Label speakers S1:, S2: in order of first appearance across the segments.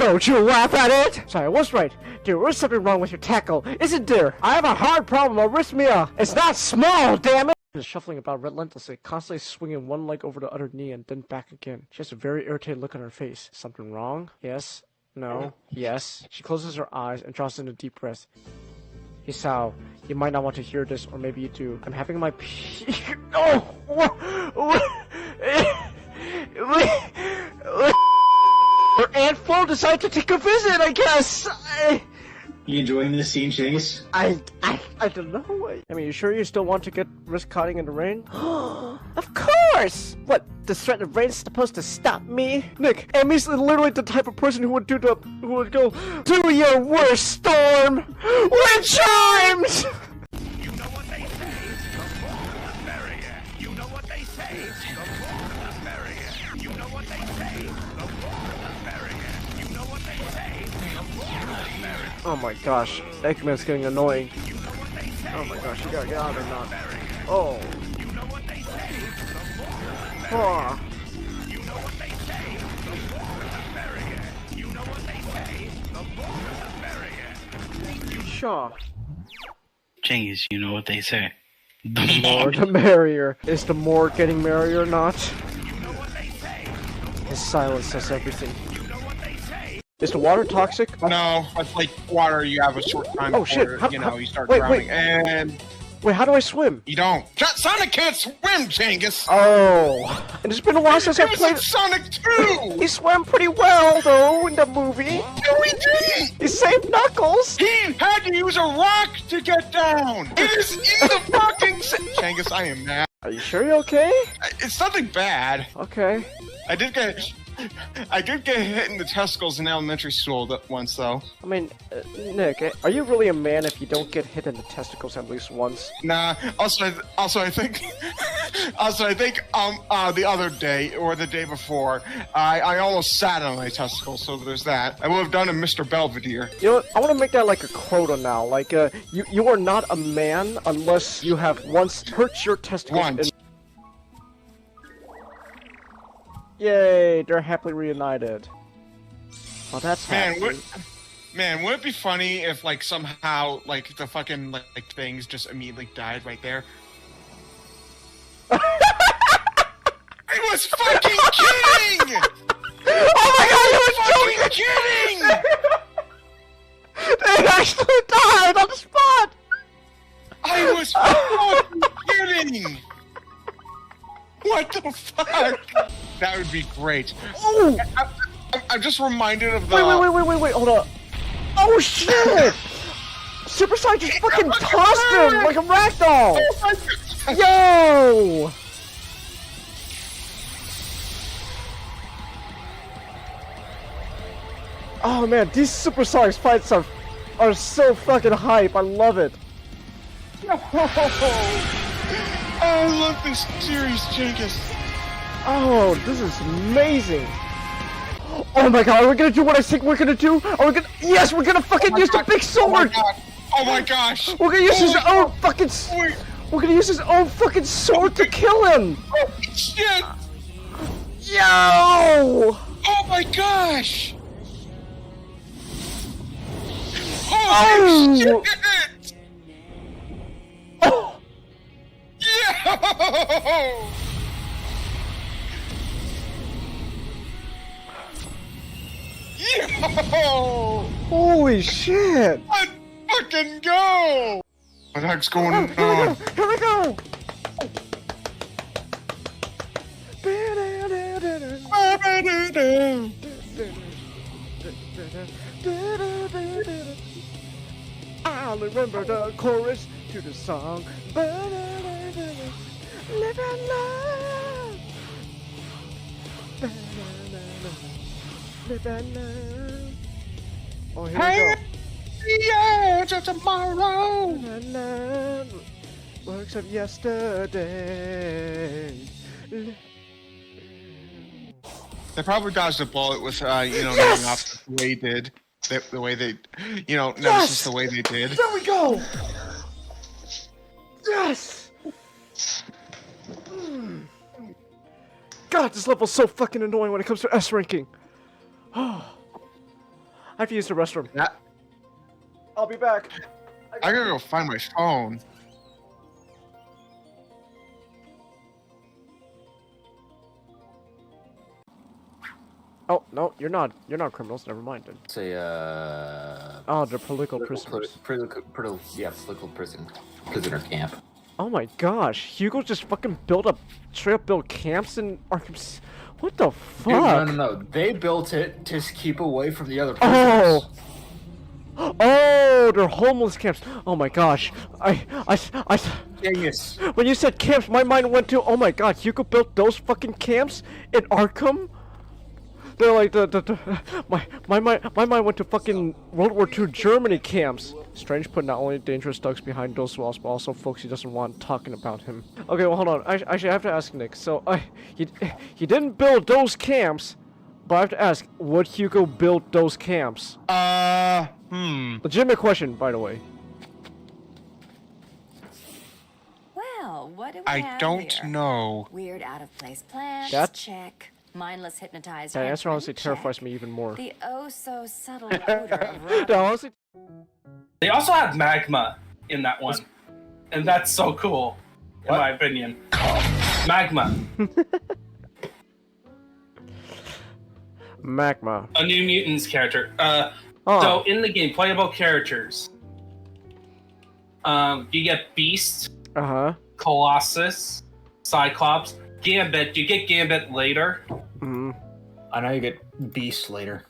S1: Don't you laugh at it! Sorry, I was right. There is something wrong with your tackle, isn't there? I have a hard problem, arrhythmia. It's not small, damn it! She's shuffling about relentlessly, constantly swinging one leg over the other knee and then back again. She has a very irritated look on her face. Something wrong? Yes. No. Yes. She closes her eyes and draws in a deep breath. Hisao, you might not want to hear this, or maybe you do. I'm having my Her Aunt Flo decided to take a visit, I guess!
S2: You enjoying this scene, Chase?
S1: I don't know. I mean, you sure you still want to get risk cutting in the rain? Of course! What, the threat of rain is supposed to stop me? Nick, Amy's literally the type of person who would go, do your worst, Storm! Wind chimes!
S3: You know what they say, the more the merrier. You know what they say, the more the merrier. You know what they say, the more the merrier. You know what they say, the more the merrier.
S1: Oh my gosh, Eggman's getting annoying.
S3: You know what they say,
S1: Oh my gosh, you gotta get out of there now. Oh.
S3: you know what they say, the more the merrier.
S1: Oh.
S3: You know what they say, the more the merrier. You know what they say, the more the merrier.
S1: Shaw.
S4: Genghis, you know what they say.
S1: The more the merrier. Is the more getting merrier or not?
S3: You know what they say,
S1: His silence says everything.
S3: you know what they say.
S1: Is the water toxic?
S5: No, it's like water. You have a short time
S1: Oh, shit.
S5: before, you start
S1: Wait,
S5: drowning,
S1: wait.
S5: and
S1: Wait, how do I swim?
S5: you don't. Sonic can't swim, Genghis.
S1: Oh. And it's been a while since I
S5: It was
S1: played.
S5: in Sonic 2.
S1: He swam pretty well, though, in the movie.
S5: No, he didn't.
S1: He saved Knuckles.
S5: He had to use a rock to get down. It is in the fucking. Genghis, I am mad.
S1: Are you sure you're okay?
S5: It's nothing bad.
S1: Okay.
S5: I did get hit in the testicles in elementary school once, though.
S1: I mean, Nick, are you really a man if you don't get hit in the testicles at least once?
S5: Nah. Also, I think, the other day or the day before, I almost sat on my testicles. So there's that. I would have done a Mr. Belvedere.
S1: You know what? I want to make that like a quota now. Like, you are not a man unless you have once hurt your testicles.
S5: Once.
S1: Yay! They're happily reunited. Well, that's
S5: Man,
S1: happy.
S5: would it be funny if, like, somehow, like, the fucking, like things just immediately died right there? I was fucking kidding!
S1: Oh my god, you were
S5: Fucking kidding!
S1: They actually died on the spot!
S5: I was fucking kidding! What the fuck? That would be great.
S1: Oh!
S5: I'm just reminded of the...
S1: Wait, hold up. Oh shit! Super Saiyan just fucking tossed him like a ragdoll! Yo! Oh man, these Super Saiyan fights are so fucking hype, I love it.
S5: I love this series, Genghis.
S1: Oh, this is amazing. Oh my god, are we gonna do what I think we're gonna do? Are we gonna- Yes, we're gonna fucking use the big sword!
S5: Oh my gosh!
S1: We're gonna use his own fucking-
S5: Wait.
S1: We're gonna use his own fucking sword to kill him!
S5: Oh shit!
S1: Yo!
S5: Oh my gosh!
S1: Oh!
S5: Holy shit!
S1: Oh!
S5: Yo! Yo!
S1: Holy shit!
S5: Let's fucking go! What the heck's going on?
S1: Here we go! I'll remember the chorus to the song. Live and love. Live and love. Oh, here we go.
S5: Yeah, to tomorrow.
S1: Works of yesterday.
S5: They probably dodged a bullet with, naming off the way they did. The way they, notices the way they did.
S1: There we go! Yes! God, this level's so fucking annoying when it comes to S ranking. I have to use the restroom.
S5: Yeah.
S1: I'll be back.
S5: I gotta go find my phone.
S1: Oh no, you're not criminals. Never mind. Then.
S6: Say,
S1: Oh, they're political prisoners.
S6: Political prisoner camp.
S1: Oh my gosh, Hugo just fucking straight up built camps in Arkham. What the fuck?
S6: Dude, no. They built it to keep away from the other
S1: Oh!
S6: prisoners.
S1: Oh, they're homeless camps. Oh my gosh.
S6: Genius.
S1: When you said camps, my mind went to, oh my god, Hugo built those fucking camps in Arkham? They're like my mind went to fucking World War II Germany camps. Strange put not only dangerous thugs behind those walls, but also folks he doesn't want talking about him. Okay, well hold on. Actually, I have to ask Nick. So, he didn't build those camps, but I have to ask, would Hugo build those camps? Legitimate question, by the way.
S7: Well, what do we
S5: I
S7: have
S5: don't
S7: here?
S5: know.
S7: Weird out-of-place plans,
S1: That-
S7: check. Mindless hypnotized
S1: That answer
S7: henchman,
S1: honestly terrifies
S7: check.
S1: me even more.
S7: The oh-so-subtle odor of rotten
S1: No, honestly,
S8: They also had magma in that one, and that's so cool, in my opinion. Magma,
S1: magma.
S8: a New Mutants character.
S1: Oh,
S8: So in the game, playable characters. You get Beast,
S1: uh-huh.
S8: Colossus, Cyclops, Gambit. You get Gambit later,
S6: I know you get Beast later.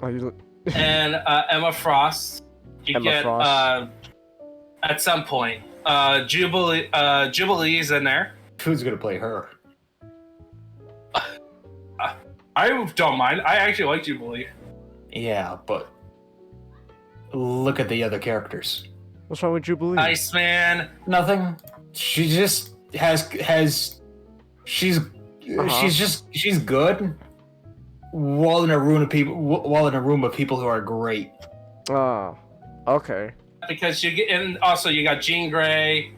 S1: Oh, you
S8: and Emma Frost. You
S1: Emma
S8: get
S1: Frost.
S8: at some point Jubilee's in there.
S6: Who's gonna play her?
S8: I don't mind. I actually like Jubilee.
S6: Yeah, but look at the other characters.
S1: What's wrong with Jubilee?
S8: Iceman.
S6: Nothing. She just she's good. While in a room of people who are great.
S1: Oh, okay.
S8: Because you get, and also you got Jean Grey,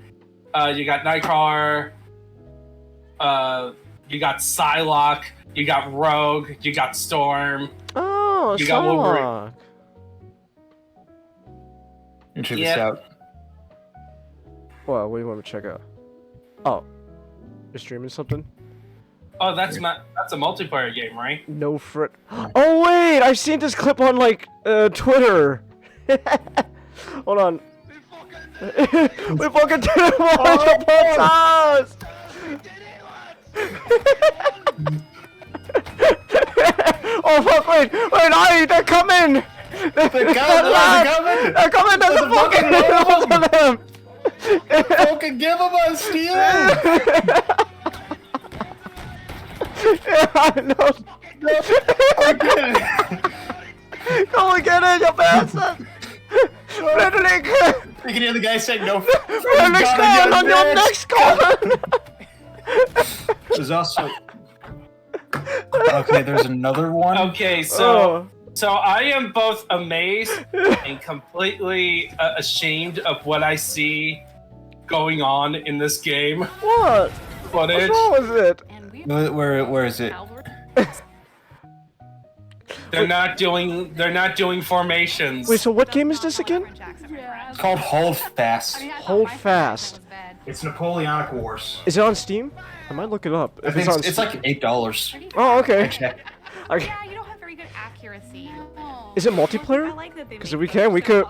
S8: you got Nightcrawler, you got Psylocke, you got Rogue, you got Storm.
S1: Oh,
S8: You got Wolverine.
S1: Psylocke.
S6: And check
S8: Yeah.
S6: this out.
S1: Well, what do you want me to check out? Oh, you're streaming something?
S8: Oh, that's a multiplayer game, right?
S1: No frit. Oh wait, I've seen this clip on like Twitter. Hold on. We fucking did it multiple times. Oh fuck! Wait! They're coming! They're coming! They're coming! There's a fucking multiple of them!
S6: Fucking give him a steal!
S1: Yeah, I know. Come and get it, you bastard! Frederick!
S6: You can hear the guy saying no.
S1: Frederick's going on your next call!
S6: There's also. Okay, there's another one.
S8: Okay, so I am both amazed and completely ashamed of what I see going on in this game.
S1: What?
S8: Footage.
S1: What's wrong with it?
S6: Where is it?
S8: They're not doing formations.
S1: Wait, so what game is this again?
S6: It's called Hold Fast.
S1: Hold Fast.
S6: It's Napoleonic Wars.
S1: Is it on Steam? I might look it up.
S6: I
S1: If
S6: think
S1: on
S6: it's like $8.
S1: Oh, okay.
S6: Check.
S1: Okay.
S9: Yeah, you don't have very good accuracy.
S1: Is it multiplayer?
S9: I like that they
S1: Because
S9: make
S1: if we can, we
S9: those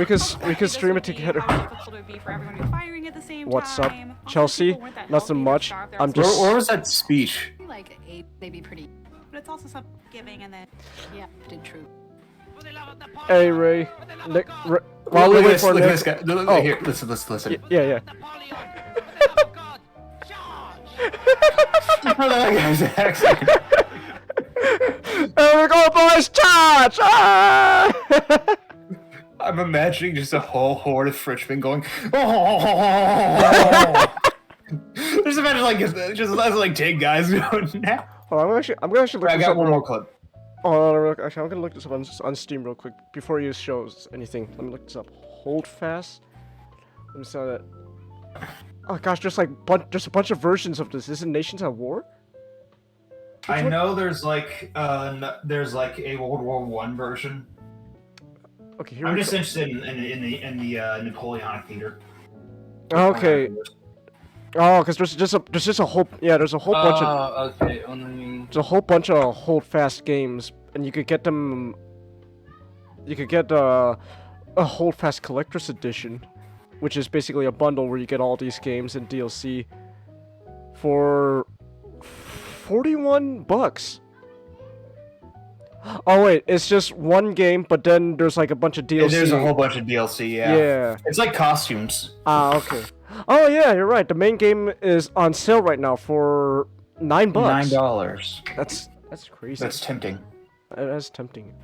S1: could
S9: so
S1: stream it
S9: this would be
S1: together.
S9: how difficult it would be for everyone to be firing at the same
S1: What's up,
S9: time. Also,
S1: Chelsea?
S9: people weren't that
S1: Nothing
S9: healthy,
S1: much.
S9: they're starved, they're
S1: I'm
S9: also-
S1: just.
S6: Where was that speech?
S10: Like they'd be pretty.
S9: But it's also something giving and then.
S10: Yeah, did true.
S1: Hey Ray, Nick. While we
S6: Look at
S1: wait
S6: this,
S1: for
S6: look at
S1: Nick.
S6: this guy. Look,
S1: Oh.
S6: Here, listen.
S1: Yeah.
S6: That guy's accent.
S1: There we go, boys! Charge! Ah!
S6: I'm imagining just a whole horde of Frenchmen going. Oh! Just imagine like 10 guys going now.
S1: Oh, I'm gonna actually look
S6: I
S1: this
S6: got
S1: up.
S6: one more clip.
S1: Oh, actually, I'm gonna look this up on Steam real quick before you shows anything. Let me look this up. Hold Fast. Let me see that. Oh gosh, there's a bunch of versions of this. Is it Nations at War?
S6: I know there's like a World War One version.
S1: Okay, here
S6: I'm
S1: we
S6: just
S1: go.
S6: interested in the Napoleonic theater.
S1: Okay. Oh, because there's just a whole there's a whole bunch of
S8: okay.
S1: there's a whole bunch of Holdfast games, and you could get them. You could get a Holdfast Collector's Edition, which is basically a bundle where you get all these games and DLC for $41. Oh wait, it's just one game, but then there's like a bunch of DLC.
S6: There's a whole bunch of DLC. Yeah.
S1: Yeah.
S6: It's like costumes.
S1: Ah, okay. Oh yeah, you're right. The main game is on sale right now for $9.
S6: $9.
S1: That's crazy.
S6: That's tempting.
S1: That's tempting.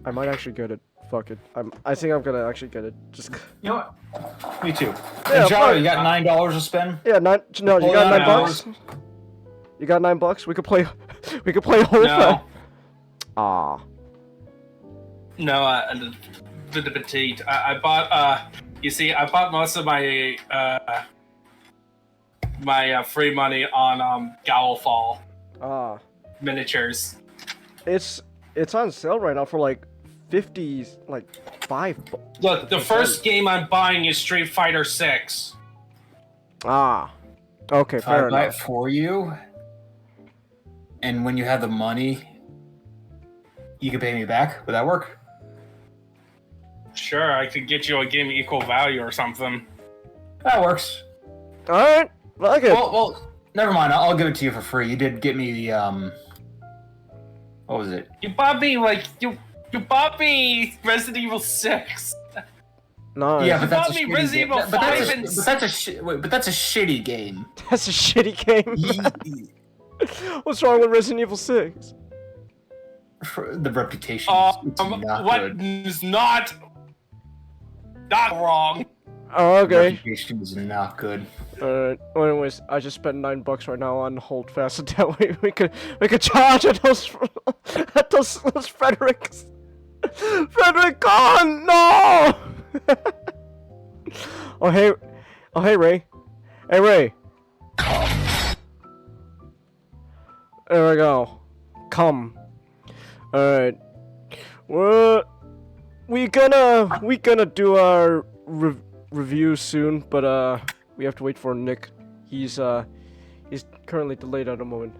S1: I might actually get it. Fuck it. I think I'm gonna actually get it. Just.
S6: You know what? Me too.
S1: Yeah,
S6: Hey, Jaro,
S1: fine.
S6: you got $9 to spend?
S1: Yeah, no, you got
S6: $9.
S1: $9. You got $9. We could play. We could play Holdfast. Ah.
S8: No, the petite. I bought. You see, I bought most of my free money on Gowlfall
S1: Ah.
S8: miniatures.
S1: It's on sale right now for like 50, like $5.
S8: Look, the first game I'm buying is Street Fighter 6.
S1: Ah. Okay, fair
S6: I buy it
S1: enough.
S6: for you, and when you have the money, you can pay me back. Would that work?
S8: Sure, I could get you a game equal value or something.
S6: That works.
S1: All right. Like it.
S6: Well, never mind. I'll give it to you for free. You did get me the What was it?
S8: You bought me you bought me Resident Evil 6.
S1: No.
S6: Yeah, but
S8: You
S6: that's
S8: bought
S6: a
S8: me
S6: shitty
S8: Resident
S6: game.
S8: Evil
S6: But
S8: 5
S6: that's a shitty game.
S1: That's a shitty game. What's wrong with Resident Evil 6?
S6: The reputation is not
S8: what
S6: good.
S8: is not wrong?
S1: Oh,
S6: The
S1: okay.
S6: reputation is not good.
S1: Alright. Well, anyways, I just spent $9 right now on Holdfast, and that way we could charge at those Fredericks. Frederick gone! No! Oh hey Ray. Hey Ray. There we go. Come. Alright. We gonna do our review soon, but we have to wait for Nick. He's currently delayed at the moment.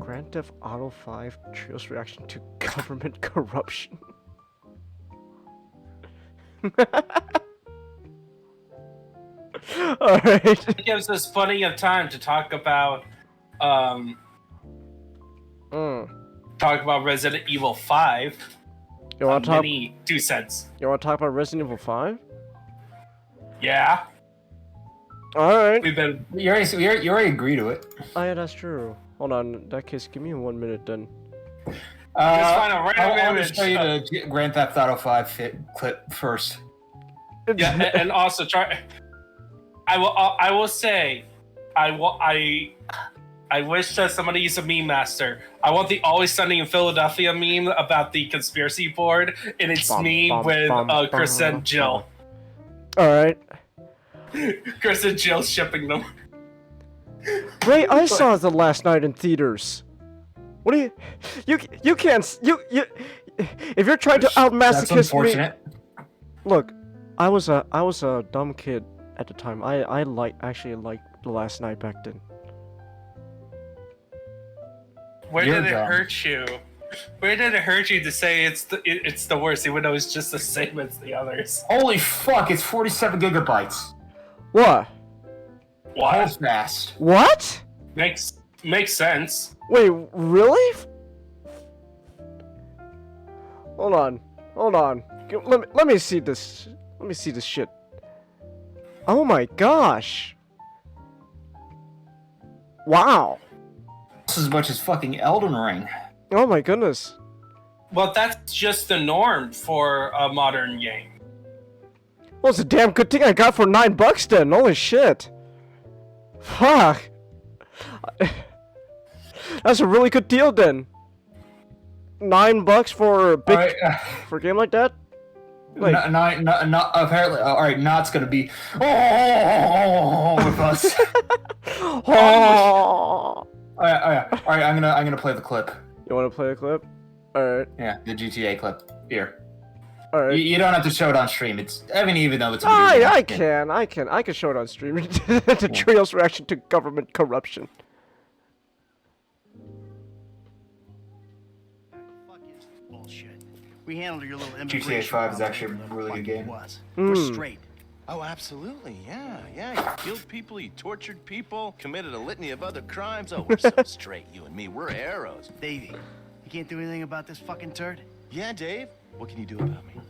S1: Grand Theft Auto 5 Trio's reaction to government corruption. Alright.
S8: It gives us plenty of time to talk about Resident Evil 5.
S1: You wanna talk?
S8: Many 2 cents.
S1: You wanna talk about Resident Evil 5?
S8: Yeah.
S1: Alright.
S8: We've been
S6: You already agree to it.
S1: Oh yeah, that's true. Hold on. In that case, give me 1 minute then.
S8: Just find a random
S6: I'll
S8: image.
S6: just show you the Grand Theft Auto 5 clip first.
S8: Yeah, and also try. I will say, I wish that somebody used a meme master. I want the Always Sunny in Philadelphia meme about the conspiracy board, and it's me with Chris and Jill.
S1: Alright.
S8: Chris and Jill shipping them.
S1: Ray, I saw the last night in theaters. What do you can't if you're trying to out
S6: That's
S1: masochist me.
S6: unfortunate.
S1: Look, I was a dumb kid at the time. I actually liked the last night back then.
S8: Where
S6: You're
S8: did it
S6: dumb.
S8: hurt you? Where did it hurt you to say it's the worst, even though it's just the same as the others?
S6: Holy fuck! It's 47 gigabytes.
S1: What?
S8: What?
S6: Hold fast.
S1: What?
S8: Makes sense.
S1: Wait, really? Hold on. Let me see this. Let me see this shit. Oh my gosh. Wow.
S6: This is as much as fucking Elden Ring.
S1: Oh my goodness.
S8: Well, that's just the norm for a modern game.
S1: Well, it's a damn good thing I got for $9 then. Holy shit. Fuck. That's a really good deal then. $9 for a big
S6: Alright,
S1: for a game like that. Like,
S6: not apparently. All right, Not's gonna be with us.
S1: oh.
S6: All right. I'm gonna play the clip.
S1: You want to play a clip? All right.
S6: Yeah, the GTA clip. Here.
S1: All right.
S6: You don't have to show it on stream. Even though it's. A video game.
S1: I can show it on stream. The trio's reaction to government corruption.
S3: Bullshit. We handled your little
S6: GTA
S3: immigration
S6: 5 is
S3: problem
S6: actually
S3: like
S6: a really good game.
S3: was.
S1: Mm.
S3: We're straight.
S11: Oh, absolutely. Yeah. You killed people, you tortured people, committed a litany of other crimes. Oh, we're so straight, you and me. We're arrows.
S3: Davey, you can't do anything about this fucking turd?
S11: Yeah, Dave. What can you do about me?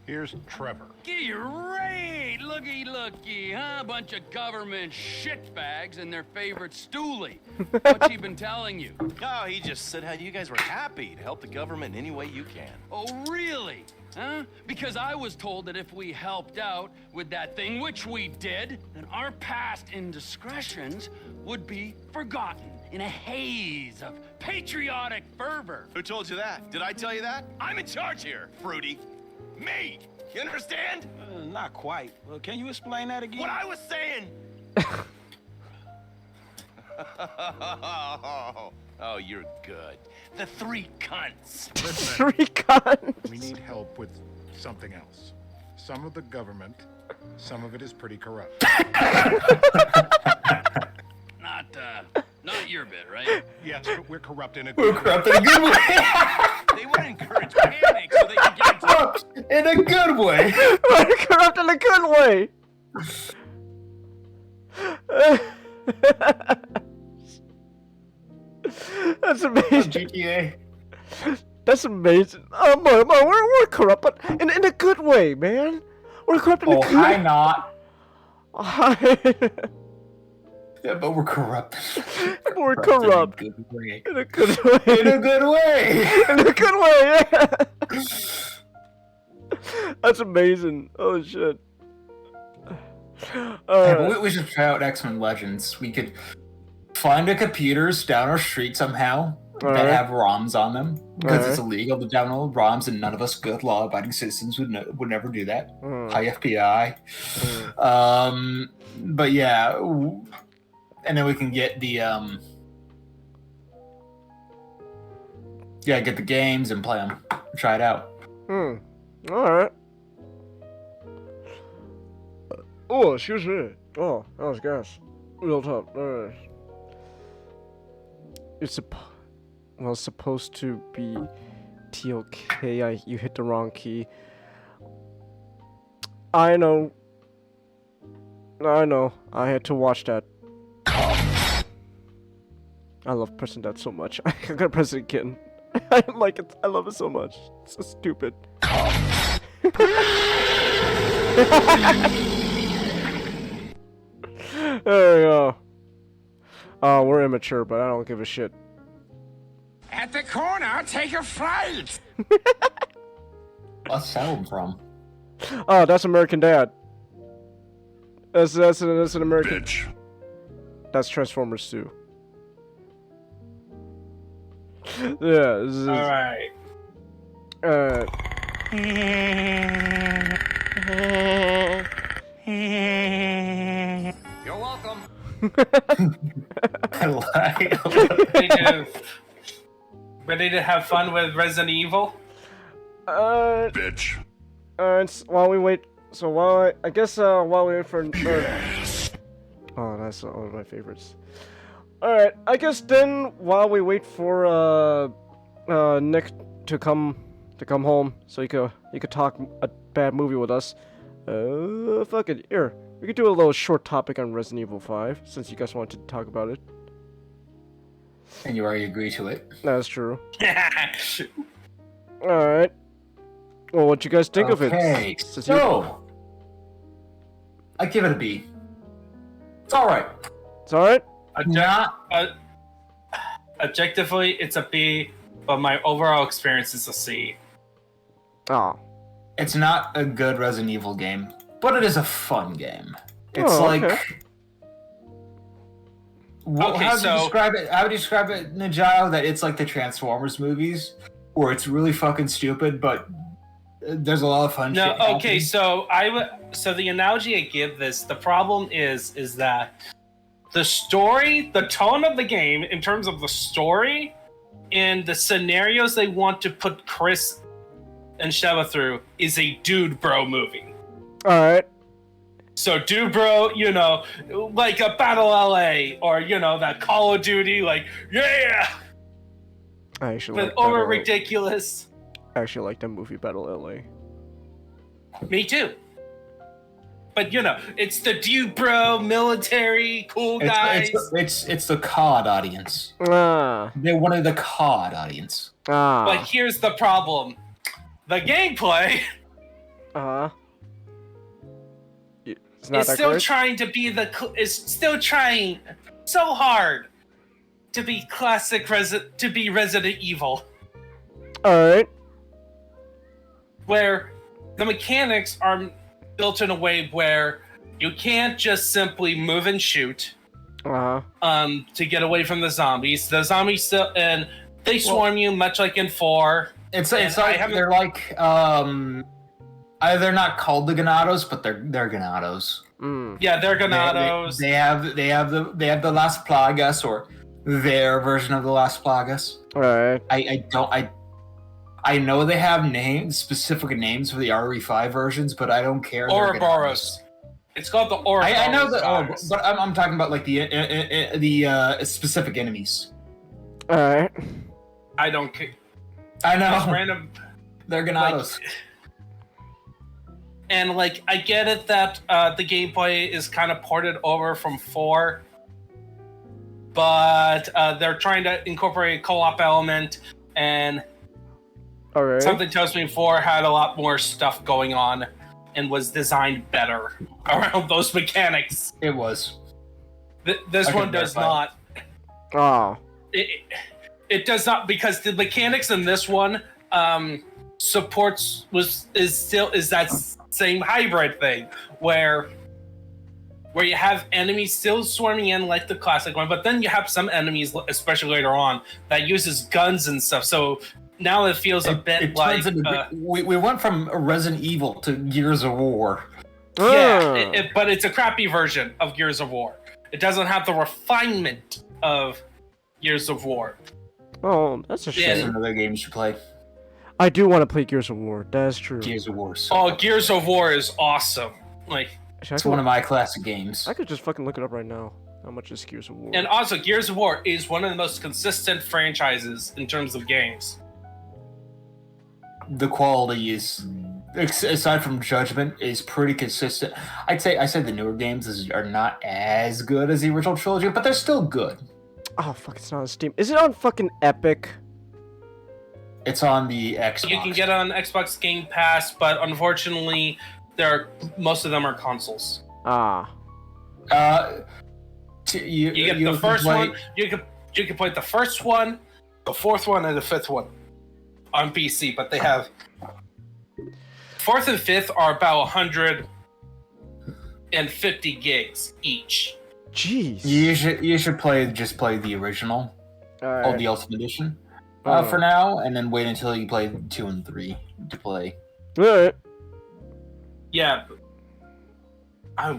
S12: Here's Trevor.
S13: Great! Looky, huh? Bunch of government shitbags and their favorite stoolie. What's he been telling you?
S11: Oh, he just said how you guys were happy to help the government in any way you can.
S13: Oh, really? Huh? Because I was told that if we helped out with that thing, which we did, then our past indiscretions would be forgotten in a haze of patriotic fervor.
S11: Who told you that? Did I tell you that? I'm in charge here, Fruity. Me! You understand?
S12: Not quite. Well, can you explain that again?
S11: What I was saying! Oh, you're good. The three cunts.
S12: Listen,
S1: 3 cons.
S12: we need help with something else. Some of the government, some of it is pretty corrupt.
S13: Not your bit, right?
S12: Yes, but we're corrupt in a
S6: We're
S12: good
S6: corrupt in a good way.
S11: They want to encourage panic so they can get into
S6: Corrupt in a good way.
S1: We're corrupt in a good way. That's amazing.
S6: GTA.
S1: That's amazing. We're corrupt, but in a good way, man. We're corrupt in a
S6: Oh,
S1: good
S6: hi, Not.
S1: way.
S6: Yeah, but we're corrupt.
S1: We're corrupt.
S6: In a good way.
S1: In a good way.
S6: In a good way.
S1: In a good way, yeah. That's amazing. Oh, shit.
S6: We should try out X-Men Legends. We could find a computers down our street somehow that have ROMs on them, because it's illegal to download ROMs, and none of us good law-abiding citizens would never do that. Hi FBI. But yeah, and then we can get the get the games and play them. Try it out.
S1: All right. Oh, excuse me. Oh, that was gas. Real top. Alright. It's supposed to be TOK. You hit the wrong key. I know. I had to watch that. I love pressing that so much. I gotta press it again. I like it. I love it so much. It's so stupid. There we go. Oh, we're immature, but I don't give a shit.
S3: At the corner, take a flight!
S6: What's that sound from?
S1: Oh, that's American Dad. That's an American.
S3: Bitch.
S1: That's Transformers 2. Yeah. This is,
S8: All right.
S3: You're welcome.
S6: I like.
S8: Ready to have fun with Resident Evil?
S3: Bitch.
S1: While we wait. So while I guess while we wait for. Oh, that's one of my favorites. All right. I guess then while we wait for Nick to come home, so you could talk a bad movie with us. Fuck it. Here, we could do a little short topic on Resident Evil 5 since you guys wanted to talk about it.
S6: And you already agreed to it.
S1: That's true. All right. Well, what you guys think of it?
S6: Okay, so I give it a B. It's all right.
S1: It's all right.
S8: Objectively, it's a B, but my overall experience is a C.
S1: Oh.
S6: It's not a good Resident Evil game, but it is a fun game. It's
S1: okay.
S6: How would you describe it? How would you describe it, Najao? That it's like the Transformers movies, where it's really fucking stupid, but there's a lot of fun.
S8: No,
S6: shit
S8: okay.
S6: happening.
S8: So the analogy I give this, the problem is that the story, the tone of the game, in terms of the story, and the scenarios they want to put Chris and Sheva through, is a dude bro movie.
S1: All right.
S8: So dude bro, you know, like a Battle LA, or you know that Call of Duty, like yeah,
S1: I actually
S8: but
S1: like
S8: over
S1: Battle-
S8: ridiculous.
S1: I actually like that movie Battle LA.
S8: Me too. But you know, it's the dude bro, military, cool guys.
S6: It's the COD audience.
S1: Ah.
S6: They wanted the COD audience.
S1: Ah.
S8: But here's the problem: the gameplay
S1: It's not
S8: is
S1: that
S8: still
S1: great?
S8: trying to be is still trying so hard to be classic Resident Evil,
S1: All right.
S8: where the mechanics are built in a way where you can't just simply move and shoot to get away from the zombies. The zombies still, and they swarm you much like in 4.
S6: It's like they're like they're not called the Ganados, but they're Ganados.
S8: Yeah, they're Ganados.
S6: They have the Las Plagas, or their version of the Las Plagas.
S1: Right.
S6: I know they have specific names for the RE5 versions, but I don't care.
S8: Ouroboros. It's called the Ouroboros.
S6: I know that, but I'm talking about like the specific enemies.
S1: All right.
S8: I don't care.
S6: I know.
S8: Just random.
S6: They're Ganados.
S8: And like, I get it that the gameplay is kind of ported over from 4, but they're trying to incorporate a co-op element, and
S1: All right.
S8: something tells me 4 had a lot more stuff going on and was designed better around those mechanics.
S6: It was.
S8: This one does not.
S1: Oh.
S8: It does not, because the mechanics in this one is that same hybrid thing where you have enemies still swarming in like the classic one, but then you have some enemies, especially later on, that uses guns and stuff. So now it feels a bit like
S6: we went from Resident Evil to Gears of War.
S8: Yeah, but it's a crappy version of Gears of War. It doesn't have the refinement of Gears of War.
S1: Oh, that's a shame.
S6: That's another game you should play.
S1: I do want to play Gears of War. That's true.
S6: Gears of War.
S8: Gears of War is awesome. Like,
S6: it's one of my classic games.
S1: I could just fucking look it up right now. How much is Gears of War?
S8: and also, Gears of War is one of the most consistent franchises in terms of games.
S6: The quality is, aside from Judgment, is pretty consistent. I said the newer games are not as good as the original trilogy, but they're still good.
S1: Oh fuck! It's not on Steam. Is it on fucking Epic?
S6: It's on the Xbox.
S8: You can get it on Xbox Game Pass, but unfortunately, most of them are consoles.
S1: Ah.
S8: You get the first one. You can play the first one, the fourth one, and the fifth one on PC. But they have fourth and fifth are about 150 gigs each.
S1: Jeez.
S6: You should play the original,
S1: Alright.
S6: the Ultimate Edition, for now, and then wait until you play 2 and 3 to play.
S1: Alright.
S8: Yeah. I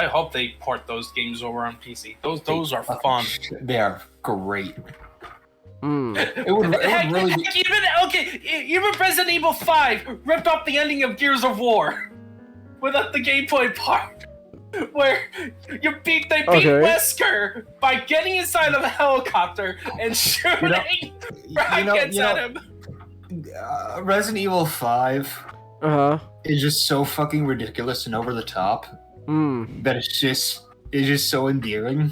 S8: hope they port those games over on PC. Those are fun.
S6: They are great.
S1: It
S6: would really be...
S8: Even Resident Evil 5 ripped off the ending of Gears of War without the gameplay part, where they beat Wesker by getting inside of a helicopter and shooting rockets at him.
S6: Resident Evil 5 is just so fucking ridiculous and over the top that it's just so endearing.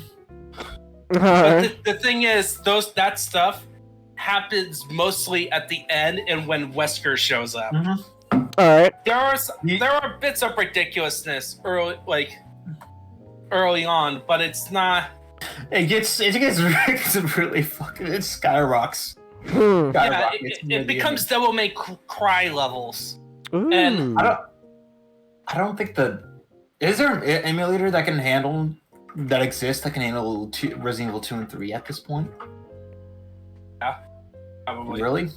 S8: But the thing is, that stuff happens mostly at the end and when Wesker shows up.
S1: Alright.
S8: There are bits of ridiculousness early on, but it's not.
S6: It gets really fucking. It skyrockets.
S8: Yeah, it becomes Devil May Cry levels.
S1: Ooh.
S8: And
S6: I don't think is there an emulator that can handle Resident Evil 2 and 3 at this point?
S8: Yeah, probably.
S6: Really?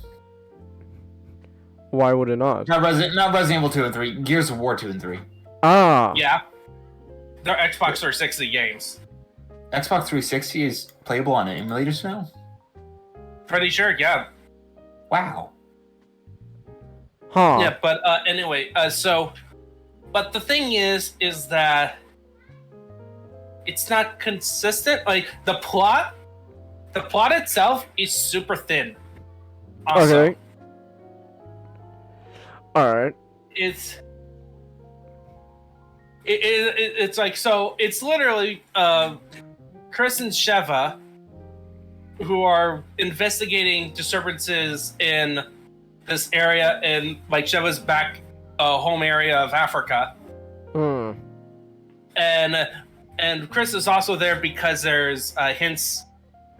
S1: Why would it not?
S6: Not Resident Evil 2 and 3. Gears of War 2 and 3.
S1: Ah.
S8: Yeah. They're Xbox 360 games.
S6: Xbox 360 is playable on emulators now?
S8: Pretty sure, yeah.
S6: Wow.
S1: Huh.
S8: Yeah, but anyway, but the thing is that it's not consistent. Like the plot itself is super thin. Also,
S1: Okay. All right.
S8: It's like, so it's literally Chris and Sheva who are investigating disturbances in this area in like Sheva's back home area of Africa.
S1: Hmm.
S8: And Chris is also there because there's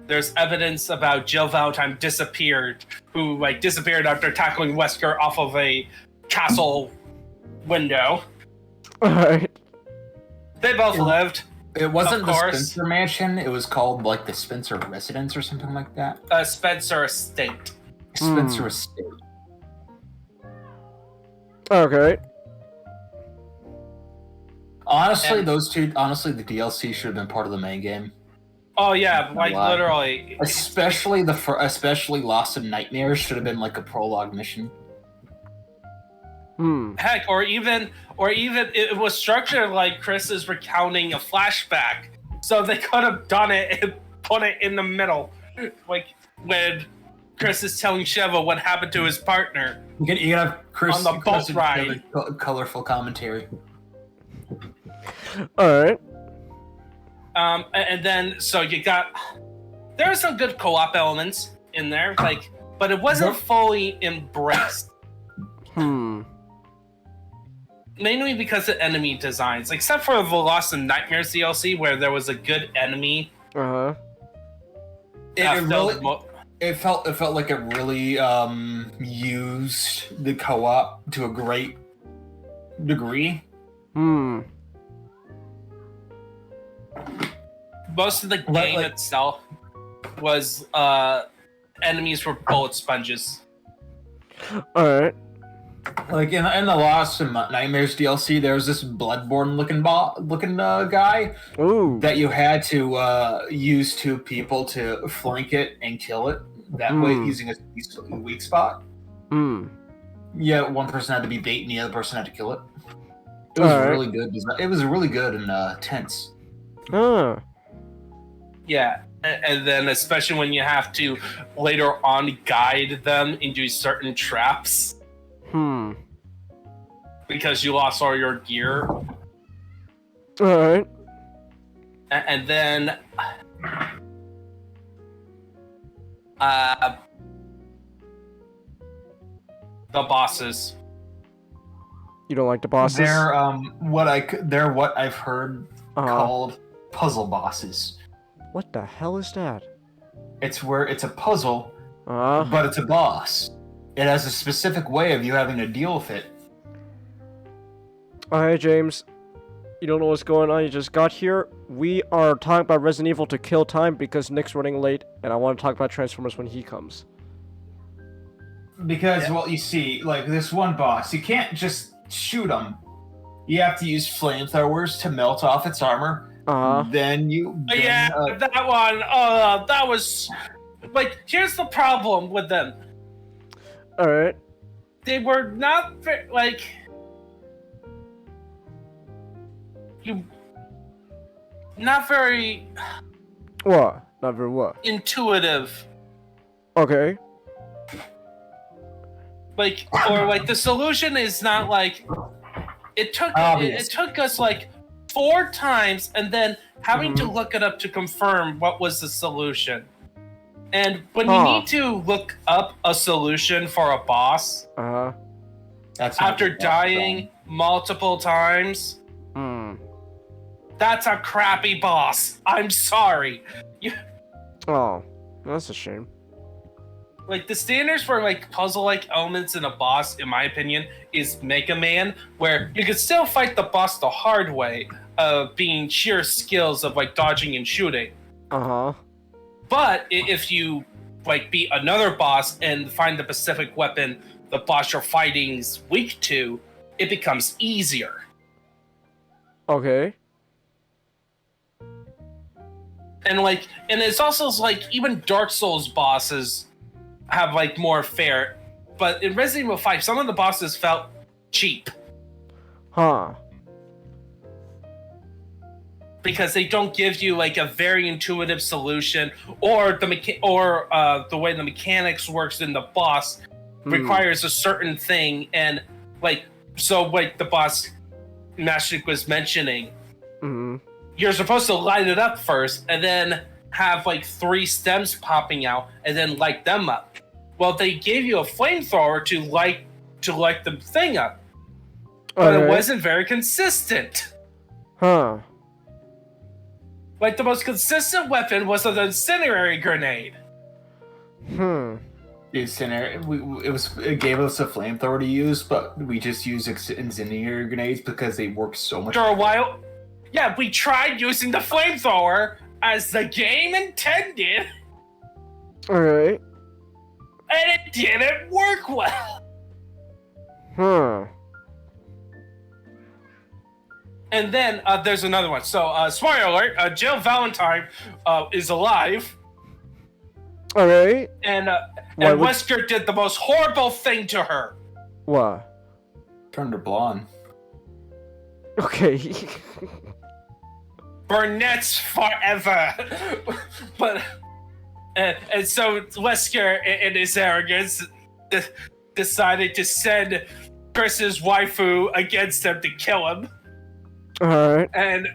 S8: there's evidence about Jill Valentine who disappeared after tackling Wesker off of a castle window.
S1: Alright.
S8: They both lived.
S6: It wasn't
S8: of
S6: the
S8: course.
S6: Spencer Mansion. It was called like the Spencer Residence or something like that.
S8: Spencer Estate.
S6: Spencer Estate.
S1: Okay.
S6: Honestly,
S8: And-
S6: those two. Honestly, the DLC should have been part of the main game.
S8: Oh yeah, like
S6: lie.
S8: literally.
S6: Especially especially Lost in Nightmares should have been like a prologue mission.
S1: Hmm.
S8: Heck, or even it was structured like Chris is recounting a flashback, so they could have done it and put it in the middle, like when Chris is telling Sheva what happened to his partner.
S6: You can have Chris
S8: On the boat
S6: give
S8: ride.
S6: a colorful commentary.
S1: Alright.
S8: And then so you got there are some good co-op elements in there, like, but it wasn't fully embraced.
S1: Hmm.
S8: Mainly because of enemy designs, except for the Lost in Nightmares DLC, where there was a good enemy.
S1: Uh-huh.
S6: It felt like it really used the co-op to a great degree.
S1: Hmm.
S8: Most of the game itself was enemies were bullet sponges.
S1: Alright.
S6: Like in the Lost in Nightmares DLC, there was this Bloodborne looking guy that you had to use two people to flank it and kill it. That way, using a weak spot.
S1: Hmm.
S6: Yeah, one person had to be bait and the other person had to kill it. It was really good. It was really good and tense.
S1: Huh.
S8: Yeah, and then especially when you have to later on guide them into certain traps.
S1: Hmm.
S8: Because you lost all your gear.
S1: Alright.
S8: And then the bosses.
S1: You don't like the bosses?
S6: They're what I've heard called puzzle bosses.
S1: What the hell is that?
S6: It's where it's a puzzle, but it's a boss. It has a specific way of you having to deal with it.
S1: Alright, James. You don't know what's going on, you just got here. We are talking about Resident Evil to kill time because Nick's running late, and I want to talk about Transformers when he comes.
S6: Because, well, you see, like this one boss, you can't just shoot him. You have to use flamethrowers to melt off its armor. Then
S8: that one. That was like. Here's the problem with them.
S1: All right.
S8: They were not like you. Not very.
S1: What? Not very what?
S8: Intuitive.
S1: Okay.
S8: Like, or like the solution is not like. It took us like 4 times and then having to look it up to confirm what was the solution. And when you need to look up a solution for a boss,
S6: that's
S8: after dying multiple times, that's a crappy boss. I'm sorry.
S1: Oh, that's a shame.
S8: Like the standards for like puzzle-like elements in a boss, in my opinion, is Mega Man, where you can still fight the boss the hard way, being sheer skills of like dodging and shooting.
S1: Uh-huh.
S8: But if you like beat another boss and find the specific weapon the boss you're fighting's weak to, it becomes easier.
S1: Okay.
S8: And it's also like even Dark Souls bosses have like more fare, but in Resident Evil 5, some of the bosses felt cheap
S1: Huh.
S8: because they don't give you like a very intuitive solution, or the way the mechanics works in the boss requires a certain thing, and like the boss Master was mentioning. You're supposed to light it up first, and then have like 3 stems popping out, and then light them up. Well, they gave you a flamethrower to light the thing up, but it wasn't very consistent.
S1: Huh.
S8: Like the most consistent weapon was an incendiary grenade.
S6: The incendiary, it gave us a flamethrower to use, but we just used incendiary grenades because they work so much.
S8: After a while, yeah, we tried using the flamethrower as the game intended.
S1: Alright.
S8: And it didn't work well.
S1: Huh.
S8: And then there's another one. So, spoiler alert, Jill Valentine is alive.
S1: Alright.
S8: And
S1: What?
S8: Wesker did the most horrible thing to her.
S1: What?
S6: Turned her blonde.
S1: Okay.
S8: Burnett's forever. But and so Wesker, in his arrogance, decided to send Chris's waifu against him to kill him.
S1: Alright.
S8: And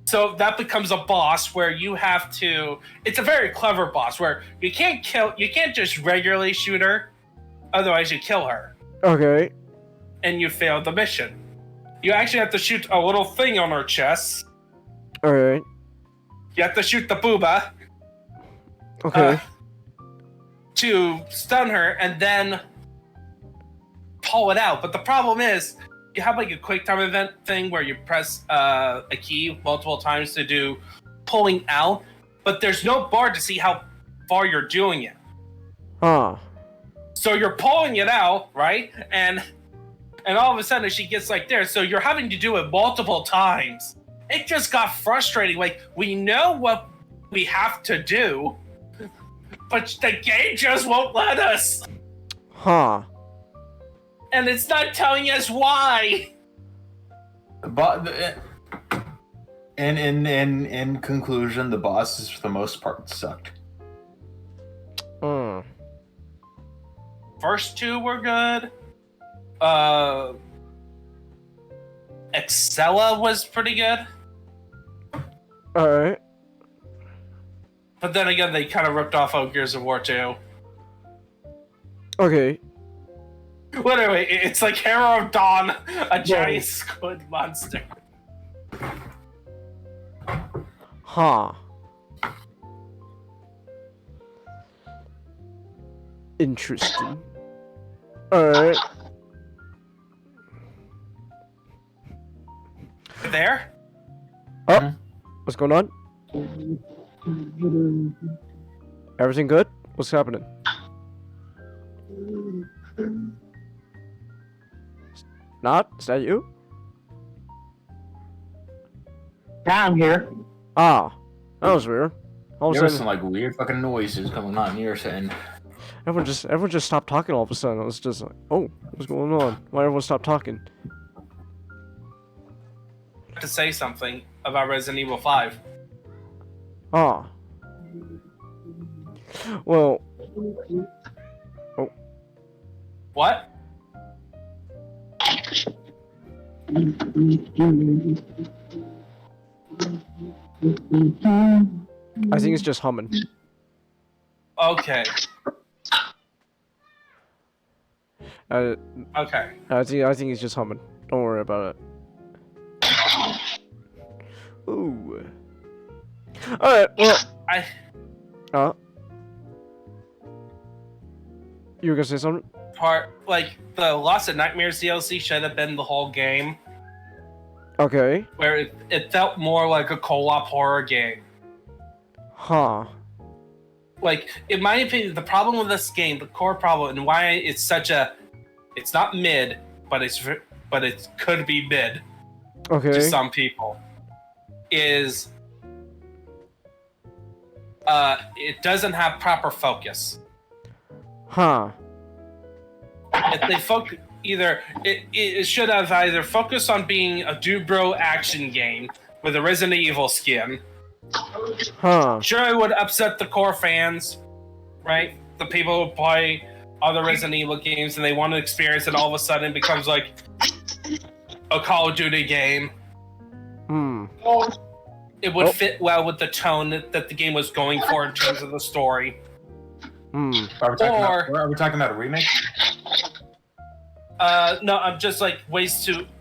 S8: so that becomes a boss where you have to. It's a very clever boss where you can't just regularly shoot her, otherwise you kill her.
S1: Okay.
S8: And you fail the mission. You actually have to shoot a little thing on her chest.
S1: Alright.
S8: You have to shoot the booba.
S1: Okay.
S8: To stun her and then pull it out. But the problem is, you have like a quick time event thing where you press a key multiple times to do pulling out, but there's no bar to see how far you're doing it.
S1: Huh.
S8: So you're pulling it out, right? And all of a sudden she gets like there. So you're having to do it multiple times. It just got frustrating. Like, we know what we have to do, but the game just won't let us.
S1: Huh.
S8: And it's not telling us why.
S6: In conclusion, the bosses for the most part sucked.
S8: First 2 were good. Excella was pretty good.
S1: Alright.
S8: But then again, they kind of ripped off Gears of War 2.
S1: Okay.
S8: Literally, it's like Hero of Dawn, a giant squid monster.
S1: Huh. Interesting. Alright.
S8: There?
S1: Oh, what's going on? Everything good? What's happening? Not? Is that you?
S14: Yeah, I'm here.
S1: Ah, that was weird. All of
S6: There
S1: a
S6: was
S1: sudden,
S6: some like weird fucking noises coming on your end.
S1: everyone just stopped talking all of a sudden. I was just like, oh, what's going on? Why everyone stopped talking?
S8: To say something about Resident Evil 5.
S1: Ah. Well. Oh.
S8: What?
S1: I think it's just humming.
S8: Okay.
S1: Okay. I think it's just humming. Don't worry about it. Ooh. Alright, well. You were gonna say something?
S8: Like, the Lost of Nightmares DLC should have been the whole game.
S1: Okay.
S8: Where it felt more like a co-op horror game.
S1: Huh.
S8: like, in my opinion, the problem with this game, the core problem, and why it's such a, it's not mid, but it could be mid to some people, is it doesn't have proper focus.
S1: Huh.
S8: If they focus, it should have either focused on being a Dubro action game with a Resident Evil skin.
S1: Huh.
S8: Sure, it would upset the core fans, right? The people who play other Resident Evil games and they want to experience it, all of a sudden it becomes like a Call of Duty game. It would fit well with the tone that the game was going for in terms of the story.
S6: Are we talking about a remake?
S8: No, I'm just like way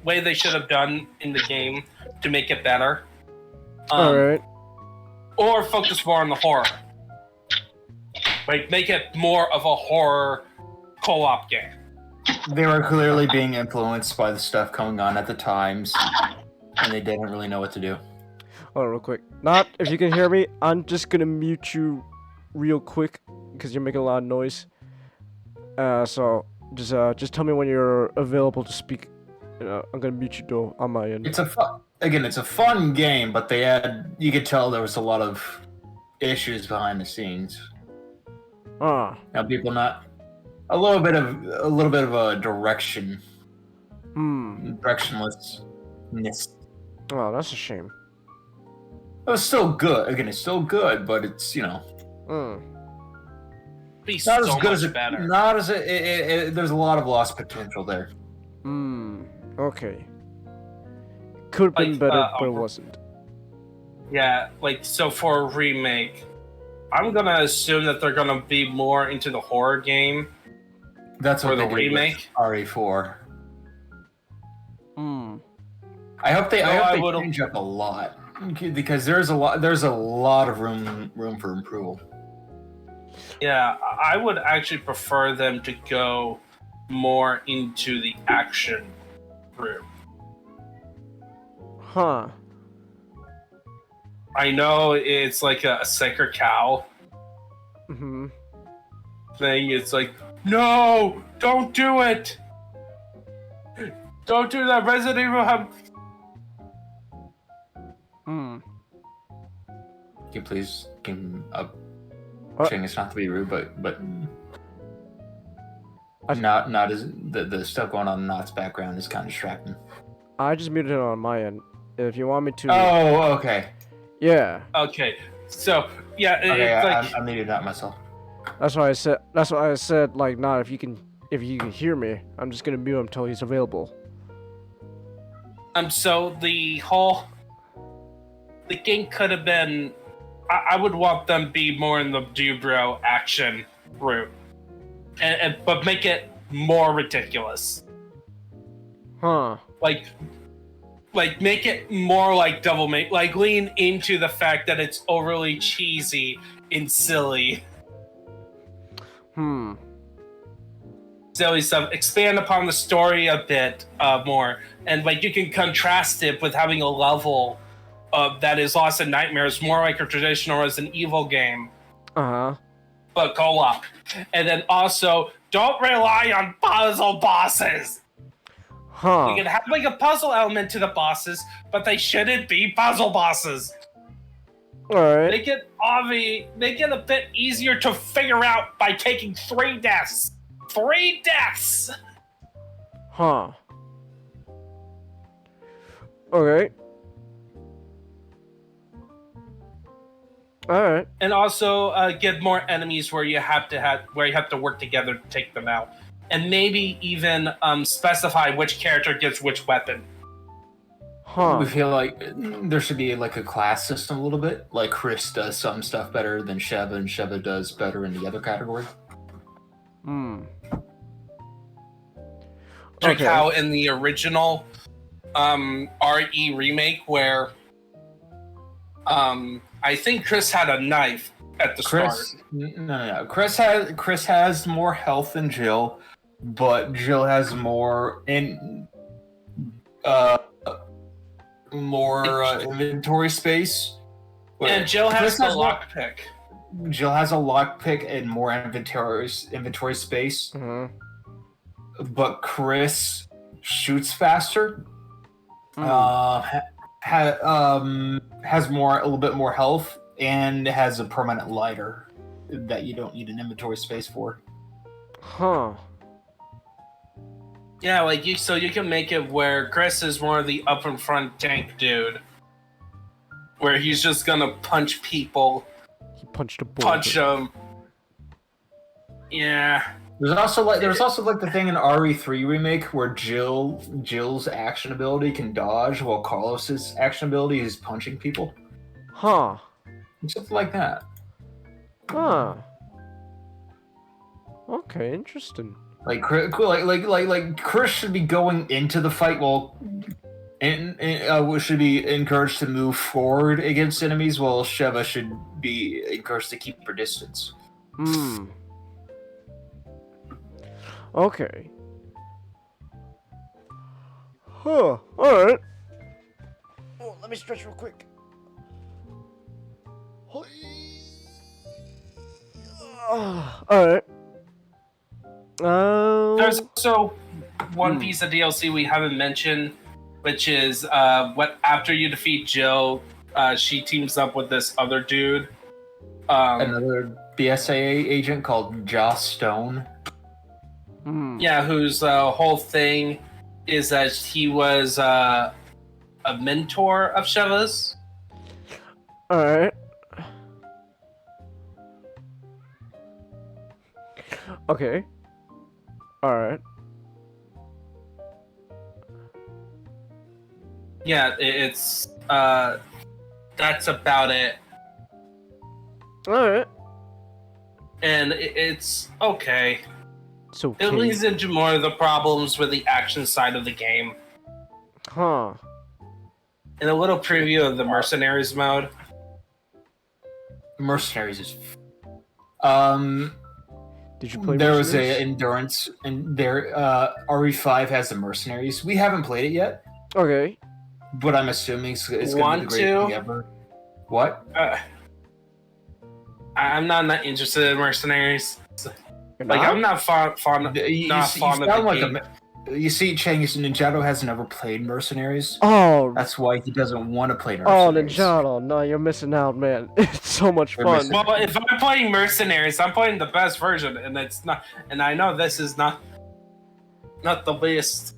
S8: they should have done in the game to make it better.
S1: Alright.
S8: Or focus more on the horror. Like, make it more of a horror co-op game.
S6: They were clearly being influenced by the stuff going on at the times, and they didn't really know what to do.
S1: Hold on real quick. Not if you can hear me, I'm just gonna mute you real quick because you're making a lot of noise. So just tell me when you're available to speak. I'm gonna mute you though on my end.
S6: It's a fun game, but you could tell there was a lot of issues behind the scenes. Now people not a little bit of a direction. Directionlessness.
S1: Oh, that's a shame.
S6: It was still good. Again, it's still good, but it's
S8: Be
S6: not
S8: so
S6: as good
S8: much
S6: as it.
S8: better.
S6: Not as there's a lot of lost potential there.
S1: Okay. Could have been
S8: Like,
S1: better, but it wasn't.
S8: Yeah, like, so for a remake, I'm gonna assume that they're gonna be more into the horror game.
S6: That's what
S8: for the
S6: they did
S8: remake.
S6: with RE4. I hope they change up a lot because there's a lot of room for improvement.
S8: Yeah, I would actually prefer them to go more into the action route.
S1: Huh.
S8: I know it's like a sacred cow thing. It's like, no, don't do it. Don't do that. Resident Evil
S6: Can you please saying it's not to be rude, but not as the stuff going on in Knott's background is kind of distracting.
S1: I just muted it on my end. If you want me to.
S6: Oh, okay.
S1: Yeah.
S8: Okay. So yeah,
S6: okay,
S8: it's like
S6: I muted that myself.
S1: That's why I said like not if you can hear me, I'm just gonna mute him until he's available.
S8: So the game could have been. I would want them be more in the Dubro action route, but make it more ridiculous.
S1: Huh.
S8: Like make it more like Devil May, like lean into the fact that it's overly cheesy and silly. Silly stuff. Expand upon the story a bit more, and like you can contrast it with having a level that is Lost in Nightmares, more like a traditional Resident Evil game. But co-op. And then also, don't rely on puzzle bosses. You can have like a puzzle element to the bosses, but they shouldn't be puzzle bosses.
S1: Alright.
S8: Make it a bit easier to figure out by taking 3 deaths. 3 deaths!
S1: Huh. Okay. Alright.
S8: And also get more enemies where you have to work together to take them out. And maybe even specify which character gets which weapon.
S6: We feel like there should be like a class system a little bit. Like Chris does some stuff better than Sheva, and Sheva does better in the other category.
S8: Like how in the original RE remake where I think Chris had a knife at the start.
S6: No. Chris has more health than Jill, but Jill has more inventory space.
S8: And Jill has the lockpick.
S6: Jill has a lockpick and more inventory space, but Chris shoots faster. Has a little bit more health, and has a permanent lighter that you don't need an inventory space for.
S1: Huh.
S8: Yeah, like so you can make it where Chris is more of the up in front tank dude, where he's just gonna punch people.
S1: He punched a bull.
S8: Punch them. Yeah.
S6: There's also like the thing in RE3 remake where Jill's action ability can dodge while Carlos's action ability is punching people.
S1: Huh.
S6: Something like that.
S1: Huh. Okay, interesting.
S6: Like Chris should be going into the fight while should be encouraged to move forward against enemies, while Sheva should be encouraged to keep her distance.
S1: Okay. Huh. Alright. Oh, let me stretch real quick. Alright.
S8: There's also one piece of DLC we haven't mentioned, which is what after you defeat Jill, she teams up with this other dude.
S6: Another BSAA agent called Joss Stone.
S8: Yeah, whose whole thing is that he was a mentor of Sheva's.
S1: Alright. Okay. Alright.
S8: Yeah, it's that's about it.
S1: Alright.
S8: And it's okay.
S1: So
S8: it leads into more of the problems with the action side of the game.
S1: Huh.
S8: And a little preview of the Mercenaries mode.
S6: Mercenaries is...
S1: Did you play
S6: There was
S1: Mercenaries?
S6: a endurance, and there RE5 has the Mercenaries. We haven't played it yet.
S1: Okay.
S6: But I'm assuming it's going to be the greatest thing ever. What?
S8: I'm not interested in Mercenaries.
S1: You're
S8: Like,
S1: not?
S8: I'm not fond of the game.
S6: You see, Changis Ninjato has never played Mercenaries.
S1: Oh.
S6: That's why he doesn't want to play
S1: Oh,
S6: Mercenaries.
S1: Ninjato. No, you're missing out, man. It's so much fun.
S8: Well, if I'm playing Mercenaries, I'm playing the best version, and it's not. And I know this is not the least.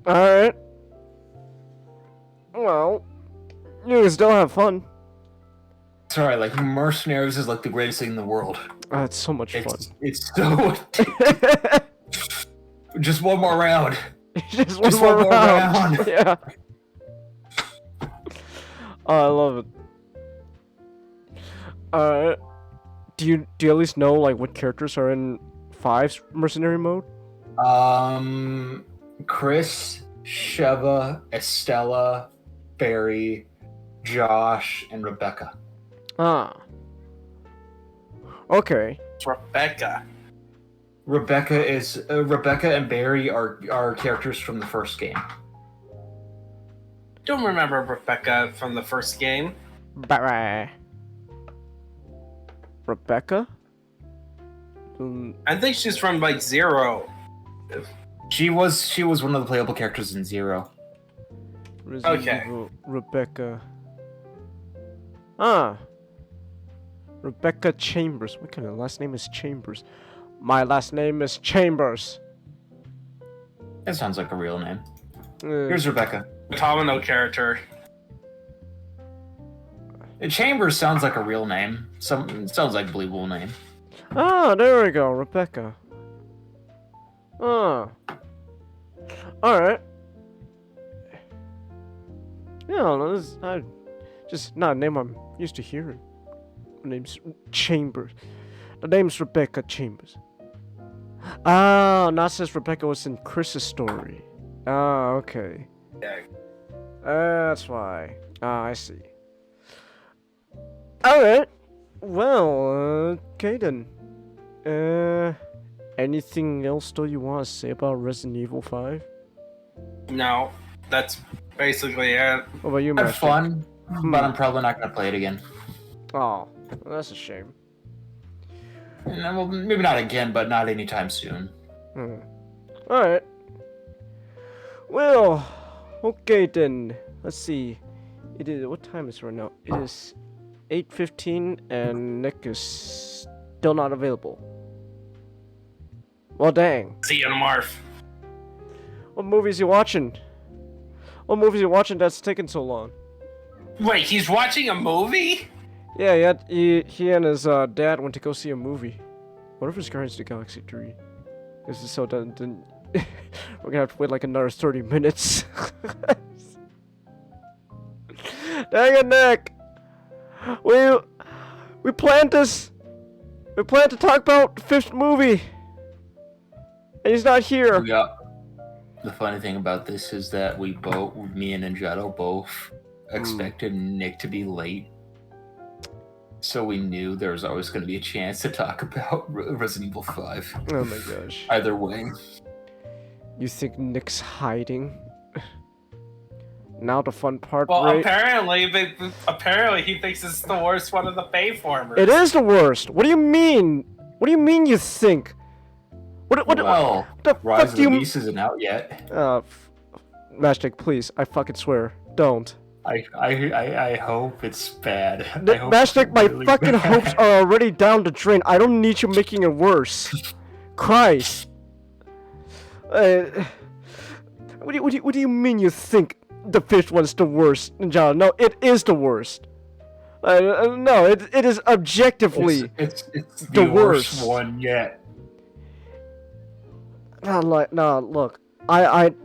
S1: Alright. Well, you can still have fun.
S6: Sorry, like, Mercenaries is like the greatest thing in the world.
S1: It's so much fun.
S6: It's so... Just one more round.
S1: Just one more round. Yeah. Oh, I love it. Do you at least know like what characters are in 5's mercenary mode?
S6: Chris, Sheva, Estella, Barry, Josh, and Rebecca.
S1: Ah. Okay.
S8: It's Rebecca.
S6: Rebecca and Barry are characters from the first game.
S8: Don't remember Rebecca from the first game.
S1: Rebecca?
S8: I think she's from like 0.
S6: She was one of the playable characters in 0.
S8: Okay.
S1: Rebecca. Ah. Rebecca Chambers. What kind of last name is Chambers? My last name is Chambers.
S6: That sounds like a real name. Here's Rebecca.
S8: Domino character.
S6: Chambers sounds like a real name. Sounds like a believable name.
S1: Ah, there we go, Rebecca. Ah. Alright. Yeah, no, this is just not a name I'm used to hearing. Her name's Chambers. The name's Rebecca Chambers. Ah, now it says Rebecca was in Chris's story. Ah, okay.
S8: Yeah.
S1: That's why. Ah, I see. Alright. Well, okay then. Anything else though you want to say about Resident Evil 5?
S8: No, that's basically it.
S1: What about you,
S6: Had
S1: Master?
S6: fun, but I'm probably not gonna play it again.
S1: Oh, well, that's a shame.
S6: Well, maybe not again, but not anytime soon.
S1: Alright. Well, okay then. Let's see. It is, what time is it right now? It is 8:15 and Nick is still not available. Well, dang.
S8: See you tomorrow.
S1: What movies you watching? What movies you watching that's taking so long?
S8: Wait, he's watching a movie?
S1: Yeah, he and his dad went to go see a movie. What if it's Guardians of the Galaxy 3? This is so done. Then we're gonna have to wait like another 30 minutes. Dang it, Nick! We planned this. We planned to talk about the 5th movie, and he's not here.
S6: Yeah. The funny thing about this is that me and Ninjato both expected Nick to be late. So we knew there was always going to be a chance to talk about Resident Evil 5.
S1: Oh my gosh.
S6: Either way.
S1: You think Nick's hiding? Now the fun part,
S8: Well,
S1: right?
S8: apparently he thinks it's the worst one of the Bayformers.
S1: It is the worst! What do you mean? What do you mean you think? What the
S6: Rise
S1: fuck
S6: of
S1: do you...
S6: the Beast isn't out yet.
S1: Matchstick, please. I fucking swear. Don't.
S6: I hope it's bad.
S1: Matchstick, my fucking hopes are already down the drain. I don't need you making it worse. Christ. What do you mean you think the 5th one's the worst, Ninja? No, it is the worst. No, it is objectively
S6: it's the worst one yet.
S1: No, look.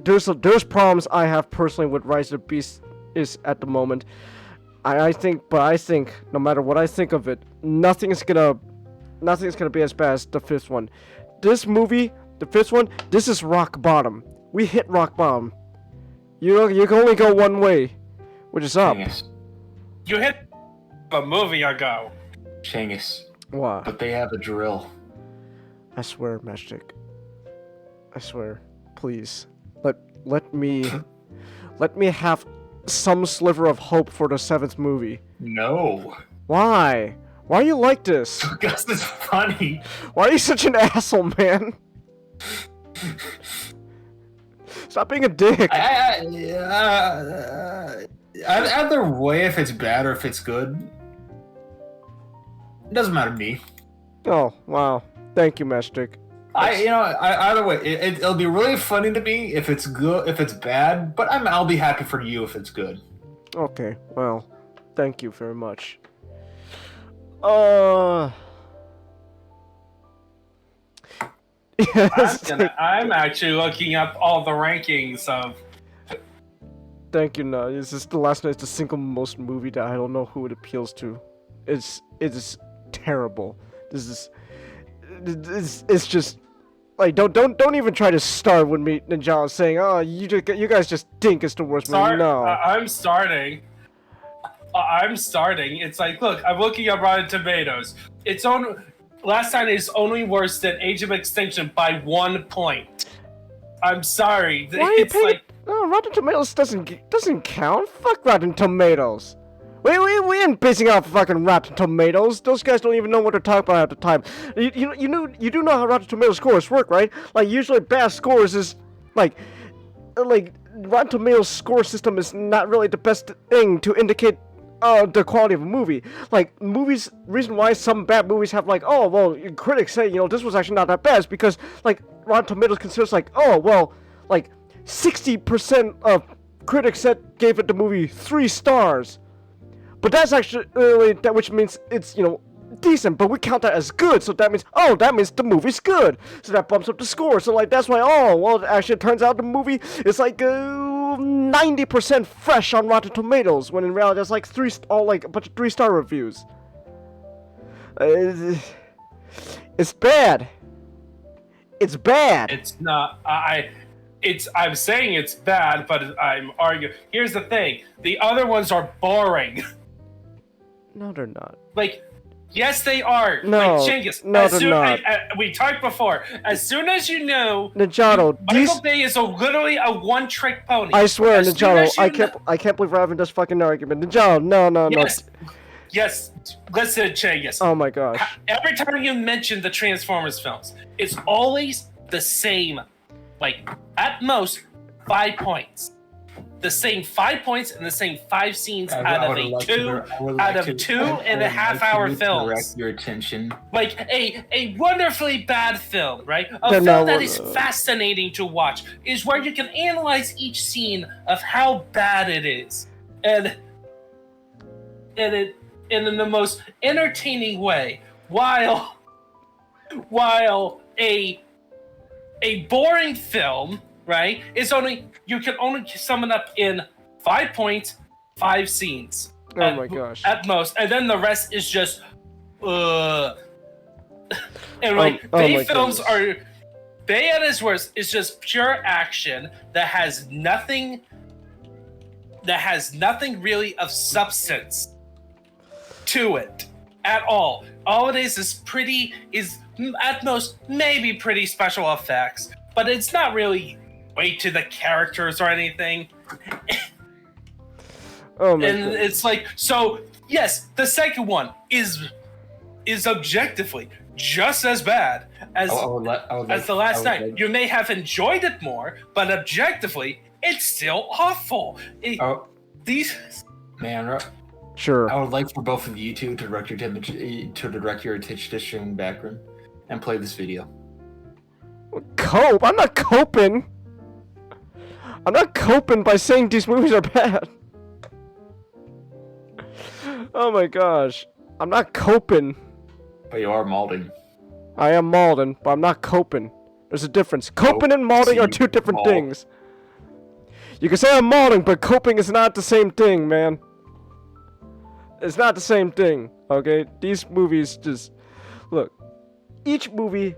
S1: There's problems I have personally with Rise of the Beast is at the moment. I think no matter what I think of it, nothing's gonna be as bad as the 5th one. This movie, the 5th one, this is rock bottom. We hit rock bottom. You can only go one way, which is up.
S6: Changus.
S8: You hit a movie ago.
S6: Changus.
S1: What?
S6: But they have a drill.
S1: I swear, Matchstick. I swear. Please. Let me have some sliver of hope for the 7th movie.
S6: No.
S1: Why? Why are you like this?
S6: Because it's funny.
S1: Why are you such an asshole, man? Stop being a dick.
S6: Either way, if it's bad or if it's good, it doesn't matter to me.
S1: Oh, wow. Thank you, Matchstick.
S6: Either way, it'll be really funny to me if it's good, if it's bad, but I'll be happy for you if it's good.
S1: Okay, well, thank you very much.
S8: I'm actually looking up all the rankings of.
S1: Thank you. No, this is the last night. It's the single most movie that I don't know who it appeals to. It's terrible. It's just like don't even try to start with me, Ninja, saying, oh, you guys just think it's the worst movie. No,
S8: I'm starting. It's like, look, I'm looking at Rotten Tomatoes. It's on. Last time is only worse than Age of Extinction by 1 point. I'm sorry. It's like
S1: no, Rotten Tomatoes doesn't count. Fuck Rotten Tomatoes. We ain't basing off fucking Rotten Tomatoes. Those guys don't even know what they're talking about at the time. You do know how Rotten Tomatoes scores work, right? Like usually bad scores is like Rotten Tomatoes score system is not really the best thing to indicate the quality of a movie. Like movies, reason why some bad movies have like, oh well, critics say this was actually not that bad is because like Rotten Tomatoes considers like, oh well, like 60% of critics gave it the movie 3 stars. But that's actually which means it's decent, but we count that as good, so that means the movie's good, so that bumps up the score. So like that's why actually it turns out the movie is like 90% fresh on Rotten Tomatoes, when in reality it's like a bunch of 3-star reviews. It's bad. It's bad.
S8: It's not. I'm saying it's bad, but I'm arguing. Here's the thing: the other ones are boring.
S1: No, they're not.
S8: Like, yes, they are.
S1: No,
S8: like, Genghis,
S1: no, they're not.
S8: We talked before. As soon as you know,
S1: Ninjato,
S8: Michael Bay is literally a one-trick pony.
S1: I swear, Ninjato, I can't believe we're having this fucking argument. Ninjato, no.
S8: Yes, listen, Changus.
S1: Oh my gosh.
S8: Every time you mention the Transformers films, it's always the same, like, at most, 5 points. The same 5 points and the same 5 scenes out of two and a half hour films.
S6: Direct your attention.
S8: Like a wonderfully bad film, right? A film that is fascinating to watch is where you can analyze each scene of how bad it is, and in the most entertaining way, while a boring film, right, is only, you can only sum it up in 5 points, 5 scenes.
S1: Oh my gosh.
S8: At most, and then the rest is just and like Bay films are, Bay at its worst is just pure action that has nothing really of substance to it at all. All it is at most maybe pretty special effects, but it's not really weight to the characters or anything.
S1: Oh my
S8: and it's like, so yes, the second one is objectively just as bad as the last night. You may have enjoyed it more, but objectively, it's still awful.
S1: Sure.
S6: I would like for both of you two to direct your attention background and play this video.
S1: Cope? I'm not coping. I'm not coping by saying these movies are bad. Oh my gosh. I'm not coping.
S6: But you are malding.
S1: I am malding, but I'm not coping. There's a difference. Coping and malding are two different things. You can say I'm malding, but coping is not the same thing, man. It's not the same thing, okay? These movies just... Look, each movie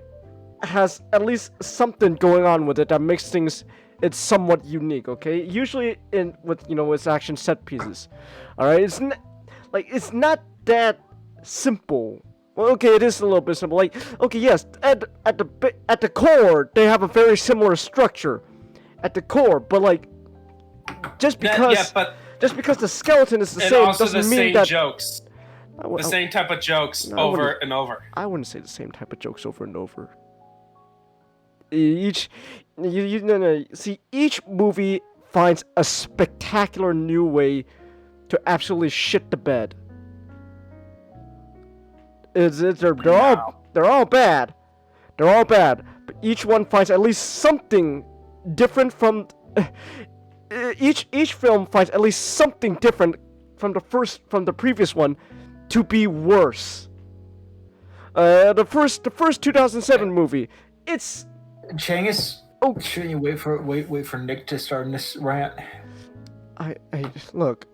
S1: has at least something going on with it that makes things... It's somewhat unique, okay? Usually with action set pieces. Alright? It's not that simple. Well, okay, it is a little bit simple. Like, okay, yes, at the core, they have a very similar structure. At the core, but like, just because the skeleton is the same doesn't mean that...
S8: jokes. The same type of jokes over and over.
S1: I wouldn't say the same type of jokes over and over. Each movie finds a spectacular new way to absolutely shit the bed. They're all bad. They're all bad. But each one finds at least something different from each film finds at least something different from the previous one to be worse. The first 2007 movie, it's
S6: Changus. Shouldn't you wait for Nick to start this rant?
S1: Look.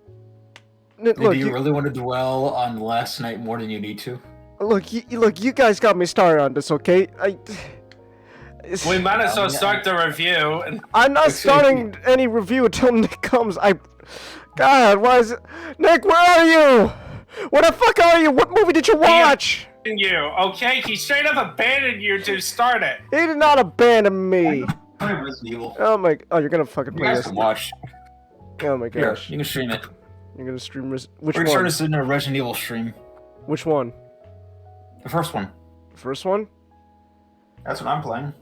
S6: Do you really want to dwell on last night more than you need to?
S1: Look, you guys got me started on this, okay?
S8: We might as well start the review.
S1: I'm not starting any review until Nick comes. God, why is it... Nick, where are you? Where the fuck are you? What movie did you watch?
S8: Okay? He straight up abandoned you to start it.
S1: He did not abandon me.
S6: Resident Evil.
S1: Oh, you're gonna fucking play this.
S6: Watch.
S1: Oh my gosh.
S6: Here, you can stream it.
S1: You're gonna stream which
S6: one? We're gonna turn this into a Resident Evil stream.
S1: Which one?
S6: The first one.
S1: The first one?
S6: That's what I'm playing.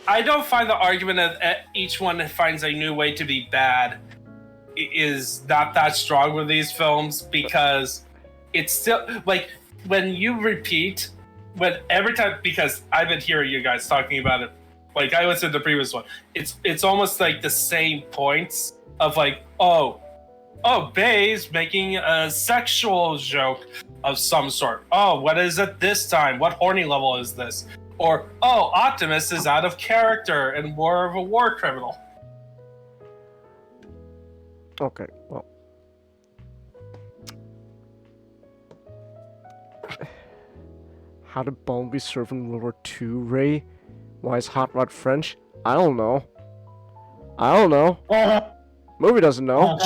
S8: I don't find the argument that each one finds a new way to be bad is not that strong with these films, because it's still like when you repeat every time, because I've been hearing you guys talking about it, like I listened to the previous one, it's almost like the same points of like, oh, Bay's making a sexual joke of some sort. Oh, what is it this time? What horny level is this? Or, oh, Optimus is out of character and more of a war criminal.
S1: Okay, well. How did Bone be served in World War II, Ray? Why is Hot Rod French? I don't know. Movie doesn't know.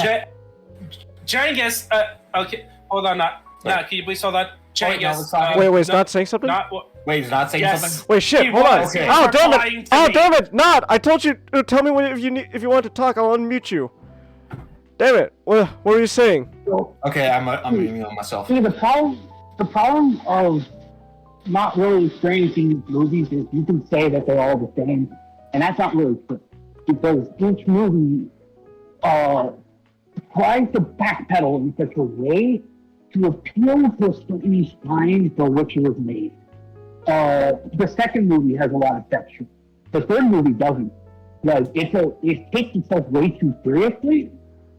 S8: Jangus, okay, hold on, can you please hold on? Jangus,
S1: wait, he's not saying something?
S6: Wait, he's not saying something?
S1: Wait, shit, hold on. Okay. Oh, damn it! Not! I told you, tell me if you want to talk, I'll unmute you. Damn it! What were you saying?
S6: Okay, I'm muting on myself.
S14: See, the problem of not really experiencing these movies is you can say that they're all the same, and that's not really true. Because each movie tries to backpedal in such a way to appeal to a certain time for which it was made. The second movie has a lot of texture. The third movie doesn't. Like, it takes itself way too seriously,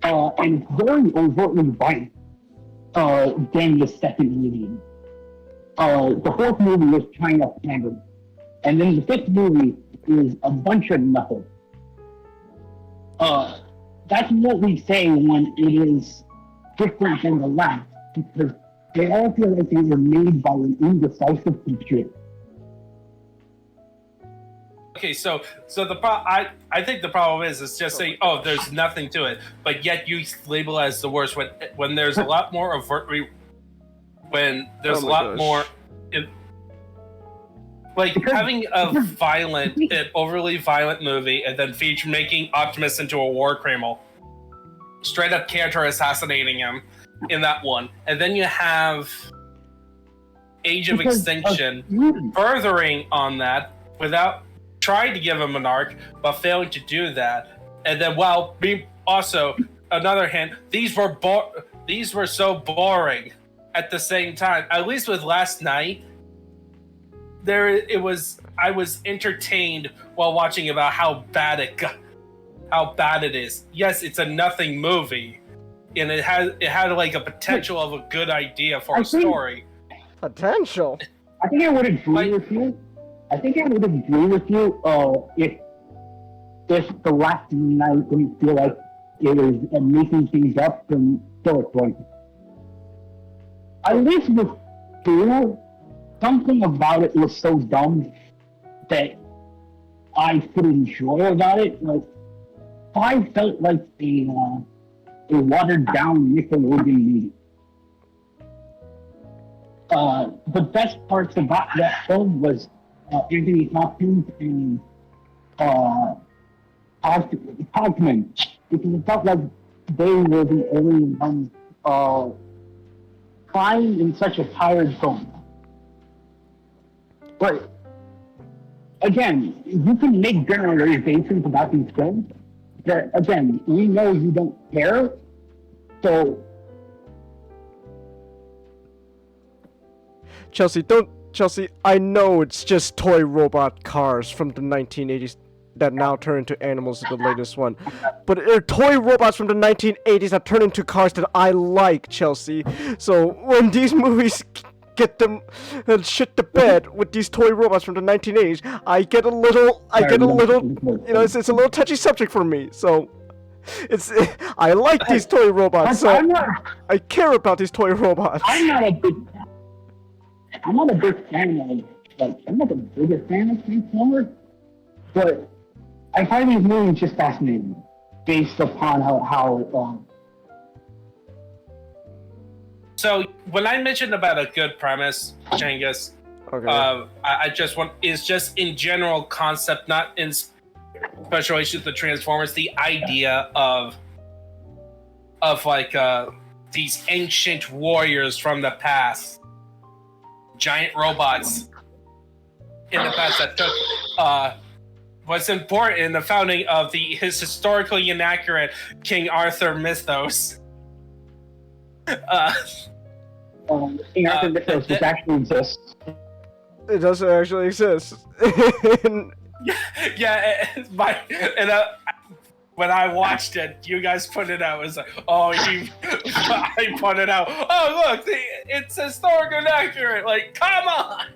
S14: and it's very overtly violent than the second movie. The fourth movie is China Pandering. And then the fifth movie is a bunch of nothing. That's what we say when it is different than the last, because they all feel like they were made by an indecisive computer.
S8: Okay, so I think the problem is just saying, oh, there's nothing to it, but yet you label it as the worst when there's a lot more overtly, when there's a lot more, like having a violent, an overly violent movie, and then making Optimus into a war criminal, straight up character assassinating him in that one, and then you have Age of Extinction furthering on that without trying to give him an arc, but failing to do that. And then, well, also another hint, these were so boring at the same time. At least with Last Night, I was entertained while watching about how bad it is. Yes, it's a nothing movie, and it had like a potential of a good idea for a story.
S1: Potential.
S14: I think I would agree with you. If the Last Night didn't feel like it was making things up and still it's going. At least with 2, something about it was so dumb that I could enjoy about it. Like, 5 felt like a watered down Nickelodeon movie. The best parts about that film was Anthony Hopkins and Hogman, because it felt like they were the only ones crying in such a tired film. But again, you can make generalizations about these films, but again, we know you don't care, so
S1: Chelsea, I know it's just toy robot cars from the 1980s that now turn into animals in the latest one. But they're toy robots from the 1980s that turn into cars that I like, Chelsea. So when these movies get them shit to bed with these toy robots from the 1980s, I get a little, you know, it's a little touchy subject for me. So I like these toy robots, so I care about these toy robots.
S14: I'm not a big fan of, like, I'm not the biggest fan of Transformers, but I find these movies just fascinating based upon how
S8: So when I mentioned about a good premise, Genghis, I just want is just in general concept, not in special issues the Transformers, the idea of like these ancient warriors from the past, giant robots in the past that took what's important in the founding of his historically inaccurate King Arthur mythos.
S14: King Arthur mythos which actually exists.
S1: It doesn't actually exist.
S8: When I watched it, you guys put it out. It was like, I put it out. Oh, look, it's historically inaccurate. Like, come on.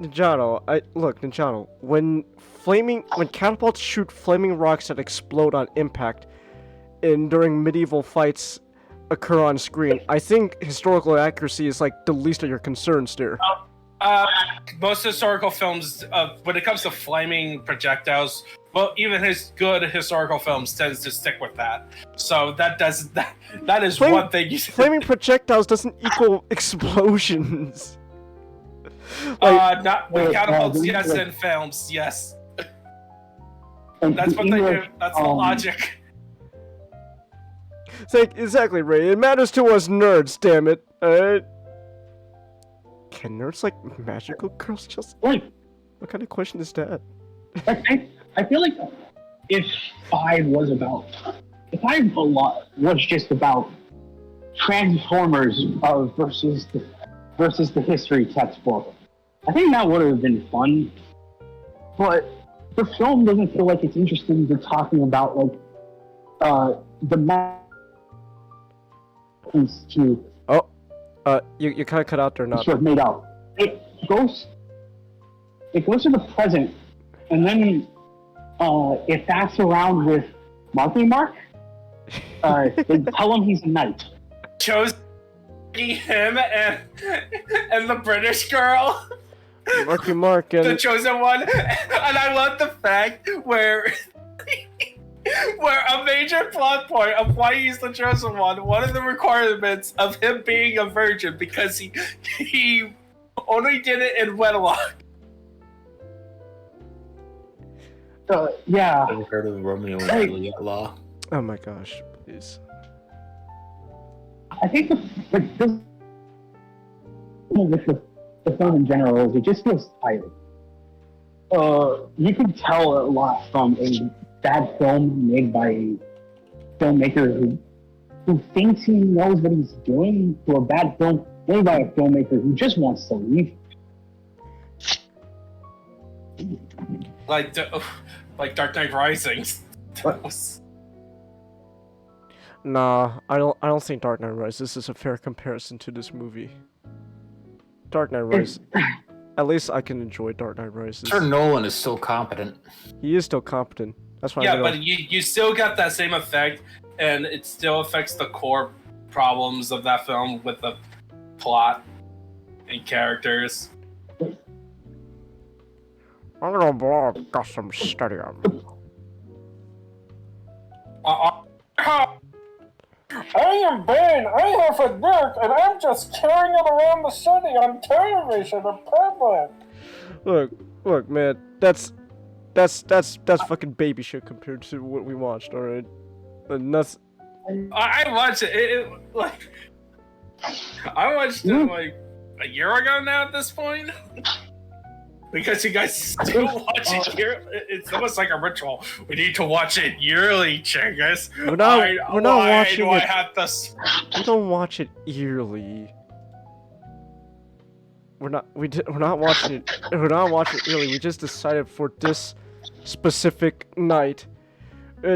S1: Ninjano, when catapults shoot flaming rocks that explode on impact, and during medieval fights occur on screen, I think historical accuracy is like the least of your concerns there.
S8: Most historical films, when it comes to flaming projectiles, well, even his good historical films tends to stick with that. So that is one thing.
S1: Flaming projectiles doesn't equal explosions. Like,
S8: not with catapults, yes, in films, yes. That's what they do. That's the logic.
S1: Exactly, Ray. It matters to us nerds, damn it. Alright? Can nerds like magical girls just...
S14: Like,
S1: what kind of question is that?
S14: I feel like if Five was just about Transformers versus the history textbook, I think that would have been fun. But the film doesn't feel like it's interested in talking about like the methods to.
S1: You kind of cut out there, not.
S14: Sort of made up. It goes to the present, and then it backs around with Marky Mark. They tell him he's a knight.
S8: Chose him and the British girl.
S1: Marky Mark and
S8: the chosen one, and I love the fact where a major plot point of why he's the chosen one of the requirements of him being a virgin, because he only did it in wedlock.
S14: Yeah.
S6: Ever heard of Romeo and Juliet law?
S1: Oh my gosh, please.
S14: I think the film in general is it just feels tired. You can tell a lot from a bad film made by a filmmaker who thinks he knows what he's doing to a bad film made by a filmmaker who just wants to leave.
S8: Like Dark Knight Rising.
S1: Nah, I don't think Dark Knight Rises is a fair comparison to this movie. Dark Knight Rises. At least I can enjoy Dark Knight Rises.
S6: Sir Nolan is still competent.
S1: He is still competent. That's why.
S8: Yeah, but you still got that same effect, and it still affects the core problems of that film with the plot and characters.
S1: I'm gonna blow up Gotham Stadium.
S8: I am Ben. I have a dirt, and I'm just carrying it around the city on television in public.
S1: Look, man, that's fucking baby shit compared to what we watched. All right, and that's.
S8: I watched it. I watched it like a year ago now. At this point. Because you guys still watch it yearly. It's almost like a ritual. We need to watch it yearly, Chingus.
S1: We're not watching
S8: do
S1: it.
S8: I have to...
S1: We don't watch it yearly. We're not watching it. We're not watching it yearly. We just decided for this specific night,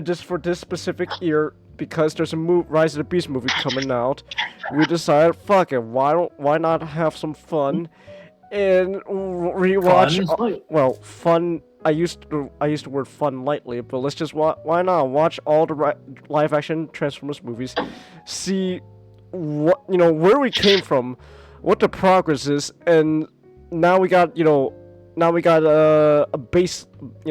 S1: just for this specific year, because there's a Rise of the Beast movie coming out. We decided, fuck it. Why not have some fun? And rewatch. Fun. I used the word fun lightly, but let's just why not watch all the live action Transformers movies, see what where we came from, what the progress is, and now we got a base,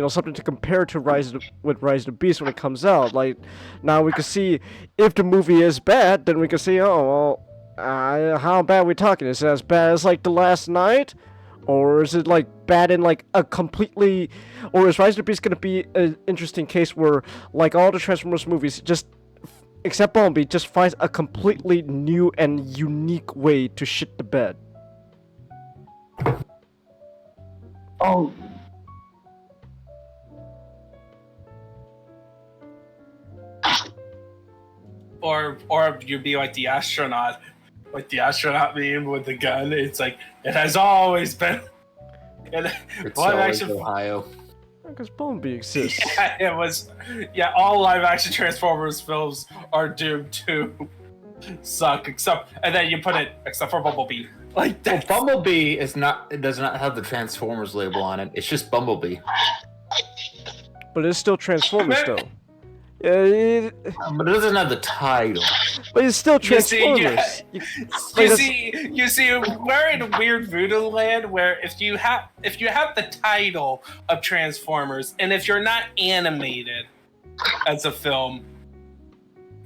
S1: something to compare to Rise of the Beast when it comes out. Like now we can see if the movie is bad, then we can see how bad are we talking? Is it as bad as like The Last Night? Or is it like bad in like a completely... Or is Rise of the Beast gonna be an interesting case where like all the Transformers movies, just except Bumblebee, just finds a completely new and unique way to shit the bed?
S14: Oh.
S8: Or you'd be like the astronaut. Like the astronaut meme with the gun. It's like, it has always been.
S6: It's always Ohio.
S1: Because Bumblebee exists.
S8: Yeah, it was. Yeah, all live action Transformers films are doomed to suck, except for Bumblebee. Like that.
S6: Well, Bumblebee is not. It does not have the Transformers label on it. It's just Bumblebee.
S1: But it's still Transformers though.
S6: But it doesn't have the title.
S1: But it's still Transformers.
S8: You see, we're in a weird voodoo land where if you have the title of Transformers, and if you're not animated as a film,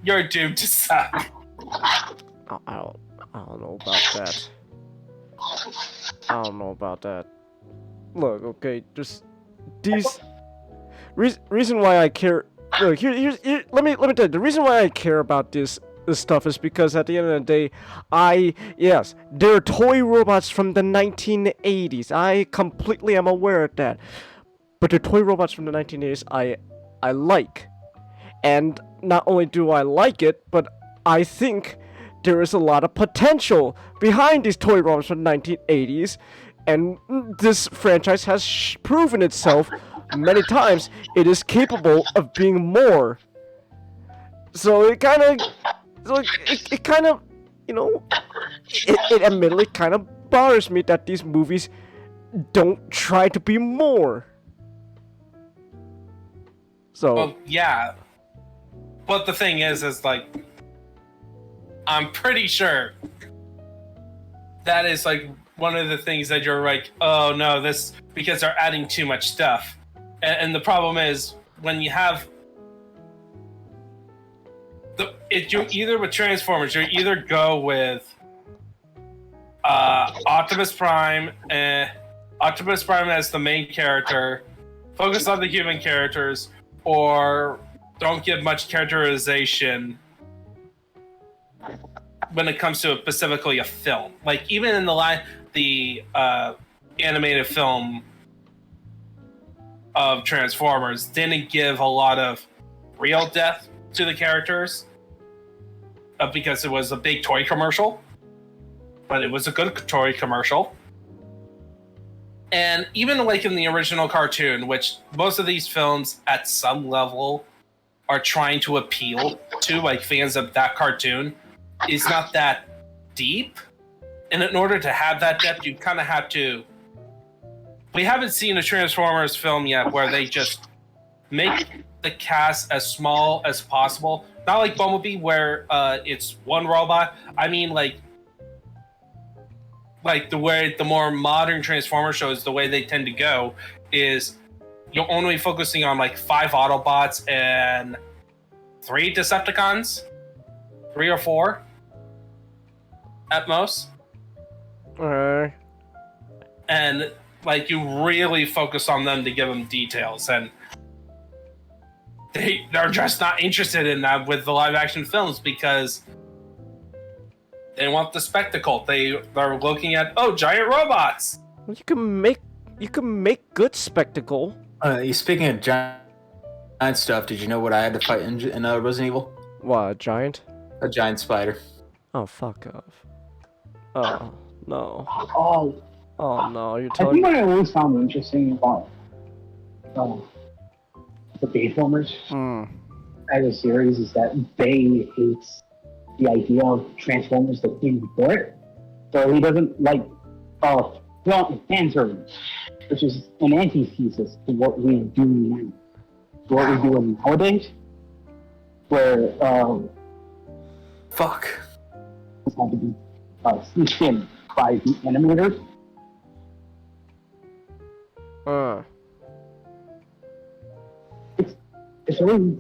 S8: you're doomed to suck.
S1: I don't know about that. I don't know about that. Look, okay, just these reason why I care. look, let me tell you. The reason why I care about this stuff is because at the end of the day, yes, they're toy robots from the 1980s. I completely am aware of that. But the toy robots from the 1980s, I like. And not only do I like it, but I think there is a lot of potential behind these toy robots from the 1980s. And this franchise has proven itself many times. It is capable of being more. So it kind of, you know, it admittedly kind of bothers me that these movies don't try to be more. So.
S8: Well, yeah. But the thing is like, I'm pretty sure that is like one of the things that you're like, oh no, this, because they're adding too much stuff. And the problem is when you have you're either with Transformers, you either go with Optimus Prime as the main character, focus on the human characters, or don't give much characterization when it comes to specifically a film. Like even in the animated film of Transformers didn't give a lot of real depth to the characters because it was a big toy commercial, but it was a good toy commercial. And even like in the original cartoon, which most of these films at some level are trying to appeal to, like fans of that cartoon, is not that deep. And in order to have that depth, you kind of have to... We haven't seen a Transformers film yet where they just make the cast as small as possible. Not like Bumblebee, where it's one robot. I mean, like the way the more modern Transformer shows, the way they tend to go is you're only focusing on like 5 Autobots and 3 Decepticons, 3 or 4 at most. And like you really focus on them to give them details, and they're just not interested in that with the live action films because they want the spectacle. They're looking at giant robots.
S1: You can make good spectacle.
S6: You speaking of giant stuff, did you know what I had to fight in Resident Evil?
S1: What, a giant?
S6: A giant spider.
S1: Oh, fuck off. Oh, no.
S14: Oh,
S1: no, you're
S14: I
S1: telling
S14: think
S1: me.
S14: what I always found interesting about the Bayformers as a series is that Bay hates the idea of Transformers that came before it. So he doesn't like fan service, which is an antithesis to what we do now. To what we do nowadays, where it's had to be sneaked in by the animators. It's really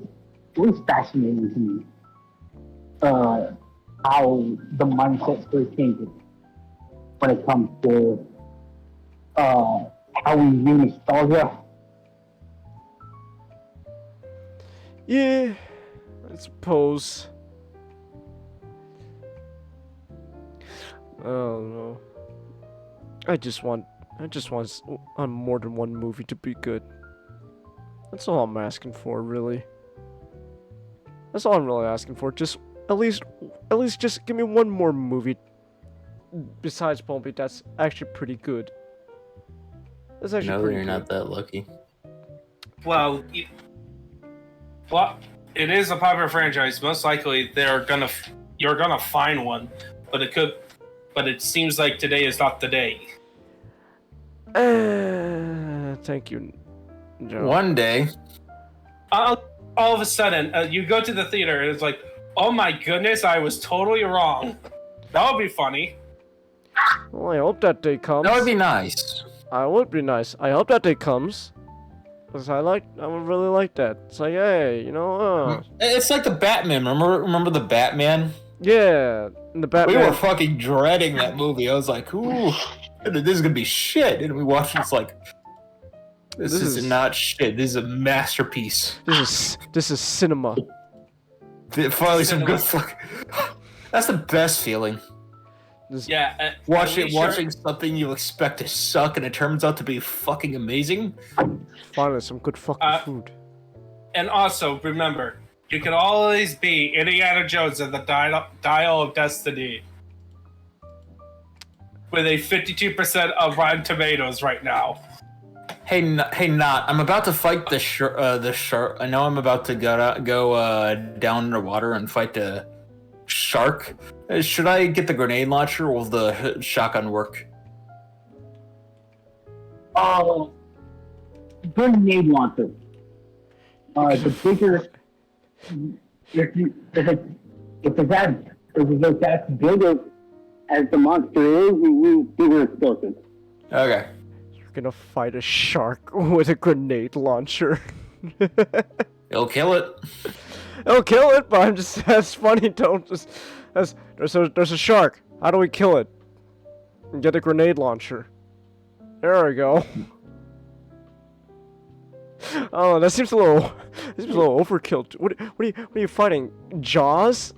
S14: fascinating to me how the mindset is changing when it comes to how we view nostalgia.
S1: Yeah, I suppose. I don't know. I just want on more than one movie to be good. That's all I'm asking for, really. That's all I'm really asking for. Just at least just give me one more movie besides Bumblebee that's actually pretty good. That's actually
S6: No,
S1: pretty
S6: you're
S1: good.
S6: not that lucky.
S8: Well, it is a popular franchise. Most likely, you're gonna find one, but it seems like today is not the day.
S1: Thank you, Joe.
S6: One day.
S8: All of a sudden, you go to the theater and it's like, oh my goodness, I was totally wrong. That would be funny.
S1: Well, I hope that day comes.
S6: That would be nice.
S1: I would be nice. I hope that day comes. Because I would really like that. It's like, hey, you know,
S6: It's like the Batman. Remember the Batman?
S1: Yeah, the Batman.
S6: We were fucking dreading that movie. I was like, ooh, this is gonna be shit. And we watched it, it's like, This is not shit. This is a masterpiece.
S1: This is cinema.
S6: Finally, some good fuck. That's the best feeling.
S8: Yeah.
S6: Watching something you expect to suck and it turns out to be fucking amazing.
S1: Finally, some good fucking food.
S8: And also, remember, you can always be Indiana Jones in the Dial of Destiny. With a 52% of Rotten Tomatoes right now.
S6: Hey, Not. I'm about to fight the shark. I know I'm about to go down underwater and fight the shark. Should I get the grenade launcher or will the shotgun work?
S14: Grenade launcher. The bigger, if that's bigger as the monster is, you use bigger explosives.
S6: Okay.
S1: You're gonna fight a shark with a grenade launcher.
S6: It'll kill it.
S1: It'll kill it, but I'm just, that's funny, don't just, there's a shark. How do we kill it? Get a grenade launcher. There we go. Oh, that seems a little overkill. What are you fighting? Jaws?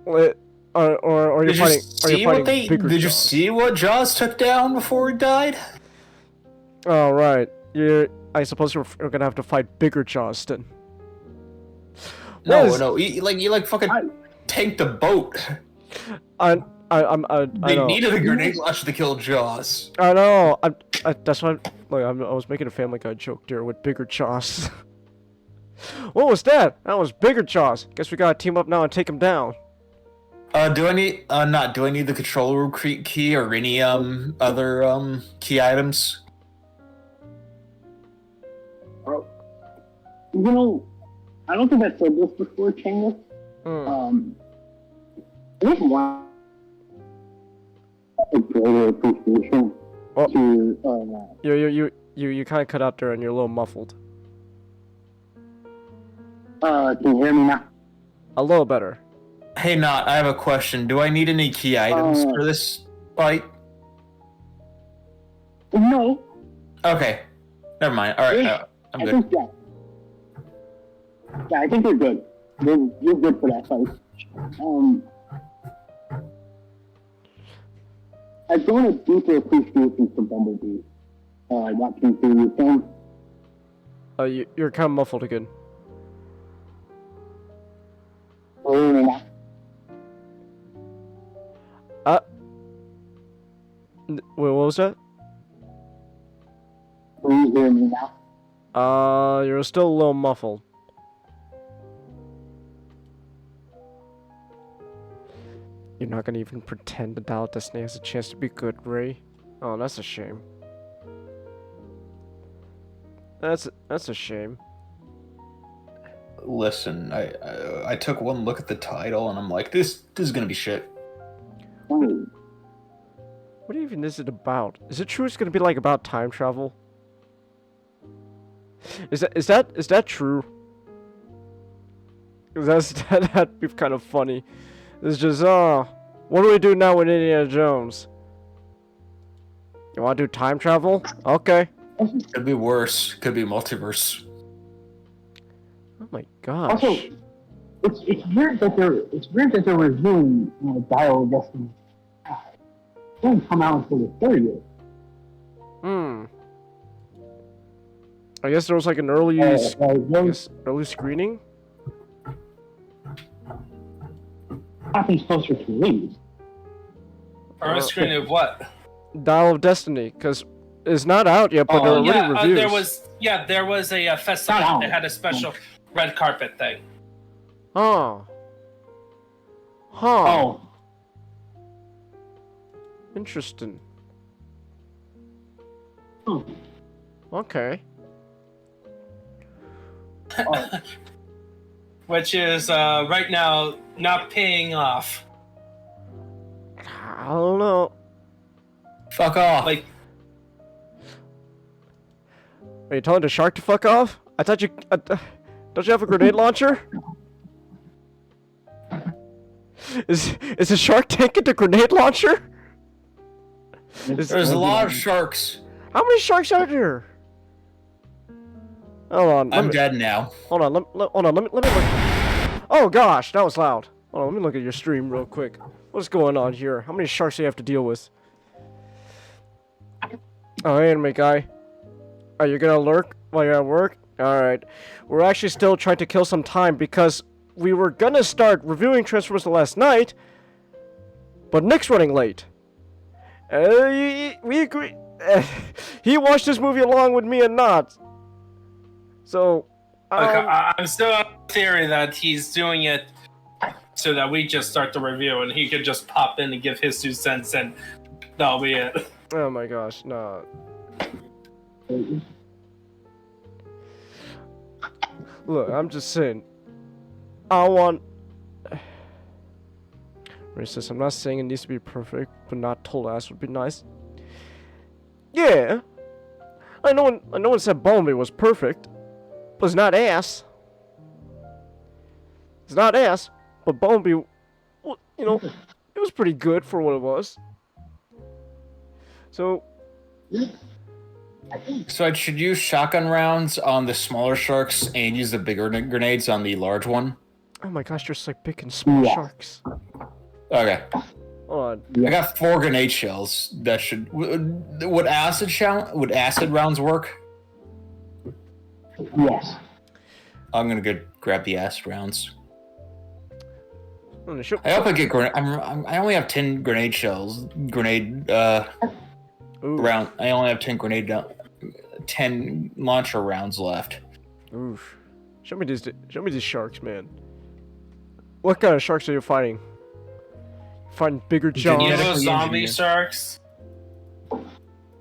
S1: Or are you fighting bigger Jaws?
S6: Did you see what Jaws took down before he died?
S1: Oh, right. I suppose we're gonna have to fight bigger Jaws then.
S6: No, you fucking tanked a boat.
S1: They
S6: needed a grenade launcher to kill Jaws.
S1: I know. That's why. I was making a Family Guy joke there with bigger Jaws. What was that? That was bigger Jaws. Guess we gotta team up now and take him down.
S6: Do I need the control room key or any other key items?
S14: You know, I don't think I said this before, Chambers. There's one a greater appreciation to
S1: You kind of cut out there and you're a little muffled.
S14: Can you hear me now?
S1: A little better.
S6: Hey, Not, I have a question. Do I need any key items for this fight?
S14: No.
S6: Okay. Never mind. Alright, I'm good.
S14: Yeah, I think you're good. You're good for that fight. I've grown a deeper appreciation for Bumblebee. Watching through your film.
S1: You're kind of muffled again. Wait, what was that?
S14: Can you hear me now?
S1: You're still a little muffled. You're not gonna even pretend that Dial of Destiny has a chance to be good, Ray? Oh, that's a shame. That's a shame.
S6: Listen, I took one look at the title and I'm like, this is gonna be shit.
S1: What even is it about? Is it true it's gonna be like about time travel? Is that true? That'd be kind of funny. It's just what do we do now with Indiana Jones? You want to do time travel? Okay.
S6: Could be worse. Could be multiverse.
S1: Oh my gosh.
S14: Also, it's weird that they're reviewing Dial of Destiny. It didn't come out until the 30th.
S1: I guess there was like an early early screening.
S14: Nothing's closer to release.
S8: Early screening of what?
S1: Dial of Destiny, because it's not out yet, but there are already reviews.
S8: There was a festival that had a special red carpet thing.
S1: Oh. Interesting. Okay.
S8: Which is right now not paying off.
S1: I don't know.
S6: Fuck off.
S8: Like,
S1: are you telling the shark to fuck off? I thought you. Don't you have a grenade launcher? Is the shark taking the grenade launcher?
S6: There's a lot of sharks.
S1: How many sharks are there? Hold on.
S6: I'm dead now.
S1: Hold on. Hold on. Let me look. Oh gosh, that was loud. Hold on. Let me look at your stream real quick. What's going on here? How many sharks do you have to deal with? Oh, hey, anime guy. Are you gonna lurk while you're at work? Alright. We're actually still trying to kill some time because we were gonna start reviewing Transformers last night, but Nick's running late. We agree. He watched this movie along with me and not. So,
S8: I'm still on the theory that he's doing it so that we just start the review and he could just pop in and give his 2 cents and that'll be it.
S1: Oh my gosh, no. Look, I'm just saying. I want. Racist. I'm not saying it needs to be perfect, but not total ass would be nice. Yeah. I know one said Bumblebee was perfect, but it's not ass. It's not ass, but Bumblebee, well, you know, it was pretty good for what it was. So
S6: I should use shotgun rounds on the smaller sharks and use the bigger grenades on the large one.
S1: Oh my gosh, there's like big and small sharks.
S6: Okay.
S1: Hold on.
S6: I got 4 grenade shells. That should. Would acid rounds work?
S14: Yes.
S6: I'm gonna go grab the acid rounds.
S1: I
S6: hope I get grenade. I only have 10 grenade shells. Grenade round. I only have 10 launcher rounds left.
S1: Oof. Show me these sharks, man. What kind of sharks are you fighting? Fighting bigger jaws.
S8: You know zombie sharks?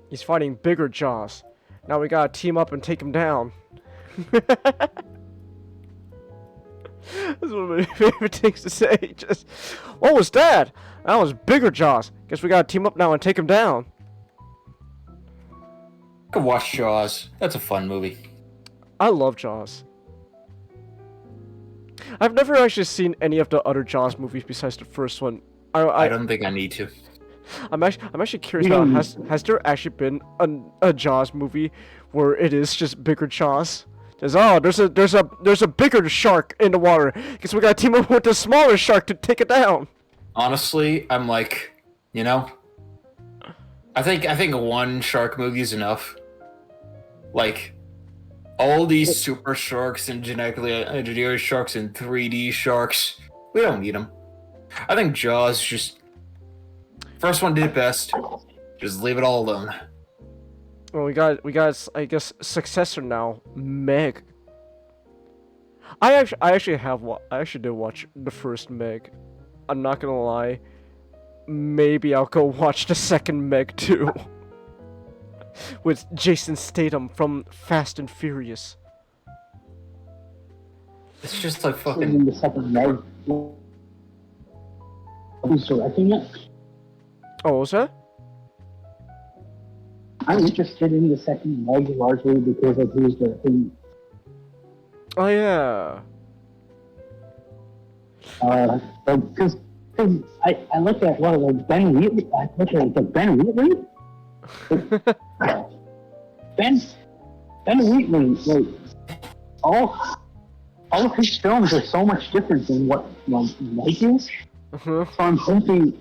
S1: He's fighting bigger jaws. Now we gotta team up and take him down. That's one of my favorite things to say. Just, what was that? That was bigger jaws. Guess we gotta team up now and take him down.
S6: I could watch Jaws. That's a fun movie.
S1: I love Jaws. I've never actually seen any of the other Jaws movies besides the first one.
S6: I don't think I need to.
S1: I'm actually curious now. Has there actually been a Jaws movie where it is just bigger Jaws? There's a bigger shark in the water. Guess we gotta team up with the smaller shark to take it down.
S6: Honestly, I'm like, you know, I think one shark movie is enough. Like, all these super sharks and genetically engineered sharks and 3D sharks, we don't need them. I think Jaws just first one did it best. Just leave it all alone.
S1: Well, we got I guess successor now, Meg. I actually did watch the first Meg. I'm not gonna lie. Maybe I'll go watch the second Meg too. With Jason Statham from Fast and Furious.
S6: It's just like fucking.
S14: In the second Meg. Who's directing it?
S1: Oh, what was that?
S14: I'm interested in the second Meg largely because of who's directing.
S1: Oh yeah.
S14: Because I look at Ben Wheatley. I look at Ben Wheatley. Ben Wheatley, like all of his films are so much different than what Meg is. So I'm hoping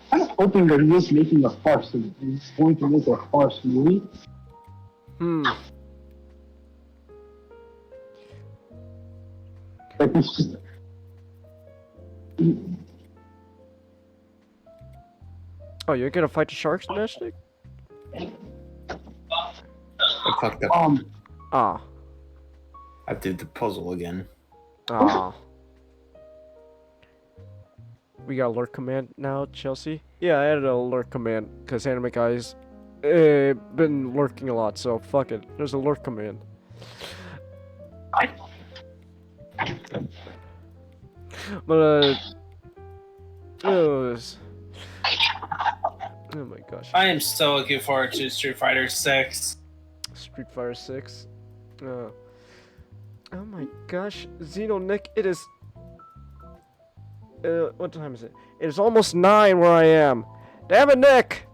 S14: that he is making a farce. And he's going to make a farce movie. Like it's just.
S1: Oh, you're gonna fight the sharks, Nick?
S6: I fucked up. I did the puzzle again.
S1: We got alert command now, Chelsea. Yeah, I added an alert command because anime guys been lurking a lot. So fuck it. There's an alert command. But oh my gosh.
S8: I am so looking forward to Street Fighter 6.
S1: Street Fighter 6. Oh my gosh, Xeno-Nick, it is. What time is it? It is almost 9 where I am. Damn it, Nick!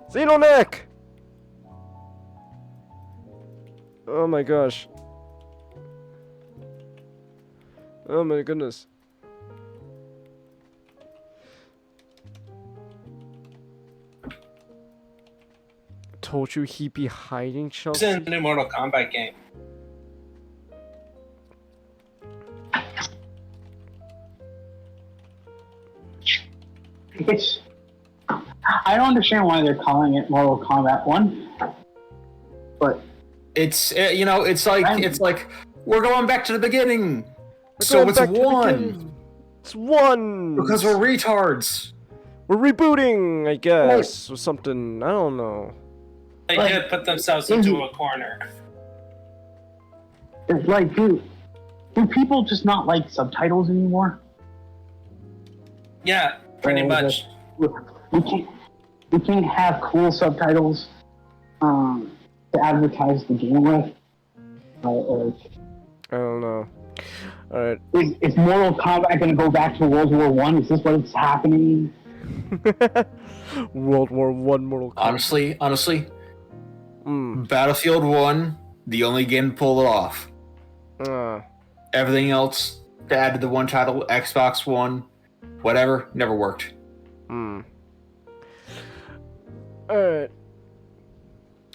S1: Xeno-Nick! Oh my gosh. Oh my goodness. Told you he'd be hiding,
S8: It's
S1: Chelsea.
S8: in the new Mortal Kombat game.
S14: It's. I don't understand why they're calling it Mortal Kombat 1, but
S6: it's it's like we're going back to the beginning.
S1: We're
S6: So
S1: going
S6: it's
S1: back to the
S6: one
S1: beginning. It's one.
S6: because we're retards.
S1: We're rebooting, I guess, or something. I don't know.
S8: They did put themselves into a corner.
S14: it's like, do people just not like subtitles anymore?
S8: Yeah, pretty much.
S14: We can't have cool subtitles to advertise the game with.
S1: I don't know. Alright.
S14: Is Mortal Kombat going to go back to World War One? Is this what's happening?
S1: World War One Mortal Kombat.
S6: Honestly, Battlefield 1, the only game to pull it off. Everything else to add to the one title, Xbox One, whatever, never worked.
S1: Alright.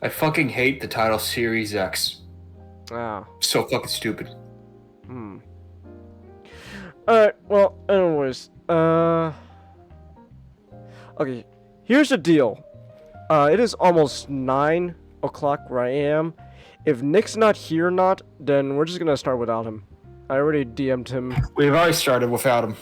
S6: I fucking hate the title Series X.
S1: Ah.
S6: So fucking stupid.
S1: Alright, well, anyways, okay, here's the deal. It is almost 9 o'clock where I am. If Nick's not here or not, then we're just gonna start without him. I already DM'd him.
S6: We've already started without him.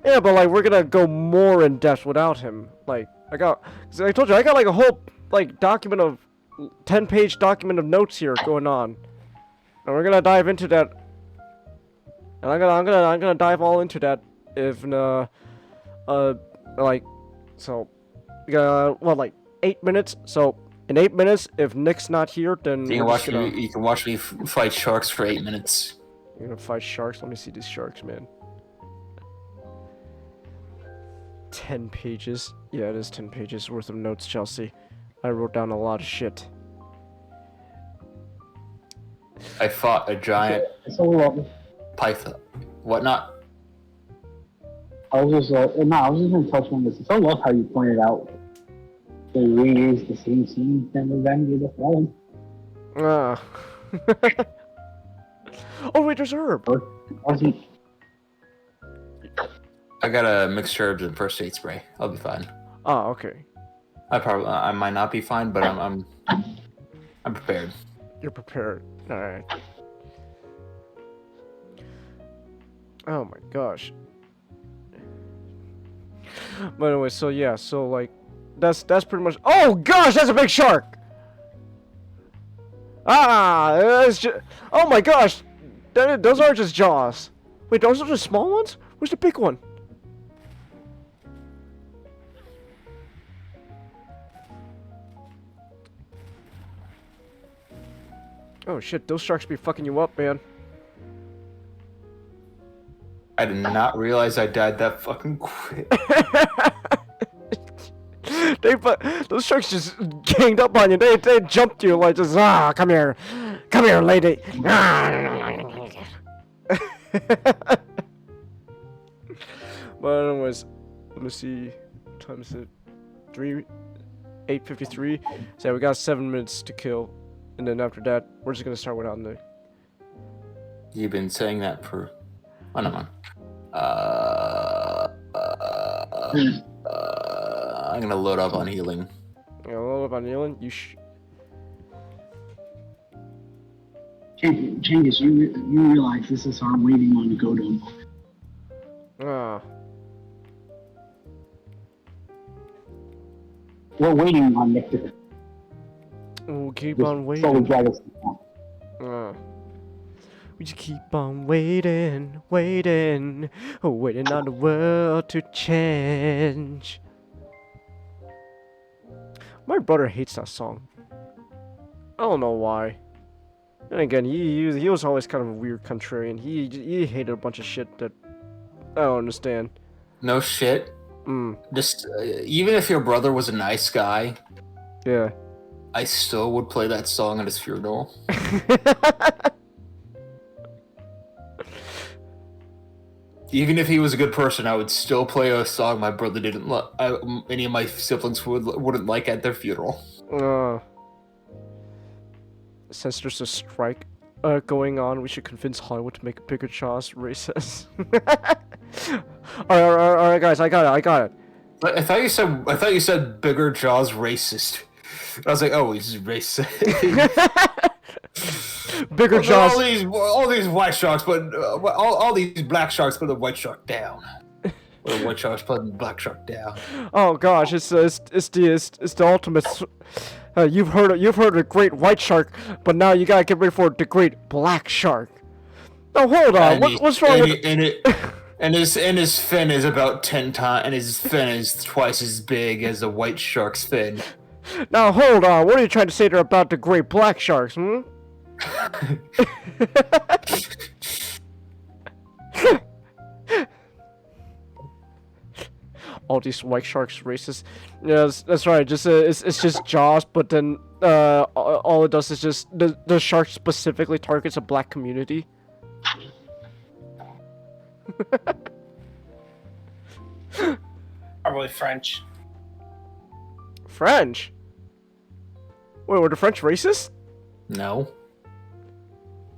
S1: Yeah, but like, we're gonna go more in depth without him. Like, I told you, I got like a whole, like, 10-page document of notes here going on. And we're gonna dive into that. And I'm gonna dive all into that if like, so, well, like 8 minutes. So in 8 minutes, if Nick's not here, then
S6: You can watch me fight sharks for 8 minutes.
S1: You're gonna fight sharks? Let me see these sharks, man. 10 pages. Yeah, it is 10 pages worth of notes, Chelsea. I wrote down a lot of shit.
S6: I fought a giant python. Whatnot?
S14: I was just gonna touch on this. I love how you pointed out they reused the same scene from Revenge of the Fallen.
S1: Oh wait, there's herb.
S6: I got a mixed herbs and first aid spray. I'll be fine.
S1: Oh, okay.
S6: I might not be fine, but I'm prepared.
S1: You're prepared. All right. Oh my gosh. But anyway, so yeah, so like, that's pretty much. Oh gosh, that's a big shark. It's just, oh my gosh, those aren't just jaws. Wait, those are just small ones? Where's the big one? Oh shit, those sharks be fucking you up, man.
S6: I did not realize I died that fucking quick.
S1: Those sharks just ganged up on you. They jumped you like just come here, lady. But anyways, let me see. What time is it? 8:53. So yeah, we got 7 minutes to kill, and then after that, we're just gonna start without Nick.
S6: You've been saying that for. Oh, never mind. I'm gonna load up on healing.
S1: Yeah, load up on healing.
S14: Changes, you realize this is our waiting on Godot. We're waiting on Nick to.
S1: We'll keep on waiting. We just keep on waiting on the world to change. My brother hates that song. I don't know why. And again, he was always kind of a weird contrarian. He hated a bunch of shit that I don't understand.
S6: No shit. Just even if your brother was a nice guy,
S1: yeah,
S6: I still would play that song at his funeral. Even if he was a good person, I would still play a song my brother didn't like. Any of my siblings wouldn't like at their funeral.
S1: Since there's a strike going on, we should convince Hollywood to make Bigger Jaws racist. Alright, guys, I got it.
S6: But I thought you said Bigger Jaws racist. I was like, oh, he's racist.
S1: Bigger Jaws.
S6: All these white sharks, but all these black sharks put the white shark down. Or the white sharks put the black shark down.
S1: Oh gosh, it's the ultimate. You've heard of the great white shark, but now you gotta get ready for the great black shark. Now hold on, what's wrong with
S6: it? And his fin is about 10 times, and his fin is twice as big as a white shark's fin.
S1: Now hold on, what are you trying to say there about the great black sharks, hmm? All these white sharks racist. Yes, that's right. Just it's just Jaws, but then all it does is just the shark specifically targets a black community.
S8: Probably French.
S1: French? Wait, were the French racist?
S6: No.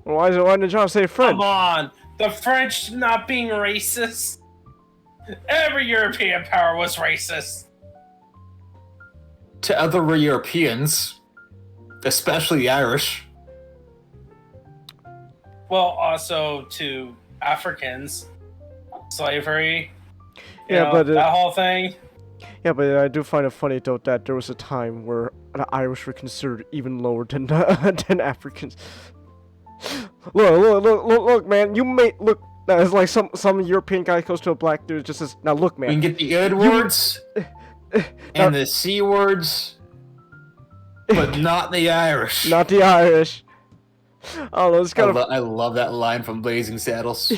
S1: Why did John say French?
S8: Come on, the French not being racist. Every European power was racist.
S6: To other Europeans, especially the Irish.
S8: Well, also to Africans, slavery. You know,
S1: but
S8: that whole thing.
S1: Yeah, but I do find it funny though that there was a time where the Irish were considered even lower than than Africans. Look, man, you may look. It's like some European guy goes to a black dude, just says, "Now look, man."
S6: We can get the good words and the C words, but not the Irish.
S1: Not the Irish. Oh, it's kind of.
S6: I love that line from Blazing Saddles.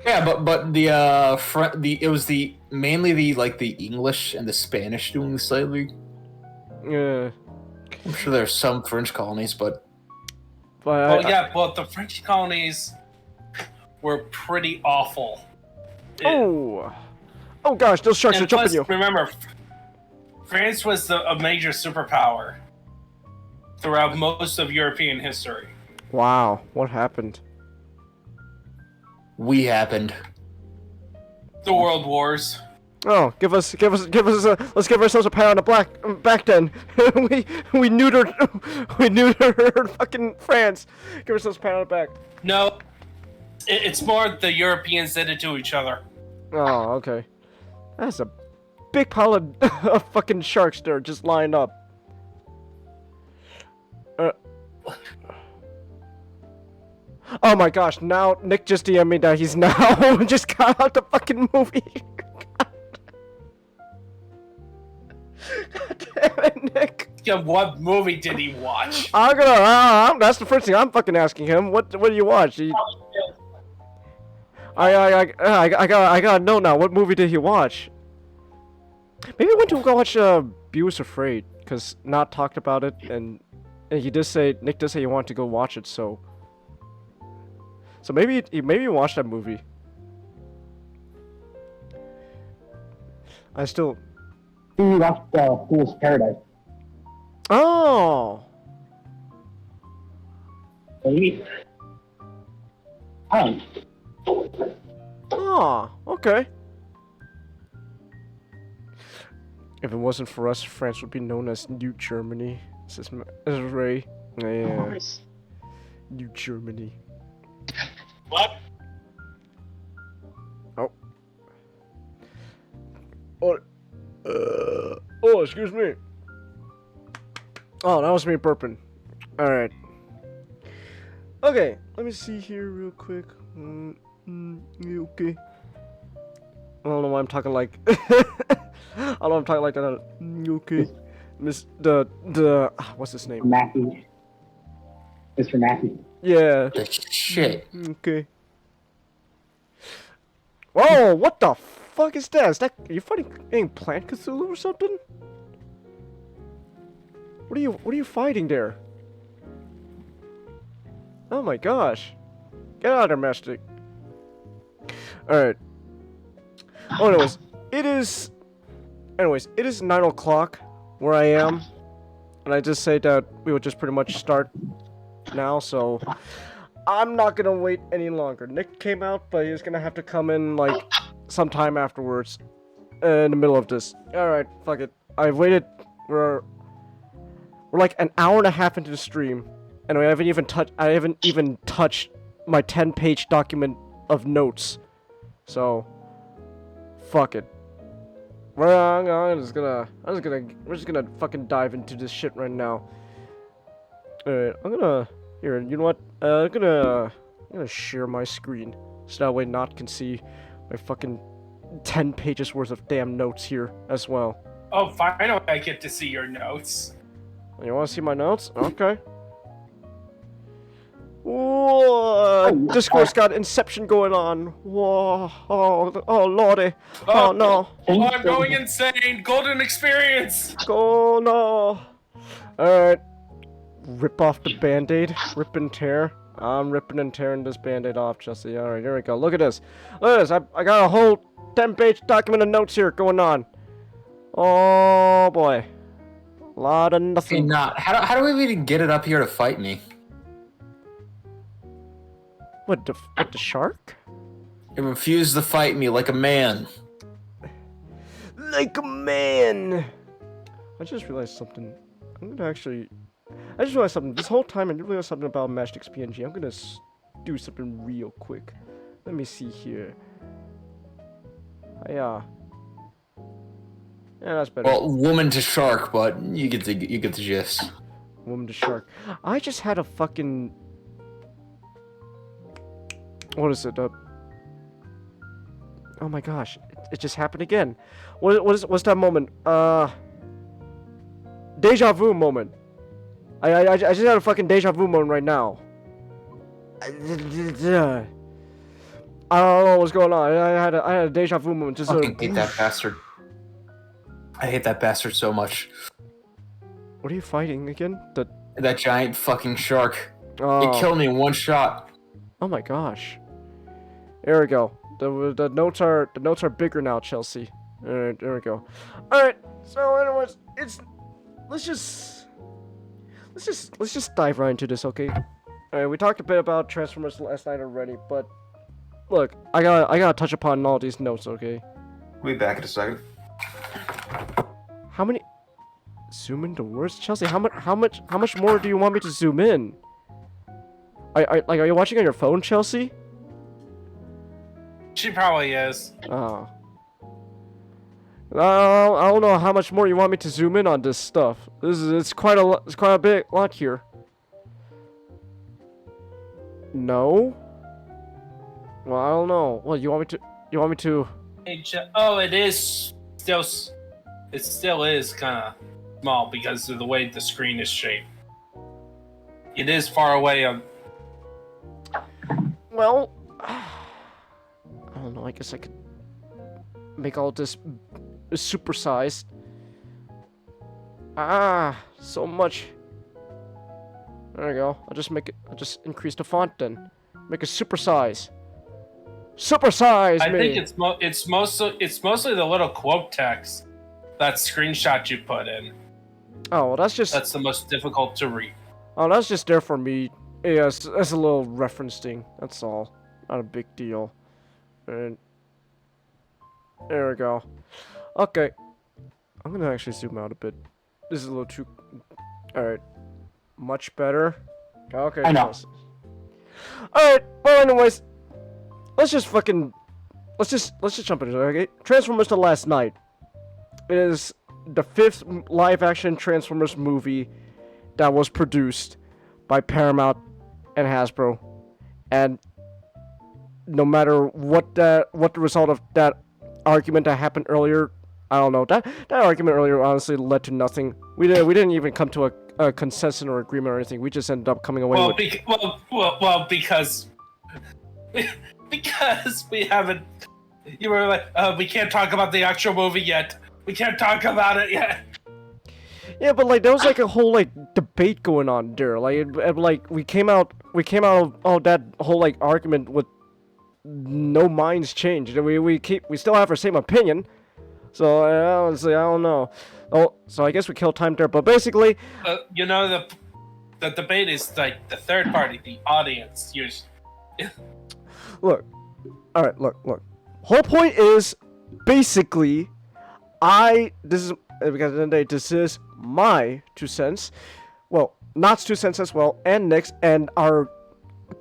S6: Yeah, but it was mainly the English and the Spanish doing the slavery.
S1: Yeah.
S6: I'm sure there's some French colonies, but.
S8: Well, the French colonies were pretty awful.
S1: Oh gosh, those sharks are jumping you.
S8: Remember, France was a major superpower throughout most of European history.
S1: Wow, what happened?
S6: We happened.
S8: The World Wars.
S1: Oh, let's give ourselves a pat on the back then. we neutered fucking France. Give ourselves a pat on the back.
S8: No, it's more the Europeans did it to each other.
S1: Oh, okay. That's a big pile of fucking sharks there just lined up. Oh my gosh, now Nick just DM'd me that he's now just got out the fucking movie. God damn it, Nick.
S8: Yeah, what movie did he watch?
S1: That's the first thing I'm fucking asking him. What do you watch? I gotta know now. What movie did he watch? Maybe I went to go watch Beavis Afraid, cause Not talked about it, and Nick did say he wanted to go watch it, so maybe he watched that movie. I still.
S14: He watched Fool's Paradise.
S1: Oh.
S14: Maybe.
S1: Oh, okay. If it wasn't for us, France would be known as New Germany. Says Ray. Yeah. New Germany.
S8: What?
S1: Oh. Oh, excuse me. Oh, that was me burping. Alright. Okay, let me see here real quick. Okay. I don't know why I'm talking like... I don't know why I'm talking like that. Okay. What's his name?
S14: Matthew. Mr. Matthew.
S1: Yeah.
S6: Shit.
S1: Okay. Whoa, what the fuck is that? Are you fighting Plant Cthulhu or something? What are you fighting there? Oh my gosh. Get out of there, Master. Alright. Oh, anyways, it is 9 o'clock where I am. And I just say that we would just pretty much start now, so I'm not gonna wait any longer. Nick came out, but he's gonna have to come in, like, sometime afterwards. In the middle of this. Alright, fuck it. I've waited, we're like an hour and a half into the stream. And I haven't even touched my 10-page document of notes. So, fuck it. We're just gonna fucking dive into this shit right now. Alright, you know what? I'm gonna share my screen. So that way Not can see my fucking 10 pages worth of damn notes here as well.
S8: Oh, finally I get to see your notes.
S1: You wanna see my notes? Okay. Whoa, Discord's got Inception going on. Whoa, oh lordy. Oh no.
S8: Oh, I'm going insane. Golden experience.
S1: Oh no. Alright. Rip off the band-aid. Rip and tear. I'm ripping and tearing this band-aid off, Chelsea. Alright, here we go. Look at this. Look at this. I got a whole 10-page document of notes here going on. Oh boy. A lot of nothing.
S6: Hey, Not, how do we even get it up here to fight me?
S1: What the shark?
S6: It refused to fight me like a man.
S1: Like a man! I just realized something. I just realized something. This whole time I didn't realize something about Match PNG. I'm gonna do something real quick. Let me see here. Yeah, that's better.
S6: Well, woman to shark, but you get the gist.
S1: Woman to shark. I just had a fucking... What is it? Oh my gosh! It just happened again. What's that moment? Deja vu moment. I just had a fucking deja vu moment right now. I don't know what's going on. I had a deja vu moment. Just
S6: I hate that bastard. I hate that bastard so much.
S1: What are you fighting again?
S6: That giant fucking shark.
S1: Oh.
S6: It killed me in one shot.
S1: Oh my gosh. There we go. The notes are bigger now, Chelsea. Alright, there we go. Alright, so anyways, let's just dive right into this, okay? Alright, we talked a bit about Transformers last night already, but look, I gotta touch upon all these notes, okay?
S6: We'll be back in a second.
S1: How many zoom into words, Chelsea? How much more do you want me to zoom in? Are you watching on your phone, Chelsea?
S8: She probably is.
S1: Oh. I don't know how much more you want me to zoom in on this stuff. It's quite a big lot here. No. Well, I don't know. Well, you want me to?
S8: Oh, it still is kind of small because of the way the screen is shaped. It is far away on.
S1: Well, I don't know. I guess I could make all this supersized. So much. There we go. I'll just increase the font then. Make it supersize. Supersize
S8: I
S1: me.
S8: think it's mostly the little quote text, that screenshot you put in.
S1: Oh, well, that's
S8: the most difficult to read.
S1: Oh, that's just there for me. Yeah, that's a little reference thing. That's all. Not a big deal. And there we go. Okay. I'm gonna actually zoom out a bit. This is a little too... Alright. Much better. Okay.
S14: I know.
S1: Alright, well anyways. Let's just jump into it, okay? Transformers The Last Night. It is the 5th live-action Transformers movie that was produced by Paramount and Hasbro. And no matter what the result of that argument that happened earlier, I don't know. That argument earlier honestly led to nothing. We didn't even come to a consensus or agreement or anything. We just ended up coming away with...
S8: because we haven't... You were like, we can't talk about the actual movie yet. We can't talk about it yet.
S1: Yeah, but like there was like a whole like debate going on there. Like we came out of that whole like argument with no minds changed. We still have our same opinion. So honestly, I don't know. Oh, so I guess we killed time there. But basically,
S8: you know, the debate is like the third party, the audience.
S1: look. All right, look. Whole point is basically, this is because at the end of the day, this is my 2 cents. Well, Nott's 2 cents as well, and Nick's, and our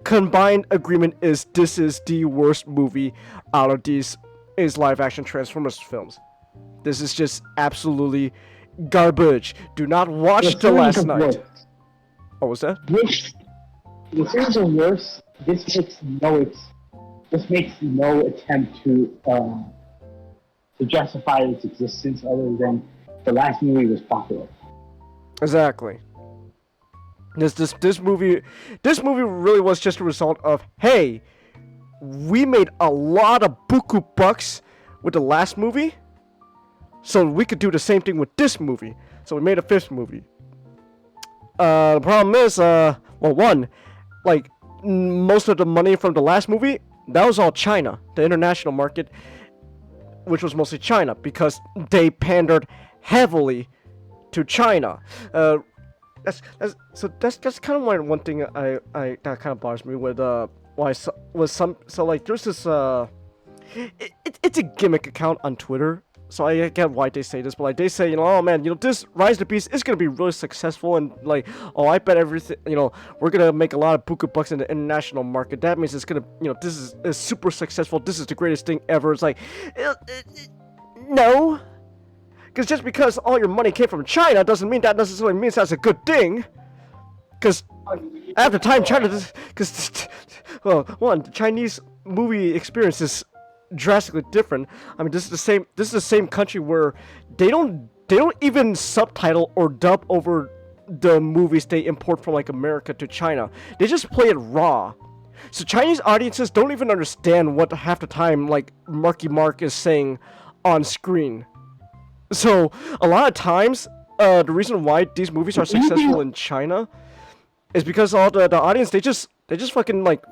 S1: combined agreement is this is the worst movie out of these live action Transformers films. This is just absolutely garbage. Do not watch The Last Night. What was that?
S14: This is the worst. This makes no attempt to justify its existence other than the last movie was popular.
S1: Exactly. This movie really was just a result of, hey, we made a lot of buku bucks with the last movie, so we could do the same thing with this movie. So we made a 5th movie. The problem is, well, one, like most of the money from the last movie, that was all China, the international market, which was mostly China because they pandered heavily to China. That's kind of one thing I that kind of bothers me with like there's this it's a gimmick account on Twitter, so I get why they say this, but like they say, oh man, this Rise of the Beast is gonna be really successful, and like, oh, I bet everything, we're gonna make a lot of buku bucks in the international market. That means it's gonna, this is super successful. This is the greatest thing ever. It's like, no. Because just because all your money came from China doesn't mean that necessarily means that's a good thing. Because at the time, the Chinese movie experience is drastically different. I mean, this is the same country where they don't even subtitle or dub over the movies they import from like America to China. They just play it raw. So Chinese audiences don't even understand what half the time like Marky Mark is saying on screen. So a lot of times, the reason why these movies are successful in China is because all the audience they just fucking like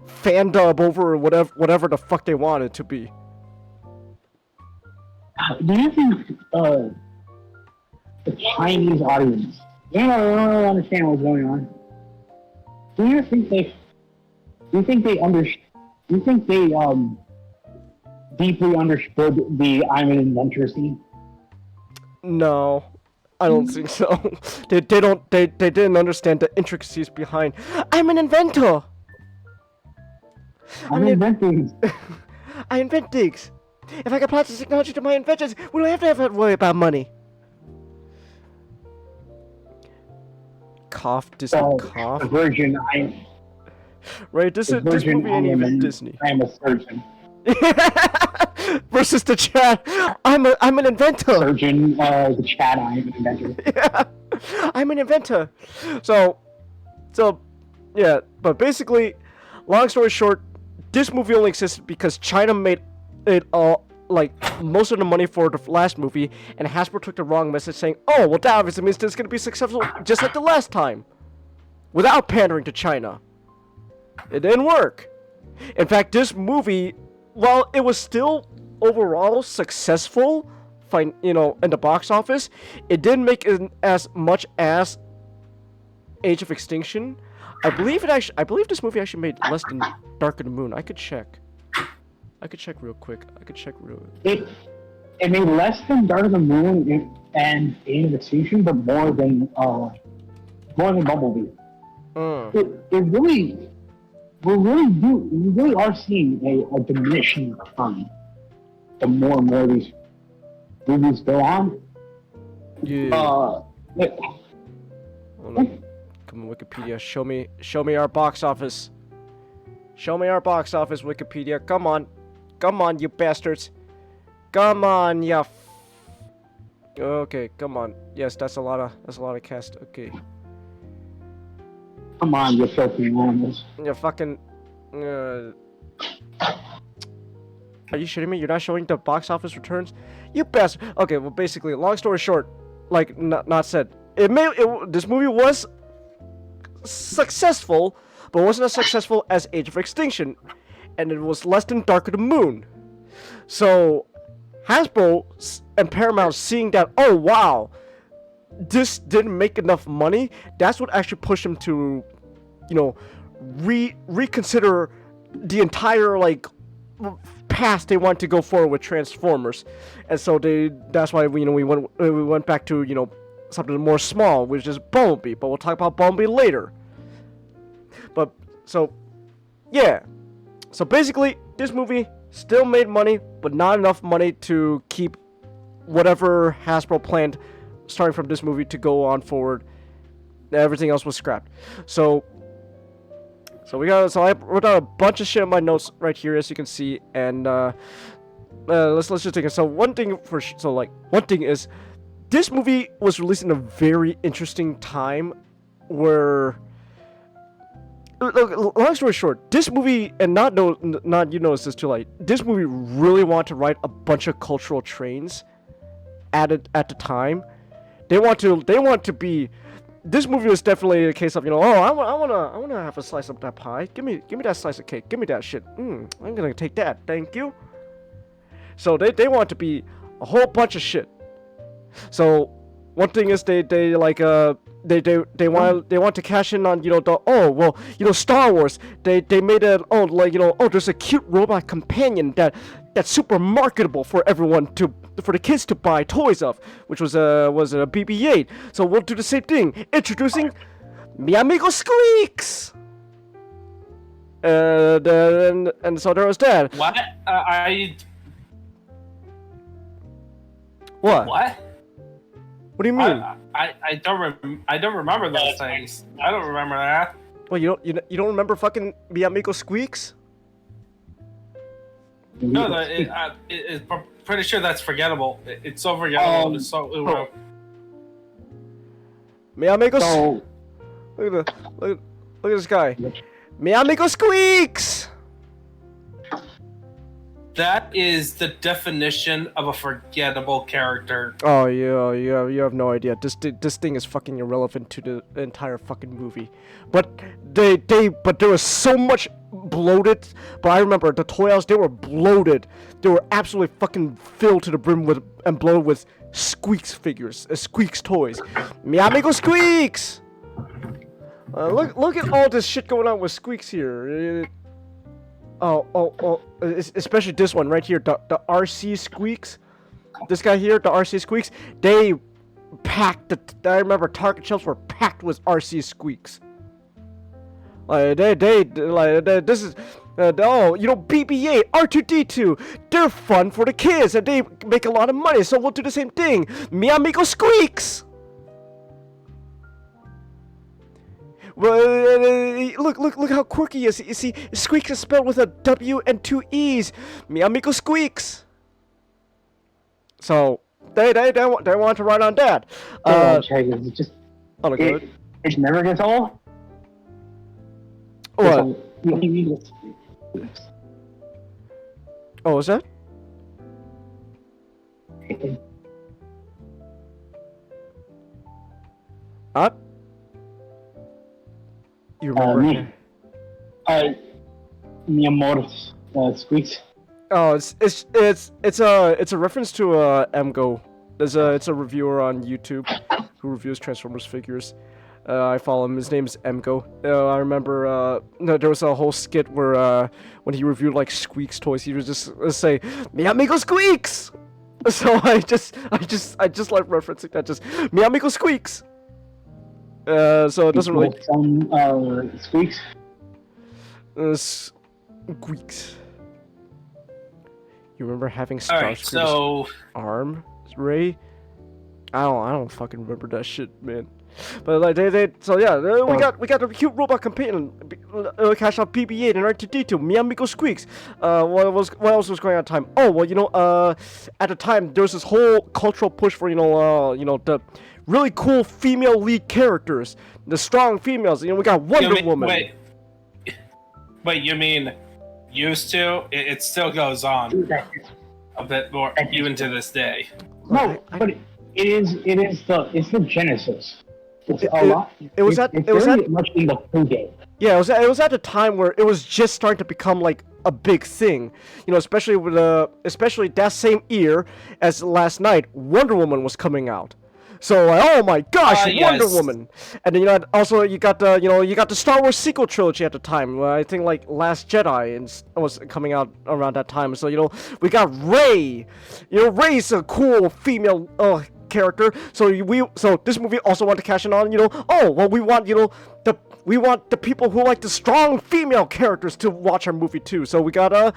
S1: fan dub over whatever the fuck they want it to be.
S14: Do you think the Chinese audience, they don't really understand what's going on? Do you think they deeply understood the I'm an inventor scene?
S1: No, I don't think so. They didn't understand the intricacies behind I'm an inventor.
S14: I invent things.
S1: I invent things. If I can apply this technology to my inventions, we don't have to worry about money. Cough, Disney, cough.
S14: Virgin,
S1: right, this movie ain't even Disney.
S14: I am a surgeon.
S1: Versus the chat, I'm an inventor.
S14: Surgeon, the chat, I am an inventor.
S1: Yeah, I'm an inventor. So, yeah, but basically, long story short, this movie only exists because China made it all, like, most of the money for the last movie, and Hasbro took the wrong message saying, oh, well, that obviously means it's going to be successful just like the last time, without pandering to China. It didn't work. In fact, this movie, while it was still overall successful, in the box office, it didn't make it as much as Age of Extinction. I believe this movie actually made less than Dark of the Moon. I could check real quick.
S14: It made less than Dark of the Moon and Age of Extinction, but more than Bumblebee. We really are seeing a diminishing return the more and more these movies go on.
S1: Yeah. Hold on. Come on, Wikipedia. Show me our box office. Show me our box office, Wikipedia. Come on, you bastards. Come on, you. Okay, come on. Yes, that's a lot of cast. Okay.
S14: Come on, you filthy animals.
S1: You fucking. Are you shitting me? You're not showing the box office returns? You bastard. Okay, well, basically, long story short, like not said. This movie was successful, but wasn't as successful as Age of Extinction, and it was less than Dark of the Moon. So Hasbro and Paramount seeing that, oh wow, this didn't make enough money, that's what actually pushed them to, you know, reconsider the entire like path they want to go forward with Transformers. And so that's why we went back to, you know, something more small, which is Bumblebee, but we'll talk about Bumblebee later. But so yeah, so basically this movie still made money, but not enough money to keep whatever Hasbro planned starting from this movie to go on forward. Everything else was scrapped. So I wrote down a bunch of shit in my notes right here, as you can see, and let's just take it. So one thing is, this movie was released in a very interesting time, where, look, long story short, this movie, and not you notice this too, like, this movie really wanted to write a bunch of cultural trains at the time. They want to be. This movie was definitely a case of, you know, oh, I wanna have a slice of that pie. Give me that slice of cake. Give me that shit. I'm gonna take that. Thank you. So they want to be a whole bunch of shit. So one thing is they want to cash in on, you know, Star Wars. They made it, there's a cute robot companion that's super marketable for the kids to buy toys of, which was a BB-8. So we'll do the same thing, introducing Mi Amigo Squeaks. And so there was that.
S8: What?
S1: What?
S8: What?
S1: What do you mean?
S8: I don't remember those things. I don't remember that.
S1: Well, you don't remember fucking Mi Amigo Squeaks?
S8: No, it's pretty sure that's forgettable. It's so forgettable. It's so.
S1: Mi Amigo. Look at this guy. Mi Amigo Squeaks.
S8: That is the definition of a forgettable character.
S1: Oh yeah, you have no idea. This thing is fucking irrelevant to the entire fucking movie. But there was so much bloated. But I remember the toy house, they were bloated. They were absolutely fucking filled to the brim and bloated with Squeaks figures, Squeaks toys. Mi Amigo Squeaks. Look at all this shit going on with Squeaks here. Especially this one right here, the RC Squeaks. This guy here, the RC Squeaks, they packed I remember Target shelves were packed with RC Squeaks. Like this is BB-8, R2-D2, they're fun for the kids and they make a lot of money, so we'll do the same thing. Mi Amigo Squeaks. Well, look how quirky he is. You see, Squeaks is spelled with a W and 2 E's. Mi Amigo Squeaks. So they want to write on that.
S14: It's just it never gets old.
S1: What? Oh, what's that? Huh? You remember?
S14: Mi Amor Squeaks.
S1: Oh, it's a reference to Emgo. It's a reviewer on YouTube who reviews Transformers figures. I follow him. His name is Emgo. I remember there was a whole skit where when he reviewed like Squeaks toys, he would just say Mi Amigo Squeaks. So I just like referencing that, just Mi Amigo Squeaks. So it doesn't really.
S14: Squeaks.
S1: Squeaks. You remember having Starscream's arm, Ray? I don't fucking remember that shit, man. But like we got a cute robot companion, cash out BB-8 and R2-D2, Mi Amigo Squeaks. What else was going on at the time? Oh well, at the time there was this whole cultural push for the really cool female lead characters, the strong females. We got Wonder Woman.
S8: Wait, you mean used to? It still goes on a bit more even to this day.
S14: No, but it's the genesis. It's a lot.
S1: It was
S14: very much in the game.
S1: Yeah, it was at a time where it was just starting to become like a big thing, you know, especially with especially that same year as last night, Wonder Woman was coming out. So like, oh my gosh, Wonder Woman! And then also you got the Star Wars sequel trilogy at the time. I think like Last Jedi was coming out around that time. So we got Rey. Rey's a cool female character. So this movie also wanted to cash in on we want the people who like the strong female characters to watch our movie too. So we got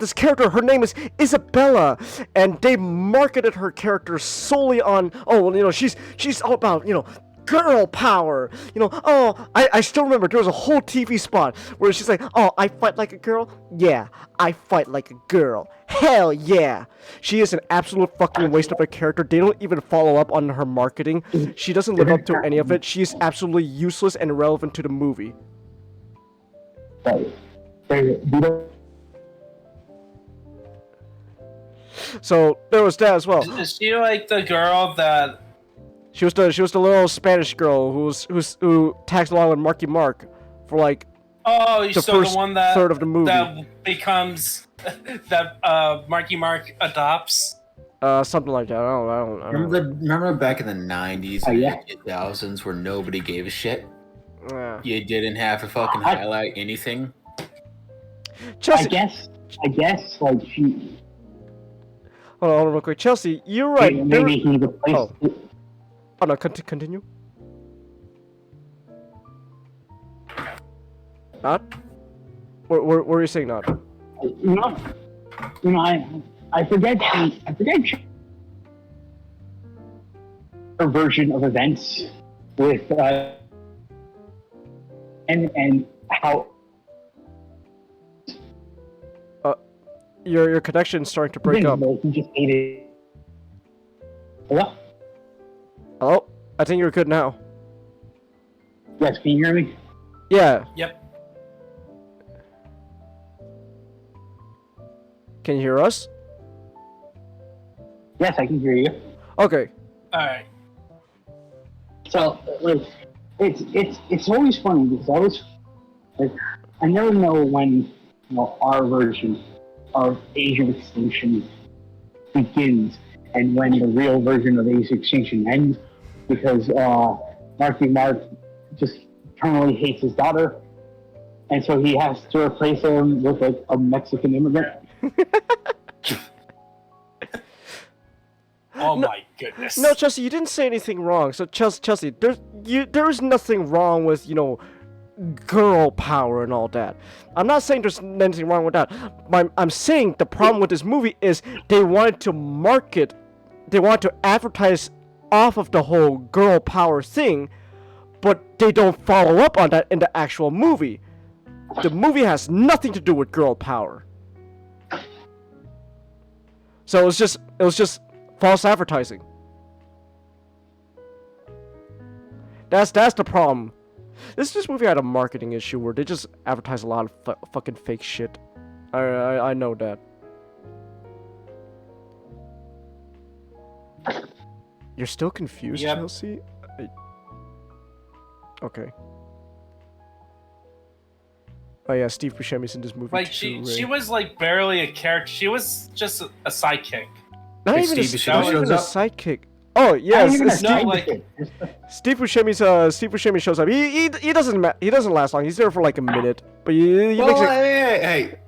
S1: this character. Her name is Isabella, and they marketed her character solely on she's all about girl power. I still remember there was a whole TV spot where she's like, oh, I fight like a girl. Yeah, I fight like a girl. Hell yeah. She is an absolute fucking waste of a character. They don't even follow up on her marketing. She doesn't live up to any of it. She is absolutely useless and irrelevant to the movie. So there was that as well.
S8: Is she like the girl that?
S1: She was the little Spanish girl who tags along with Marky Mark for like
S8: the
S1: first
S8: one that
S1: third of the movie.
S8: That becomes that Marky Mark adopts.
S1: Something like that. I don't
S6: Remember back in the 90s and 2000s where nobody gave a shit?
S1: Yeah.
S6: You didn't have to fucking highlight anything.
S1: Chelsea,
S14: I guess like she.
S1: Hold on real quick. Chelsea, you're right.
S14: Maybe he replaced.
S1: Oh no, continue. Not? What were you saying, not?
S14: I forget her version of events with and how
S1: your connection's starting to break up.
S14: He just hated. Hello?
S1: Hello? I think you're good now.
S14: Yes, can you hear me?
S1: Yeah.
S8: Yep.
S1: Can you hear us?
S14: Yes, I can hear you.
S1: Okay.
S8: All right.
S14: So, like, it's always funny because I never know when our version of Asian extinction begins and when the real version of Asian extinction ends, because Marky Mark just eternally hates his daughter, and so he has to replace him with like a Mexican immigrant.
S8: Oh my goodness.
S1: No, Chelsea, you didn't say anything wrong. So Chelsea, there's nothing wrong with girl power and all that. I'm not saying there's anything wrong with that. I'm saying the problem with this movie is they wanted to advertise off of the whole girl power thing, but they don't follow up on that in the actual movie. The movie has nothing to do with girl power. So it was just false advertising. That's the problem. This movie had a marketing issue where they just advertise a lot of fucking fake shit. I know that. You're still confused,
S8: Yep.
S1: Chelsea? Okay. Oh yeah, Steve Buscemi's in this movie
S8: Like
S1: too.
S8: she was like barely a character. She was just a sidekick.
S1: Not
S6: Like
S1: even a
S6: Steve Buscemi
S1: not even
S6: shows
S1: a
S6: up?
S1: sidekick. Oh yes,
S14: Steve
S1: Steve Buscemi shows up. He doesn't last long. He's there for like a minute, but he makes it.
S6: Hey,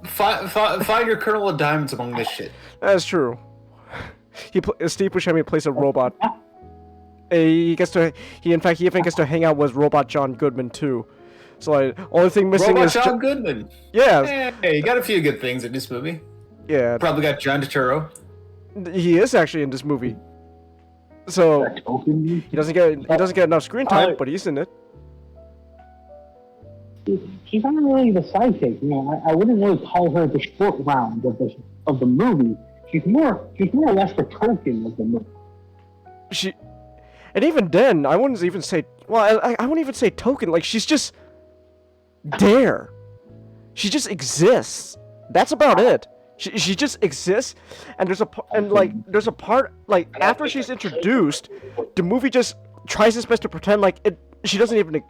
S6: find your kernel of diamonds among this shit.
S1: That's true. Steve Buscemi plays a robot. He even gets to hang out with robot John Goodman too. So like, only thing missing
S6: Robot
S1: is
S6: John Goodman.
S1: Yeah.
S6: Hey, you got a few good things in this movie.
S1: Yeah.
S6: Probably got John Turturro.
S1: He is actually in this movie. So he doesn't get enough screen time, but he's in it.
S14: She's not really the sidekick. I wouldn't really call her the short round of the movie. She's more or less the token of the movie.
S1: And even then, I wouldn't even say. Well, I wouldn't even say token. Like she's just there. She just exists. That's about it. She just exists, and there's a part like after she's introduced, the movie just tries its best to pretend like she doesn't even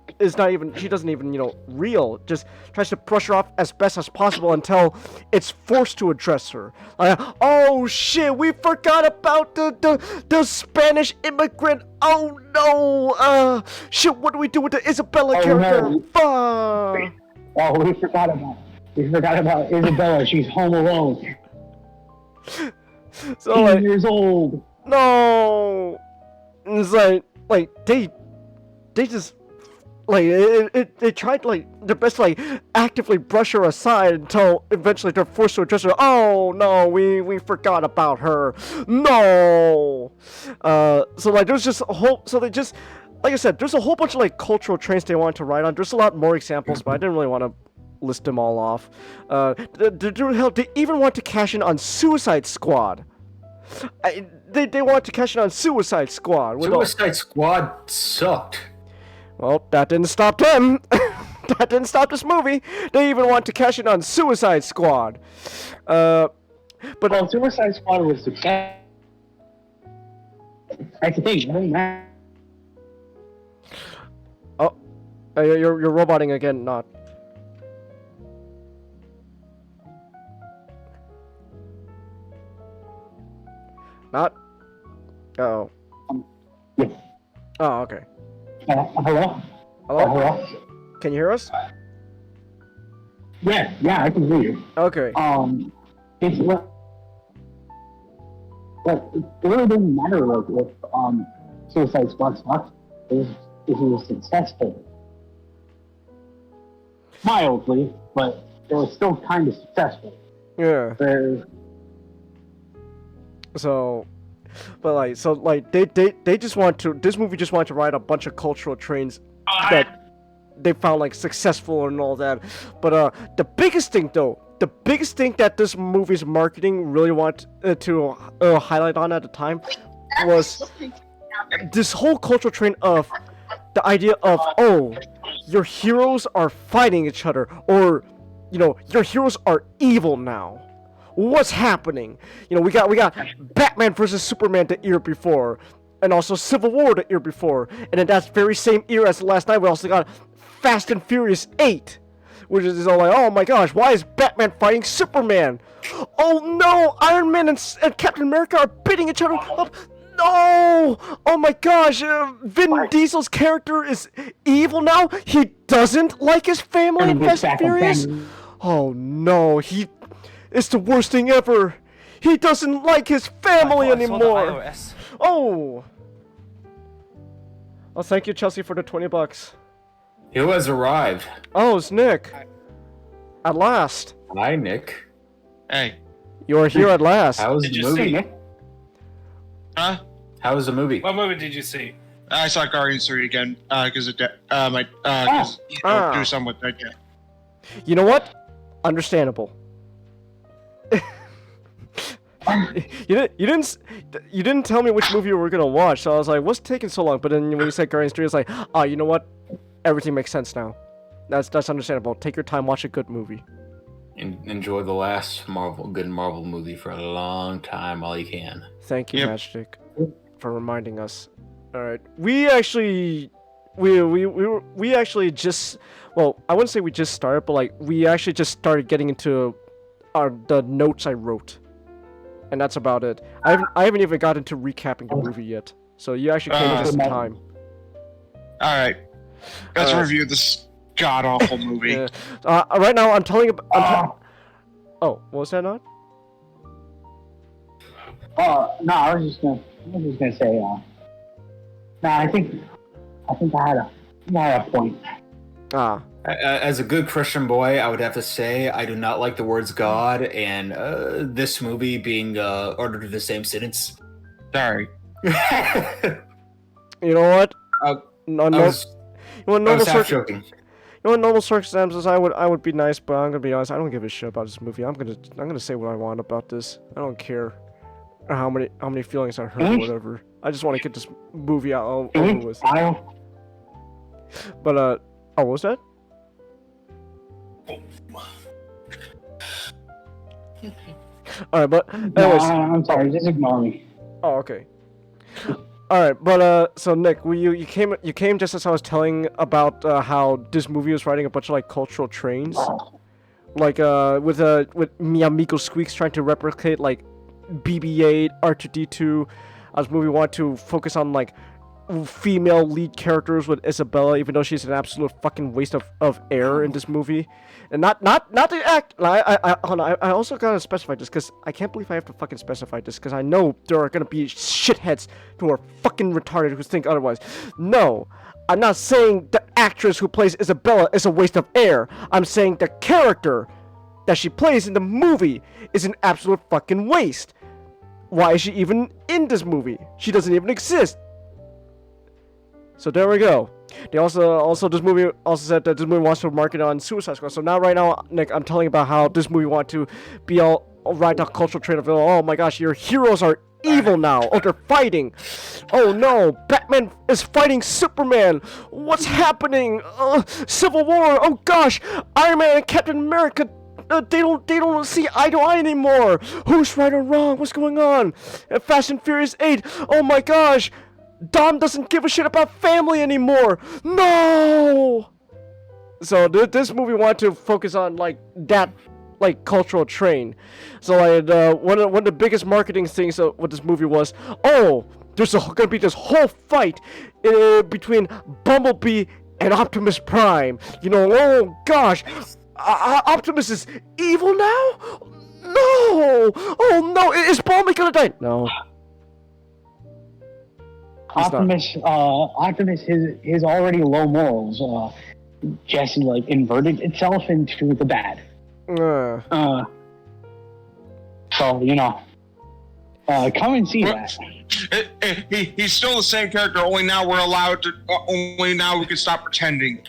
S1: real. Just tries to brush her off as best as possible until it's forced to address her. Like, oh shit, we forgot about the Spanish immigrant. Oh no, shit, what do we do with the Isabella character?
S14: No.
S1: Fuck.
S14: Oh, we forgot about Isabella. She's home alone.
S1: So
S14: 10
S1: like,
S14: years old.
S1: no, it's like they just like they tried like their best to like actively brush her aside until eventually they're forced to address her. Oh no, we forgot about her. No. So like there's just a whole they just like I said, there's a whole bunch of like cultural trains they wanted to ride on. There's a lot more examples, but I didn't really want to list them all off. They even want to cash in on Suicide Squad. They want to cash in on Suicide Squad.
S6: Suicide Squad sucked.
S1: Well, that didn't stop them. That didn't stop this movie. They even want to cash in on Suicide Squad. But
S14: Suicide Squad was success. That's the thing.
S1: Oh, you're roboting again, not. Not. Oh.
S14: Yes.
S1: Oh, okay.
S14: Hello?
S1: Hello? Can you hear us?
S14: Yeah, I can hear you.
S1: Okay.
S14: It's but it really didn't matter if Suicide Squad sucked. If it was successful. Mildly, but it was still kind of successful.
S1: Yeah. They just want to. This movie just wanted to ride a bunch of cultural trains that they found like successful and all that. But the biggest thing that this movie's marketing really want to highlight on at the time was this whole cultural train of the idea of your heroes are fighting each other, or your heroes are evil now. What's happening? We got Batman versus Superman the year before, and also Civil War the year before, and in that very same era as last night, we also got Fast and Furious 8, which is all like, oh my gosh, why is Batman fighting Superman? Oh no, Iron Man and Captain America are beating each other up. No! Oh my gosh, Vin Diesel's character is evil now? He doesn't like his family in Fast and Furious? Oh no, it's the worst thing ever. He doesn't like his family anymore. Oh, thank you, Chelsea, for the $20.
S6: Who has arrived?
S1: Oh, it's Nick. At last.
S6: Hi, Nick.
S5: Hey.
S1: You are here at last.
S6: How was the movie?
S5: Huh?
S6: How was the movie?
S8: What movie did you see?
S5: I saw Guardians 3 again because of do something with that. Yeah.
S1: You know what? Understandable. You didn't tell me which movie we were gonna watch, so I was like, what's taking so long? But then when you said Guardians 3, it's like, you know what? Everything makes sense now. That's understandable. Take your time, watch a good movie.
S6: Enjoy the last good Marvel movie for a long time while you can.
S1: Thank you, Matchstick, for reminding us. All right, we actually just, well, I wouldn't say we just started, but like we actually just started getting into the notes I wrote, and that's about it. I haven't even gotten to recapping the movie yet. So you actually came at just in time.
S5: All right, let's review this god awful movie.
S1: Yeah. Right now, I'm telling you. Oh, what was that, not?
S14: No, I was just gonna say. I think I had a point.
S6: As a good Christian boy, I would have to say I do not like the words God and this movie being ordered to the same sentence.
S5: Sorry.
S1: You know what?
S6: I was half joking.
S1: You know, in normal circumstances, I would be nice, but I'm gonna be honest. I don't give a shit about this movie. I'm gonna say what I want about this. I don't care how many feelings I hurt or whatever. I just want to get this movie out over with. But what was that? All right, but
S14: No,
S1: anyways.
S14: I'm sorry. Just ignore me.
S1: Oh, okay. All right, but so Nick, you came just as I was telling about how this movie was writing a bunch of like cultural trains, like with Miyamiko Squeaks trying to replicate like BB-8, R2-D2. This movie wanted to focus on like female lead characters with Isabella, even though she's an absolute fucking waste of air in this movie. And not the act. I also gotta specify this because I can't believe I have to fucking specify this because I know there are gonna be shitheads who are fucking retarded who think otherwise. No, I'm not saying the actress who plays Isabella is a waste of air. I'm saying the character that she plays in the movie is an absolute fucking waste. Why is she even in this movie? She doesn't even exist. So there we go. They also this movie also said that this movie wants to market on Suicide Squad. So now right now, Nick, I'm telling about how this movie want to be all right that cultural trait of, oh my gosh, your heroes are evil now. Oh, they're fighting. Oh no, Batman is fighting Superman. What's happening? Civil War. Oh gosh, Iron Man and Captain America. They don't see eye to eye anymore. Who's right or wrong? What's going on? And Fast and Furious 8. Oh my gosh. Dom doesn't give a shit about family anymore. No. So this movie wanted to focus on like that, like cultural train. So like one of the biggest marketing things of what this movie was. Oh, there's gonna be this whole fight between Bumblebee and Optimus Prime. You know, oh gosh, Optimus is evil now. No. Oh no, is Bumblebee gonna die? No.
S14: Optimus, his already low morals, just like inverted itself into the bad. So you know, come and see that.
S5: He's still the same character. Only now we're allowed to. Only now we can stop pretending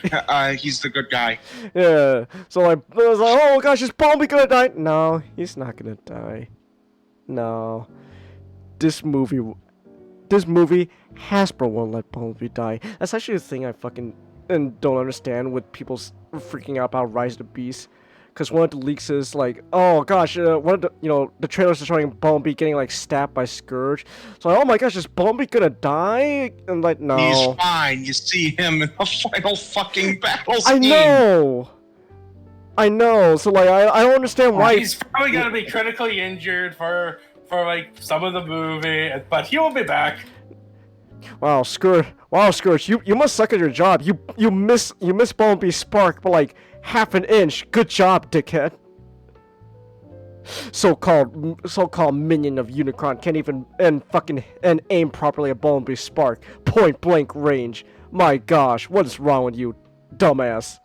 S5: he's the good guy.
S1: Yeah. So like, I was like, oh gosh, is Bumblebee gonna die? No, he's not gonna die. No. This movie, Hasbro won't let Bumblebee die. That's actually the thing I fucking don't understand with people freaking out about Rise of the Beast. Because one of the leaks is like, oh gosh, one of the the trailers are showing Bumblebee getting like stabbed by Scourge. So like, oh my gosh, is Bumblebee gonna die? And like, no.
S5: He's fine. You see him in the final fucking battle scene.
S1: I know. So like, I don't understand why.
S8: He's probably gonna be critically injured for like some of the movie, but he will be back.
S1: Wow, Scourge, you must suck at your job. You miss Bumblebee's spark by like half an inch. Good job, dickhead. So-called minion of Unicron can't even aim properly at Bumblebee's spark. Point blank range. My gosh, what is wrong with you, dumbass?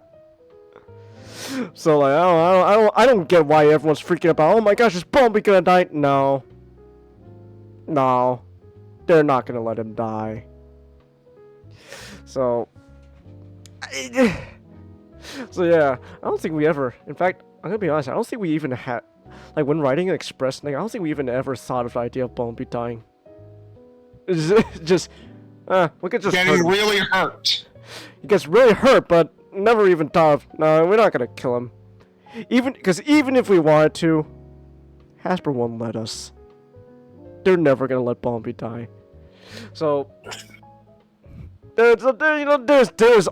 S1: So like, I don't get why everyone's freaking about. Oh my gosh, is Bumblebee gonna die? No, they're not gonna let him die. So yeah, I don't think we ever. In fact, I'm gonna be honest. I don't think we even had, like, when writing Express, like, I don't think we even ever thought of the idea of Bumblebee dying. It's just, we could just
S5: getting really hurt.
S1: He gets really hurt, but never even thought of. No, we're not gonna kill him. Even if we wanted to, Hasbro won't let us. They're never gonna let Bumblebee die. So there's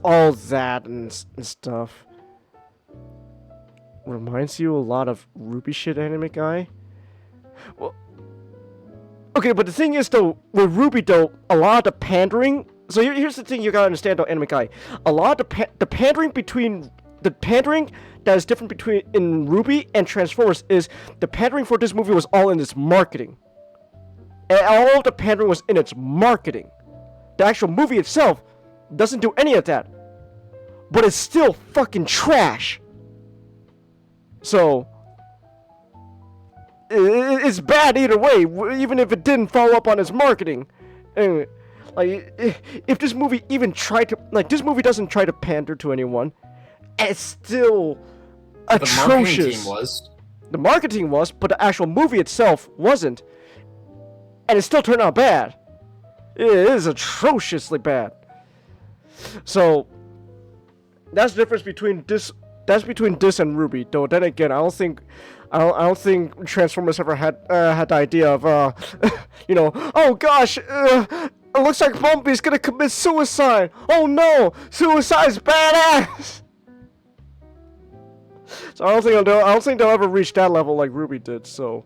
S1: all that and stuff. Reminds you a lot of Ruby shit, anime guy. Well, okay, but the thing is though, with Ruby though, a lot of the pandering. So here's the thing you gotta understand though, anime guy. A lot of the pandering that is different between in Ruby and Transformers is the pandering for this movie was all in its marketing. And all of the pandering was in its marketing. The actual movie itself doesn't do any of that. But it's still fucking trash. So it's bad either way, even if it didn't follow up on its marketing. Anyway, like, if this movie even tried to, like, this movie doesn't try to pander to anyone, it's still atrocious. The marketing was, but the actual movie itself wasn't. And it still turned out bad. It is atrociously bad. So that's the difference between this that's between this and Ruby. Though then again, I don't think Transformers ever had the idea of you know, oh gosh, it looks like Bumblebee's gonna commit suicide. Oh no, suicide's badass. So I don't think they'll ever reach that level like Ruby did. So.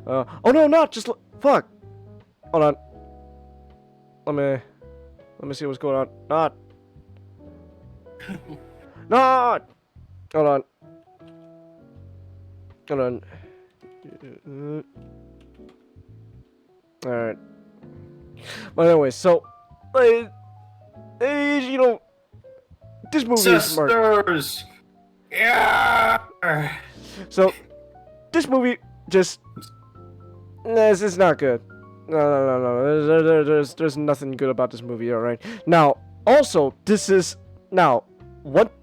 S1: Oh no, not just fuck. Hold on. Let me see what's going on. Not. Not. Hold on. Hold on. All right. But anyway, so, you know, this movie is smart.
S6: Sisters. Yeah.
S1: So, this movie just. It's not good. No. There's nothing good about this movie. All right. Now, also, this is now.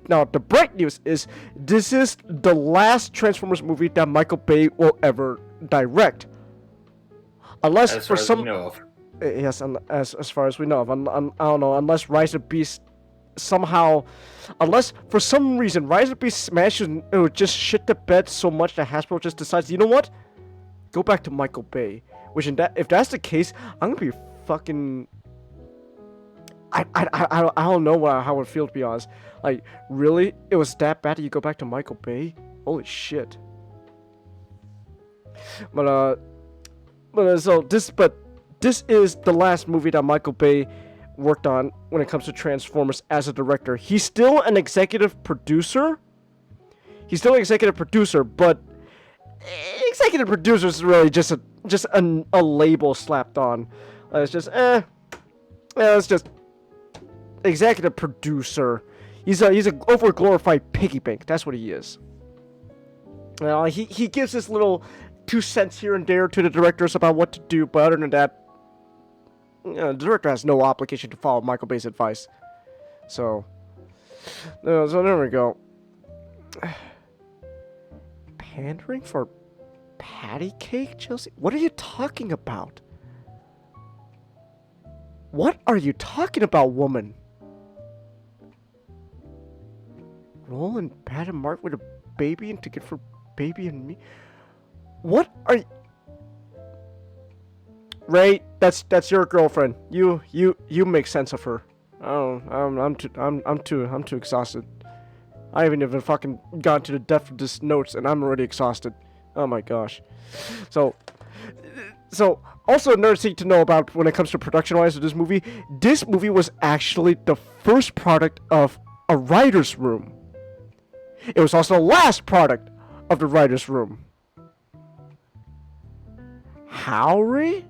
S1: Now, the bright news is this is the last Transformers movie that Michael Bay will ever direct, unless
S6: as
S1: for
S6: far
S1: some.
S6: as we know of.
S1: Yes, as far as we know of, I don't know, unless Rise of Beast somehow, unless for some reason Rise of Beast smashes, it would just shit the bed so much that Hasbro just decides, you know what? Go back to Michael Bay. Which if that's the case, I'm gonna be fucking. I don't know how it would feel, to be honest. Like, really? It was that bad that you go back to Michael Bay? Holy shit. But this is the last movie that Michael Bay worked on when it comes to Transformers as a director. He's still an executive producer. But executive producer is really just a label slapped on. It's just it's just executive producer. He's a over glorified piggy bank. That's what he is. He gives his little 2 cents here and there to the directors about what to do, but other than that, the director has no obligation to follow Michael Bay's advice. So there we go. Pandering for patty cake, Chelsea? What are you talking about? What are you talking about, woman? Roll and pat and mark with a baby and ticket for baby and me. What are you? Ray, that's your girlfriend. You make sense of her. Oh, I'm too exhausted. I haven't even fucking gone to the depth of this notes, and I'm already exhausted. Oh my gosh. So also another thing to know about when it comes to production-wise of this movie was actually the first product of a writer's room. It was also the last product of the writer's room. How, Ray?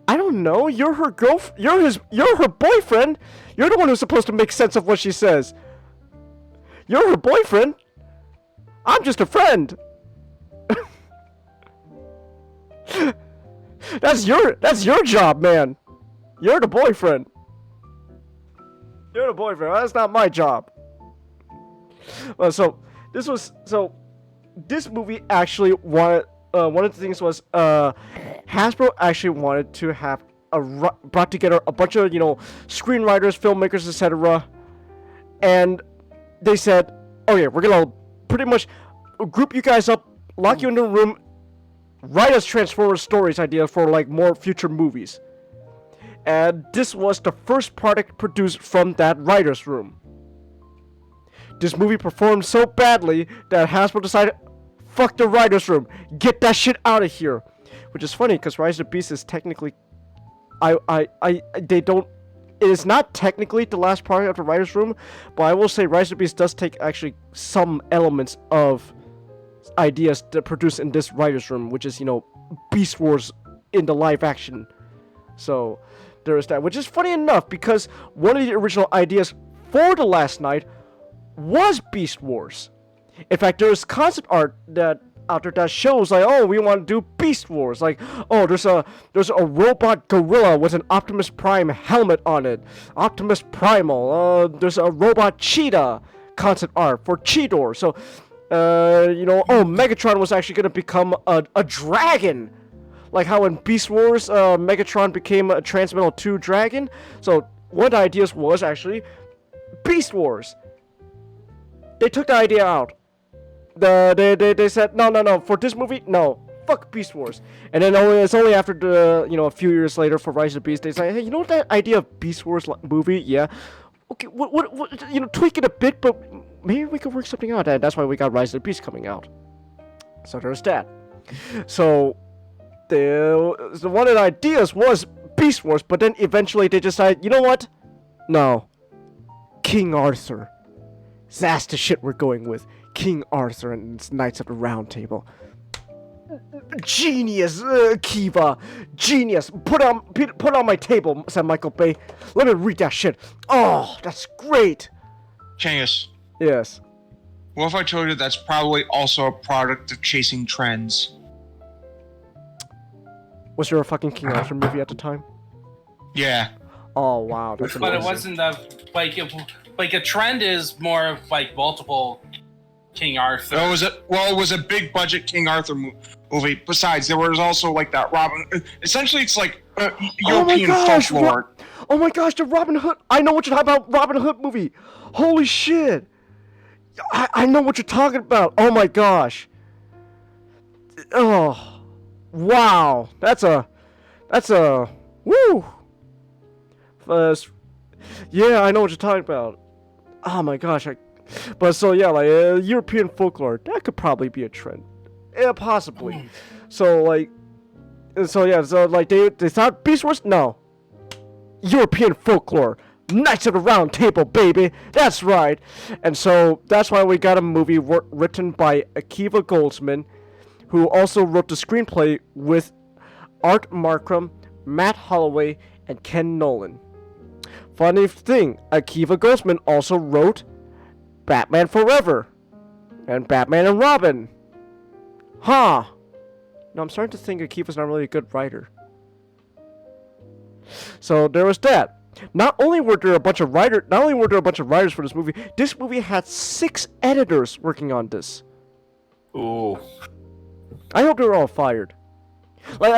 S1: I don't know. You're her You're her boyfriend. You're the one who's supposed to make sense of what she says. You're her boyfriend. I'm just a friend. That's your job, man. You're the boyfriend. That's not my job. This movie actually wanted. One of the things was Hasbro actually wanted to have brought together a bunch of screenwriters, filmmakers, etc. And they said, "Okay, we're gonna pretty much group you guys up, lock you in a room, write us Transformers stories idea for like more future movies." And this was the first product produced from that writer's room. This movie performed so badly that Hasbro decided, fuck the writer's room, get that shit out of here. Which is funny because Rise of the Beast is technically, it is not technically the last product of the writer's room, but I will say Rise of the Beast does take actually some elements of ideas that produced in this writer's room, which is, Beast Wars in the live action. So there is that, which is funny enough because one of the original ideas for The Last Night was Beast Wars. In fact, there is concept art out there that shows like, oh, we want to do Beast Wars. Like, oh, there's a robot gorilla with an Optimus Prime helmet on it. Optimus Primal. There's a robot cheetah concept art for Cheetor. So, Megatron was actually gonna become a dragon. Like how in Beast Wars, Megatron became a Transmetal 2 dragon. So one of the ideas was actually Beast Wars. they took the idea out. They said no for this movie no. Fuck Beast Wars. And then it's only after the a few years later for Rise of the Beast they say, hey, you know what that idea of Beast Wars movie? Yeah. Okay, what tweak it a bit, but maybe we could work something out. And that's why we got Rise of the Beast coming out. So there's that. So one of the ideas was Beast Wars, but then eventually they decided, you know what? No. King Arthur. That's the shit we're going with. King Arthur and his Knights of the Round Table. Genius, Kiva. Genius. Put on my table, said Michael Bay. Let me read that shit. Oh, that's great.
S5: Changus.
S1: Yes.
S5: What if I told you that's probably also a product of chasing trends?
S1: Was there a fucking King Arthur movie at the time?
S5: Yeah.
S1: Oh wow, that's
S8: But
S1: amazing.
S8: it wasn't like a trend is more of like multiple King Arthur.
S5: It was a big budget King Arthur movie. Besides, there was also like that Robin. Essentially, it's like European folklore.
S1: Oh my gosh, the Robin Hood. I know what you're talking about. Robin Hood movie. Holy shit. I know what you're talking about. Oh my gosh. Oh, wow. That's a woo. Yeah, I know what you're talking about. Oh my gosh. But so yeah, like European folklore, that could probably be a trend. Yeah, possibly. So yeah, so like they thought Beast Wars? No. European folklore. Knights of the Round Table, baby. That's right. And so that's why we got a movie written by Akiva Goldsman, who also wrote the screenplay with Art Markram, Matt Holloway, and Ken Nolan. Funny thing, Akiva Goldsman also wrote Batman Forever and Batman and Robin. Huh. No, I'm starting to think Akiva's not really a good writer. So there was that. Not only were there a bunch of writers for this movie had 6 editors working on this.
S6: Ooh.
S1: I hope they were all fired. Like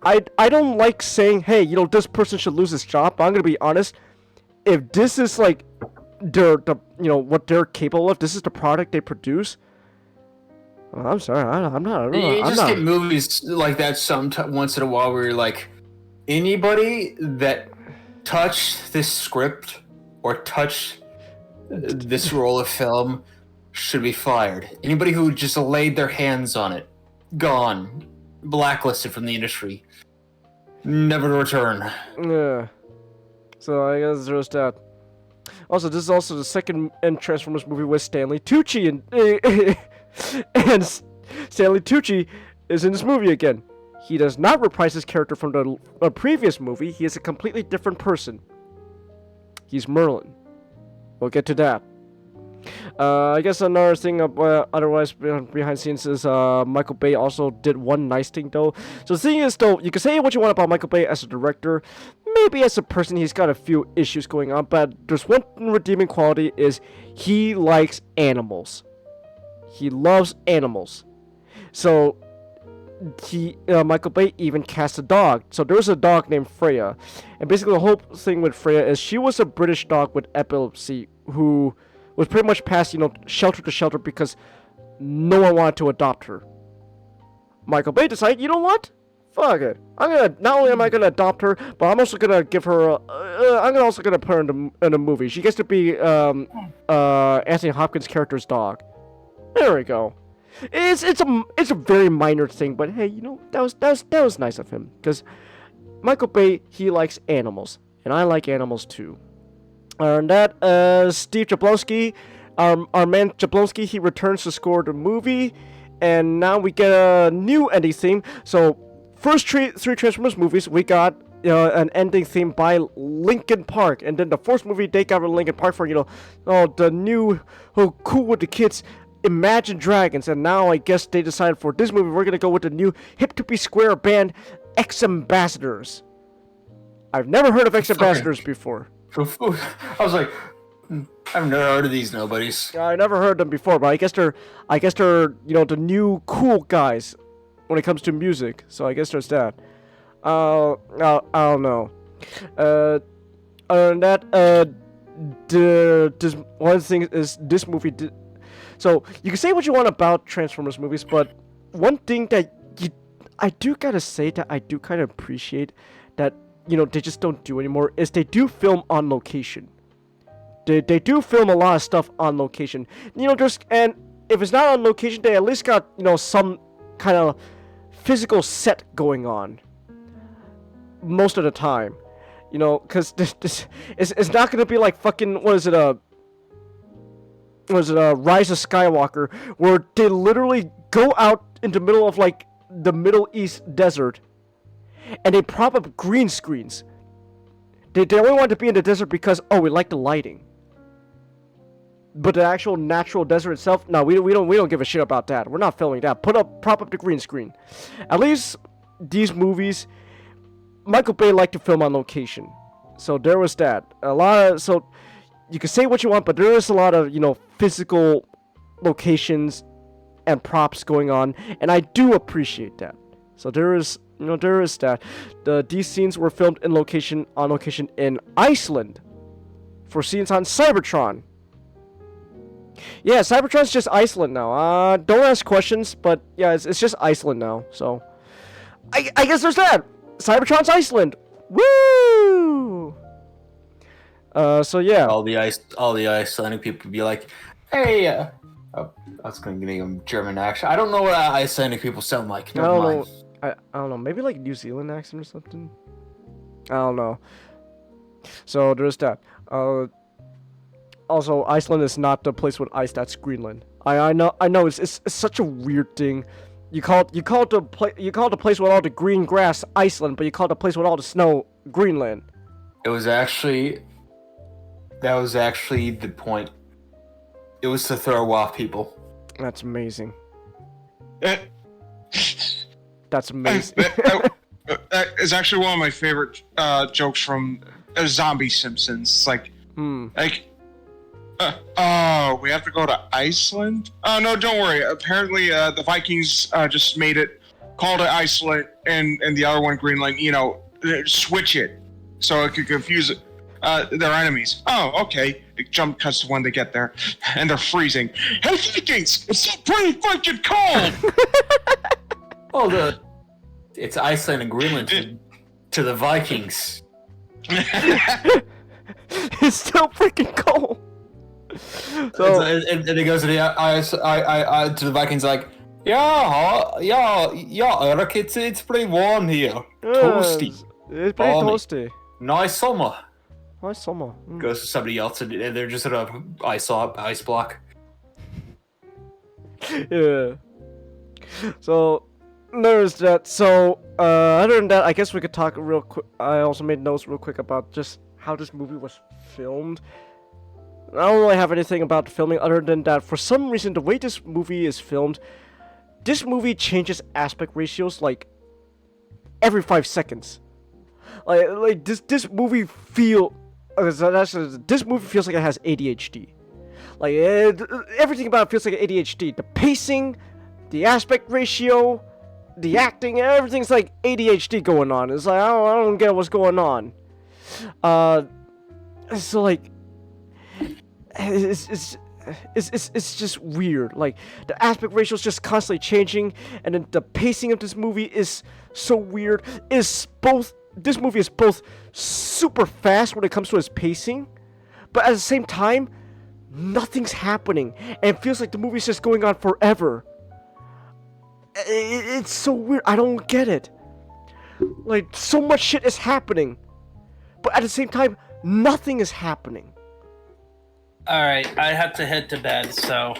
S1: I don't like saying, hey, this person should lose his job, but I'm gonna be honest. If this is like what they're capable of, this is the product they produce. Well, I'm sorry, I'm not.
S6: You just get movies like that once in a while where you're like, anybody that touched this script or touched this roll of film should be fired. Anybody who just laid their hands on it, gone, blacklisted from the industry, never to return.
S1: Yeah. So I guess there's that. Also, this is also the second Transformers movie with Stanley Tucci and Stanley Tucci is in this movie again. He does not reprise his character from the previous movie. He is a completely different person. He's Merlin. We'll get to that. I guess another thing otherwise behind scenes is Michael Bay also did one nice thing though. So the thing is though, you can say what you want about Michael Bay as a director. Maybe as a person he's got a few issues going on, but there's one redeeming quality is he likes animals. He loves animals. So Michael Bay even cast a dog. So there was a dog named Freya, and basically the whole thing with Freya is she was a British dog with epilepsy who was pretty much passed, shelter to shelter because no one wanted to adopt her. Michael Bay decided, you know what? Fuck it. Not only am I gonna adopt her, but I'm also gonna give her. I'm also gonna put her in a movie. She gets to be Anthony Hopkins' character's dog. There we go. It's a very minor thing, but hey, that was nice of him because Michael Bay, he likes animals, and I like animals too. And that Steve Jablonsky, our man Jablonsky, he returns to score the movie, and now we get a new ending theme. So first three Transformers movies, we got an ending theme by Linkin Park, and then the fourth movie they got Linkin Park for the new Cool with the Kids, Imagine Dragons, and now I guess they decided for this movie we're gonna go with the new Hip to Be Square band X Ambassadors. I've never heard of X Ambassadors before.
S6: I was like, I've never heard of these nobodies.
S1: I never heard them before, but I guess they're the new cool guys when it comes to music. So I guess there's that. I don't know. Other than that, one of the things is this movie did. So you can say what you want about Transformers movies, but one thing that I do gotta say that I do kind of appreciate that they just don't do anymore is they do film on location. They do film a lot of stuff on location. And if it's not on location, they at least got some kind of physical set going on. Most of the time, because this it's not gonna be like fucking Rise of Skywalker, where they literally go out in the middle of like the Middle East desert, and they prop up green screens. They only want to be in the desert because we like the lighting. But the actual natural desert itself, no, we don't give a shit about that. We're not filming that. Prop up the green screen. At least these movies, Michael Bay liked to film on location, so there was that. So you can say what you want, but there is a lot of physical locations and props going on, and I do appreciate that. So there is that. These scenes were filmed on location in Iceland for scenes on Cybertron. Yeah, Cybertron's just Iceland now. Don't ask questions, but yeah, it's just Iceland now. So I guess there's that. Cybertron's Iceland. Woo! So yeah.
S6: All the Icelandic people would be like, "Hey, I was going to give them German accent. I don't know what Icelandic people sound like. Never mind."
S1: I don't know. Maybe like New Zealand accent or something. I don't know. So there's that. Also, Iceland is not the place with ice. That's Greenland. I know. It's such a weird thing. You call the place with all the green grass Iceland, but you call the place with all the snow Greenland.
S6: That was actually the point. It was to throw off people.
S1: That's amazing. That's amazing.
S5: That is actually one of my favorite jokes from Zombie Simpsons. We have to go to Iceland? Oh, no, don't worry. Apparently, the Vikings just made it, called it Iceland, and the other one, Greenland, switch it so it could confuse their enemies. Oh, okay. It jump cuts to when they get there, and they're freezing. Hey, Vikings! It's so pretty fucking cold!
S6: Oh, it's Iceland and Greenland to the Vikings.
S1: It's still freaking cold. So
S6: and it goes to the Vikings like, yeah, Eric, it's pretty warm here. Toasty.
S1: It's pretty toasty.
S6: Nice summer.
S1: Goes
S6: to somebody else and they're just at a ice block.
S1: Yeah. So there's that. So other than that, I guess we could talk real quick. I also made notes real quick about just how this movie was filmed. I don't really have anything about the filming other than that for some reason the way this movie is filmed, this movie changes aspect ratios like every 5 seconds. Like this movie this movie feels like it has ADHD. Like everything about it feels like ADHD. The pacing, the aspect ratio, the acting, everything's like ADHD going on. It's like I don't get what's going on. So like it's just weird. Like the aspect ratio is just constantly changing, and then the pacing of this movie is so weird. This movie is both super fast when it comes to its pacing, but at the same time, nothing's happening, and it feels like the movie's just going on forever. It's so weird. I don't get it. Like so much shit is happening, but at the same time, nothing is happening.
S8: Alright, I have to head to bed, so.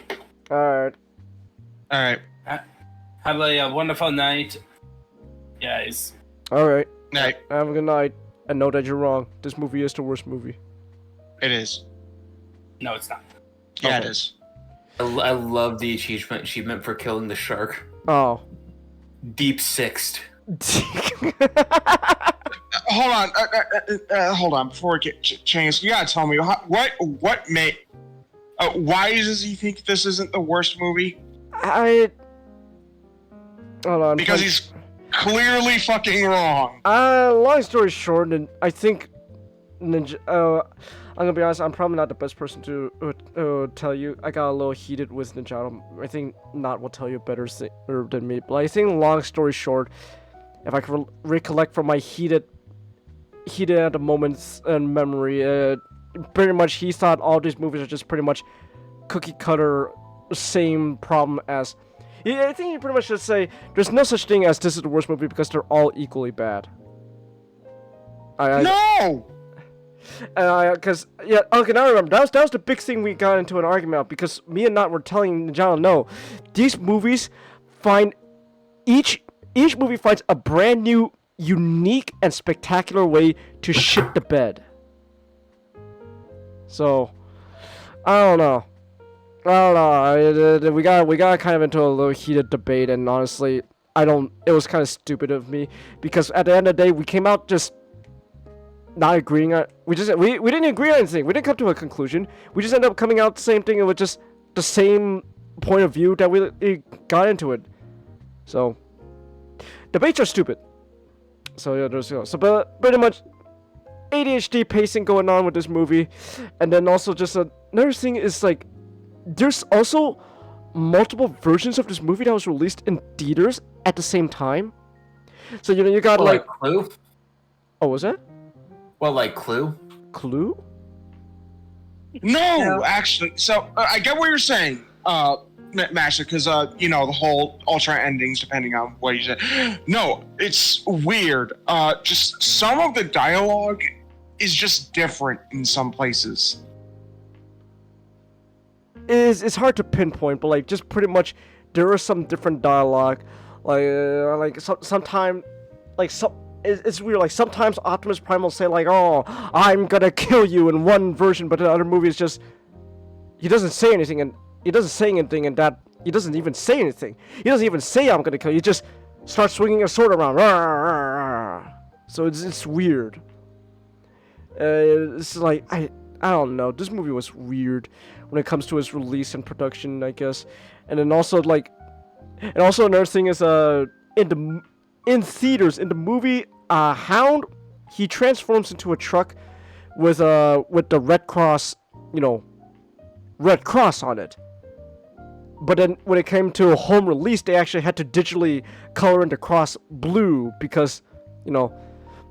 S1: Alright.
S5: Alright.
S8: Have a wonderful night, guys.
S1: Alright.
S5: Night.
S1: Have a good night. And know that you're wrong. This movie is the worst movie.
S5: It is.
S8: No, it's not.
S5: Yeah,
S1: Okay.
S5: it is.
S6: I love the achievement for killing the shark.
S1: Oh.
S6: Deep sixth.
S5: Hold on. Before we get changed, you gotta tell me what made. Why does he think this isn't the worst movie?
S1: Hold on.
S5: Because he's clearly fucking wrong.
S1: Long story short, and I think I'm gonna be honest, I'm probably not the best person to tell you. I got a little heated with Ninjato. I think Not will tell you better than me. But I think, long story short, if I can recollect from my heated at the moments and memory, pretty much he thought all these movies are just pretty much cookie cutter, same problem as. Yeah, I think he pretty much should say there's no such thing as this is the worst movie because they're all equally bad.
S5: No!
S1: Because, yeah, okay, now I remember, that was the big thing we got into an argument about, because me and Not were telling Ninjato, no, these movies find, each movie finds a brand new, unique, and spectacular way to shit the bed. So, I don't know. We got kind of into a little heated debate, and honestly, it was kind of stupid of me, because at the end of the day, we came out just not agreeing on, we didn't agree on anything. We didn't come to a conclusion. We just ended up coming out the same thing, and with just the same point of view that we got into it. So, debates are stupid. So yeah, but pretty much ADHD pacing going on with this movie, and then also just another thing is like, there's also multiple versions of this movie that was released in theaters at the same time. So you got like
S6: Clue.
S1: Oh, was it?
S6: Well, like Clue.
S1: Clue?
S5: No, actually. So I get what you're saying, Master, because the whole alternate endings, depending on what you say. No, it's weird. Just some of the dialogue is just different in some places.
S1: It's hard to pinpoint, but like just pretty much there is some different dialogue, sometimes it's weird. Like sometimes Optimus Prime will say like, "Oh, I'm gonna kill you" in one version, but in the other movie it's just he doesn't say anything, and that he doesn't even say anything. He doesn't even say "I'm gonna kill you." He just starts swinging a sword around. So it's weird. It's like I don't know. This movie was weird when it comes to its release and production, I guess. And then also another thing is in theaters, in the movie Hound, he transforms into a truck with the Red Cross, Red Cross on it. But then when it came to a home release, they actually had to digitally color in the cross blue because the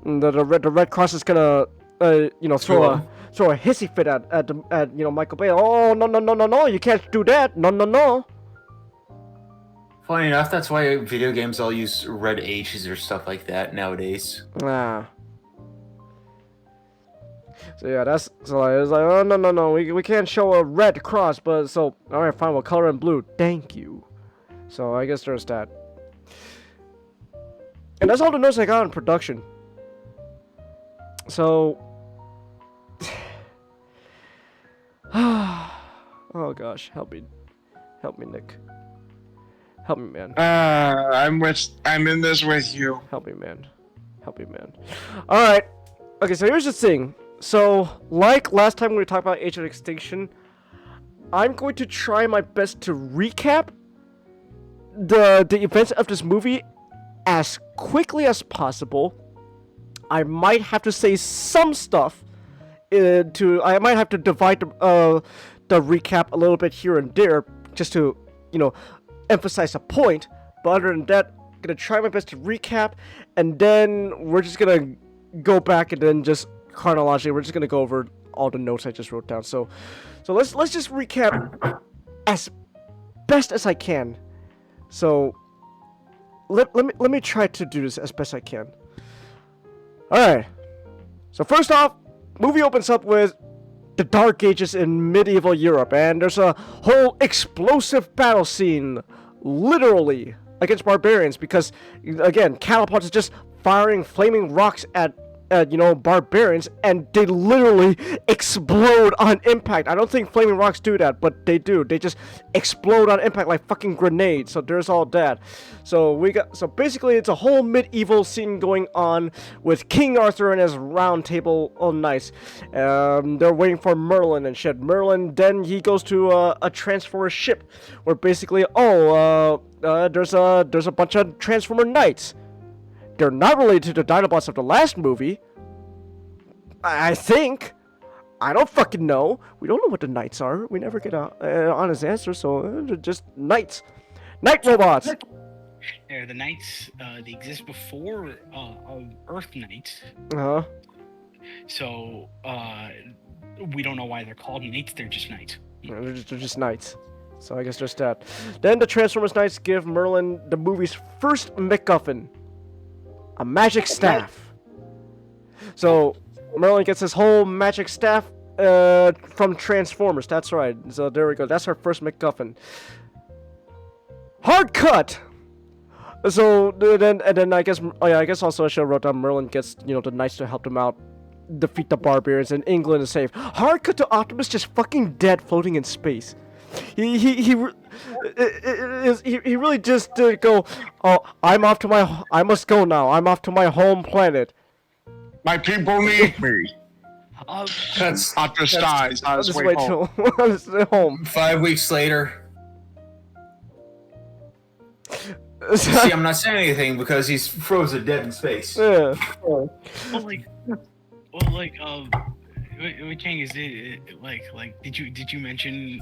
S1: Red Cross is gonna throw a hissy fit at Michael Bay. Oh, no, you can't do that. No.
S6: Funny enough, that's why video games all use red H's or stuff like that nowadays.
S1: So yeah, it's like, oh, no, we can't show a red cross, but so, alright, fine, we'll color in blue. Thank you. So I guess there's that. And that's all the notes I got in production. So, oh gosh, help me, Nick. Help me, man.
S5: I'm in this with you.
S1: Help me, man. Alright. Okay, so here's the thing. So, like last time when we talked about Age of Extinction, I'm going to try my best to recap the events of this movie as quickly as possible. I might have to say some stuff I might have to divide the recap a little bit here and there just to, emphasize a point. But other than that, I'm gonna try my best to recap, and then we're just gonna go back and then just chronologically, we're just gonna go over all the notes I just wrote down. So let's just recap as best as I can. So let me try to do this as best I can. Alright. So first off, movie opens up with the Dark Ages in medieval Europe, and there's a whole explosive battle scene, literally, against barbarians, because, again, catapults is just firing flaming rocks at barbarians, and they literally explode on impact. I don't think flaming rocks do that, but they do. They just explode on impact like fucking grenades. So there's all that. So basically it's a whole medieval scene going on with King Arthur and his round table. Oh, nice. They're waiting for Merlin and shit. Merlin, then he goes to a Transformer ship where basically, there's a bunch of Transformer knights. They're not related to the Dinobots of the last movie. I think. I don't fucking know. We don't know what the knights are. We never get a honest answer, so they're just knights. Night robots!
S4: They're the knights, they exist before Earth Knights.
S1: Uh-huh.
S4: So, we don't know why they're called knights, they're just knights.
S1: Yeah, they're just knights. So I guess just that. Then the Transformers Knights give Merlin the movie's first MacGuffin. A magic staff. So Merlin gets his whole magic staff from Transformers. That's right. So there we go. That's our first MacGuffin. Hard cut! So then I guess also I should have wrote down Merlin gets the knights to help them out defeat the barbarians and England is safe. Hard cut to Optimus just fucking dead floating in space. He really just did go. Oh, I must go now. I'm off to my home planet.
S5: My people need me.
S6: That's
S5: Optimus dies on his way home.
S1: home.
S6: 5 weeks later. See, I'm not saying anything because he's frozen dead in space.
S1: Yeah.
S4: Wait, Chang, is it did you mention?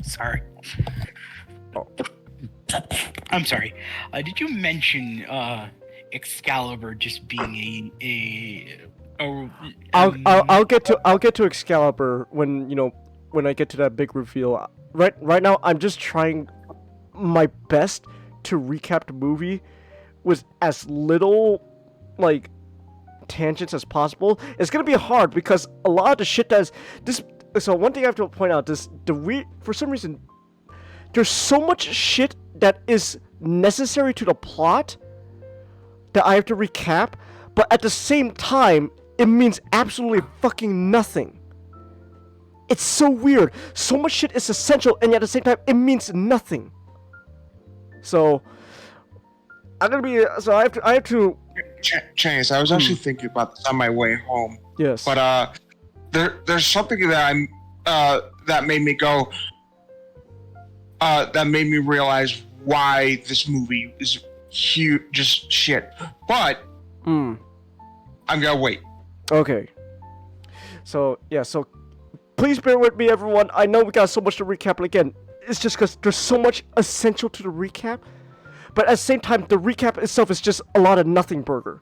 S4: Sorry.
S1: Oh.
S4: I'm sorry. Did you mention Excalibur just being
S1: I'll get to Excalibur when I get to that big reveal. Right now I'm just trying my best to recap the movie with as little tangents as possible. It's gonna be hard because a lot of the shit that's this. So one thing I have to point out is for some reason there's so much shit that is necessary to the plot that I have to recap, but at the same time it means absolutely fucking nothing. It's so weird. So much shit is essential and yet at the same time it means nothing. So I have to.
S5: Chance, I was actually thinking about this on my way home.
S1: Yes.
S5: But there's something that that made me go. That made me realize why this movie is huge, just shit. But I'm gonna wait.
S1: Okay. So yeah. So please bear with me, everyone. I know we got so much to recap, but again, it's just because there's so much essential to the recap. But at the same time, the recap itself is just a lot of nothing burger.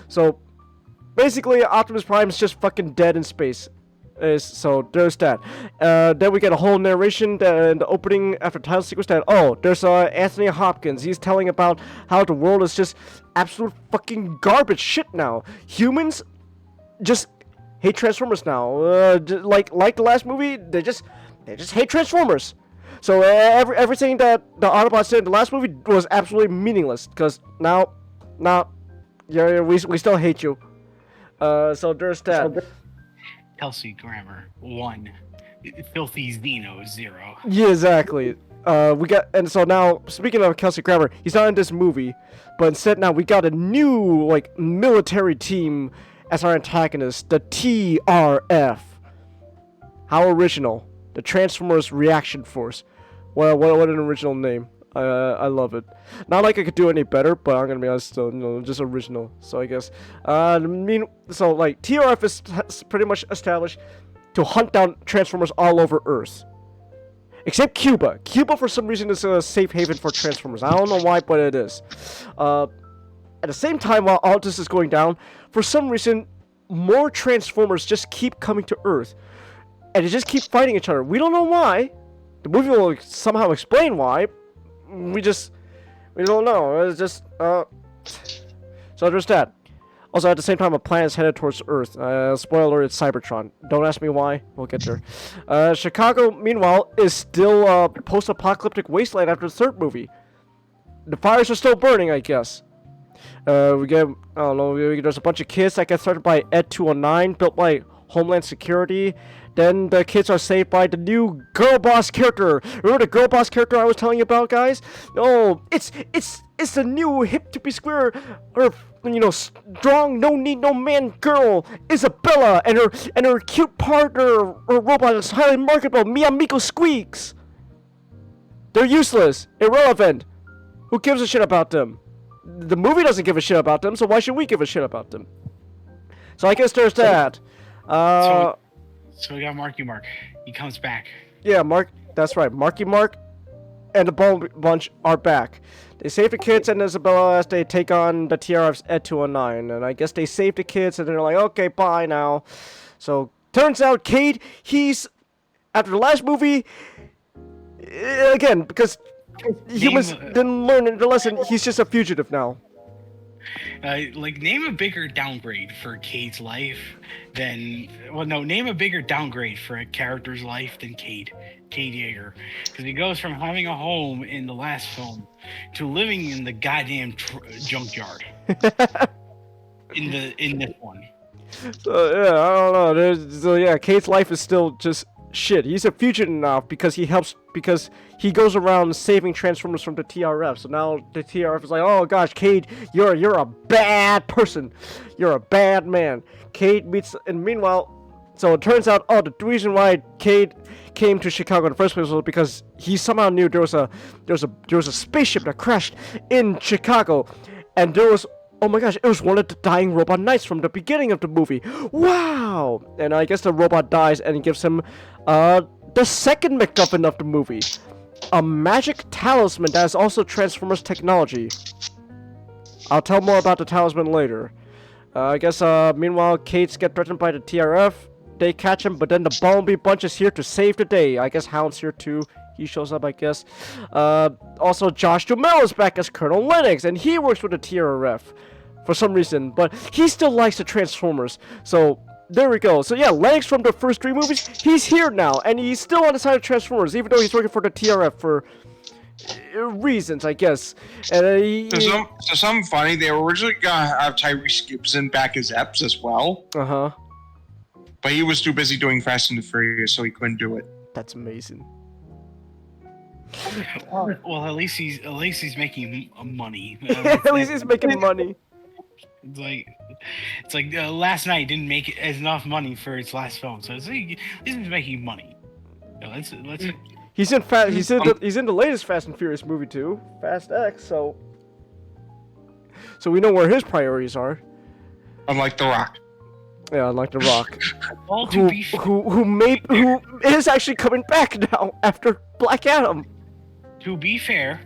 S1: So, basically, Optimus Prime is just fucking dead in space. So, there's that. Then we get a whole narration in the opening after title sequence that, there's Anthony Hopkins. He's telling about how the world is just absolute fucking garbage shit now. Humans just hate Transformers now. Like the last movie, they just hate Transformers. So everything that the Autobots did in the last movie was absolutely meaningless because now, we still hate you. So there's that.
S4: Kelsey Grammer 1, Filthy Xeno 0.
S1: Yeah, exactly. So now speaking of Kelsey Grammer, he's not in this movie, but instead now we got a new military team as our antagonist, the TRF. How original. The Transformers Reaction Force. What an original name. I love it. Not like I could do any better, but I'm gonna be honest, just original. So I guess. TRF is pretty much established to hunt down Transformers all over Earth. Except Cuba. Cuba, for some reason, is a safe haven for Transformers. I don't know why, but it is. At the same time, while all this is going down, for some reason, more Transformers just keep coming to Earth. And they just keep fighting each other. We don't know why. The movie will somehow explain why. We don't know. It's just, So there's that. Also, at the same time, a planet is headed towards Earth. Spoiler, it's Cybertron. Don't ask me why. We'll get there. Chicago, meanwhile, is still a post-apocalyptic wasteland after the third movie. The fires are still burning, I guess. There's a bunch of kids that get started by Ed 209, built by Homeland Security. Then the kids are saved by the new girl boss character. Remember the girl boss character I was telling you about, guys? No, it's the new hip to be square, or strong, no need no man girl, Isabella, and her cute partner or robot is highly marketable, Mia Miko Squeaks. They're useless, irrelevant. Who gives a shit about them? The movie doesn't give a shit about them, so why should we give a shit about them? So I guess there's that.
S4: So we got Marky Mark. He comes back.
S1: Yeah, Mark. That's right. Marky Mark and the Bone Bunch are back. They save the kids and Isabella as they take on the TRF's Ed 209. And I guess they save the kids and they're like, okay, bye now. So, turns out Cade, he's, after the last movie, again, because humans didn't learn the lesson, he's just a fugitive now.
S4: Name a bigger downgrade for Cade's life than... Well, no, name a bigger downgrade for a character's life than Cade Yeager. Because he goes from having a home in the last film to living in the goddamn junkyard in this one.
S1: So, yeah, I don't know. Cade's life is still just shit. He's a fugitive now because he goes around saving Transformers from the TRF. So now the TRF is like, oh gosh, Cade, you're a bad person. You're a bad man. Cade meets, and meanwhile, so it turns out, the reason why Cade came to Chicago in the first place was because he somehow knew there was a spaceship that crashed in Chicago, and there was, oh my gosh, it was one of the dying robot knights from the beginning of the movie. Wow! And I guess the robot dies and gives him the second MacGuffin of the movie. A magic talisman that is also Transformers technology. I'll tell more about the talisman later. I guess, meanwhile, Cade's get threatened by the TRF. They catch him, but then the Bumblebee Bunch is here to save the day. I guess Hound's here too. He shows up, I guess. Also, Josh Duhamel is back as Colonel Lennox, and he works with the TRF for some reason, but he still likes the Transformers. So, there we go. So yeah, Lennox from the first 3 movies, he's here now, and he's still on the side of Transformers, even though he's working for the TRF for reasons, I guess. And
S5: something funny, they were originally gonna have Tyrese Gibson back as Epps as well.
S1: Uh-huh.
S5: But he was too busy doing Fast and the Furious, so he couldn't do it.
S1: That's amazing.
S4: Well, at least he's making money.
S1: At least he's making money.
S4: It's like last night didn't make enough money for its last film, so it's like, he's making money. Let's.
S1: He's in the latest Fast and Furious movie too, Fast X. So we know where his priorities are.
S5: Unlike The Rock.
S1: Yeah, unlike The Rock.
S4: Well,
S1: who is actually coming back now after Black Adam.
S4: To be fair,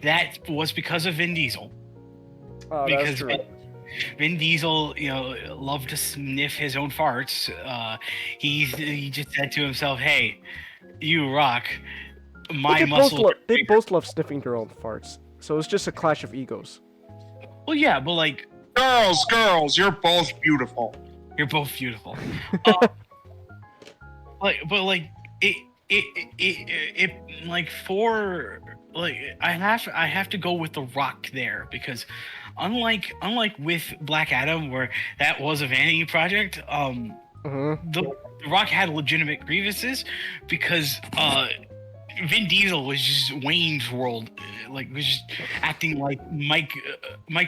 S4: that was because of Vin Diesel.
S1: Oh,
S4: because
S1: that's true.
S4: Vin Diesel, loved to sniff his own farts. He just said to himself, "Hey, you Rock, my muscle."
S1: They both love sniffing their own farts, so it's just a clash of egos.
S4: Well, yeah, but like,
S5: girls, you're both beautiful.
S4: You're both beautiful. I have to go with The Rock there, because unlike with Black Adam, where that was a vanity project, The Rock had legitimate grievances because Vin Diesel was just Wayne's World, was just acting like Mike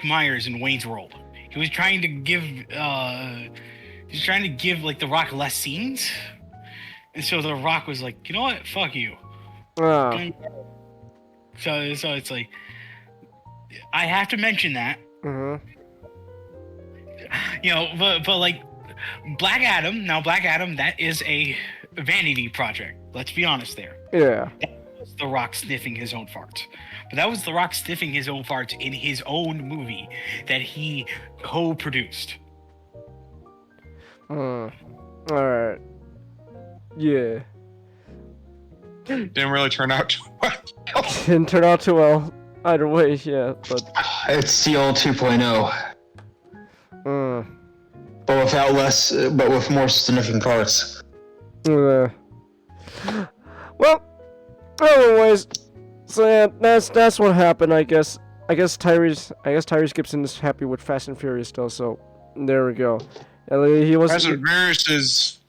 S4: Myers in Wayne's World. He was trying to give like The Rock less scenes, and so The Rock was like, you know what, fuck you. So it's like, I have to mention that. But like Black Adam, that is a vanity project. Let's be honest there.
S1: Yeah.
S4: That was The Rock sniffing his own farts. But that was The Rock sniffing his own farts in his own movie that he co-produced.
S1: Alright. Yeah.
S5: Didn't really turn out too well.
S1: Didn't turn out too well. Either way, yeah, but...
S15: It's the old 2.0. But with more sniffing parts.
S1: Well, anyways, so yeah, that's what happened, I guess. I guess Tyrese Gibson is happy with Fast and Furious still, so there we go. He was
S5: Fast and Furious is,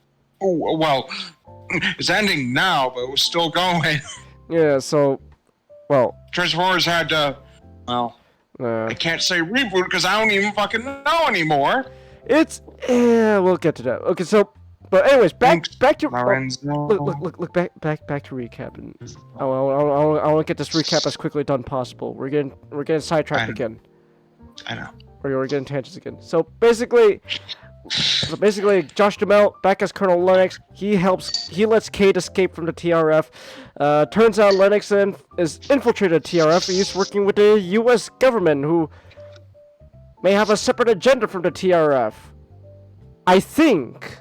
S5: it's ending now, but it was still going.
S1: Yeah, so, well,
S5: Transformers had to, I can't say reboot because I don't even fucking know anymore.
S1: We'll get to that. Okay, so, but anyways, back to
S5: Lorenzo.
S1: Look back to recapping. I want to get this recap as quickly done possible. We're getting sidetracked again.
S5: I know.
S1: We're getting tangents again. So basically, So basically, Josh Duhamel, back as Colonel Lennox, he lets Kate escape from the TRF. Turns out Lennox is infiltrated TRF. He's working with the U.S. government, who may have a separate agenda from the TRF. I think.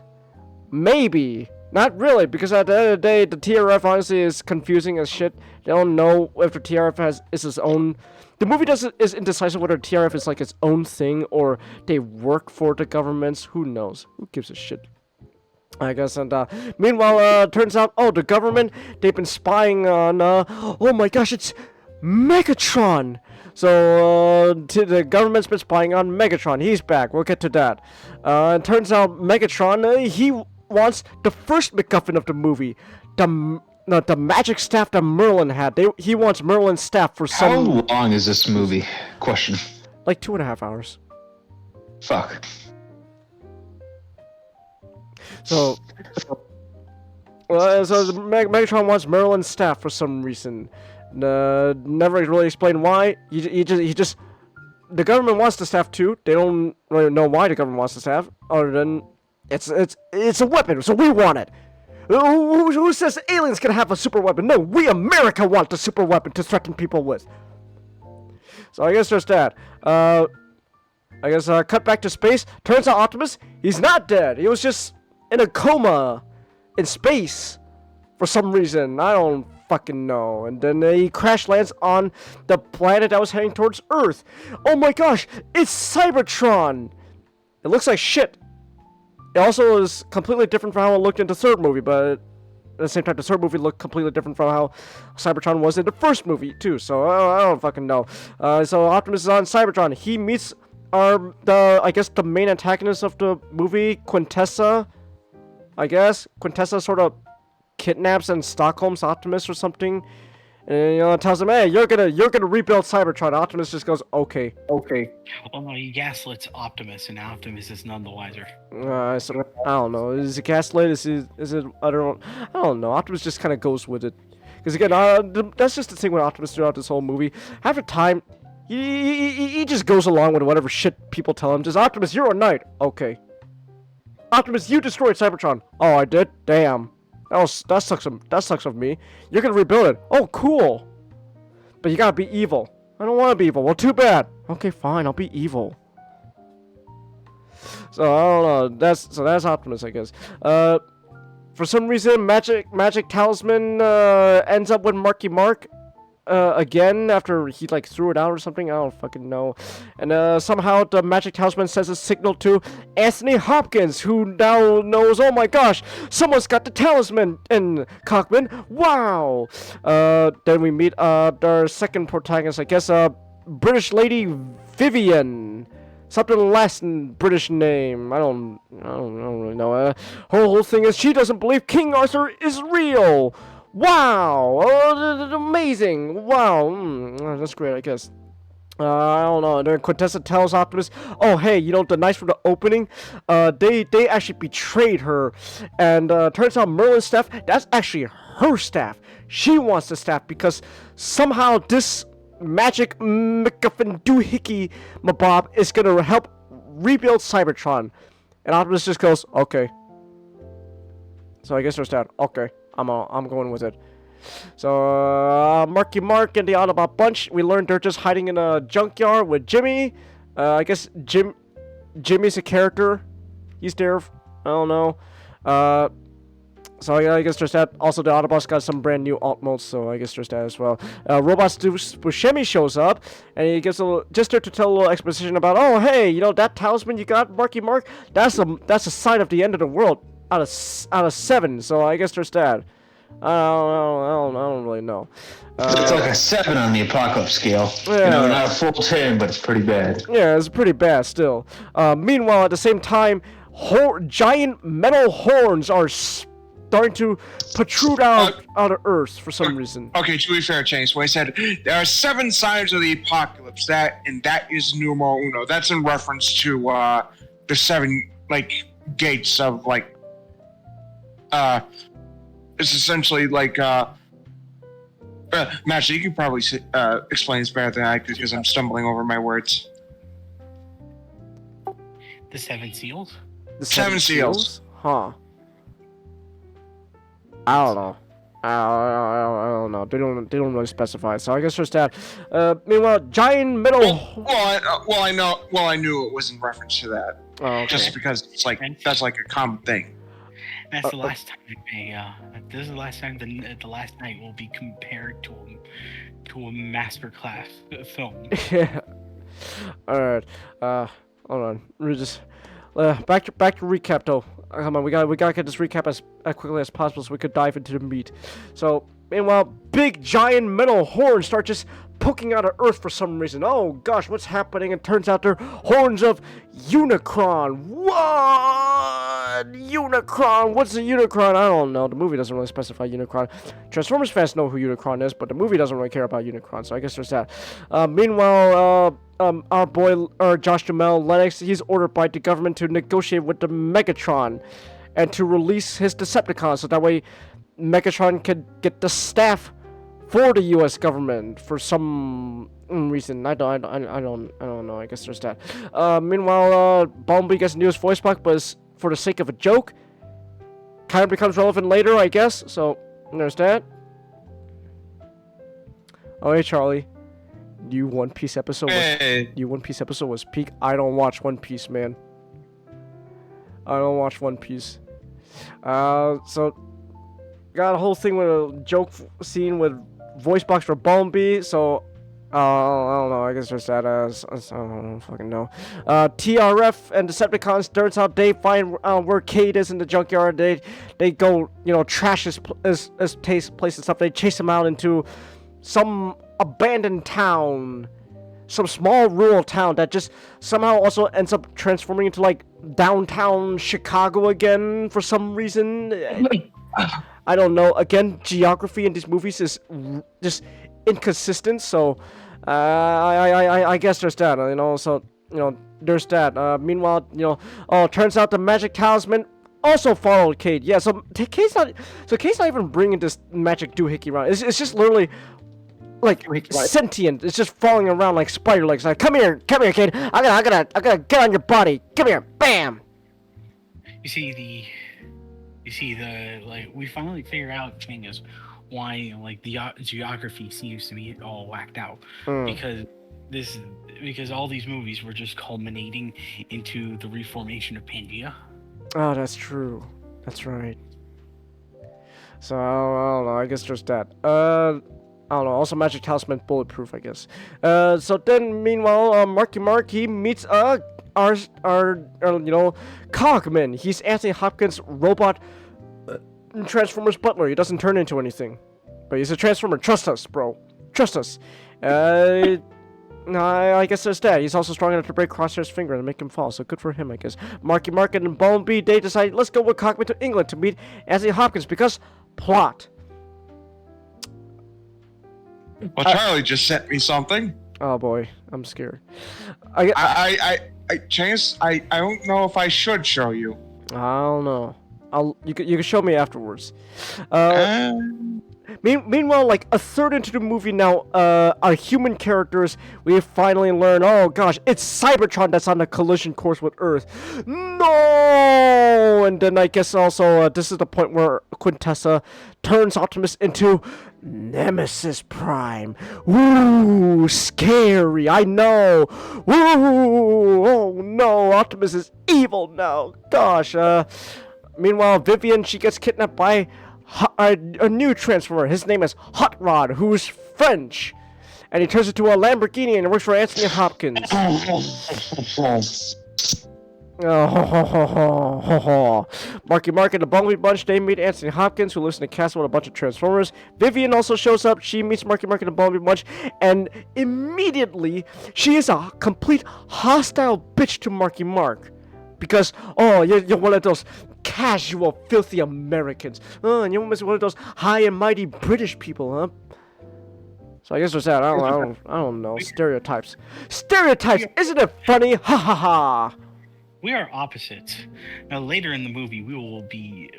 S1: Maybe. Not really, because at the end of the day, the TRF honestly is confusing as shit. They don't know if the TRF is its own... The movie is indecisive whether TRF is like its own thing or they work for the governments. Who knows? Who gives a shit? I guess. And meanwhile, turns out, the government, they've been spying on, oh my gosh, it's Megatron! So, the government's been spying on Megatron. He's back. We'll get to that. It turns out Megatron, he wants the first MacGuffin of the movie. The magic staff that Merlin had. He wants Merlin's staff for some...
S15: How long is this movie? Question.
S1: Like 2.5 hours.
S15: Fuck.
S1: So Megatron wants Merlin's staff for some reason. Never really explained why. He just... The government wants the staff too. They don't really know why the government wants the staff, other than it's a weapon, so we want it. Who says aliens can have a super weapon? No, we America want the super weapon to threaten people with. So I guess there's that. I guess cut back to space. Turns out Optimus, he's not dead. He was just in a coma in space for some reason. I don't fucking know. And then he crash lands on the planet that was heading towards Earth. Oh my gosh, it's Cybertron. It looks like shit. It also is completely different from how it looked in the third movie, but at the same time, the third movie looked completely different from how Cybertron was in the first movie, too, so I don't fucking know. So Optimus is on Cybertron. He meets I guess the main antagonist of the movie, Quintessa, I guess. Quintessa sort of kidnaps and Stockholm's Optimus or something. And tells him, hey, you're gonna rebuild Cybertron. Optimus just goes, okay.
S4: Well, no, he gaslits Optimus, and Optimus is none the wiser.
S1: So, I don't know. Is it gaslit? Is it? I don't know. Optimus just kind of goes with it. Because again, that's just the thing with Optimus throughout this whole movie. Half the time, he just goes along with whatever shit people tell him. Just Optimus, you're a knight. Okay. Optimus, you destroyed Cybertron. Oh, I did. Damn. That sucks of me. You're gonna rebuild it. Oh, cool. But you gotta be evil. I don't want to be evil. Well, too bad. Okay, fine. I'll be evil. So I don't know. That's Optimus, I guess. For some reason, Magic Talisman ends up with Marky Mark again after he like threw it out or something. I don't fucking know. And somehow the Magic Talisman sends a signal to Anthony Hopkins, who now knows, oh my gosh, someone's got the talisman in Cockman. Wow. Then we meet our second protagonist, I guess, British lady Vivian. Something less than British name. I don't really know. Her whole thing is she doesn't believe King Arthur is real. Wow! Amazing! Wow! That's great, I guess. I don't know. And then Quintessa tells Optimus, oh, hey, the knights from the opening, they actually betrayed her. And turns out Merlin's staff, that's actually her staff. She wants the staff because somehow this magic MacGuffin doohickey mabob is going to help rebuild Cybertron. And Optimus just goes, okay. So I guess there's that. Okay. I'm going with it. So, Marky Mark and the Autobot bunch, we learned they're just hiding in a junkyard with Jimmy. I guess Jimmy's a character. He's there. I don't know. So I guess there's that. Also, the Autobots got some brand new alt modes, so I guess there's that as well. Robot Buscemi shows up, and he gives just there to tell a little exposition about, oh, hey, that talisman you got, Marky Mark, that's a sign of the end of the world. Out of 7, so I guess there's that. I don't really know.
S15: It's like a 7 on the apocalypse scale.
S1: Yeah.
S15: Not a full 10, but it's pretty bad.
S1: Yeah, it's pretty bad still. Meanwhile, at the same time, giant metal horns are starting to protrude out of Earth for some reason.
S5: Okay, to be fair, Chase, when I said there are 7 signs of the apocalypse, that is numero uno. That's in reference to the 7 gates of it's essentially like Match, you can probably explain this better than I could because I'm stumbling over my words.
S4: The 7 seals?
S1: The
S5: Seven Seals.
S1: Huh. I don't know. I don't know. They don't really specify. So I guess there's that. Meanwhile, giant metal.
S5: I knew it was in reference to that.
S1: Oh, okay.
S5: Just because it's like that's like a common thing.
S4: That's the last time this is the last time the last night will be compared to a masterclass film.
S1: Yeah. All right. Hold on. We're just back to recap though. Come on, we gotta get this recap as quickly as possible so we could dive into the meat. So, meanwhile, big giant metal horns start just poking out of Earth for some reason. Oh gosh, what's happening? It turns out they're horns of Unicron. What? Unicron? What's a Unicron? I don't know. The movie doesn't really specify Unicron. Transformers fans know who Unicron is, but the movie doesn't really care about Unicron. So I guess there's that. Meanwhile, our boy, Josh Duhamel, Lennox, he's ordered by the government to negotiate with the Megatron and to release his Decepticons, so that way Megatron could get the staff for the U.S. government for some reason. I don't know. I guess there's that. Meanwhile, Bumblebee gets a newest voice box, but for the sake of a joke, kind of becomes relevant later, I guess. So there's that. Oh, hey, Charlie. New One Piece episode was peak. I don't watch One Piece, man. I don't watch One Piece. So got a whole thing with a joke scene with voice box for Bumblebee. So I don't know. I guess there's that. I don't fucking know. TRF and Decepticons. Turns out they find where Cade is in the junkyard. They go, trash his place and stuff. They chase him out into some abandoned town, some small rural town that just somehow also ends up transforming into like downtown Chicago again for some reason. I don't know. Again, geography in these movies is just inconsistent. So I guess there's that. So there's that. Meanwhile, turns out the magic talisman also followed Cade. Yeah. So Cade's not even bringing this magic doohickey around. It's just literally like sentient. It's just falling around like spider legs. Like, come here, kid. I gotta get on your body. Come here, bam.
S4: You see we finally figure out the thing is why like the geography seems to be all whacked out because all these movies were just culminating into the reformation of Pangea.
S1: Oh, that's true. That's right. So I don't know. I guess there's that. I don't know. Also, magic talisman bulletproof, I guess. So then, meanwhile, Marky Mark, he meets our Cogman. He's Anthony Hopkins' robot Transformers butler. He doesn't turn into anything, but he's a Transformer. Trust us, bro. Trust us. I guess there's that. He's also strong enough to break Crosshair's finger and make him fall, so good for him, I guess. Marky Mark and Bumblebee, they decide, let's go with Cogman to England to meet Anthony Hopkins because plot.
S5: Well, Charlie just sent me something.
S1: Oh boy, I'm scared.
S5: Chance, I don't know if I should show you.
S1: I don't know. You can show me afterwards. Meanwhile, like a third into the movie now, our human characters, we finally learn, oh gosh, it's Cybertron that's on the collision course with Earth. No! And then I guess also this is the point where Quintessa turns Optimus into Nemesis Prime. Woo! Scary, I know. Woo! Oh no, Optimus is evil now. Gosh. Meanwhile, Vivian, she gets kidnapped by a new Transformer. His name is Hot Rod, who's French. And he turns into a Lamborghini and works for Anthony Hopkins. Marky Mark and the Bumblebee Bunch, they meet Anthony Hopkins, who lives in a castle with a bunch of Transformers. Vivian also shows up. She meets Marky Mark and the Bumblebee Bunch, and immediately, she is a complete hostile bitch to Marky Mark. Because, you're one of those casual, filthy Americans. And you're one of those high and mighty British people, huh? So I guess there's that. I don't know. Stereotypes. Stereotypes! Isn't it funny? Ha ha ha!
S4: We are opposites. Now later in the movie, we will be,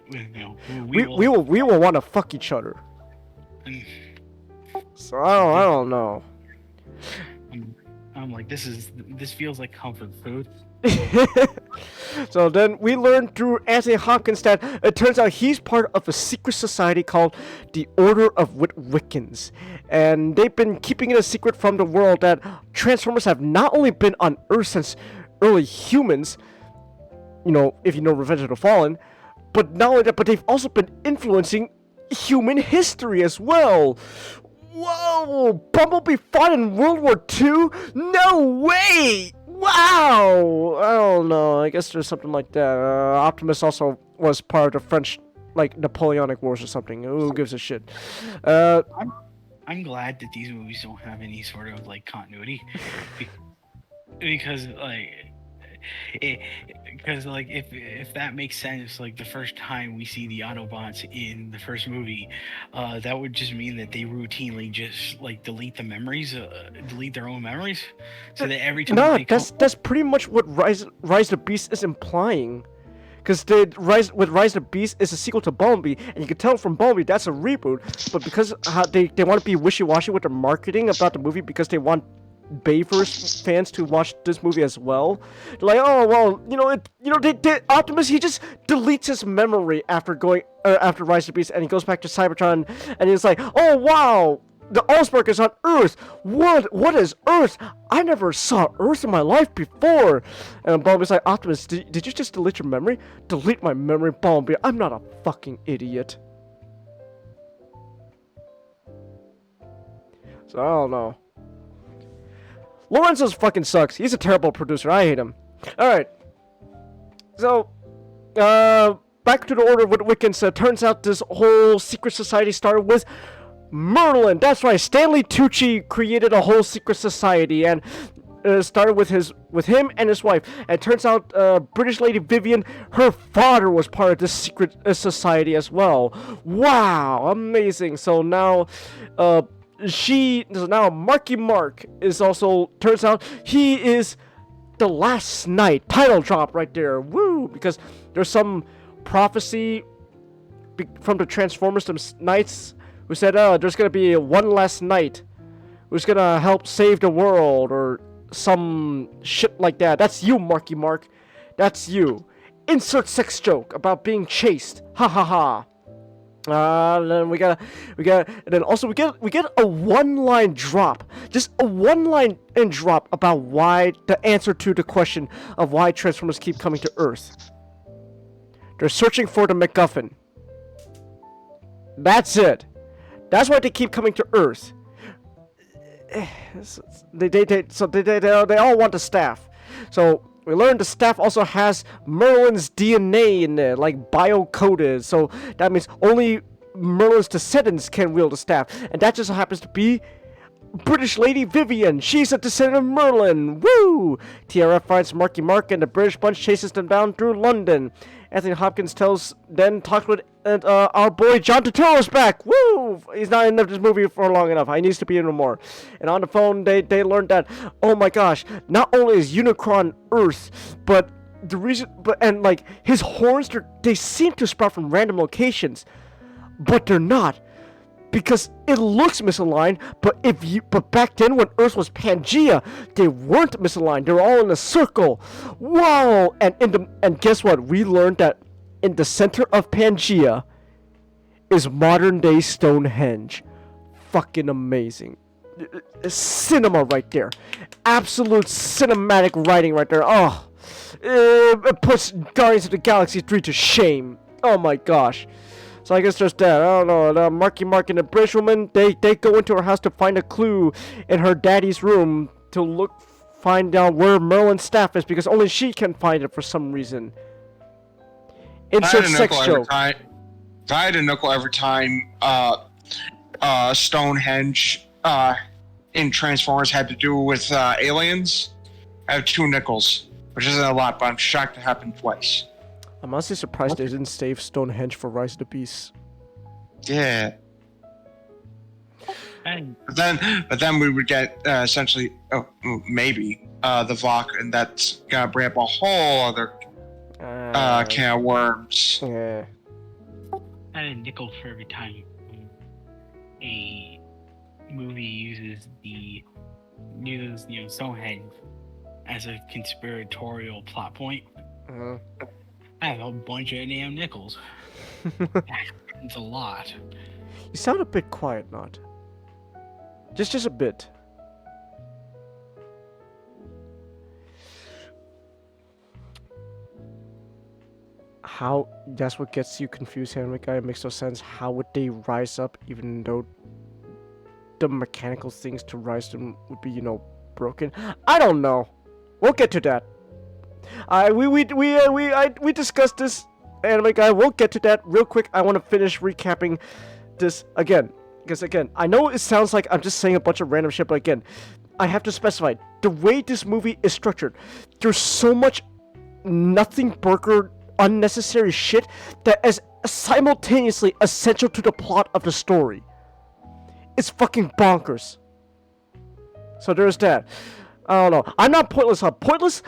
S1: we will want to fuck each other. So I don't know.
S4: I'm like, this feels like comfort food.
S1: So then we learned through Anthony Hopkins that it turns out he's part of a secret society called the Order of Witwickens. And they've been keeping it a secret from the world that Transformers have not only been on Earth since early humans, you know, if you know Revenge of the Fallen, but not only that, but they've also been influencing human history as well. Whoa! Bumblebee fought in World War II? No way! Wow! I don't know. I guess there's something like that. Optimus also was part of the French, like, Napoleonic Wars or something. Who gives a shit?
S4: I'm glad that these movies don't have any sort of like continuity, because if that makes sense, like the first time we see the Autobots in the first movie, that would just mean that they routinely just like delete the memories, delete their own memories, so that every time
S1: No,
S4: they
S1: that's pretty much what Rise the Beast is implying. Because the Rise the Beast is a sequel to Bumblebee, and you can tell from Bumblebee that's a reboot. But because they want to be wishy-washy with their marketing about the movie, because they want Bayverse fans to watch this movie as well. They're like, oh well, Optimus, he just deletes his memory after after Rise of the Beast, and he goes back to Cybertron, and he's like, oh wow, the Allspark is on Earth. What is Earth? I never saw Earth in my life before. And Bumblebee's like, Optimus, did you just delete your memory? Delete my memory, Bumblebee. I'm not a fucking idiot. So I don't know. Lorenzo's fucking sucks. He's a terrible producer. I hate him. Alright. So, back to the Order of Witwickens. Turns out this whole secret society started with Merlin. That's right. Stanley Tucci created a whole secret society, and started with him and his wife. And it turns out British lady Vivian, her father was part of this secret society as well. Wow, amazing. So now Marky Mark is also, turns out he is the last knight. Title drop right there. Woo! Because there's some prophecy from the Transformers, them knights, who said, there's gonna be one last knight who's gonna help save the world, or some shit like that. That's you, Marky Mark. That's you. Insert sex joke about being chased. Ha ha ha. And then we get a one-line drop, just a one-line drop about why, the answer to the question of why Transformers keep coming to Earth. They're searching for the MacGuffin. That's it. That's why they keep coming to Earth. They all want the staff. So we learned the staff also has Merlin's DNA in there, like bio-coded. So that means only Merlin's descendants can wield the staff. And that just happens to be British lady Vivian. She's a descendant of Merlin. Woo! TRF finds Marky Mark, and the British bunch chases them down through London. Anthony Hopkins talks with our boy John Turturro's back. Woo! He's not in this movie for long enough. He needs to be in more. And on the phone, they learned that, oh my gosh, not only is Unicron Earth, but the reason, his horns, they seem to sprout from random locations, but they're not. Because it looks misaligned, but back then when Earth was Pangea, they weren't misaligned. They were all in a circle. Wow! And guess what? We learned that in the center of Pangea is modern day Stonehenge. Fucking amazing. Cinema right there. Absolute cinematic writing right there. Oh, it puts Guardians of the Galaxy 3 to shame. Oh my gosh. So I guess there's that. I don't know. The Marky Mark and the British woman, they go into her house to find a clue in her daddy's room to find out where Merlin's staff is, because only she can find it for some reason. Insert sex joke.
S5: I had a nickel every time Stonehenge in Transformers had to do with aliens. I have 2 nickels, which isn't a lot, but I'm shocked it happened twice.
S1: I'm honestly surprised they didn't save Stonehenge for Rise of the Beast.
S5: Yeah. But then we would get essentially, maybe the Vok, and that's gonna bring up a whole other can of worms.
S1: Yeah.
S4: I had a nickel for every time a movie uses Stonehenge as a conspiratorial plot point. I have a bunch of damn nickels. It's a lot.
S1: You sound a bit quiet, not. Just a bit. How? That's what gets you confused, Henry guy. It makes no sense. How would they rise up, even though the mechanical things to rise them would be, broken? I don't know. We'll get to that. We discussed this, anime guy. We'll get to that real quick. I want to finish recapping this again, because again, I know it sounds like I'm just saying a bunch of random shit, but again, I have to specify the way this movie is structured. There's so much nothing burger, unnecessary shit that is simultaneously essential to the plot of the story. It's fucking bonkers. So there's that. I don't know. I'm not Pointless Hub. Pointless.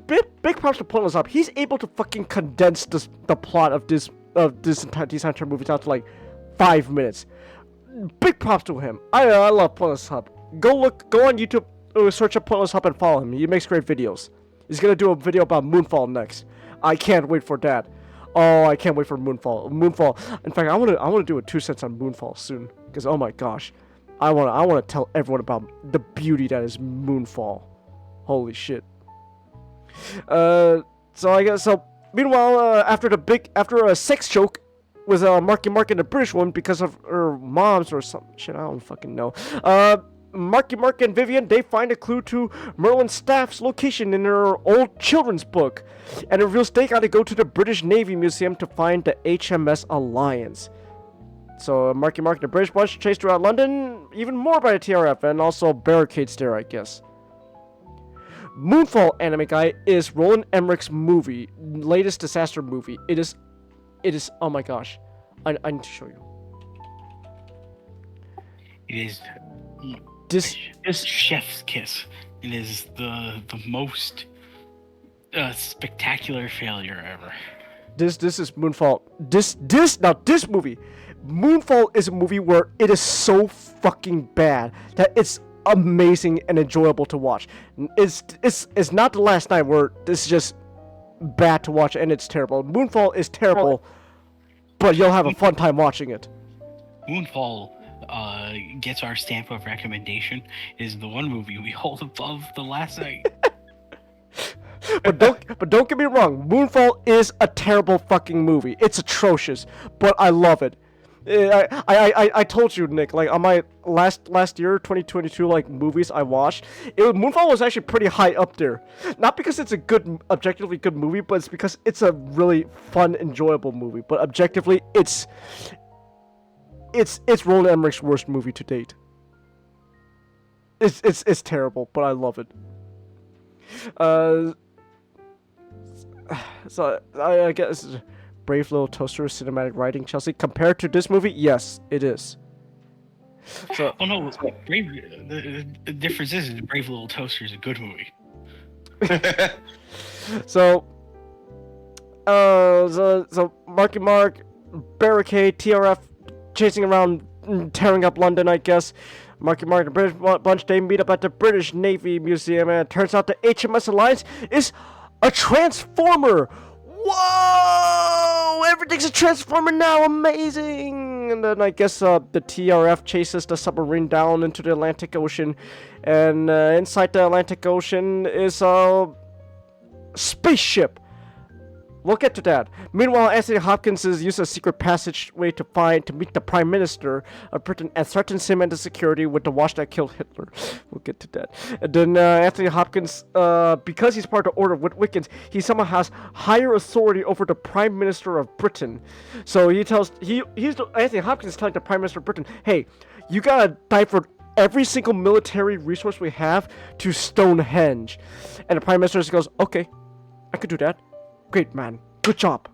S1: Big props to Pointless Hub. He's able to fucking condense the plot of these entire movies down to like 5 minutes. Big props to him. I love Pointless Hub. Go on YouTube, search up Pointless Hub and follow him. He makes great videos. He's gonna do a video about Moonfall next. I can't wait for that. Oh, I can't wait for Moonfall. In fact, I wanna do a 2 cents on Moonfall soon. Because oh my gosh, I wanna tell everyone about the beauty that is Moonfall. Holy shit. So I guess so. Meanwhile, after a sex joke with Marky Mark and the British one because of her mom's or some shit, I don't fucking know. Marky Mark and Vivian, they find a clue to Merlin Staff's location in her old children's book, and it reveals they gotta go to the British Navy Museum to find the HMS Alliance. So Marky Mark and the British bunch chased throughout London, even more by the TRF, and also barricades there, I guess. Moonfall, anime guy, is Roland Emmerich's movie, latest disaster movie. It is, oh my gosh. I need to show you.
S4: It is this chef's kiss. It is the most spectacular failure ever.
S1: This is Moonfall. This movie, Moonfall is a movie where it is so fucking bad that it's amazing and enjoyable to watch. It's not The Last Night where this is just bad to watch and it's terrible. Moonfall is terrible, but you'll have a fun time watching it.
S4: Moonfall gets our stamp of recommendation. It is the one movie we hold above The Last Night.
S1: But don't get me wrong, Moonfall is a terrible fucking movie. It's atrocious, but I love it. I told you, Nick, like on my last year, 2022, like movies I watched, Moonfall was actually pretty high up there. Not because it's a objectively good movie, but it's because it's a really fun, enjoyable movie. But objectively, it's Roland Emmerich's worst movie to date. It's terrible, but I love it. So I guess Brave Little Toaster cinematic writing, Chelsea, compared to this movie, yes, it is. So
S4: oh no, the difference is Brave Little Toaster is a good movie.
S1: So Marky Mark, barricade, TRF, chasing around, tearing up London, I guess. Marky Mark and the British bunch, they meet up at the British Navy Museum, and it turns out the HMS Alliance is a transformer. Whoa! Everything's a transformer now. Amazing! And then I guess the TRF chases the submarine down into the Atlantic Ocean, and inside the Atlantic Ocean is a spaceship. We'll get to that. Meanwhile, Anthony Hopkins is used a secret passageway to meet the Prime Minister of Britain and threatens him and the security with the watch that killed Hitler. We'll get to that. And then Anthony Hopkins, because he's part of the Order of Wiccans, he somehow has higher authority over the Prime Minister of Britain. So Anthony Hopkins is telling the Prime Minister of Britain, hey, you gotta divert every single military resource we have to Stonehenge. And the Prime Minister just goes, okay, I could do that. Great, man. Good job.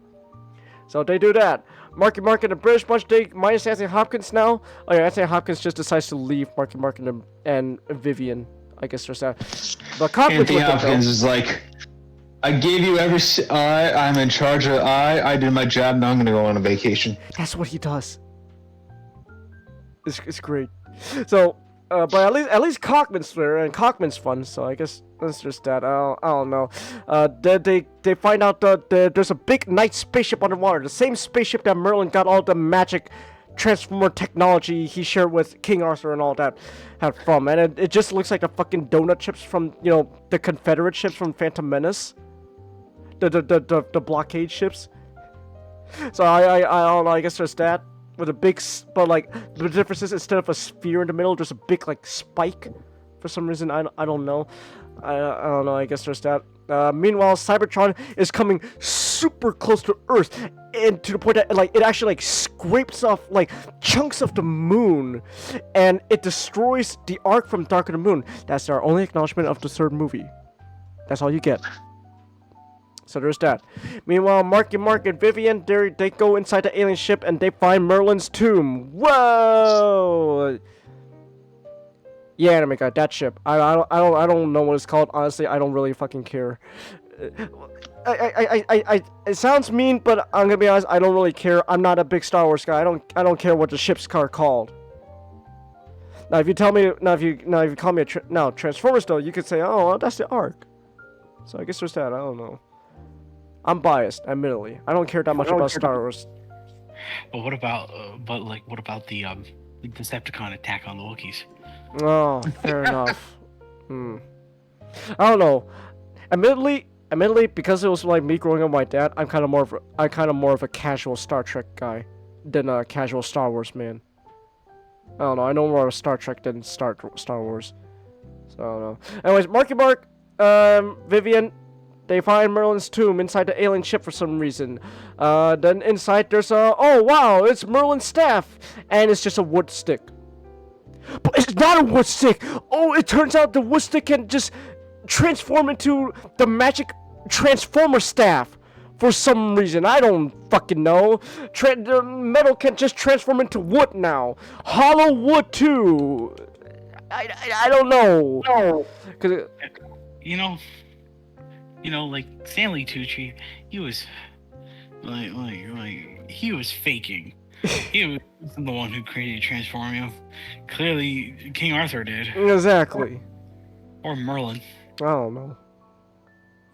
S1: So they do that. Marky Mark and the British bunch, they minus Anthony Hopkins now. Oh yeah, Anthony Hopkins just decides to leave Marky Mark and Vivian. I guess there's that. But
S15: Anthony Hopkins is like, I gave you I'm in charge of I did my job, now I'm gonna go on a vacation.
S1: That's what he does. It's great. So But at least Cockman's there, and Cockman's fun. So I guess that's just that. I don't know. They find out that there's a big night spaceship underwater, the same spaceship that Merlin got all the magic transformer technology he shared with King Arthur and all that had from, and it just looks like the fucking donut chips from the Confederate ships from Phantom Menace, the blockade ships. So I don't know. I guess there's that. With a big, but like the difference is instead of a sphere in the middle, there's a big like spike. For some reason, I don't know. I don't know. I guess there's that. Meanwhile, Cybertron is coming super close to Earth, and to the point that like it actually like scrapes off like chunks of the moon, and it destroys the Ark from Dark of the Moon. That's our only acknowledgement of the third movie. That's all you get. So there's that. Meanwhile, Marky Mark and Vivian, they go inside the alien ship and they find Merlin's tomb. Whoa! Yeah, anime guy, that ship. I don't know what it's called. Honestly, I don't really fucking care. It sounds mean, but I'm gonna be honest. I don't really care. I'm not a big Star Wars guy. I don't care what the ship's car called. Now, if you tell me, if you call me a Transformers though, you could say, oh, that's the Ark. So I guess there's that. I don't know. I'm biased, admittedly. I don't care that much about Star Wars.
S4: But what about, what about the Decepticon attack on the Wookiees?
S1: Oh, fair enough. I don't know. Admittedly, because it was like me growing up with my dad, I'm kind of more of a casual Star Trek guy than a casual Star Wars man. I don't know. I know more of Star Trek than Star Wars. So I don't know. Anyways, Marky Mark, Vivian. They find Merlin's tomb inside the alien ship for some reason. Then inside there's oh wow, it's Merlin's staff, and it's just a wood stick. But it's not a wood stick. Oh, it turns out the wood stick can just transform into the magic transformer staff for some reason. I don't fucking know. The metal can just transform into wood now. Hollow wood too. I don't know. No. Cause
S4: like Stanley Tucci, he was he was faking. He was the one who created Transformium. Clearly, King Arthur did.
S1: Exactly.
S4: Or Merlin.
S1: I don't know.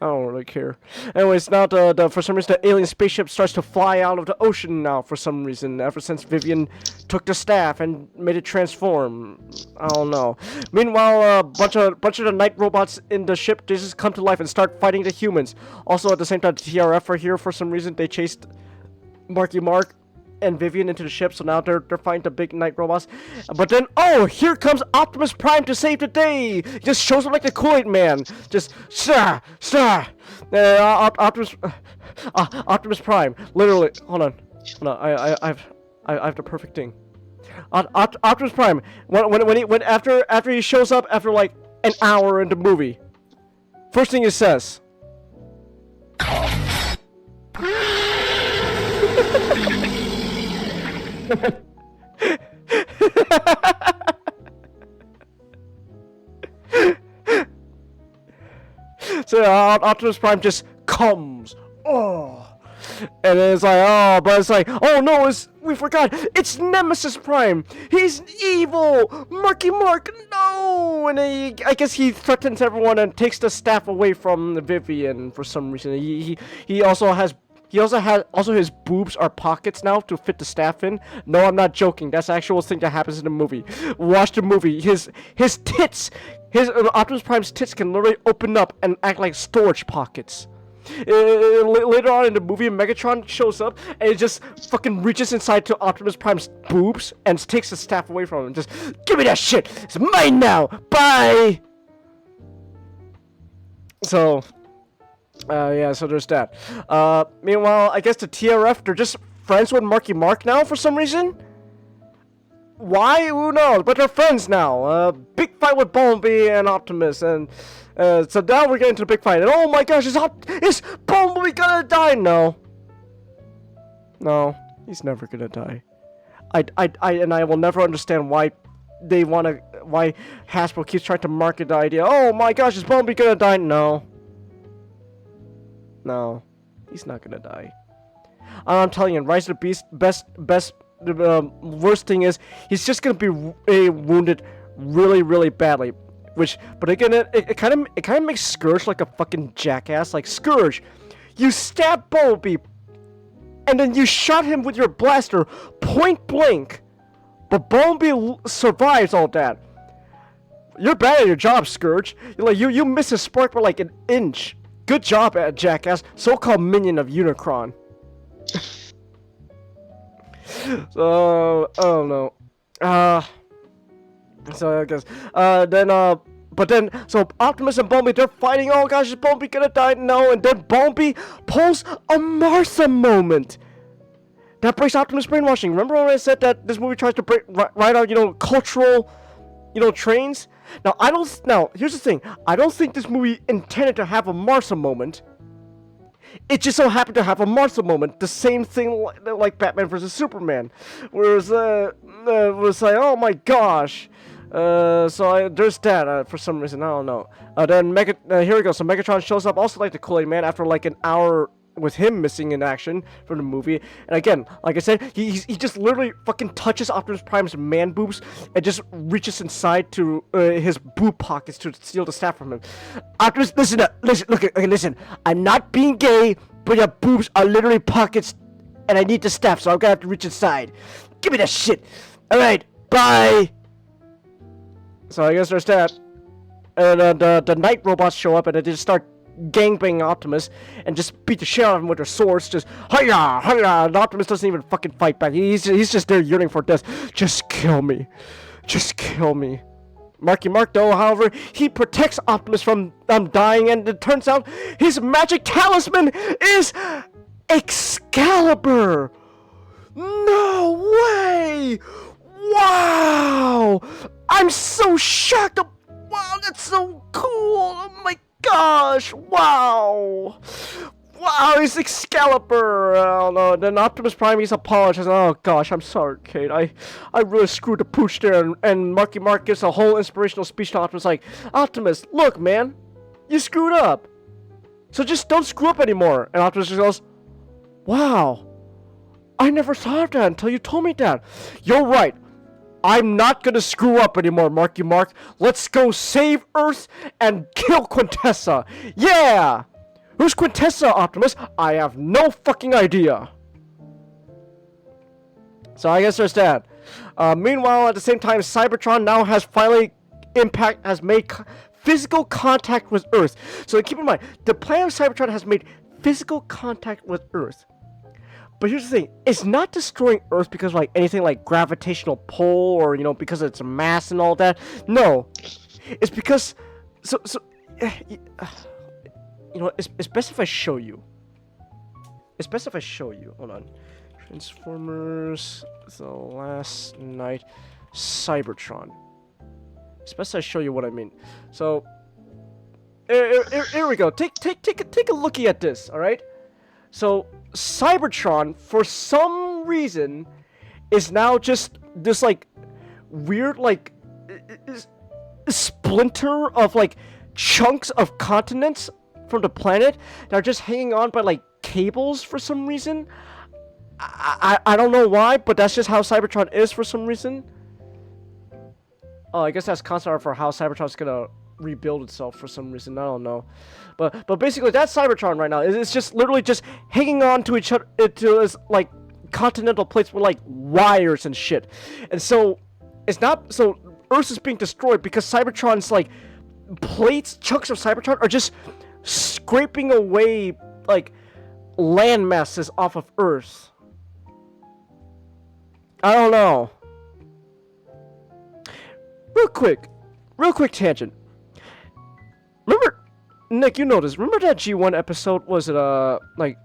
S1: I don't really care. Anyways, now for some reason the alien spaceship starts to fly out of the ocean now for some reason. Ever since Vivian took the staff and made it transform. I don't know. Meanwhile, a bunch of the night robots in the ship, they just come to life and start fighting the humans. Also, at the same time, the TRF are here for some reason. They chased Marky Mark and Vivian into the ship, so now they're fighting the big night robots. But then, oh, here comes Optimus Prime to save the day. He just shows up like the Kool-Aid Man. Just Optimus Prime. Literally, hold on. I have the perfect thing. Optimus Prime. When after he shows up after like an hour in the movie, first thing he says. So Optimus Prime just comes. Oh. And it's like, oh, but it's like, oh no, we forgot. It's Nemesis Prime. He's evil. Marky Mark, no. And I guess he threatens everyone and takes the staff away from Vivian for some reason. He also has his boobs are pockets now to fit the staff in. No, I'm not joking. That's the actual thing that happens in the movie. Watch the movie. His tits, Optimus Prime's tits can literally open up and act like storage pockets. Later on in the movie, Megatron shows up and it just fucking reaches inside to Optimus Prime's boobs and takes the staff away from him. Just give me that shit. It's mine now. Bye. So. Yeah, so there's that. Meanwhile, I guess the TRF, they're just friends with Marky Mark now for some reason? Why? Who knows? But they're friends now. Big fight with Bumblebee and Optimus, and so now we're getting to the big fight. And oh my gosh, is Bumblebee gonna die? No. No, he's never gonna die. I will never understand why why Hasbro keeps trying to market the idea. Oh my gosh, is Bumblebee gonna die? No. No, he's not gonna die. I'm telling you, Rise of the Beast, the worst thing is he's just gonna be wounded really, really badly. But again, it kind of makes Scourge like a fucking jackass. Like, Scourge, you stabbed Bumblebee, and then you shot him with your blaster point blank, but Bumblebee survives all that. You're bad at your job, Scourge. You miss his spark by like an inch. Good job, jackass, so-called minion of Unicron. So I don't know. So I guess but then so Optimus and Bumblebee, they're fighting. Oh gosh, is Bumblebee gonna die? No. And then Bumblebee pulls a Martha moment. That breaks Optimus brainwashing. Remember when I said that this movie tries to write out, cultural, trains? Now, here's the thing. I don't think this movie intended to have a Martha moment. It just so happened to have a Martha moment. The same thing like Batman vs. Superman. Whereas, was like, oh my gosh. There's that, for some reason. I don't know. Then here we go. So Megatron shows up also like the Kool-Aid Man after like an hour with him missing in action from the movie. And again, like I said, he just literally fucking touches Optimus Prime's man boobs and just reaches inside to his boob pockets to steal the staff from him. Optimus, listen. I'm not being gay, but your boobs are literally pockets, and I need the staff, so I'm gonna have to reach inside. Give me that shit. All right, bye. So I guess there's that. And the night robots show up and they just start gangbanging Optimus and just beat the shit out of him with their swords. Just hiya, hiya. And Optimus doesn't even fucking fight back. He's just there yearning for death. Just kill me. Just kill me. Marky Mark, though, however, he protects Optimus from dying, and it turns out his magic talisman is Excalibur. No way! Wow! I'm so shocked! Wow, that's so cool! Oh my gosh! Wow! Wow, it's Excalibur! Oh no, then Optimus Prime, he's apologizing. Oh gosh, I'm sorry, Kate. I really screwed the pooch there. And Marky Mark gives a whole inspirational speech to Optimus like, Optimus, look man, you screwed up. So just don't screw up anymore. And Optimus just goes, wow, I never thought of that until you told me that. You're right. I'm not gonna screw up anymore, Marky Mark. Let's go save Earth and kill Quintessa. Yeah! Who's Quintessa, Optimus? I have no fucking idea. So I guess there's that. Meanwhile, at the same time, Cybertron now has made physical contact with Earth. So keep in mind, the planet of Cybertron has made physical contact with Earth. But here's the thing, it's not destroying Earth because of like anything like gravitational pull or because of its mass and all that. No. It's because it's best if I show you. It's best if I show you. Hold on. Transformers The Last Night Cybertron. It's best I show you what I mean. So here we go. Take a looky at this, alright? So Cybertron, for some reason, is now just this like weird like splinter of like chunks of continents from the planet that are just hanging on by like cables for some reason. I don't know why, but that's just how Cybertron is for some reason. Oh, I guess that's concept art for how Cybertron's gonna rebuild itself for some reason. I don't know, but basically that's Cybertron right now. It's just literally just hanging on to each other to this like continental plates with like wires and shit. And so it's not so Earth is being destroyed because Cybertron's like plates, chunks of Cybertron are just scraping away like land masses off of Earth. I don't know. Real quick tangent. Remember, Nick, you know this. Remember that G1 episode? Was it like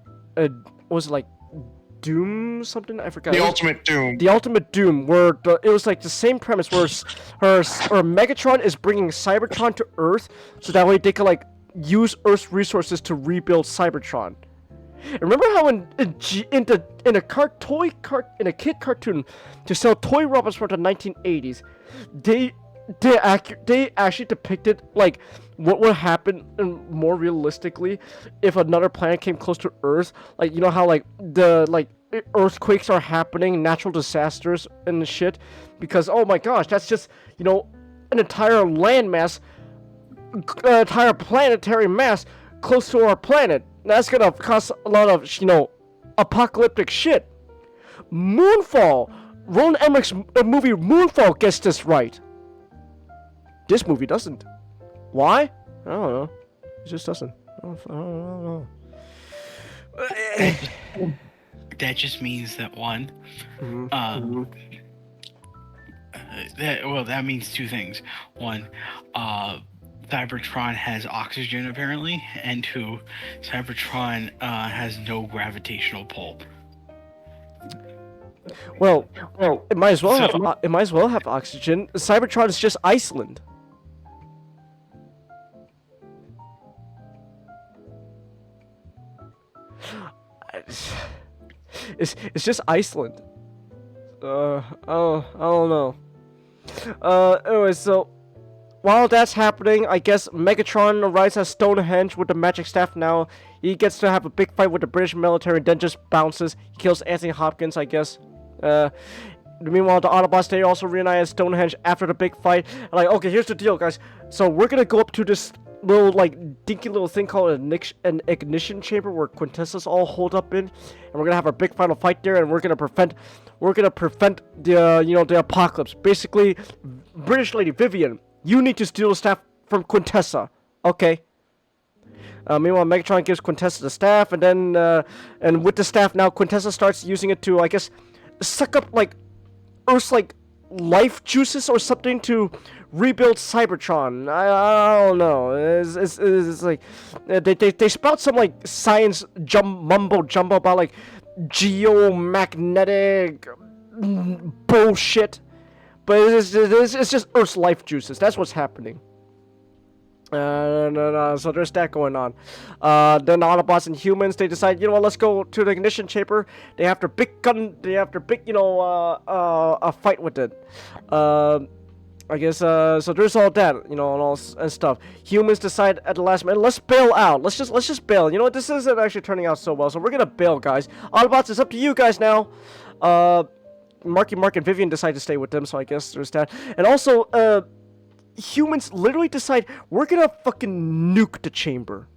S1: Doom something? I forgot.
S5: The Ultimate Doom.
S1: The Ultimate Doom, where it was like the same premise, where Megatron is bringing Cybertron to Earth, so that way they could like use Earth's resources to rebuild Cybertron. And remember how in a kid cartoon to sell toy robots from the 1980s, they actually depicted like what would happen more realistically if another planet came close to Earth. Like how like the like earthquakes are happening, natural disasters and shit, because oh my gosh, that's just an entire landmass, entire planetary mass close to our planet. That's gonna cause a lot of, apocalyptic shit. Moonfall. Roland Emmerich's movie Moonfall gets this right. This movie doesn't. Why? I don't know. It just doesn't. I don't know.
S4: That just means that one, that means two things. One, Cybertron has oxygen apparently, and two, Cybertron has no gravitational pull.
S1: Well, it might as well have oxygen. Cybertron is just Iceland. It's just Iceland. I don't know. Anyway, so while that's happening, I guess Megatron arrives at Stonehenge with the magic staff now. He gets to have a big fight with the British military and then just bounces. He kills Anthony Hopkins, I guess. Meanwhile, the Autobots, they also reunite at Stonehenge after the big fight. Like, okay, here's the deal, guys. So we're gonna go up to this little, like, dinky little thing called an ignition chamber where Quintessa's all holed up in, and we're gonna have our big final fight there, and we're gonna prevent the the apocalypse. Basically, British lady Vivian, you need to steal the staff from Quintessa, okay? Meanwhile, Megatron gives Quintessa the staff, and then and with the staff now, Quintessa starts using it to, I guess, suck up like Earth's like life juices or something to rebuild Cybertron. I don't know. It's like they spout some like science mumbo jumbo about like geomagnetic bullshit, but it's just Earth's life juices. That's what's happening. So there's that going on. Then Autobots and humans, they decide, you know what, let's go to the ignition chamber. They have their big gun, a fight with it. I guess, so there's all that, and stuff. Humans decide at the last minute, let's bail out. Let's just bail. You know what, this isn't actually turning out so well, so we're gonna bail, guys. Autobots, it's up to you guys now. Mark, and Vivian decide to stay with them, so I guess there's that. And also, humans literally decide, we're gonna fucking nuke the chamber.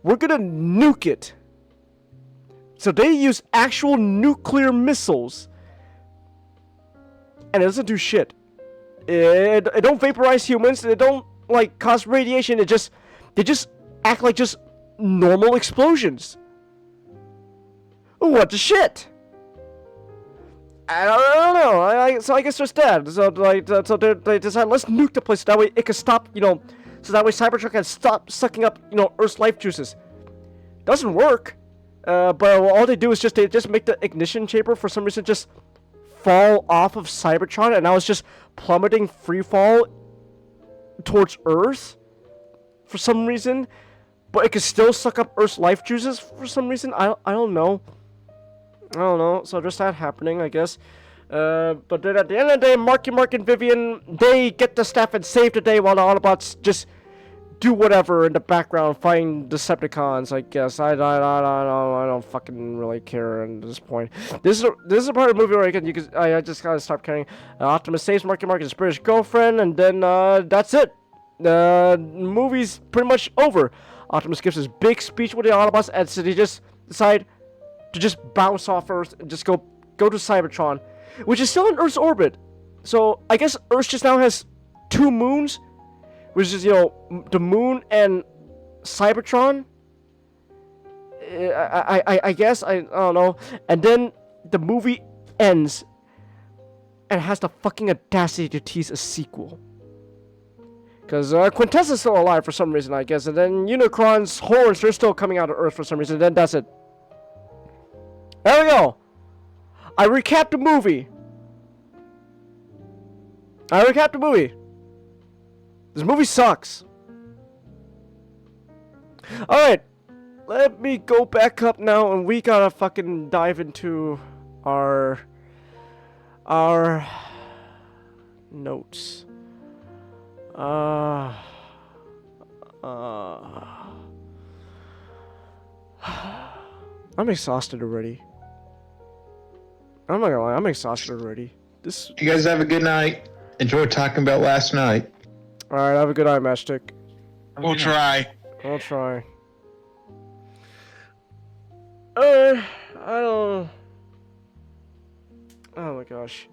S1: We're gonna nuke it. So they use actual nuclear missiles. And it doesn't do shit. It don't vaporize humans. It don't, like, cause radiation. They just act like just normal explosions. What the shit? I don't know. So I guess there's that. So they decide, let's nuke the place. That way it can stop, so that way Cybertron can stop sucking up, Earth's life juices. Doesn't work. But all they do is they just make the ignition chamber for some reason just fall off of Cybertron, and now it's just plummeting free fall towards Earth for some reason. But it can still suck up Earth's life juices for some reason. I don't know. So there's that happening, I guess. But then at the end of the day, Mark, and Vivian, they get the staff and save the day while the Autobots just do whatever in the background, find Decepticons, I guess. I don't fucking really care at this point. This is a part of the movie where I just gotta stop caring. Optimus saves Marky Mark and his British girlfriend, and then that's it. The movie's pretty much over. Optimus gives his big speech with the Autobots, and so they just decide to just bounce off Earth and just go to Cybertron, which is still in Earth's orbit. So I guess Earth just now has 2 moons, which is, the moon and Cybertron. I guess, I don't know. And then the movie ends and has the fucking audacity to tease a sequel. Because Quintessa's still alive for some reason, I guess. And then Unicron's horns, they're still coming out of Earth for some reason. And then that's it. There we go. I recapped the movie. This movie sucks. Alright. Let me go back up now, and we gotta fucking dive into our notes. I'm exhausted already. I'm not gonna lie, I'm exhausted already.
S15: You guys have a good night. enjoyed talking about last night.
S1: Alright, have a good eye, Matchstick.
S5: We'll try.
S1: I'll try. I don't... Oh my gosh.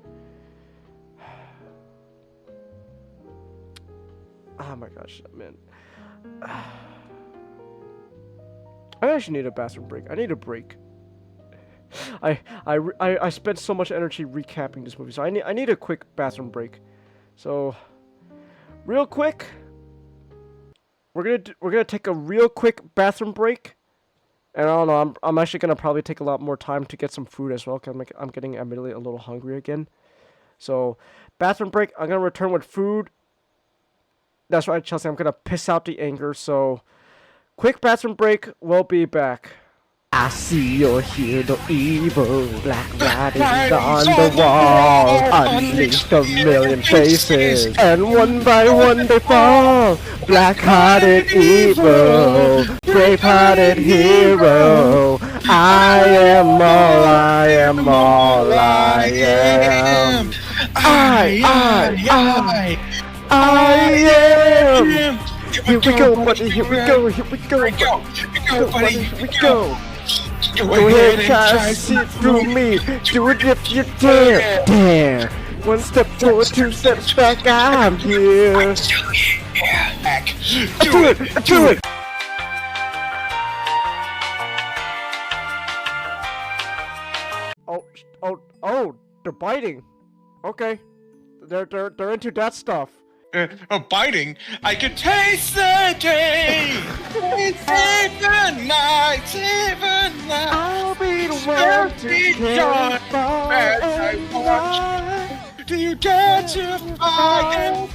S1: Oh my gosh, man. I actually need a bathroom break. I need a break. I spent so much energy recapping this movie, so I need a quick bathroom break. So, real quick, we're gonna take a real quick bathroom break, and I don't know. I'm actually gonna probably take a lot more time to get some food as well, cause I'm getting admittedly a little hungry again. So, bathroom break. I'm gonna return with food. That's right, Chelsea. I'm gonna piss out the anger. So, quick bathroom break. We'll be back. I see or hear the evil black writing on the wall, unleashed a million faces, and one by one they fall. Black-hearted evil, brave-hearted hero. I am all I am, all I am. I am. Here we go, buddy. Here we go. Here we go. Buddy. Here we go. Go ahead, try to see through me. Do it if you dare. One step forward, two steps back. I'm here. I'm still here. Back. Do it. Do it. Oh! They're biting. Okay. They're into that stuff.
S5: Biting? I can taste the day! Save the night! Save the night!
S1: I'll be the one to carry
S5: as I watch. Do you dare to fight?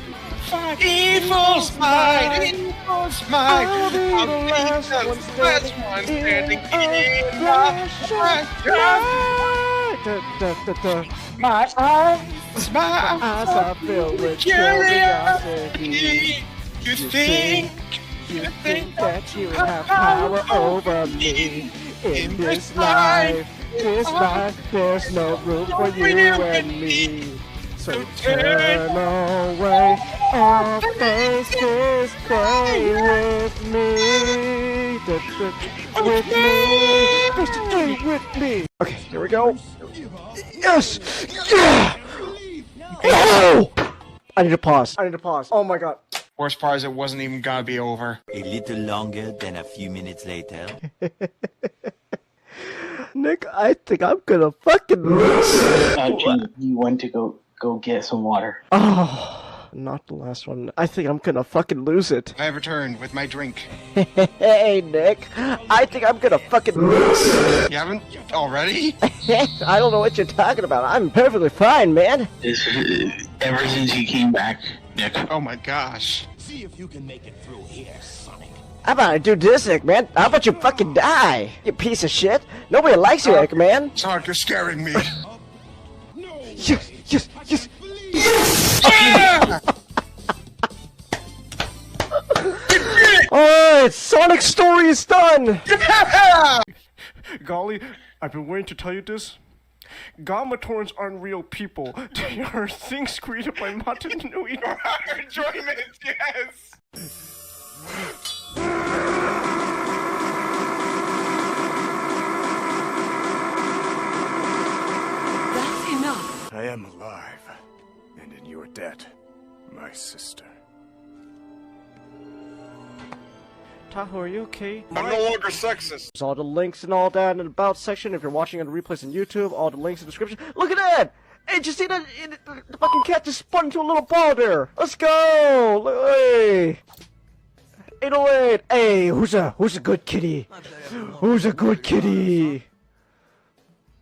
S5: Evil's might! Evil's might!
S1: I'll be the last one standing in my
S5: My eyes
S1: are filled with curiosity.
S5: You think
S1: that you have power over me in this life? There's no room for you and me. So turn away and face this day with me. With me. Face the day with me. Okay, here we go. Yes! Yeah! Oh! I need to pause. Oh my god.
S5: Worst part is it wasn't even gonna be over.
S16: A little longer than a few minutes later.
S1: Nick, I think I'm gonna fucking lose.
S2: You went to go get some water.
S1: Oh, not the last one. I think I'm gonna fucking lose it.
S5: I have returned with my drink.
S1: Hey, Nick. I think I'm gonna fucking lose.
S5: You haven't already?
S1: I don't know what you're talking about. I'm perfectly fine, man.
S2: Ever since you came back, Nick.
S5: Oh my gosh.
S3: See if you can make it through here, Sonic.
S1: How about I do this, Eggman? How about you fucking die, you piece of shit? Nobody likes you, Eggman.
S5: Sonic, you're scaring me.
S1: Yes! Alright, Sonic's story is done! Golly, I've been waiting to tell you this. Gomatorns aren't real people. They are things created by Martin Nui.
S5: Enjoyment, yes!
S10: That's enough.
S3: I am alive, and in your debt, my sister.
S1: Tahoe, are you okay?
S5: I'm no longer sexist.
S1: There's all the links and all that in the about section. If you're watching on the replays on YouTube, all the links in the description. Look at that! Hey, did you see that? The fucking cat just spun into a little ball there. Let's go! Hey! 808! Hey, who's a good kitty? Who's a good kitty?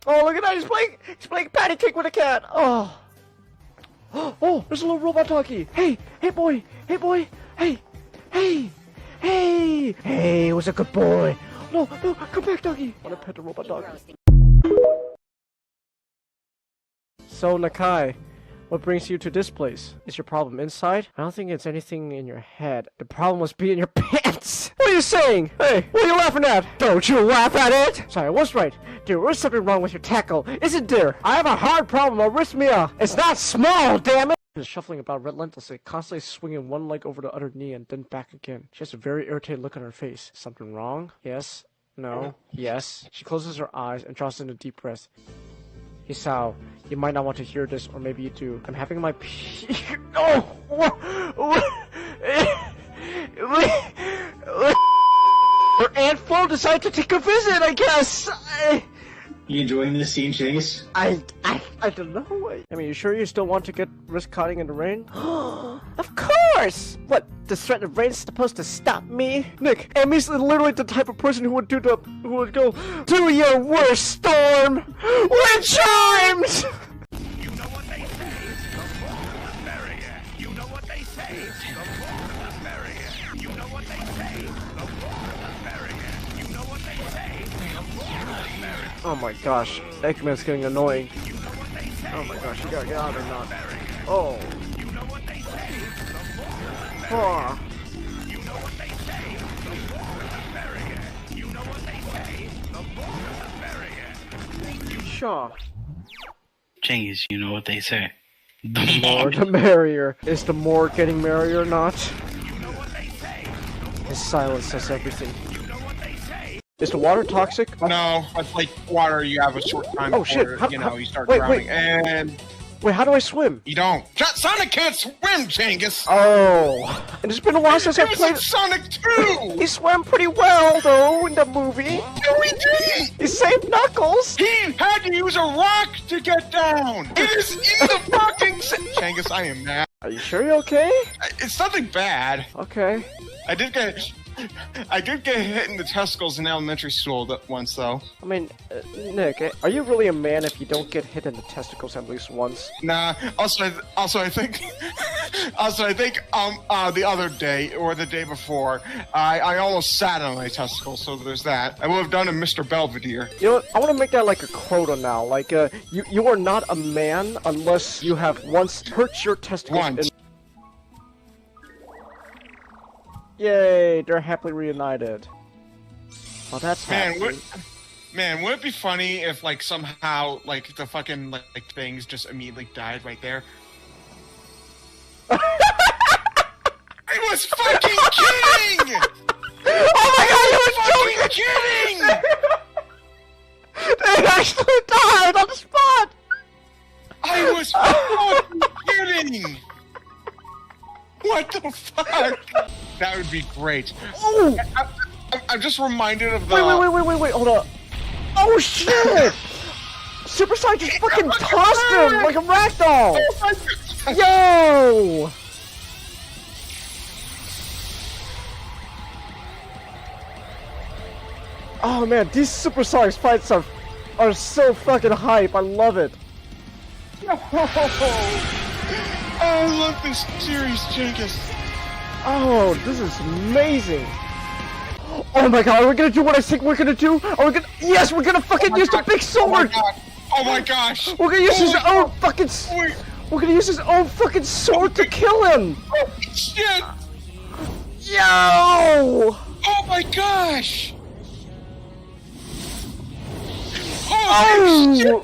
S1: Oh, look at that! He's playing patty cake with a cat. Oh, oh, there's a little robot doggy. Hey, boy, hey. Hey, who's a good boy? No, come back, doggy. I want to pet the robot doggy. So, Nakai, what brings you to this place? Is your problem inside? I don't think it's anything in your head. The problem must be in your pants. What are you saying? Hey, what are you laughing at? Don't you laugh at it! Sorry, I was right. There is something wrong with your tackle, isn't there? I have a hard problem, arrhythmia. It's not small, damn it! Shuffling about relentlessly, constantly swinging one leg over the other knee and then back again. She has a very irritated look on her face. Something wrong? Yes. No. Yes. She closes her eyes and draws in a deep breath. Hisao, you might not want to hear this, or maybe you do. I'm having my Her Aunt Flo decided to take a visit, I guess!
S15: You enjoying this scene, Chase?
S1: I don't know. I mean, you sure you still want to get risk cutting in the rain? Of course! What, the threat of rain is supposed to stop me? Nick, Amy's literally the type of person who would go, do your worst, Storm! Wind chimes!
S3: You know what they say, the more the merrier. You know what they say, the more the merrier. You know what they say, the more the merrier. You know what they say, the more the merrier.
S1: Oh my gosh, Eggman's getting annoying. Oh my gosh, you gotta get out or not. Oh.
S3: You know what they say, the more the merrier.
S1: Oh.
S3: You know what they say, the more the merrier. You know what they say, the more the merrier.
S1: Shaw.
S4: Jeez, you know what they say.
S1: The more the merrier. Is the more getting merrier or not? His silence says everything. Is the water toxic?
S5: No, it's like water. You have a short time
S1: Oh,
S5: before,
S1: shit.
S5: you start
S1: wait,
S5: drowning.
S1: wait.
S5: And
S1: Wait, how do I swim?
S5: you don't. Sonic can't swim, Genghis!
S1: Oh. And it's been a while since I
S5: It was
S1: played.
S5: in Sonic 2!
S1: He swam pretty well, though, in the movie.
S5: No, he didn't!
S1: He saved Knuckles.
S5: He had to use a rock to get down! It is in the fucking... Genghis, I am mad.
S1: Are you sure you're okay?
S5: It's nothing bad.
S1: Okay.
S5: I did get hit in the testicles in elementary school once, though.
S1: I mean, Nick, are you really a man if you don't get hit in the testicles at least once?
S5: Nah. Also, I think, the other day or the day before, I almost sat on my testicles. So there's that. I would have done a Mr. Belvedere.
S1: You know what? I want to make that like a quota now. Like, you are not a man unless you have once hurt your testicles.
S5: Once.
S1: Yay! They're happily reunited. Oh, that's happy.
S5: Would it be funny if, like, somehow, like, the fucking, like things just immediately died right there? I was fucking kidding!
S1: Oh my god,
S5: you were fucking kidding!
S1: They actually died on the spot!
S5: I was fucking kidding! What the fuck? That would be great.
S1: Oh!
S5: I'm just reminded of the...
S1: Wait, hold up. Oh shit! Super Saiyan just fucking tossed him like a ragdoll! Yo! Oh man, these Super Saiyan fights are so fucking hype. I love it.
S5: I love this series, Jenkins.
S1: Oh, this is amazing. Oh my god, are we gonna do what I think we're gonna do? Are we gonna... Yes, we're gonna fucking use the big sword!
S5: Oh my gosh!
S1: We're gonna use his own fucking... We're gonna use his own fucking sword to kill him!
S5: Oh shit!
S1: Yo!
S5: Oh my gosh!
S1: Oh!
S5: Shit!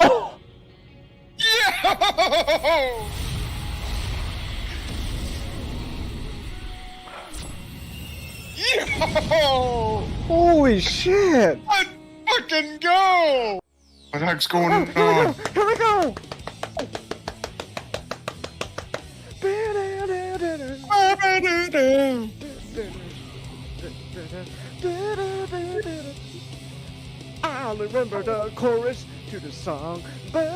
S1: Oh!
S5: Yo! Yo!
S1: Holy shit!
S5: Let's fucking go! What the heck's going on?
S1: Here we go! I'll remember the chorus to the song. Live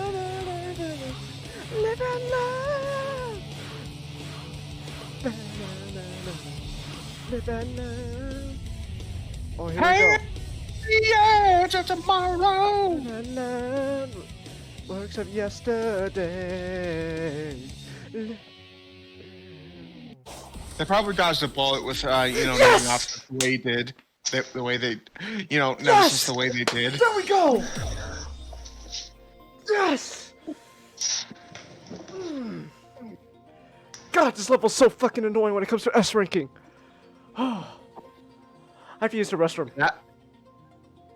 S1: and love. Live and love. Oh, here we go.
S5: Yeah, it's tomorrow.
S1: Works of yesterday.
S5: They probably dodged a bullet with, naming off the way they did. The way they, nemesis the way they did.
S1: There we go! Yes! God, this level's so fucking annoying when it comes to S ranking. I have to use the restroom.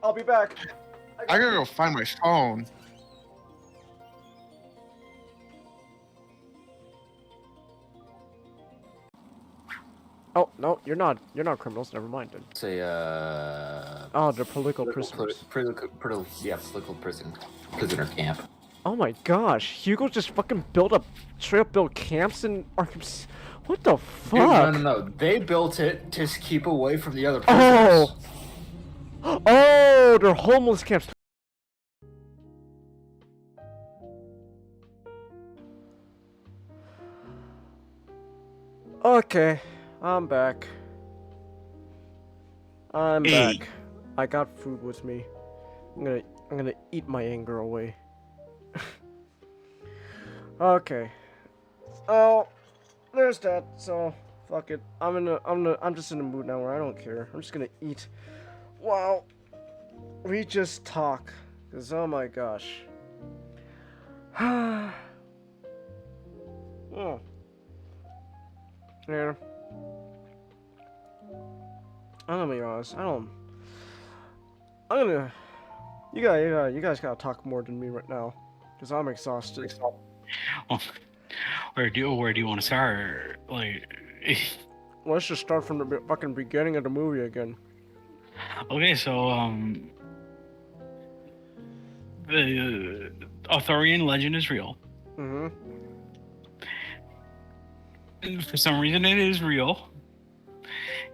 S1: I'll be back.
S5: I gotta go find my phone.
S1: Oh no, you're not criminals. Never mind. Then.
S6: Say
S1: Oh, they're political prisoners.
S6: Political prisoner camp.
S1: Oh my gosh, Hugo just fucking straight up built camps in Arkham. What the fuck?
S6: Dude, no. They built it to keep away from the other prisoners.
S1: Oh, they're homeless camps. Okay, I'm back. I'm back. I got food with me. I'm gonna eat my anger away. Okay. Oh, there's that. So fuck it. I'm just in the mood now where I don't care. I'm just gonna eat. Wow. We just talk. Cause oh my gosh. Oh. Yeah. I'm gonna be honest. I'm gonna. You guys gotta talk more than me right now, cause I'm exhausted.
S4: Well, where do you want to start? Like,
S1: let's just start from the fucking beginning of the movie again.
S4: Okay, so the Arthurian legend is real.
S1: Mm-hmm.
S4: For some reason, it is real,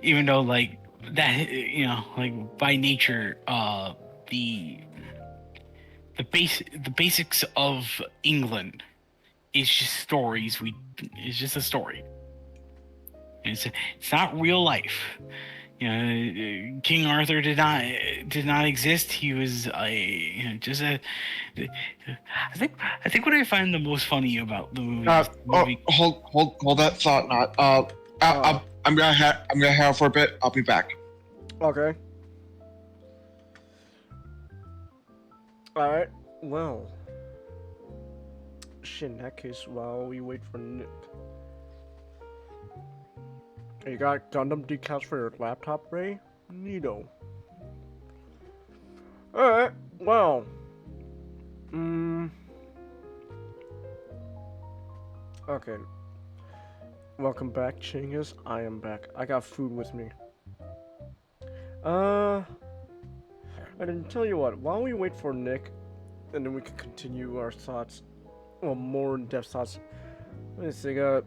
S4: even though like that, like by nature, the basics of England is just stories. It's just a story. It's not real life. King Arthur did not exist. He was just a. I think what I find the most funny about the movie.
S5: Hold that thought. Not. I'm gonna have for a bit. I'll be back.
S1: Okay. All right. Well. Shit. In that case, while we wait for Nick. You got Gundam decals for your laptop, Ray? Neato. Alright, well. Okay. Welcome back, Chingus. I am back. I got food with me. I didn't tell you what. While we wait for Nick, and then we can continue our thoughts, well, more in-depth thoughts. Let me see. What?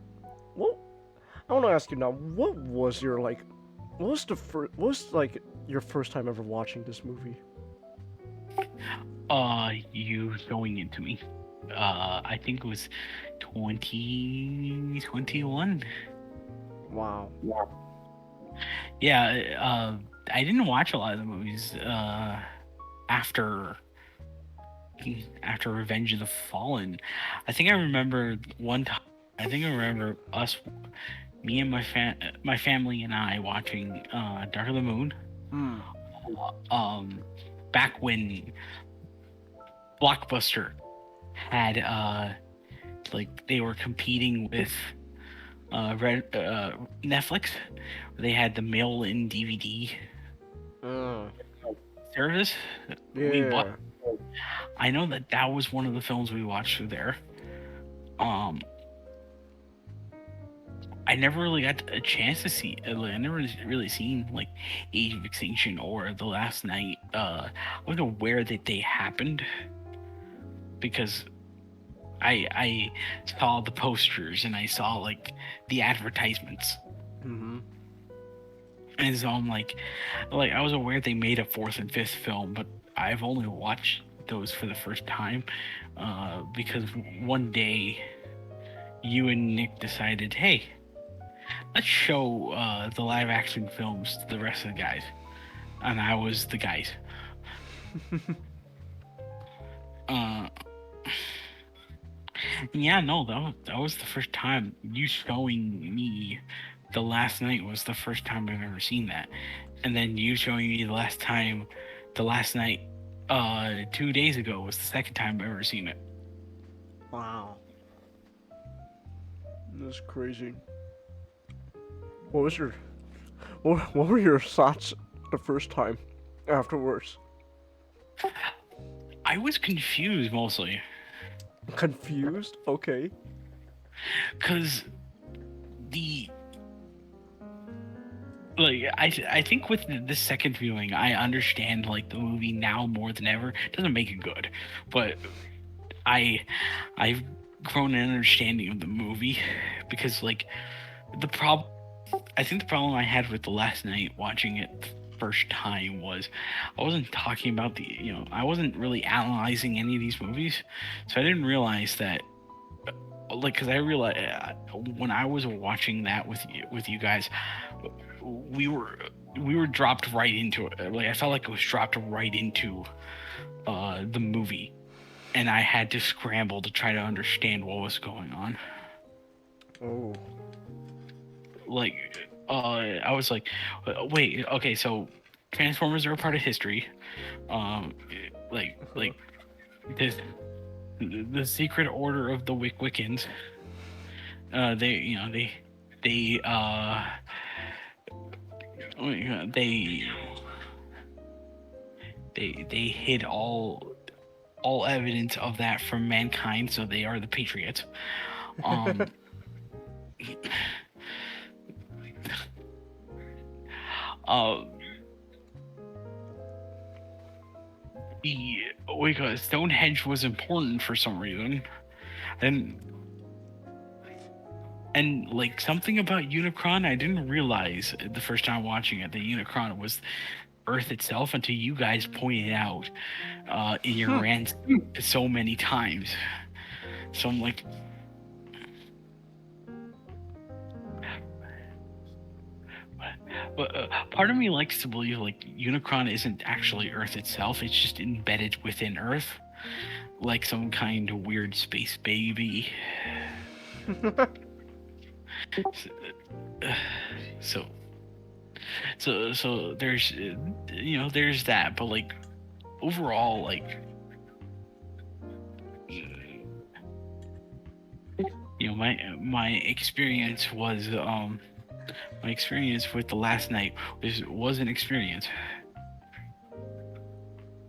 S1: I want to ask you now. What was your your first time ever watching this movie?
S4: You going into me. I think it was 2021.
S1: Wow.
S4: Yeah, I didn't watch a lot of the movies after Revenge of the Fallen. I think I remember one time. I think I remember me and my family and I watching Dark of the Moon. Back when Blockbuster had they were competing with Netflix. They had the mail-in DVD service.
S1: Yeah.
S4: I know that was one of the films we watched through there. I never really got a chance to see. I never really seen like Age of Extinction or The Last Night. I wasn't aware that they happened because I saw the posters and I saw like the advertisements.
S1: Mm-hmm.
S4: And so I'm like I was aware they made a fourth and fifth film, but I've only watched those for the first time because one day you and Nick decided, hey, let's show the live action films to the rest of the guys. And I was the guys. Yeah, no, that was the first time. You showing me The Last Night was the first time I've ever seen that. And then you showing me The Last Night 2 days ago was the second time I've ever seen it.
S1: Wow. That's crazy. What were your thoughts the first time afterwards?
S4: I was confused mostly.
S1: Confused? Okay.
S4: Cause the like I think with the second viewing, I understand like the movie now more than ever. It doesn't make it good, but I've grown an understanding of the movie because like the problem. I think the problem I had with the last night watching it first time was I wasn't talking about I wasn't really analyzing any of these movies, so I didn't realize that like because I realized when I was watching that with you guys, we were dropped right into it. Like I felt like it was dropped right into the movie, and I had to scramble to try to understand what was going on.
S1: Oh.
S4: Like, I was like, wait, okay, so Transformers are a part of history. Like this, the Secret Order of the Wiccans. They hid all evidence of that from mankind, so they are the Patriots. Stonehenge was important for some reason, and like something about Unicron I didn't realize the first time watching it that Unicron was Earth itself until you guys pointed out in your rants so many times. So I'm like, but part of me likes to believe like Unicron isn't actually Earth itself. It's just embedded within Earth, like some kind of weird space baby. So there's there's that, but like overall, like my experience was my experience with the last night was an experience.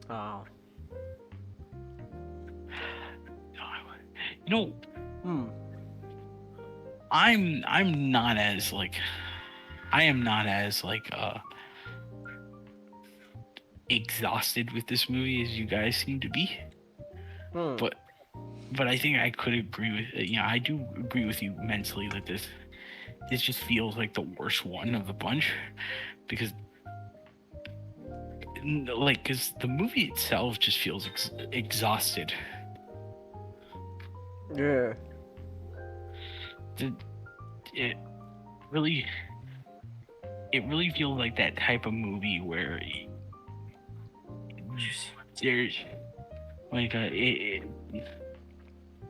S1: Oh. I'm not as like
S4: exhausted with this movie as you guys seem to be. But I think I could agree with I do agree with you immensely that this just feels like the worst one of the bunch because the movie itself just feels exhausted.
S1: Yeah.
S4: It really feels like that type of movie where there's like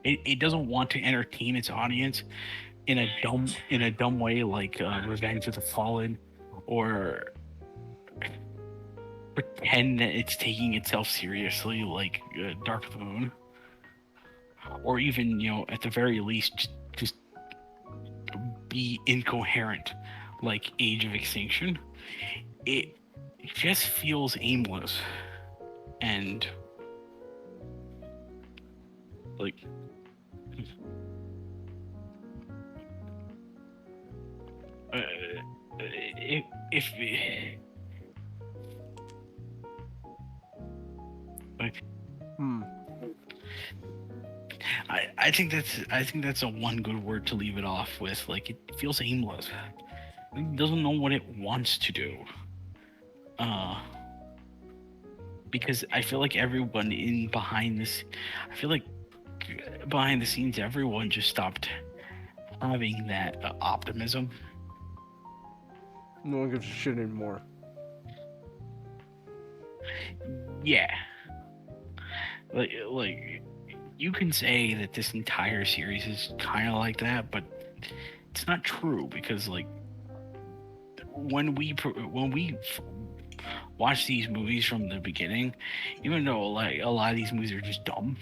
S4: it doesn't want to entertain its audience in a dumb way like Revenge of the Fallen, or pretend that it's taking itself seriously like Dark of the Moon, or even at the very least just be incoherent like Age of Extinction. It just feels aimless and like if I think that's a one good word to leave it off with. Like it feels aimless. It doesn't know what it wants to do. Because I feel like everyone behind the scenes, everyone just stopped having that optimism.
S1: No one gives a shit anymore.
S4: Yeah. Like you can say that this entire series is kind of like that, but it's not true because like when we watch these movies from the beginning, even though like a lot of these movies are just dumb,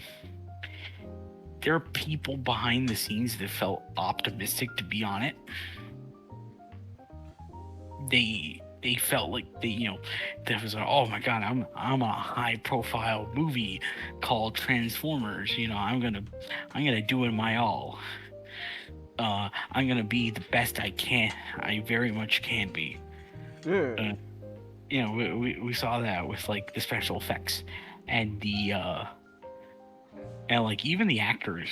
S4: there are people behind the scenes that felt optimistic to be on it. They felt like there was like, oh my god, I'm on a high profile movie called Transformers. I'm gonna do it my all. I'm gonna be the best I can. I very much can be.
S1: Yeah.
S4: You know, we saw that with like the special effects and the and like even the actors.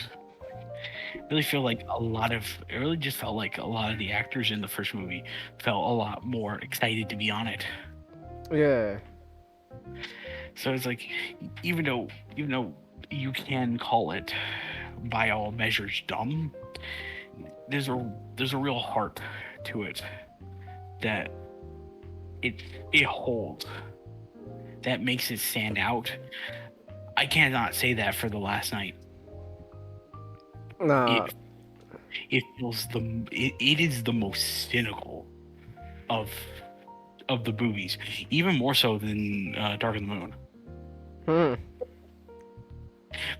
S4: Really feel like it really just felt like a lot of the actors in the first movie felt a lot more excited to be on it.
S1: Yeah.
S4: So it's like, even though you can call it by all measures dumb, there's a real heart to it that it holds, that makes it stand out. I cannot say that for The Last Night.
S1: Nah.
S4: It feels it is the most cynical of the movies, even more so than Dark of the Moon.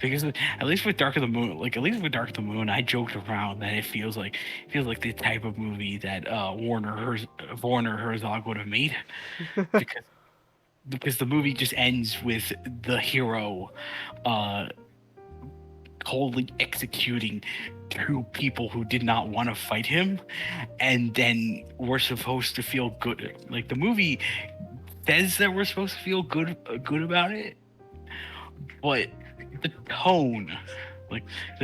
S4: Because at least with Dark of the Moon, I joked around that it feels like the type of movie that Warner Herzog would have made, because the movie just ends with the hero coldly executing two people who did not want to fight him, and then we're supposed to feel good. Like, the movie says that we're supposed to feel good about it, but the tone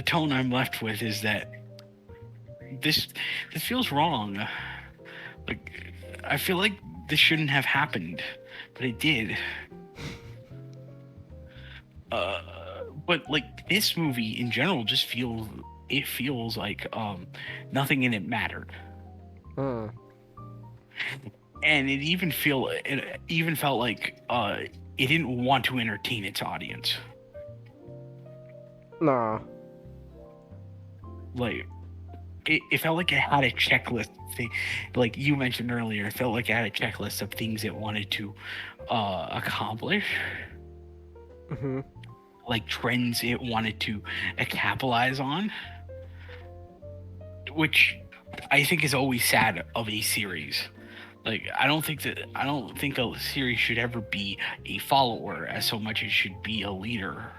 S4: I'm left with is that this feels wrong. Like, I feel like this shouldn't have happened, but it did. But like, this movie in general just feels like nothing in it mattered. And it even felt like it didn't want to entertain its audience.
S1: Nah.
S4: Like, it felt like it had a checklist thing. Like you mentioned earlier, it felt like it had a checklist of things it wanted to accomplish.
S1: Mm-hmm.
S4: Like trends it wanted to capitalize on, which I think is always sad of a series. Like, I don't think a series should ever be a follower as so much as it should be a leader.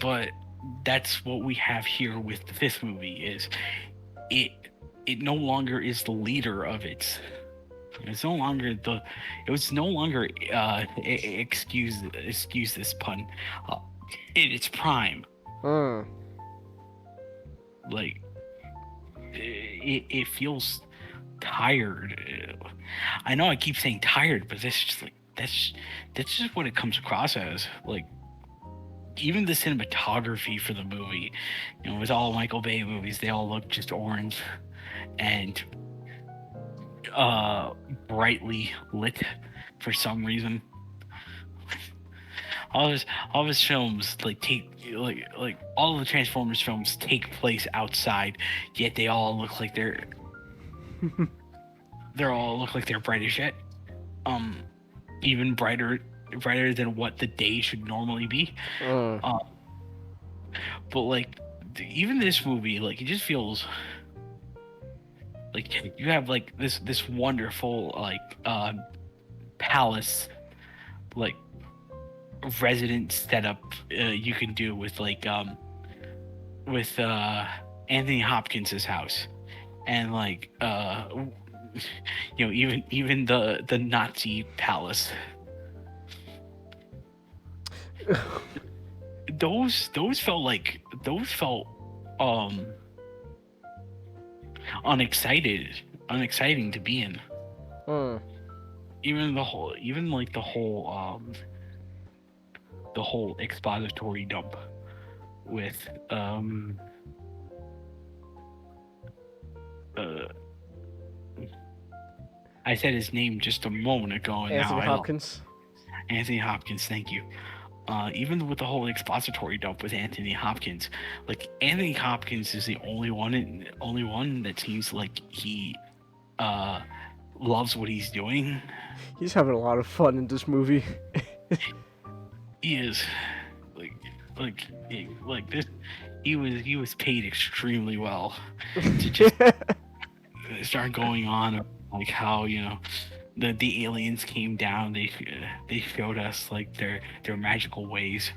S4: But that's what we have here with the fifth movie. Is it no longer is the leader of it. It's no longer excuse this pun, in its prime. Like, it feels tired. I know I keep saying tired, but that's just what it comes across as. Like, even the cinematography for the movie, you know, with all Michael Bay movies, they all look just orange and brightly lit for some reason. All of his films like all of the Transformers films take place outside, yet they all look like they're bright as shit. Even brighter than what the day should normally be. But like, even this movie, like, it just feels like you have like this wonderful like palace, like, resident setup you can do with like with Anthony Hopkins' house, and like you know, even the Nazi palace. those felt unexciting to be in. Even the whole expository dump with I said his name just a moment ago, and
S1: Anthony
S4: now
S1: Hopkins.
S4: Anthony Hopkins, thank you. Even with the whole expository dump with Anthony Hopkins, like, Anthony Hopkins is the only one that seems like he loves what he's doing.
S1: He's having a lot of fun in this movie.
S4: He is like this. He was paid extremely well to just start going on like how, you know, the aliens came down. They showed us like their magical ways,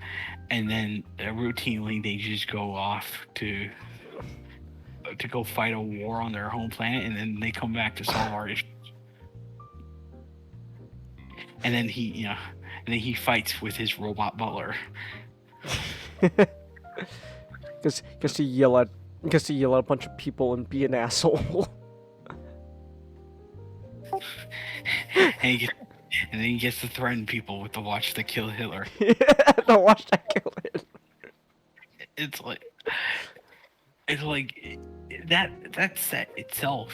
S4: and then routinely they just go off to go fight a war on their home planet, and then they come back to solve our issues. and then he fights with his robot butler.
S1: Gets to yell at a bunch of people and be an asshole.
S4: and then he gets to threaten people with the watch that killed Hitler.
S1: The watch that killed Hitler.
S4: It's like that set itself.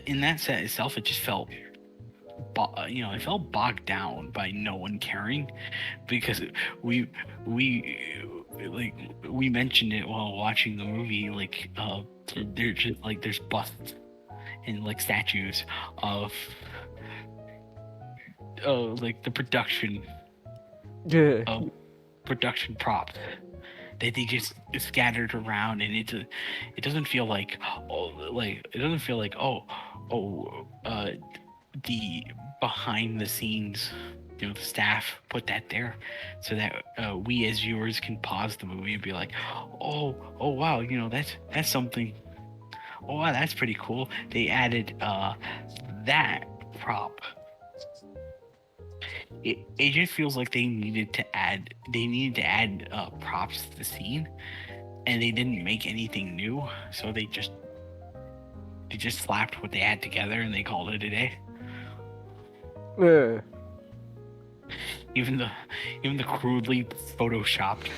S4: In that set itself, it just felt, it felt bogged down by no one caring, because we mentioned it while watching the movie. Like, there's just like there's busts and like statues of like the production props that they just scattered around, and it doesn't feel like the behind the scenes, the staff put that there so that we as viewers can pause the movie and be like, oh wow, that's something. Oh wow, that's pretty cool. They added that prop. It just feels like they needed to add props to the scene, and they didn't make anything new, so they just slapped what they had together and they called it a day.
S1: Yeah.
S4: Even the crudely photoshopped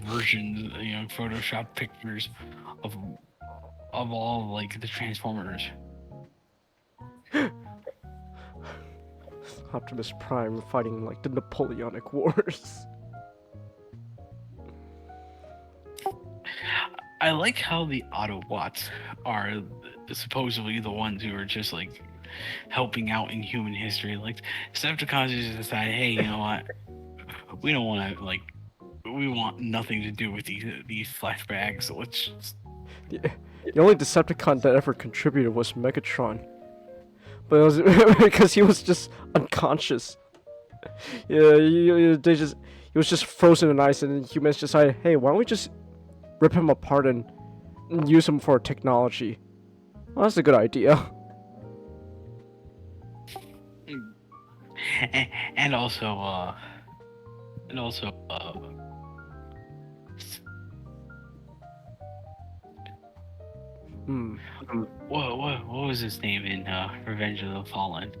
S4: versions, photoshopped pictures of all like the Transformers.
S1: Optimus Prime fighting like the Napoleonic Wars.
S4: I like how the Autobots are supposedly the ones who are just like helping out in human history. Like, Decepticons just decide, hey, you know what? We don't want to, like, we want nothing to do with these flashbacks. So let's just...
S1: Yeah. The only Decepticon that ever contributed was Megatron. But it was because he was just unconscious. Yeah, he was just frozen in ice, and humans decided, hey, why don't we just rip him apart and use him for technology? Well, that's a good idea.
S4: And also, what was his name in Revenge of the Fallen?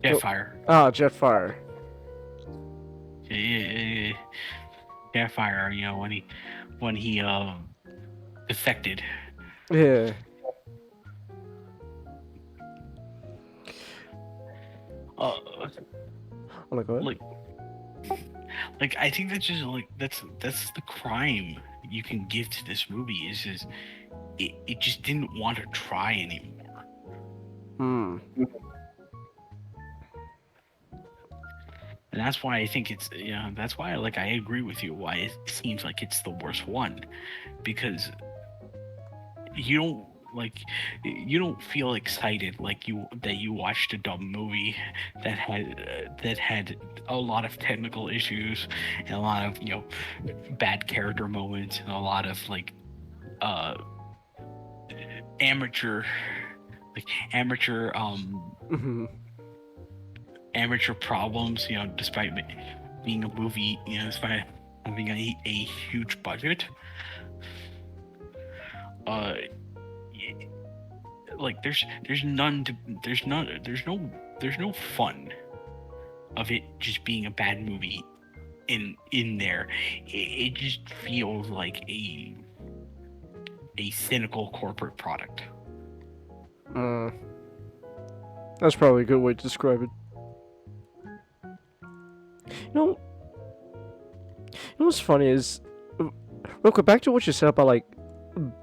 S4: Jetfire.
S1: Ah, Jetfire.
S4: Jetfire, when he defected.
S1: Yeah.
S4: Oh my god. Like I think that's just like that's the crime you can give to this movie is just it just didn't want to try anymore. And that's why I think it's that's why I agree with you why it seems like it's the worst one, because you don't feel excited like that you watched a dumb movie that had a lot of technical issues and a lot of bad character moments and a lot of amateur problems, despite being a movie, despite having a huge budget. There's no fun of it just being a bad movie in there. It just feels like a cynical corporate product.
S1: That's probably a good way to describe it. What's funny is, real quick, back to what you said about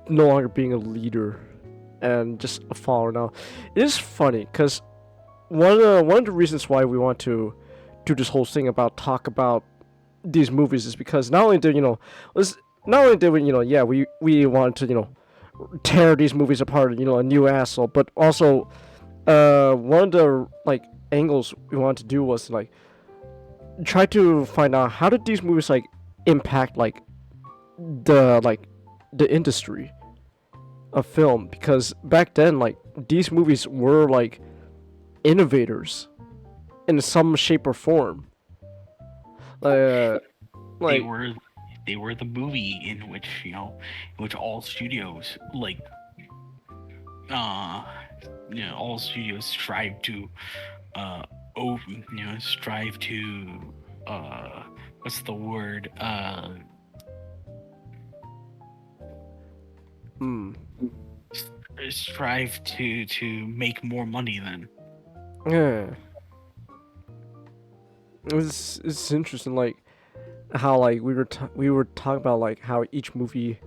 S1: no longer being a leader and just a follower now. It is funny because one of the reasons why we want to do this whole thing about talk about these movies is because not only did we wanted to tear these movies apart, a new asshole, but also one of the angles we wanted to do was try to find out how did these movies impact the industry of film, because back then these movies were innovators in some shape or form.
S4: They
S1: Like
S4: were the movie in which all studios all studios strive to strive to what's the word strive to make more money than.
S1: yeah. It's interesting, like how like we were talking about like how each movie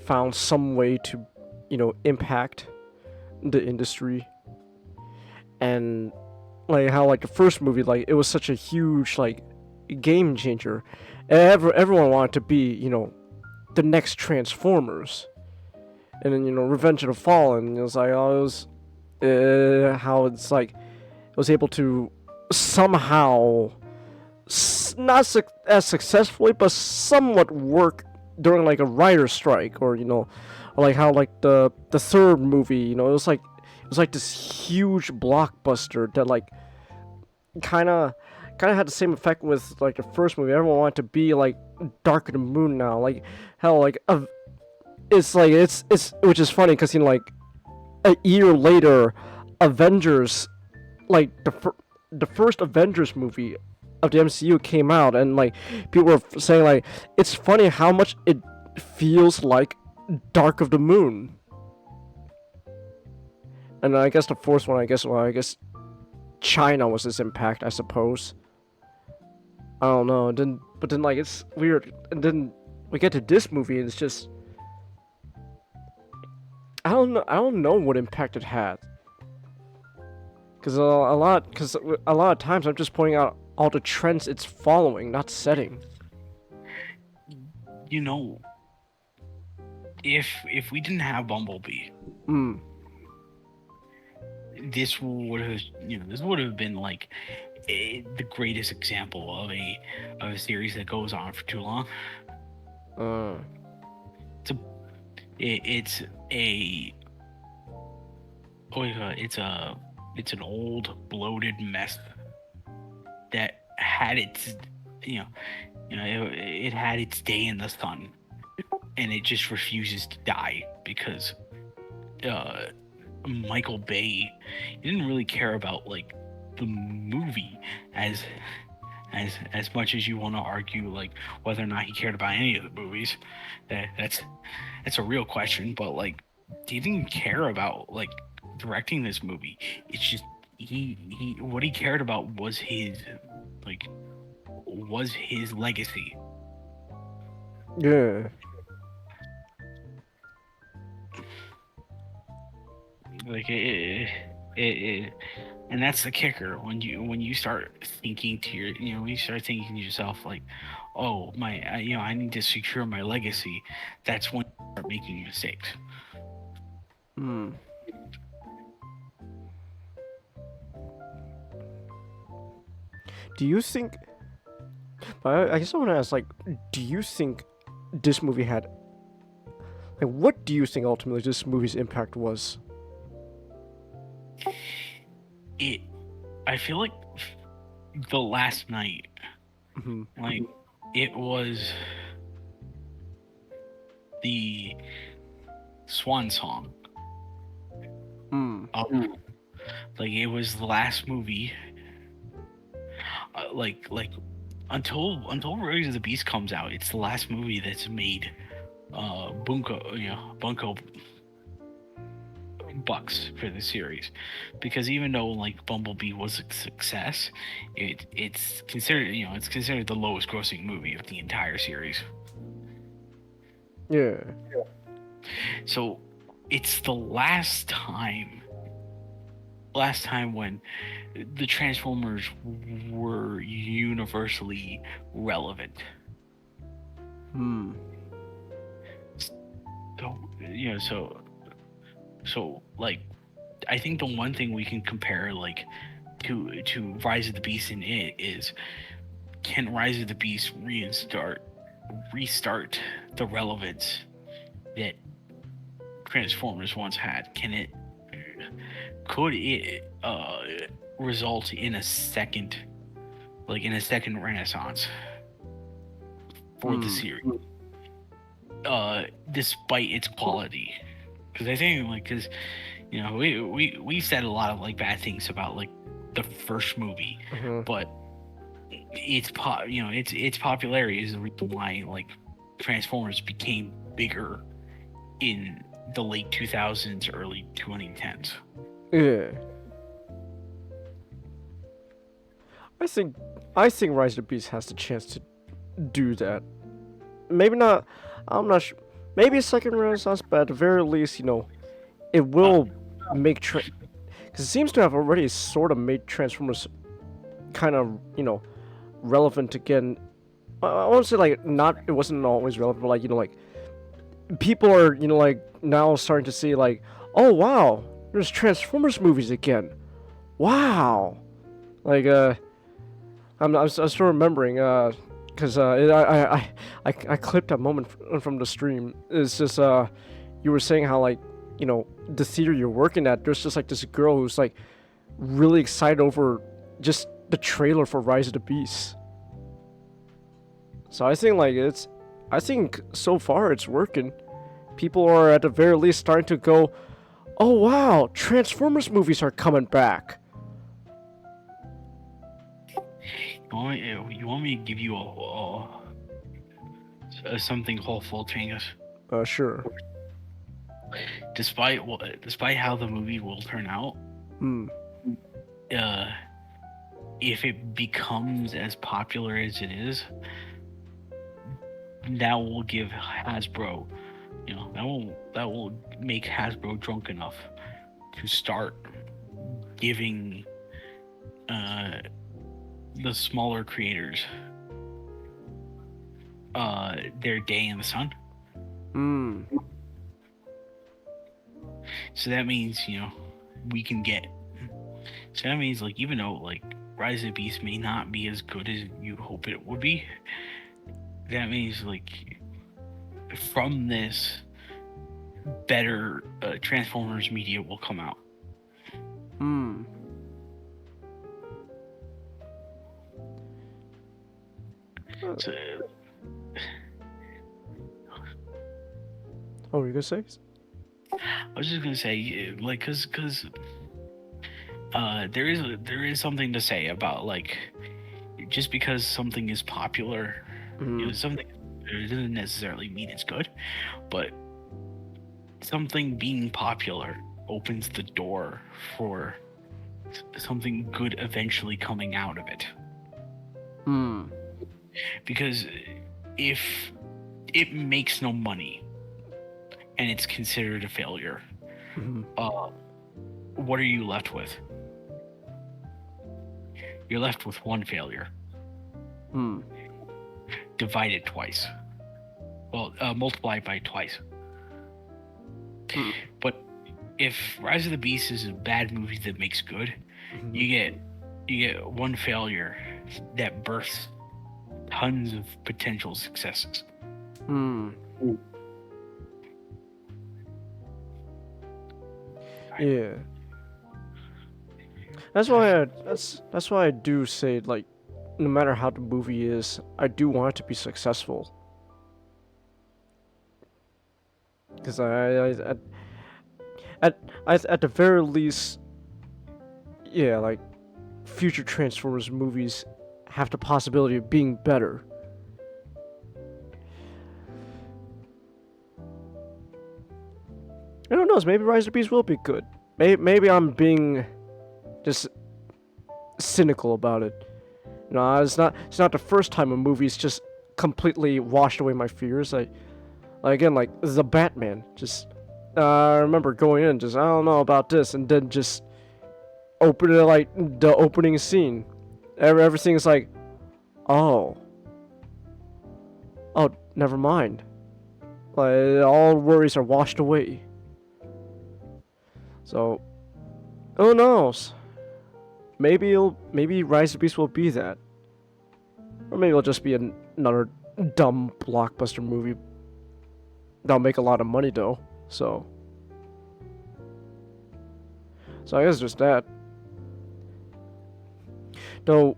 S1: found some way to, impact the industry, and like how like the first movie, like it was such a huge like game changer. Everyone wanted to be, the next Transformers, and then Revenge of the Fallen. It was like how it's like it was able to somehow not as successfully, but somewhat work during like a writer's strike, or like how like the third movie, it was like this huge blockbuster that like kind of had the same effect with like the first movie. Everyone wanted to be like Dark of the Moon now, like hell, like it's which is funny because like a year later, Avengers, like the first Avengers movie of the MCU came out, and like people were saying like it's funny how much it feels like Dark of the Moon. And I guess the fourth one, I guess China was its impact, I suppose. I don't know. But then like it's weird, and then we get to this movie, and it's just I don't know what impact it had. Because a lot of times I'm just pointing out all the trends it's following, not setting.
S4: If we didn't have Bumblebee, this would have been like the greatest example of a series that goes on for too long. It's an old bloated mess that had its it had its day in the sun, and it just refuses to die because Michael Bay didn't really care about like the movie as much as you want to argue like whether or not he cared about any of the movies. That's a real question, but like he didn't care about like directing this movie. It's just he what he cared about was his legacy.
S1: Yeah.
S4: Like it and that's the kicker when you start thinking to yourself like, oh my, I need to secure my legacy. That's when you start making mistakes.
S1: Do you think? I guess I want to ask, like, do you think this movie had? Like, what do you think ultimately this movie's impact was?
S4: I feel like the last night, like it was the swan song. Like it was the last movie. Like until Rise of the Beast comes out, it's the last movie that's made bunko bucks for the series, because even though like Bumblebee was a success, it's considered the lowest grossing movie of the entire series.
S1: Yeah.
S4: So it's the last time when the Transformers were universally relevant. So like I think the one thing we can compare like to Rise of the Beast in it is, can Rise of the Beast restart the relevance that Transformers once had? Could it result in a second renaissance for the series, despite its quality. Because I think, like, because you know, we've said a lot of like bad things about like the first movie, but its popularity is the reason why like Transformers became bigger in the late 2000s, early 2010s.
S1: Yeah. I think Rise of the Beast has the chance to do that. Maybe not. I'm not sure. Maybe a second Renaissance, but at the very least, you know, it will make because it seems to have already sort of made Transformers kind of, you know, relevant again. I won't say like not. It wasn't always relevant, but like, you know, like people are, you know, like now starting to see like, oh wow, there's Transformers movies again. Wow, like I'm still remembering because I clipped that moment from the stream. It's just you were saying how, like, you know, the theater you're working at, there's just like this girl who's like really excited over just the trailer for Rise of the Beast. So I think like I think so far it's working. People are at the very least starting to go, oh wow, Transformers movies are coming back.
S4: You want me to give you a something hopeful, Changus?
S1: Sure.
S4: Despite how the movie will turn out, if it becomes as popular as it is, that will give Hasbro, you know, that will make Hasbro drunk enough to start giving the smaller creators their day in the sun. So that means, you know, so that means, like, even though like Rise of the Beast may not be as good as you hope it would be, that means like from this better Transformers media will come out. So,
S1: what were you gonna say?
S4: I was just gonna say, like, cause there is something to say about, like, just because something is popular, you know, something, it doesn't necessarily mean it's good, but something being popular opens the door for something good eventually coming out of it. Because if it makes no money and it's considered a failure, what are you left with? You're left with one failure. Divide it twice. Well, multiply it by twice. But if Rise of the Beast is a bad movie that makes good, you get one failure that births tons of potential successes.
S1: Yeah. That's why I do say, like, no matter how the movie is, I do want it to be successful. Because at the very least, yeah, like, future Transformers movies have the possibility of being better. I don't know, maybe Rise of the Beast will be good. Maybe I'm being just cynical about it. No, it's not the first time a movie's just completely washed away my fears. Again, like the Batman. Just I remember going in, just I don't know about this, and then just open it, like the opening scene. Everything's like, oh, never mind. Like all worries are washed away. So, who knows? Maybe Rise of the Beast will be that, or maybe it'll just be another dumb blockbuster movie. That'll make a lot of money though. So I guess just that. Though,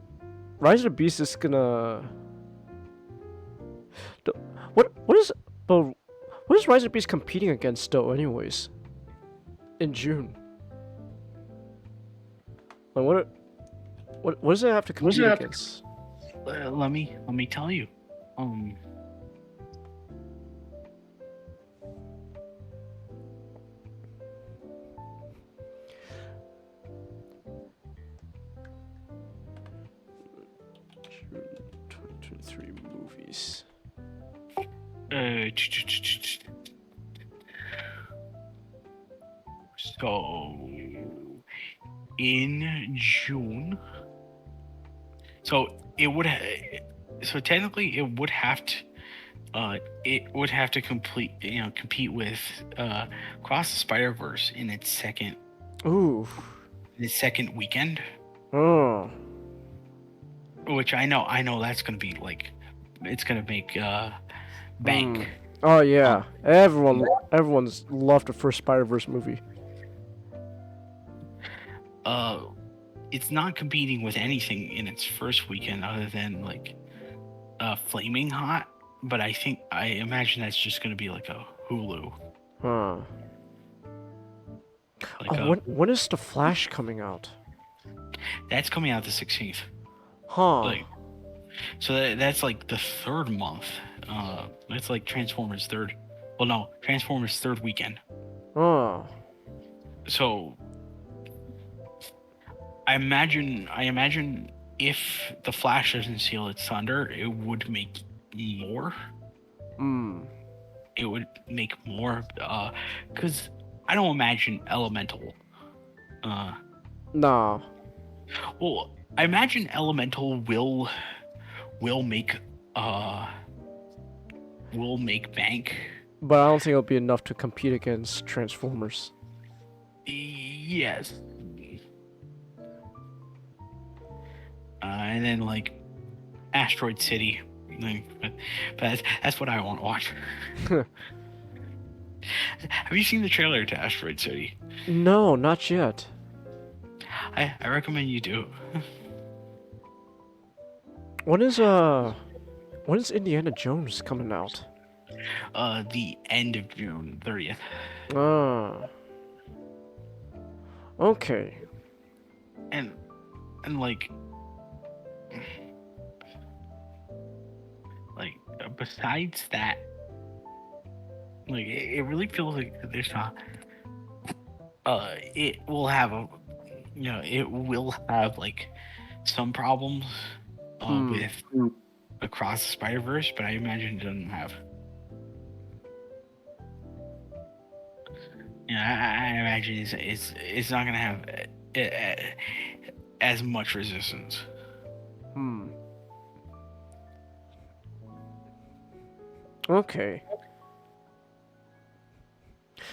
S1: Rise of the Beast is gonna. What is? But what is Rise of the Beast competing against though? Anyways, in June. Like what does it have to compete against?
S4: Let me tell you.
S1: June 2023 movies.
S4: So in June, so it would so technically it would have to compete with Cross the Spider-Verse in its second weekend.
S1: Oh.
S4: Which I know that's gonna be like, it's gonna make bank.
S1: Oh yeah, everyone's loved the first Spider-Verse movie.
S4: It's not competing with anything in its first weekend other than like Flaming Hot, but I imagine that's just gonna be like a Hulu.
S1: Huh.
S4: Like
S1: when is The Flash coming out?
S4: That's coming out the 16th.
S1: Huh.
S4: Like, so that's like the third month. That's like Transformers third. Well, no, Transformers third weekend.
S1: Oh.
S4: So I imagine if The Flash doesn't steal its thunder, it would make more. It would make more, because I don't imagine Elemental.
S1: No.
S4: Well, I imagine Elemental will make bank.
S1: But I don't think it'll be enough to compete against Transformers.
S4: Yes. And then like Asteroid City, but that's what I want to watch. Have you seen the trailer to Asteroid City?
S1: No, not yet.
S4: I recommend you do.
S1: When is Indiana Jones coming out?
S4: The end of June 30th.
S1: Ah. Okay.
S4: And like besides that, like it really feels like there's not. It will have like some problems with Across the Spider-Verse, but I imagine it doesn't have. I imagine it's not gonna have as much resistance.
S1: Okay.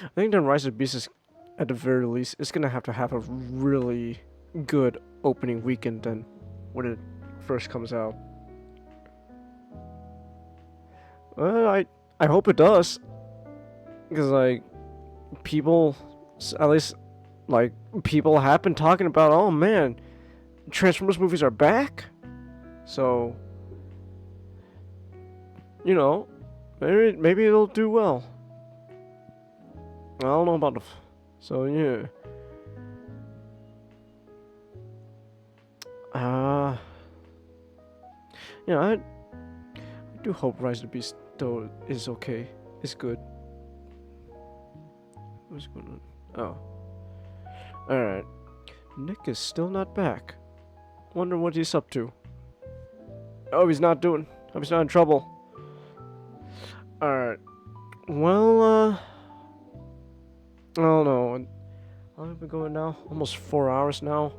S1: I think the Rise of Beasts is, at the very least, it's gonna have to have a really good opening weekend then when it first comes out. Well, I hope it does, because like people, at least like people have been talking about, oh man, Transformers movies are back, so you know, maybe it'll do well. I don't know about so yeah. Yeah, I do hope Rise of the Beast though is okay. It's good. What's going on? Oh. Alright. Nick is still not back. Wonder what he's up to. Oh, he's not in trouble. Alright. Well, I don't know. How long have we been going now? Almost 4 hours now.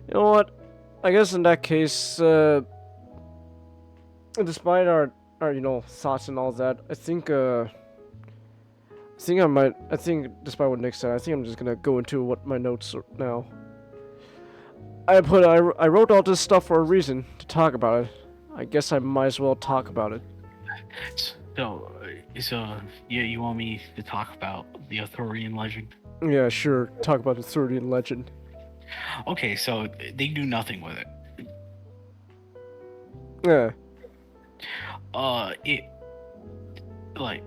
S1: You know what? I guess in that case, despite our thoughts and all that, I think despite what Nick said, I think I'm just gonna go into what my notes are now. I wrote all this stuff for a reason, to talk about it. I guess I might as well talk about it.
S4: So yeah, you want me to talk about the Arthurian legend?
S1: Yeah, sure. Talk about the Arthurian legend.
S4: Okay, so they do nothing with it.
S1: Yeah.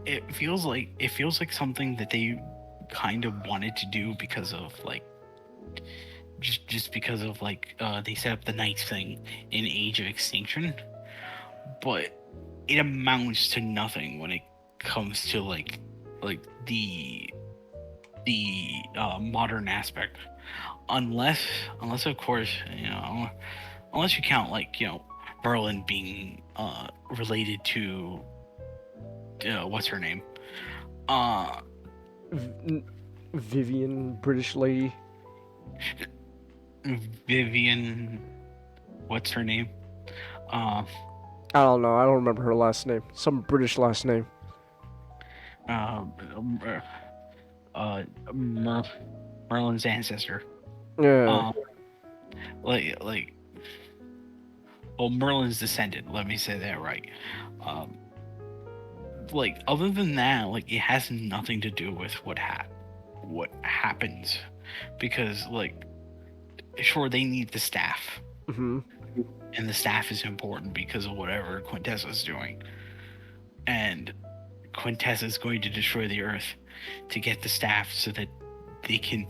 S4: It feels like something that they kind of wanted to do because of like just because of like they set up the Knights thing in Age of Extinction, but it amounts to nothing when it comes to like the modern aspect, unless of course unless you count like Merlin being related to what's her name
S1: Vivian, British lady.
S4: Vivian, what's her name?
S1: I don't know. I don't remember her last name. Some British last name.
S4: Merlin's ancestor.
S1: Yeah.
S4: Well, Merlin's descendant. Let me say that right. Other than that, like it has nothing to do with what happens, because sure they need the staff, and the staff is important because of whatever Quintessa's doing, and Quintessa's going to destroy the Earth to get the staff so that they can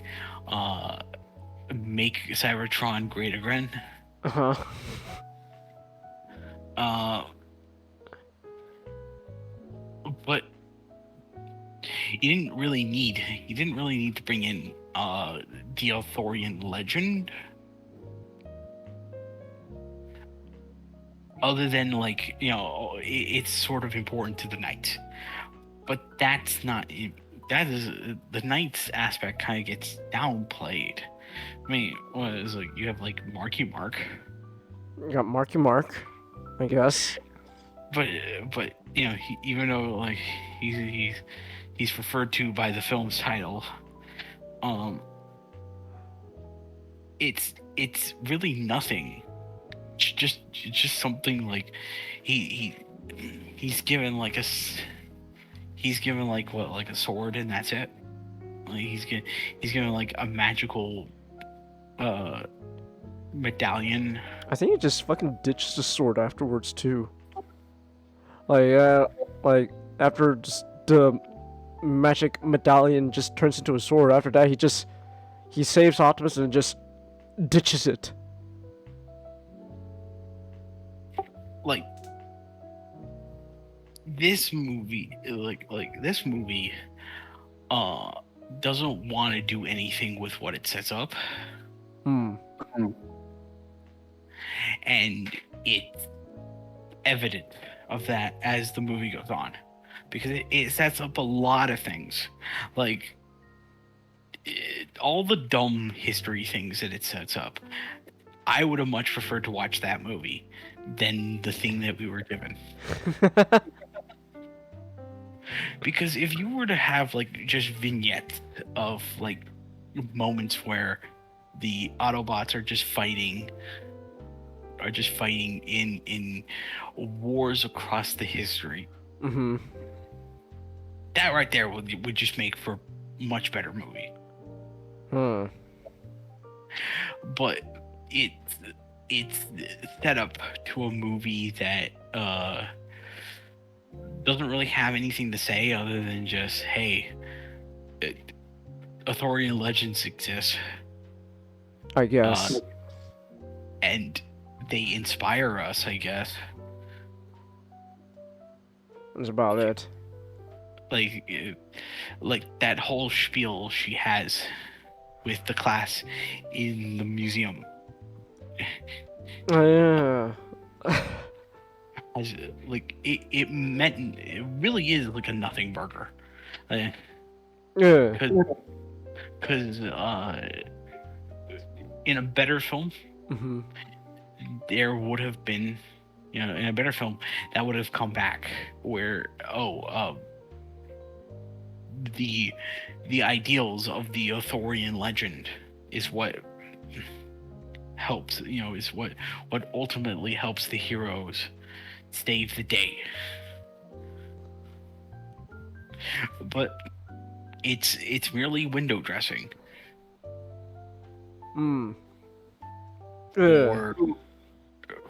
S4: make Cybertron great again. But you didn't really need to bring in the Arthurian legend, other than it's sort of important to the Knights, but that's not that is the Knights aspect kind of gets downplayed. I mean, what is you have Marky Mark.
S1: You got Marky Mark, I guess.
S4: But even though he's referred to by the film's title, it's really nothing. It's just something he's given a sword, and that's it. He's given a magical medallion.
S1: I think he just fucking ditches the sword afterwards too. After just the magic medallion just turns into a sword. After that, he saves Optimus and just ditches it.
S4: This movie, doesn't want to do anything with what it sets up. And it's evident of that as the movie goes on, because it sets up a lot of things, all the dumb history things that it sets up. I would have much preferred to watch that movie than the thing that we were given. Because if you were to have just vignettes of moments where the Autobots are just fighting in wars across the history, that right there would just make for a much better movie. But it's set up to a movie that doesn't really have anything to say other than just, hey, Arthurian legends exist,
S1: I guess,
S4: and they inspire us, I guess.
S1: That's about it.
S4: That whole spiel she has with the class in the museum.
S1: Oh yeah.
S4: It really is a nothing burger.
S1: Yeah.
S4: Because in a better film, there would have been, in a better film, that would have come back where, the ideals of the Arthurian legend is what helps, is what ultimately helps the heroes save the day. But it's merely window dressing.
S1: Hmm.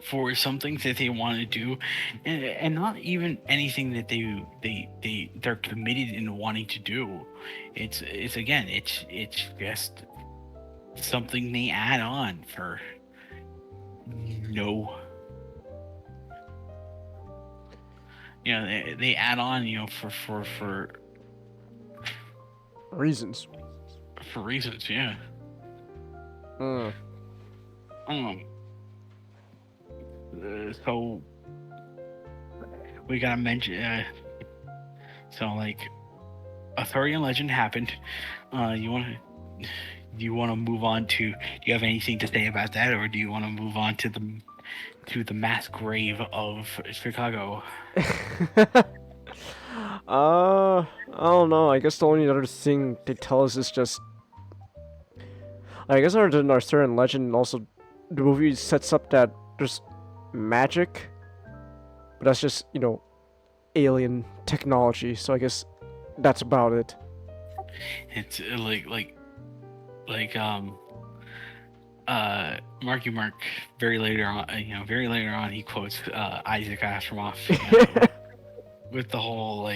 S4: For something that they want to do, and not even anything that they're committed in wanting to do. It's again, it's just something they add on for no, they add on, for
S1: reasons.
S4: For reasons, yeah. So we gotta mention. So like, Arthurian legend happened. Do you want to move on to? Do you have anything to say about that, or do you want to move on to the mass grave of Chicago?
S1: I don't know. I guess the only other thing they tell us is just. I guess other than Arthurian legend, also the movie sets up that there's magic, but that's just alien technology. So I guess that's about it.
S4: It's Marky Mark very later on he quotes Isaac Asimov with the whole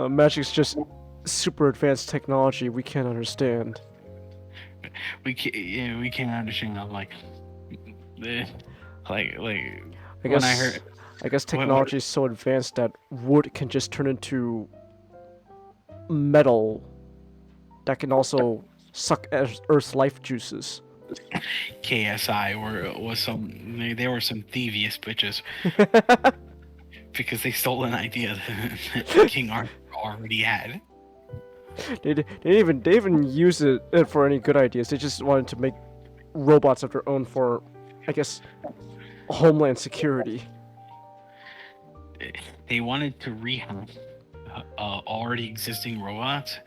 S1: magic's just super advanced technology we can't understand.
S4: We can't understand. I'm like
S1: I guess technology is so advanced that wood can just turn into metal that can also suck Earth's life juices.
S4: KSI they were some thievious bitches because they stole an idea that King Arthur already had.
S1: They didn't even use it for any good ideas. They just wanted to make robots of their own for, I guess, homeland security.
S4: They wanted to rehash already existing robots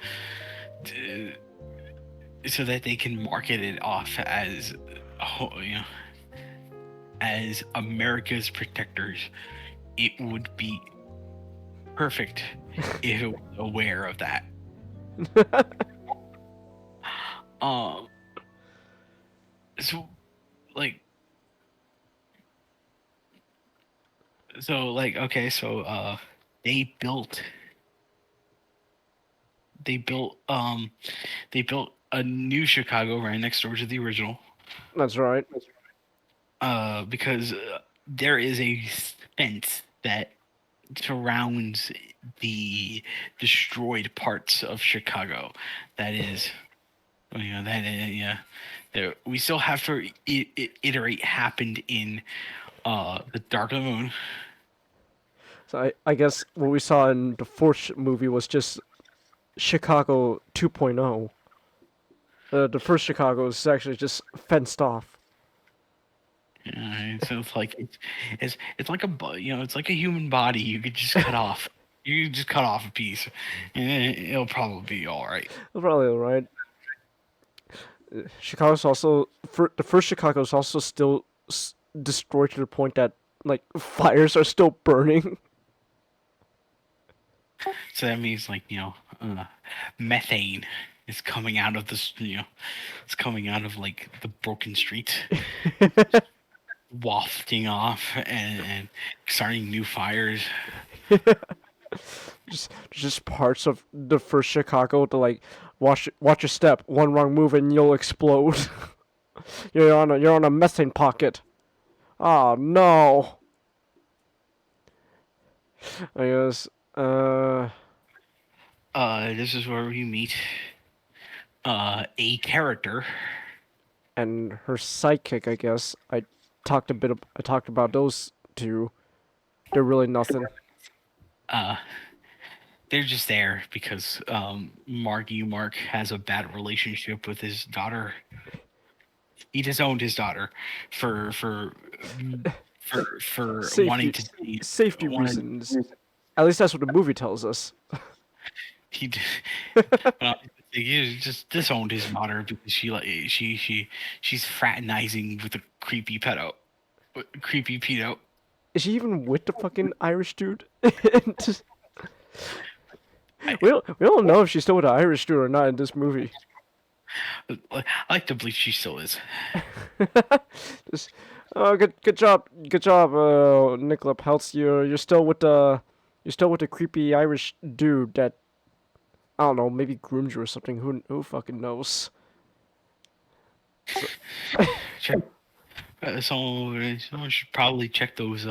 S4: so that they can market it off as as America's protectors. It would be perfect if it was aware of that. They built a new Chicago right next door to the original.
S1: That's right.
S4: Because there is a fence that surrounds the destroyed parts of Chicago. That is, that we still have to iterate happened in The Dark of the Moon.
S1: So I guess what we saw in the fourth movie was just Chicago 2.0. The first Chicago is actually just fenced off.
S4: Yeah, so it's like it's like it's like a human body. You could just cut off. You could just cut off a piece, and it'll probably be all right.
S1: It's probably all right. Chicago's also the first Chicago is also still destroyed to the point that fires are still burning.
S4: So that means methane is coming out of this. It's coming out of the broken streets, wafting off and starting new fires.
S1: just parts of the first Chicago to watch your step. One wrong move and you'll explode. you're on a methane pocket. Oh no. I guess.
S4: This is where we meet a character
S1: and her sidekick. I guess I talked about those two. They're really nothing.
S4: They're just there because Mark has a bad relationship with his daughter. He disowned his daughter for wanting to
S1: safety reasons. At least that's what the movie tells us.
S4: He just disowned his daughter because she's fraternizing with a creepy pedo.
S1: Is she even with the fucking Irish dude? We don't know if she's still with the Irish dude or not in this movie.
S4: I like to believe she still is.
S1: Just, good job, Nicola Peltz. You're still with the creepy Irish dude that I don't know, maybe groomed you or something. Who fucking knows?
S4: Someone should probably check those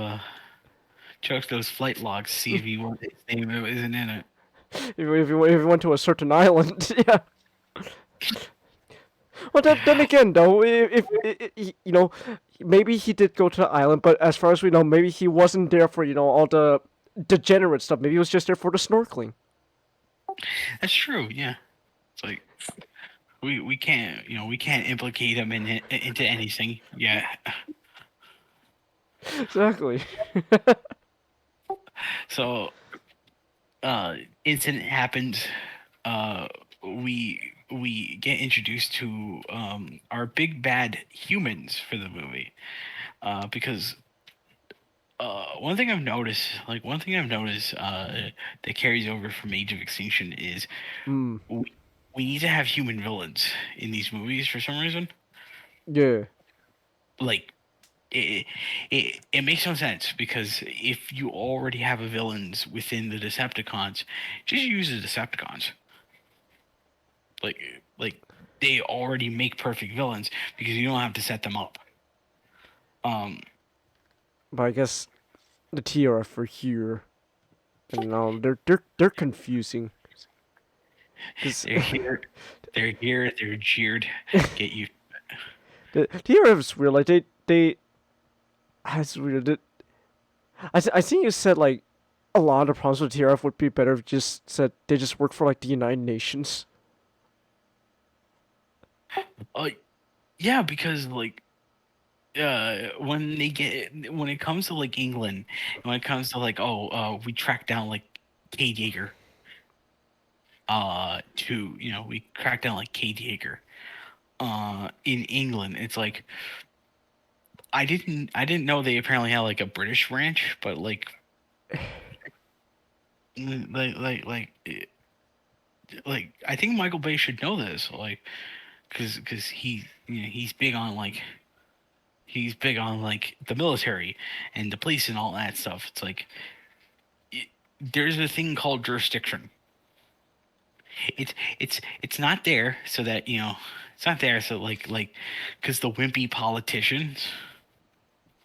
S4: flight logs, see if his name isn't in it.
S1: If you went to a certain island, yeah. Well, then again, though, if you know, maybe he did go to the island, but as far as we know, maybe he wasn't there for all the degenerate stuff. Maybe he was just there for the snorkeling.
S4: That's true. Yeah, it's like we can't implicate him into anything. Yeah.
S1: Exactly.
S4: So, incident happens. We get introduced to our big bad humans for the movie, because one thing I've noticed that carries over from Age of Extinction is we need to have human villains in these movies for some reason.
S1: Yeah.
S4: Like it makes no sense, because if you already have a villains within the Decepticons, just use the Decepticons. Like they already make perfect villains because you don't have to set them up.
S1: But I guess the TRF are here, and now they're confusing.
S4: They're here. They're jeered. Get you.
S1: The TRF's weird. Like they. That's weird. I think you said like a lot of problems with TRF would be better if just said they just work for like the United Nations.
S4: Yeah, because like when it comes to like England, and when it comes to like we track down like Cade Yeager. We track down like Cade Yeager. In England, it's like I didn't know they apparently had like a British branch, but like I think Michael Bay should know this, like, because he's big on like the military and the police and all that stuff. It's like there's a thing called jurisdiction. It's not there so that it's not there so like because the wimpy politicians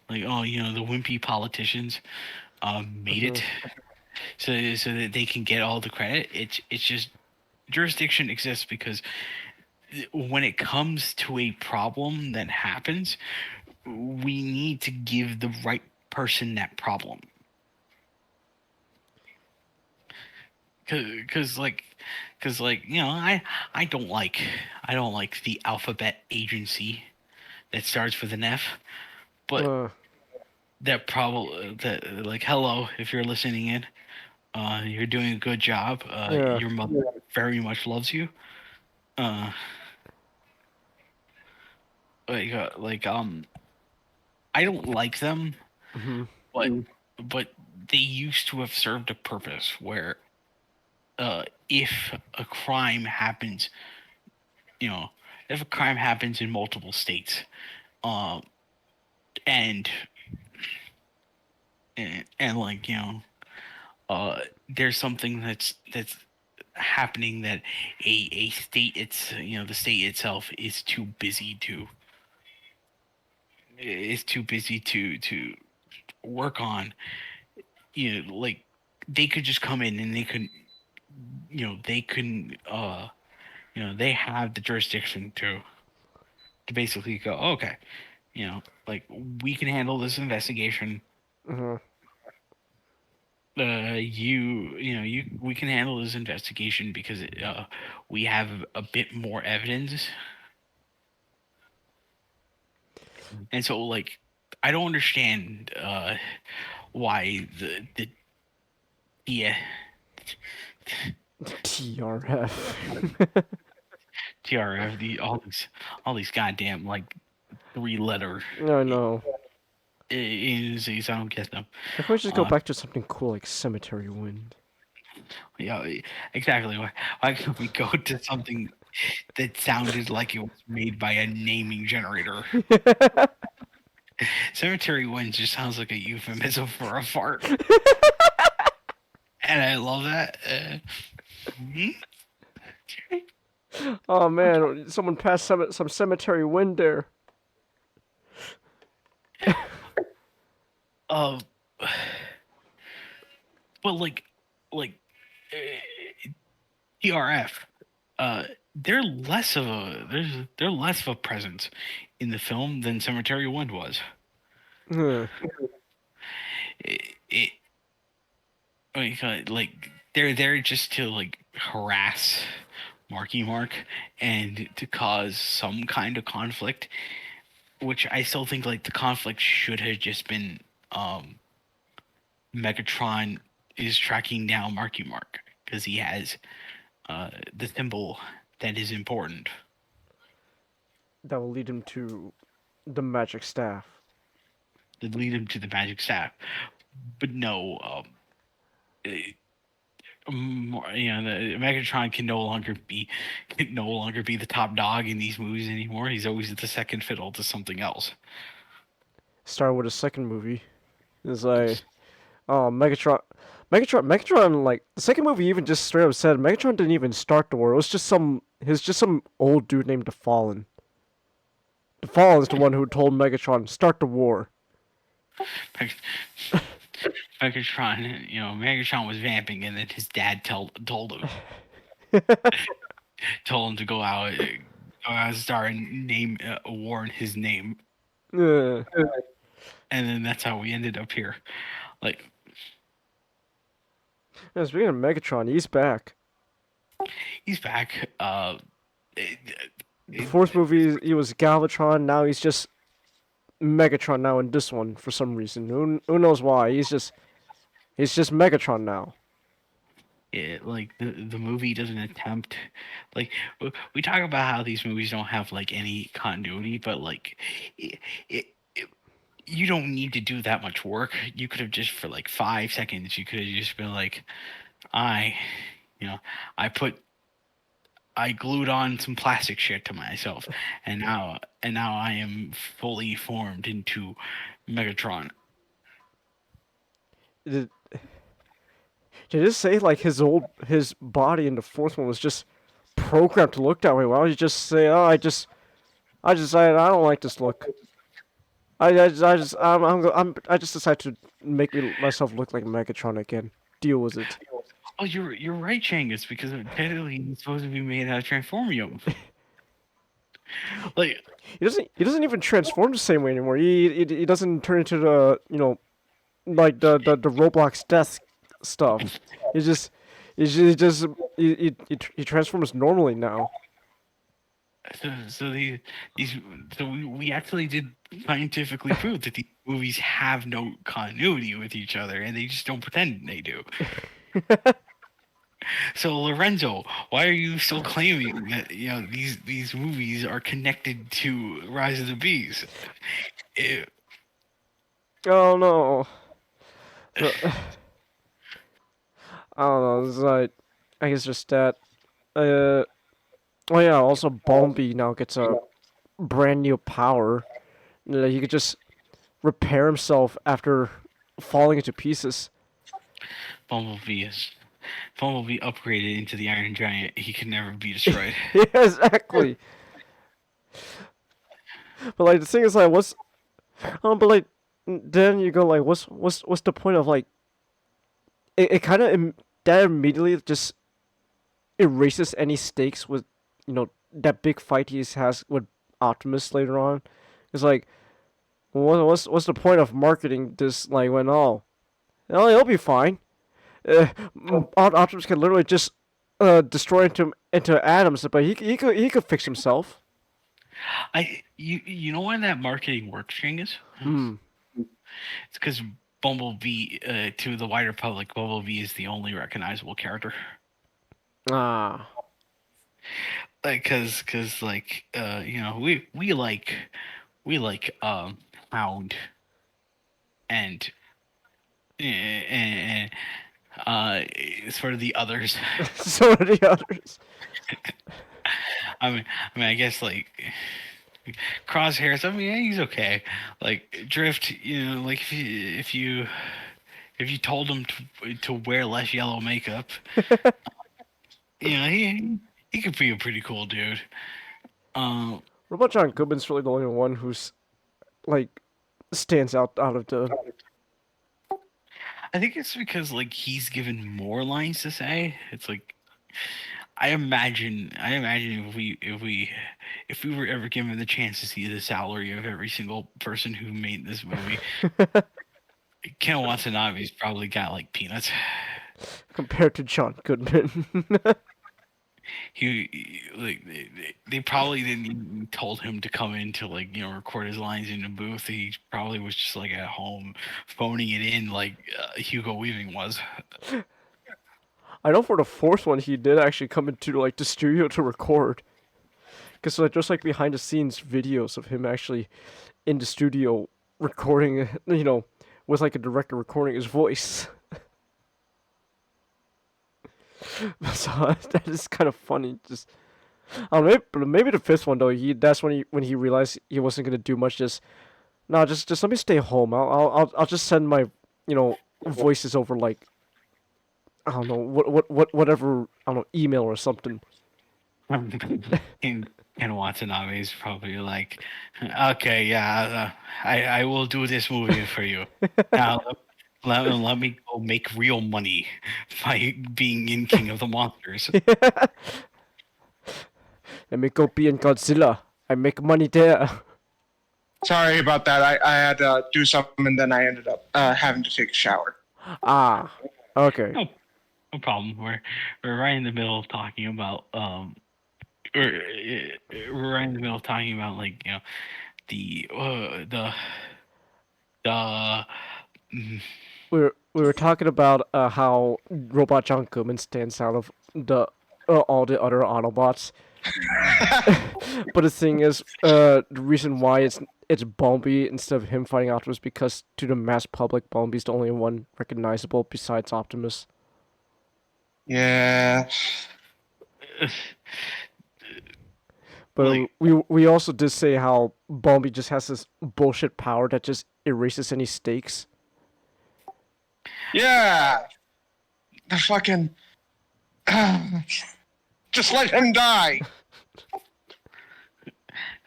S4: the wimpy politicians made it so that they can get all the credit. It's just jurisdiction exists because when it comes to a problem that happens, we need to give the right person that problem. Cause I don't like the alphabet agency that starts with an F, but that hello, if you're listening in, you're doing a good job. Your mother very much loves you. I don't like them, but they used to have served a purpose where if a crime happens, if a crime happens in multiple states, and there's something that's happening that a state the state itself is too busy to work on, like they could just come in and they could they have the jurisdiction to basically go, okay, like we can handle this investigation. We can handle this investigation because we have a bit more evidence. And so like I don't understand why the TRF, all these goddamn like 3-letter.
S1: No, no.
S4: Agencies, I don't get them.
S1: Why can't we just go back to something cool like Cemetery Wind?
S4: Yeah, exactly. Why can't we go to something that sounded like it was made by a naming generator. Cemetery Wind just sounds like a euphemism for a fart. And I love that.
S1: Oh man, someone passed some cemetery wind there.
S4: But like TRF, they're less of a presence in the film than Cemetery Wind was. Like they're there just to like harass Marky Mark and to cause some kind of conflict, which I still think like the conflict should have just been Megatron is tracking down Marky Mark because he has the symbol that is important.
S1: That will lead him to the magic staff.
S4: That lead him to the magic staff, but no, the Megatron can no longer be the top dog in these movies anymore. He's always the second fiddle to something else.
S1: Start with a second movie. It's like, oh, Megatron, like the second movie even just straight up said Megatron didn't even start the war. It was just some old dude named the Fallen. The Fallen's the one who told Megatron start the war.
S4: Megatron was vamping, and then his dad told him, told him to go out and start and name a war in his name. And then that's how we ended up here. Like,
S1: yeah, speaking of Megatron, he's back.
S4: He's back.
S1: The fourth movie, he was Galvatron. Now he's just Megatron. Now in this one, for some reason, who knows why? He's just Megatron now.
S4: Yeah, like the movie doesn't attempt, like we talk about how these movies don't have like any continuity, but like you don't need to do that much work. You could have just for like 5 seconds, you could have just been like, I glued on some plastic shit to myself, and now I am fully formed into Megatron.
S1: Did it say like his body in the fourth one was just programmed to look that way? Why don't you just say, oh, I just decided I don't like this look. I just decided to make myself look like Megatron again. Deal with it.
S4: Oh, you're right, Changus, because technically he's supposed to be made out of transformium. Like
S1: he doesn't even transform the same way anymore. He doesn't turn into the like the Roblox death stuff. He transforms normally now.
S4: So we actually did scientifically prove that these movies have no continuity with each other, and they just don't pretend they do. So Lorenzo, why are you still claiming that these movies are connected to Rise of the Beast?
S1: Oh no. I don't know. It's like, I guess just that. Oh yeah. Also, Bumblebee now gets a brand new power. He could just repair himself after falling into pieces.
S4: Bumblebee upgraded into the Iron Giant. He can never be destroyed.
S1: Yeah, exactly. But like the thing is like, but like then you go like, what's the point of like? It kind of that immediately just erases any stakes with that big fight he has with Optimus later on. It's like, what's the point of marketing this like when he'll be fine. Optimus can literally just destroy into atoms, but he could fix himself.
S4: You know why that marketing works, Genghis? It's because Bumblebee, to the wider public, Bumblebee is the only recognizable character.
S1: Ah.
S4: Because we like Hound and sort of the others.
S1: Sort of the others.
S4: I guess like Crosshairs. I mean, yeah, he's okay. Like Drift, like if you told him to wear less yellow makeup, he could be a pretty cool dude.
S1: Robot John Goodman's really the only one who's like stands out of the.
S4: I think it's because like he's given more lines to say. It's like I imagine if we were ever given the chance to see the salary of every single person who made this movie, Ken Watanabe's probably got like peanuts
S1: compared to John Goodman.
S4: they probably didn't even told him to come in to like record his lines in the booth. He probably was just like at home phoning it in like Hugo Weaving was.
S1: I know for the fourth one he did actually come into like the studio to record, because like there's like behind the scenes videos of him actually in the studio recording, with like a director recording his voice. So that is kind of funny. Just, maybe the fifth one though. That's when he realized he wasn't gonna do much. Just let me stay home. I'll just send my voices over like I don't know whatever, I don't know, email or something.
S4: And Watanabe is probably like, okay, yeah, I will do this movie for you. Now let me go make real money by being in King of the Monsters.
S1: Let me go be in Godzilla. I make money there.
S5: Sorry about that. I had to do something and then I ended up having to take a shower.
S1: Ah, okay.
S4: No problem. We're right in the middle of talking about we're right in the middle of talking about like the
S1: we were talking about how Robot John Goodman stands out of the all the other Autobots. But the thing is, the reason why it's Bumblebee instead of him fighting Optimus, because to the mass public, Bumblebee's the only one recognizable besides Optimus.
S5: Yeah.
S1: But we also did say how Bumblebee just has this bullshit power that just erases any stakes.
S5: Yeah. The fucking. Just let him die.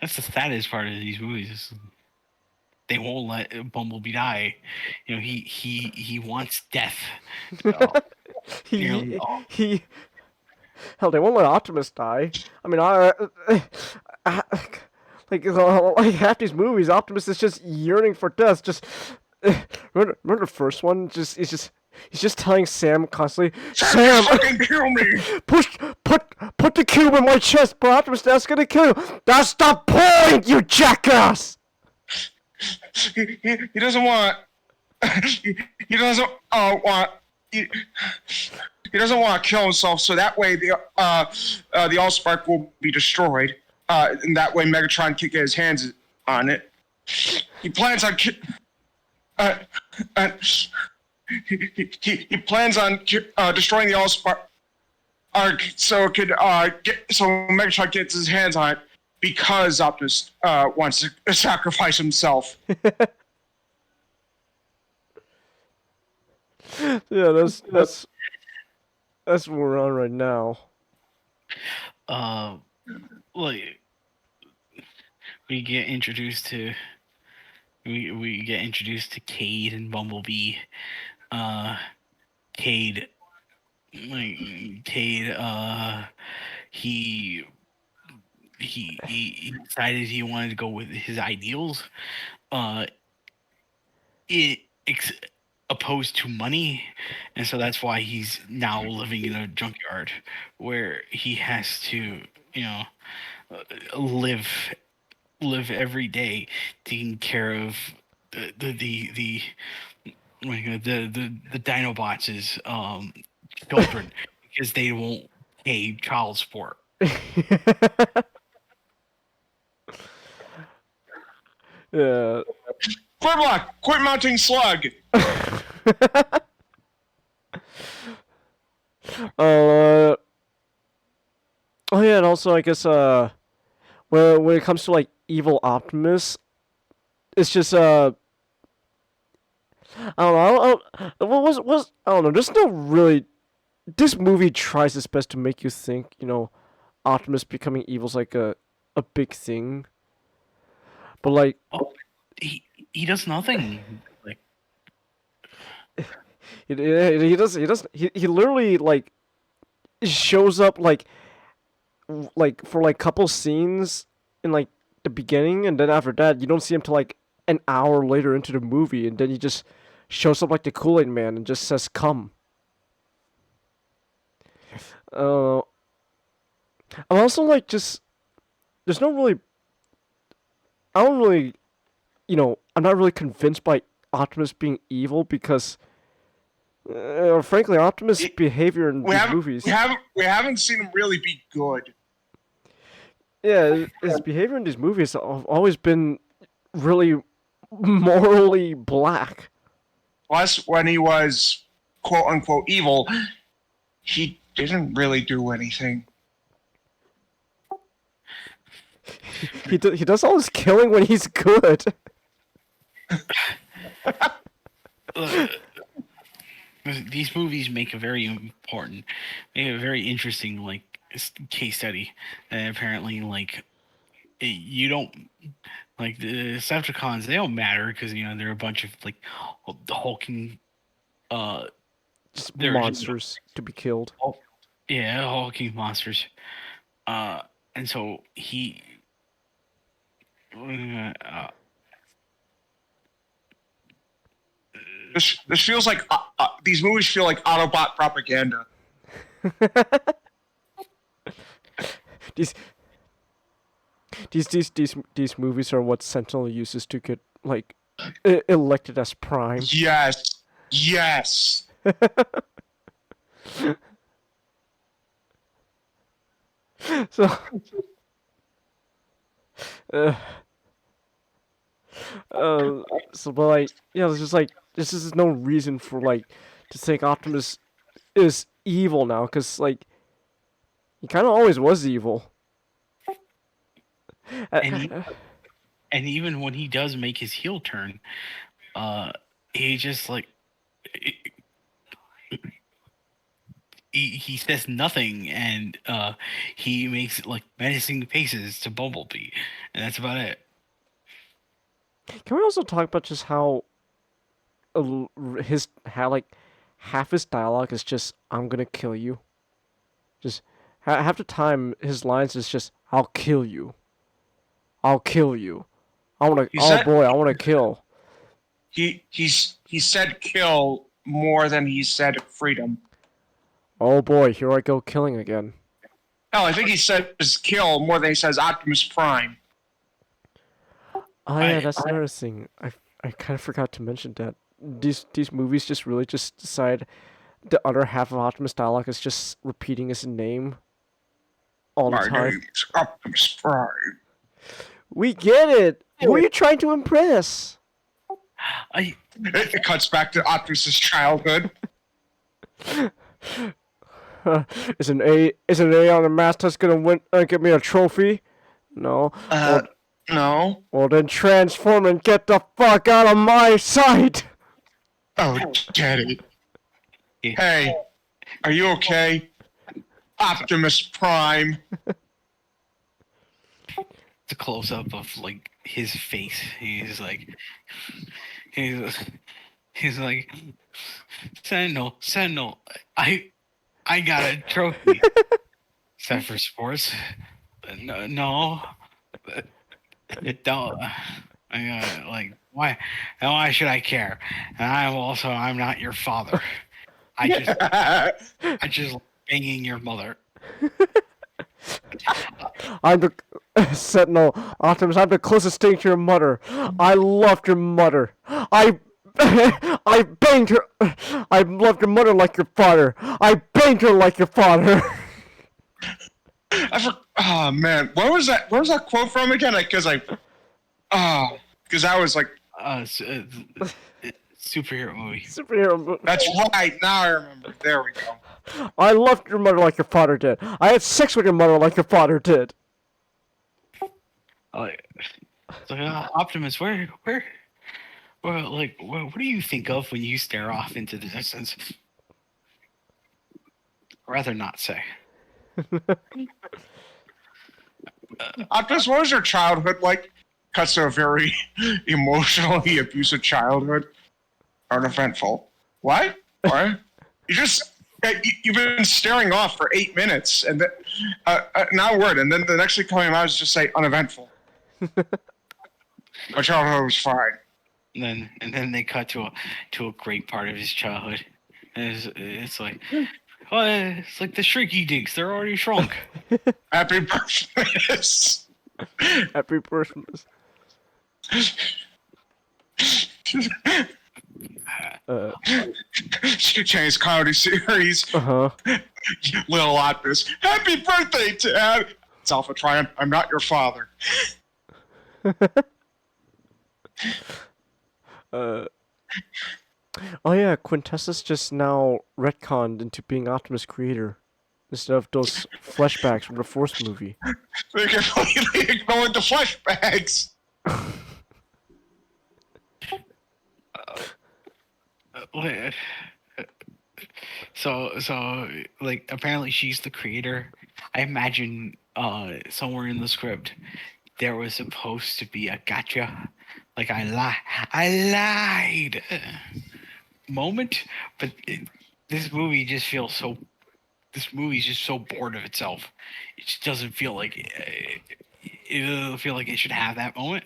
S4: That's the saddest part of these movies. They won't let Bumblebee die. He wants death.
S1: Hell, they won't let Optimus die. I mean, like half these movies, Optimus is just yearning for death. Just remember the first one? He's just telling Sam constantly, Sam,
S5: fucking kill me.
S1: Put the cube in my chest, but Optimus, that's gonna kill you. That's the point, you jackass.
S5: He doesn't want. He doesn't want. He doesn't want to kill himself, so that way the Allspark will be destroyed, and that way Megatron can get his hands on it. He plans on he plans on destroying the Allspark, so Megatron gets his hands on it because Optimus wants to sacrifice himself.
S1: Yeah, that's what we're on right now.
S4: Like we get introduced to Cade and Bumblebee. Cade, he decided he wanted to go with his ideals. Opposed to money, and so that's why he's now living in a junkyard where he has to live every day taking care of the Dinobots' children because they won't pay child support.
S1: Yeah.
S5: Grimlock, quit mounting slug.
S1: Oh yeah, and also, I guess, when it comes to like evil Optimus, it's just I don't know. What was I don't know. There's no really. This movie tries its best to make you think, Optimus becoming evil is like a big thing. But like,
S4: he does nothing. Like
S1: he literally like shows up like for like couple scenes in like the beginning, and then after that you don't see him till like an hour later into the movie, and then he just shows up like the Kool-Aid Man and just says come. I'm also like just there's no really I don't really I'm not really convinced by Optimus being evil because frankly Optimus' behavior in these movies
S5: we haven't seen him really be good.
S1: Yeah, his behavior in these movies have always been really morally black.
S5: Plus, when he was quote unquote evil, he didn't really do anything.
S1: He does all his killing when he's good.
S4: These movies make a very interesting like case study. And apparently, like you don't like the Decepticons. They don't matter because they're a bunch of like hulking,
S1: just monsters to be killed.
S4: Yeah, hulking monsters. And so he.
S5: This feels like these movies feel like Autobot propaganda.
S1: These movies are what Sentinel uses to get like elected as Prime.
S5: Yes.
S1: So, but like, it's just like this is no reason for like to think Optimus is evil now, because like he kind of always was evil.
S4: And even when he does make his heel turn, he just like he says nothing, and he makes like menacing faces to Bumblebee, and that's about it.
S1: Can we also talk about just how like half his dialogue is just "I'm gonna kill you," just half the time his lines is just "I'll kill you, I'll kill you, I wanna I wanna kill."
S5: He said kill more than he said freedom.
S1: Oh boy, here I go killing again.
S5: Hell, I think he says kill more than he says Optimus Prime.
S1: Oh yeah, that's another thing. I kind of forgot to mention that these movies just really just decide the other half of Optimus dialogue is just repeating his name all the time.
S5: My name's Optimus Prime.
S1: We get it. Who are you trying to impress?
S5: It cuts back to Optimus's childhood.
S1: Is an A on the math test gonna win? Get me a trophy? No.
S5: No.
S1: Well then transform and get the fuck out of my sight.
S5: Oh, Daddy. Hey, are you okay? Optimus Prime.
S4: It's a close up of like his face. He's like, Sentinel. I got a trophy. Is that for sports? No. Don't. I got like why? Why should I care? And I'm not your father. I just like banging your mother.
S1: I'm the Sentinel. Optimus, I'm the closest thing to your mother. I loved your mother. I banged her. I loved your mother like your father. I banged her like your father.
S5: Oh man, where was that quote from again? Because I was like,
S4: superhero movie.
S1: Superhero movie.
S5: That's right. Now I remember. There we go.
S1: I loved your mother like your father did. I had sex with your mother like your father did.
S4: Optimus, what do you think of when you stare off into the distance? I'd rather not say.
S5: Optimus, what was your childhood like? Cuts to a very emotionally abusive childhood. Uneventful. What? What? You've been staring off for 8 minutes, and then, not a word, and then the next thing coming out is just say uneventful. My childhood was fine.
S4: And then they cut to a great part of his childhood. And it's like, oh, it's like the shrinky dinks. They're already shrunk.
S5: Happy Christmas.
S1: Happy Christmas.
S5: Chinese comedy series. Little Optimus. Happy birthday, Dad. It's Alpha Triumph. I'm not your father.
S1: Oh yeah, Quintessa's just now retconned into being Optimus' creator instead of those flashbacks from the Force movie.
S5: They completely ignored the flashbacks.
S4: So like apparently she's the creator. I imagine somewhere in the script there was supposed to be a gotcha, like I lied moment, but this movie just feels so. This movie's just so bored of itself. It just doesn't feel like it doesn't feel like it should have that moment.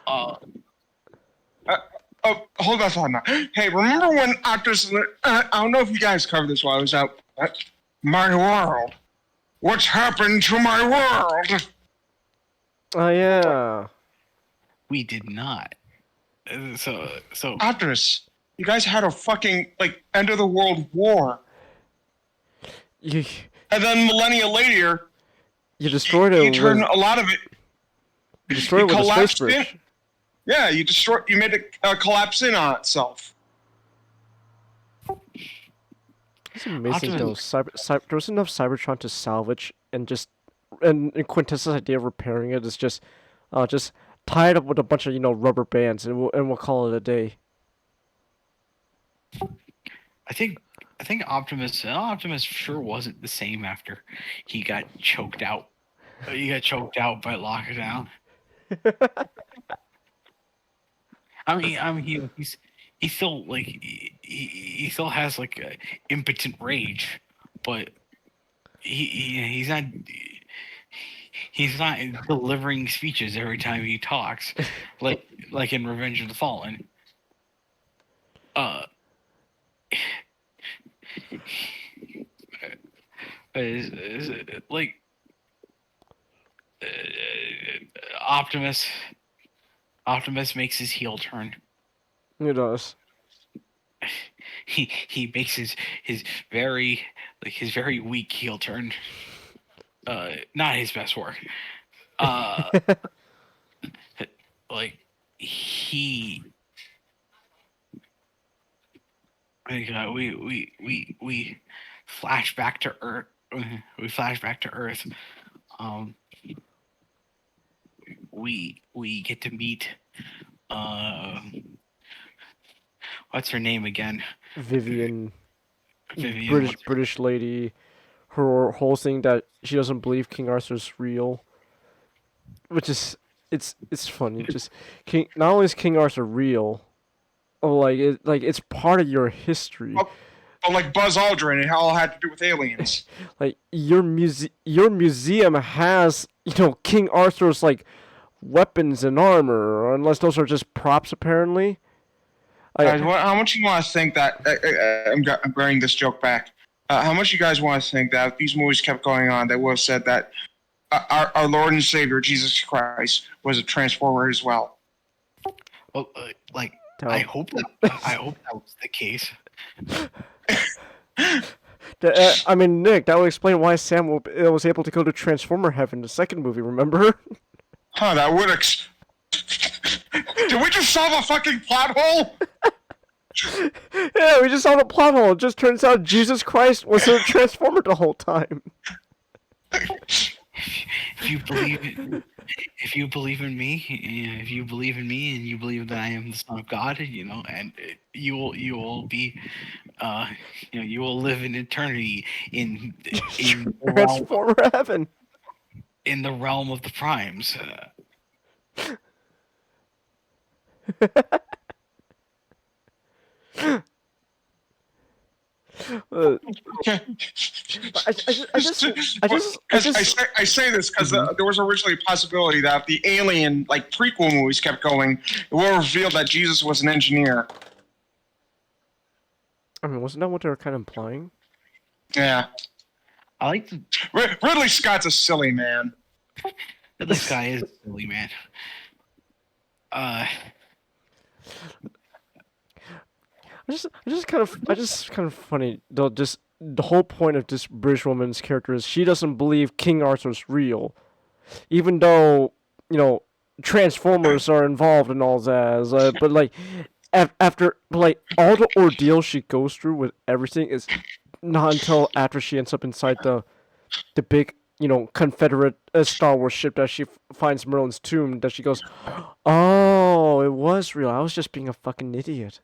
S5: Hold on now. Hey, remember when actors? I don't know if you guys covered this while I was out. My world. What's happened to my world?
S1: Oh yeah.
S4: We did not. So
S5: Optimus, you guys had a fucking end of the world war.
S1: And
S5: then millennia later,
S1: you destroyed it.
S5: You turned a lot of it.
S1: You destroyed it with a space bridge.
S5: Yeah, you made it collapse in on itself.
S1: It's amazing though. There was enough Cybertron to salvage, and Quintessa's idea of repairing it is just tie it up with a bunch of rubber bands, and we'll call it a day.
S4: I think Optimus sure wasn't the same after he got choked out. He got choked out by lockdown. I mean, he still he still has impotent rage, but he's not delivering speeches every time he talks, like in Revenge of the Fallen. Optimus makes his heel turn.
S1: He does.
S4: He makes his very weak heel turn. Not his best work. We flash back to Earth. We flash back to Earth. We get to meet what's her name again?
S1: Vivian. British lady. Her whole thing that she doesn't believe King Arthur's real, which is it's funny. Just not only is King Arthur real, it's part of your history.
S5: Oh, like Buzz Aldrin, it all had to do with aliens.
S1: Your museum has King Arthur's weapons and armor, unless those are just props apparently.
S5: Guys, how much you want to think that I'm bringing this joke back? How much you guys want to think that if these movies kept going on, they would have said that our Lord and Savior Jesus Christ was a transformer as well?
S4: Well, I hope that was the case.
S1: I mean, Nick, that would explain why Sam was able to go to Transformer Heaven, the second movie. Remember?
S5: Huh? That would. Did we just solve a fucking plot hole?
S1: Yeah, we just saw the plot hole. It just turns out Jesus Christ was a transformer the whole time.
S4: If you believe if you believe in me, if you believe in me, and you believe that I am the Son of God, and you will be, you will live in eternity in the realm
S1: Transformer heaven.
S4: in the realm of the primes.
S5: I say this because there was originally a possibility that if the Alien like prequel movies kept going, it will reveal that Jesus was an engineer.
S1: I mean, wasn't that what they were kind of implying?
S5: Yeah.
S4: I like to...
S5: Ridley Scott's a silly man.
S4: This guy is a silly man.
S1: I just kind of funny though. Just the whole point of this British woman's character is she doesn't believe King Arthur's real, even though Transformers are involved and all that. But like after like all the ordeal she goes through with everything is not until after she ends up inside the big Confederate Star Wars ship that she finds Merlin's tomb that she goes, oh, it was real. I was just being a fucking idiot.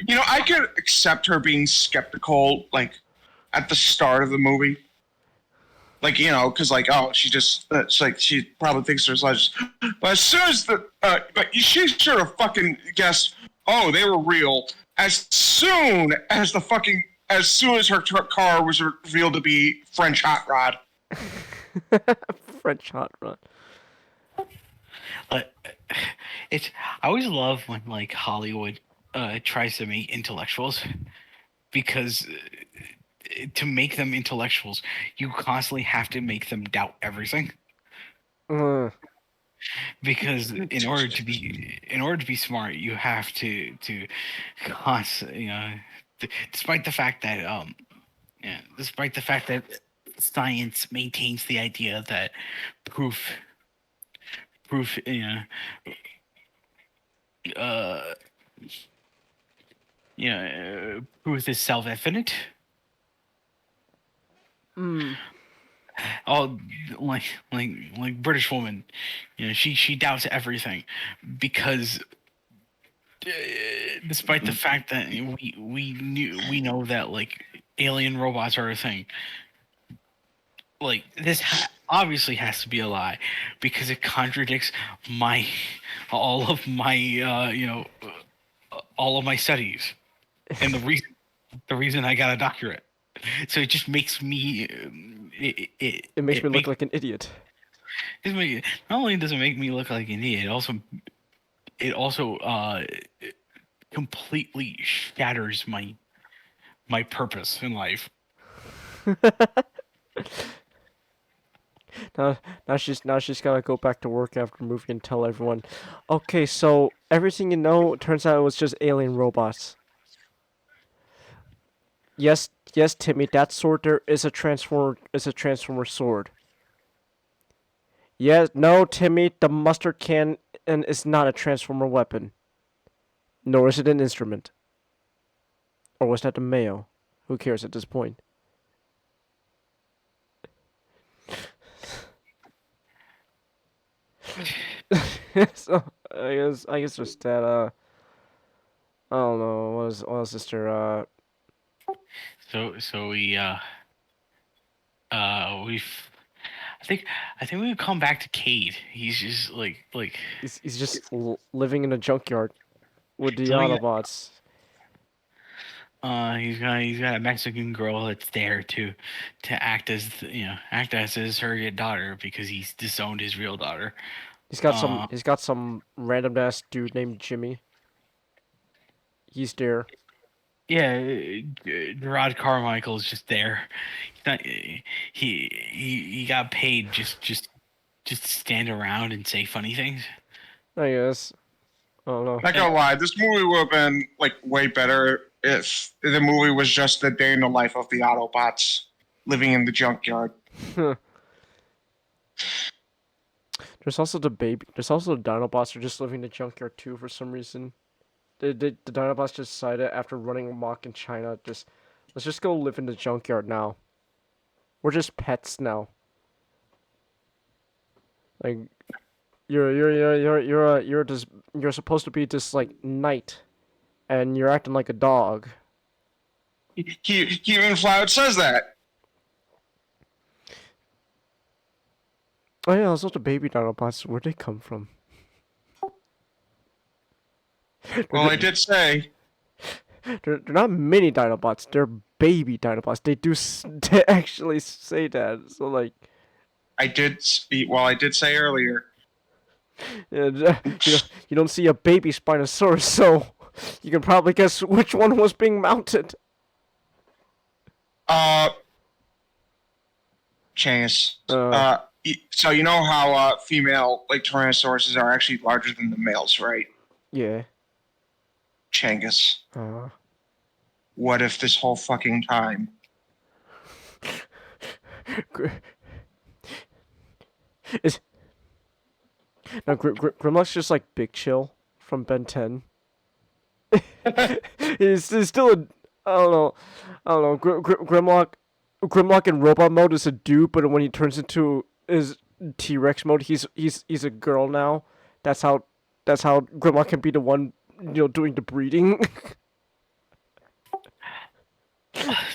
S5: I could accept her being skeptical, like, at the start of the movie. Like, because, like, oh, it's like, she probably thinks there's legends. But as soon as but she should have fucking guessed, oh, they were real. As soon as her car was revealed to be French Hot Rod.
S1: French Hot Rod.
S4: I always love when like Hollywood tries to make intellectuals, because to make them intellectuals, you constantly have to make them doubt everything. Because in order to be smart, you have to constantly, despite the fact that science maintains the idea that proof proof is self-evident. Oh, like British woman, she doubts everything because despite the fact that we know that like alien robots are a thing, like this obviously has to be a lie because it contradicts all of my studies and the reason I got a doctorate. So it just makes me
S1: it makes me look like an idiot.
S4: Not only does it make me look like an idiot, it also completely shatters my purpose in life.
S1: Now she's gotta go back to work after the movie and tell everyone, okay, so everything turns out it was just alien robots. Yes, Timmy, that sword there is a transformer sword. Yes, no, Timmy, the mustard can is not a transformer weapon. Nor is it an instrument. Or was that the mayo? Who cares at this point? So I guess just that I don't know, what was Sister
S4: So we've I think we would come back to Cade. He's just like
S1: he's just living in a junkyard with the
S4: Living-
S1: Autobots.
S4: He's got a Mexican girl that's there to act as his surrogate daughter because he's disowned his real daughter.
S1: He's got some random ass dude named Jimmy. He's there.
S4: Yeah, Gerard Carmichael is just there. He got paid just to stand around and say funny things.
S1: I guess. I don't know.
S5: Not gonna lie, this movie would have been like way better if the movie was just the day in the life of the Autobots living in the junkyard.
S1: There's There's also the baby. There's also the Dinobots who are just living in the junkyard too for some reason. The Dinobots just decided after running amok in China, let's just go live in the junkyard now. We're just pets now. Like, you're supposed to be this like knight, and you're acting like a dog.
S5: Human Flout says that.
S1: Oh yeah, those are the baby Dinobots. Where'd they come from?
S5: Well, I did say.
S1: They're not mini Dinobots. They're baby Dinobots. They actually say that. So like.
S5: I did speak. Well, I did say earlier.
S1: You don't see a baby Spinosaurus, so you can probably guess which one was being mounted.
S5: Chance. So you know how female like Tyrannosauruses are actually larger than the males, right?
S1: Yeah.
S5: Changus. What if this whole fucking time?
S1: Grimlock's just like Big Chill from Ben 10. he's still a I don't know. Grimlock in robot mode is a dude, but when he turns into his T-Rex mode, he's a girl now. That's how Grimlock can be the one doing the breeding.
S5: Wait,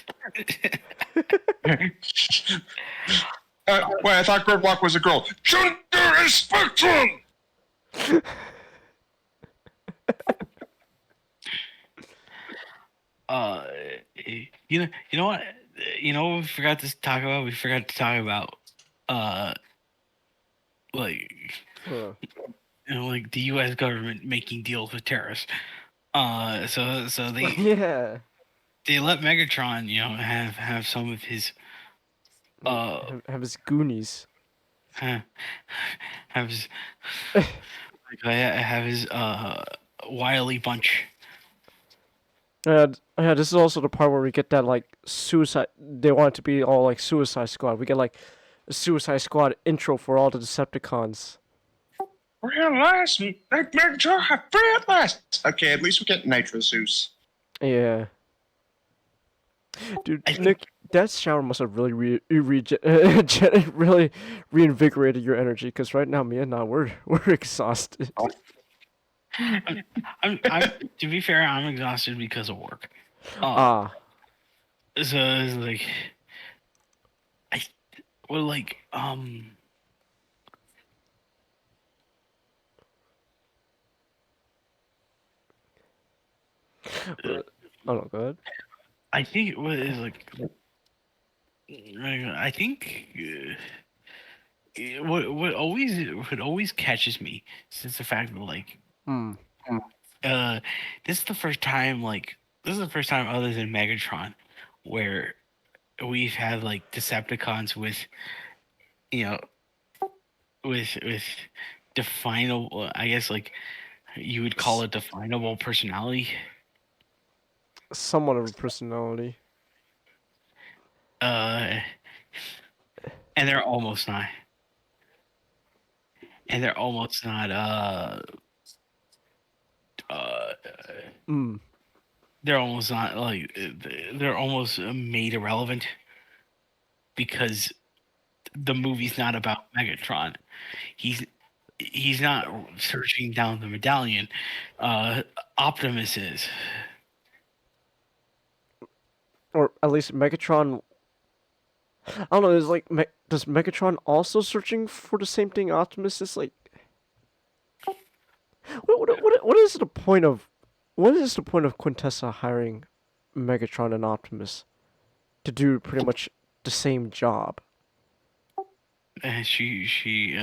S5: I thought Grimlock was a girl. Gender is spectrum.
S4: You know what? You know what we forgot to talk about? We forgot to talk about, like the U.S. government making deals with terrorists. So they they let Megatron, have some of his,
S1: have his Goonies.
S4: have his, have his Wily Bunch.
S1: Yeah, this is also the part where we get that, like, suicide... They want it to be all, like, Suicide Squad. We get, like, a Suicide Squad intro for all the Decepticons.
S5: We're at last. Like Megatron, we're at last. Okay, at least we get Nitro Zeus.
S1: Yeah. Dude, Nick, that shower must have really really reinvigorated your energy, because right now, me and I, we're exhausted.
S4: I'm to be fair, I'm exhausted because of work. So it's like,
S1: oh no, go ahead.
S4: I think it was like, I think what always catches me is the fact that like. This is the first time other than Megatron where we've had like Decepticons with definable, I guess, like you would call it definable personality.
S1: Somewhat of a personality.
S4: And they're almost not. They're almost not like, they're almost made irrelevant because the movie's not about Megatron. He's not searching down the medallion. Optimus is.
S1: Or at least Megatron. I don't know. Is like, does Megatron also searching for the same thing Optimus is? Like, what is the point of Quintessa hiring Megatron and Optimus to do pretty much the same job?
S4: She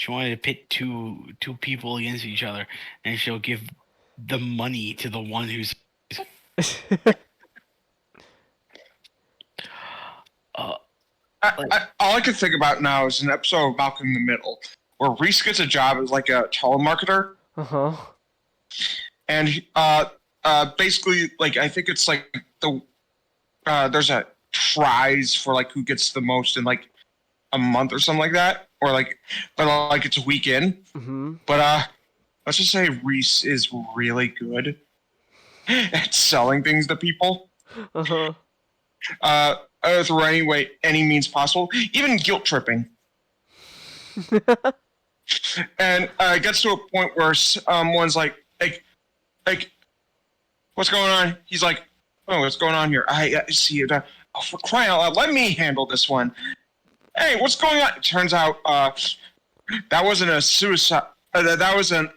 S4: wanted to pit two people against each other, and she'll give the money to the one who's.
S5: All I can think about now is an episode of Malcolm in the Middle where Reese gets a job as like a telemarketer. And basically, like, I think it's like there's a prize for like who gets the most, and like a month or something like that, or like, but like it's a weekend.
S1: Mm-hmm.
S5: But let's just say Reese is really good at selling things to people.
S1: Uh-huh.
S5: Through any means possible, even guilt tripping. And it gets to a point where one's like, what's going on? He's like, oh, what's going on here? I see it. Oh, for crying out loud, let me handle this one. Hey, what's going on? It turns out that wasn't a suicide. That wasn't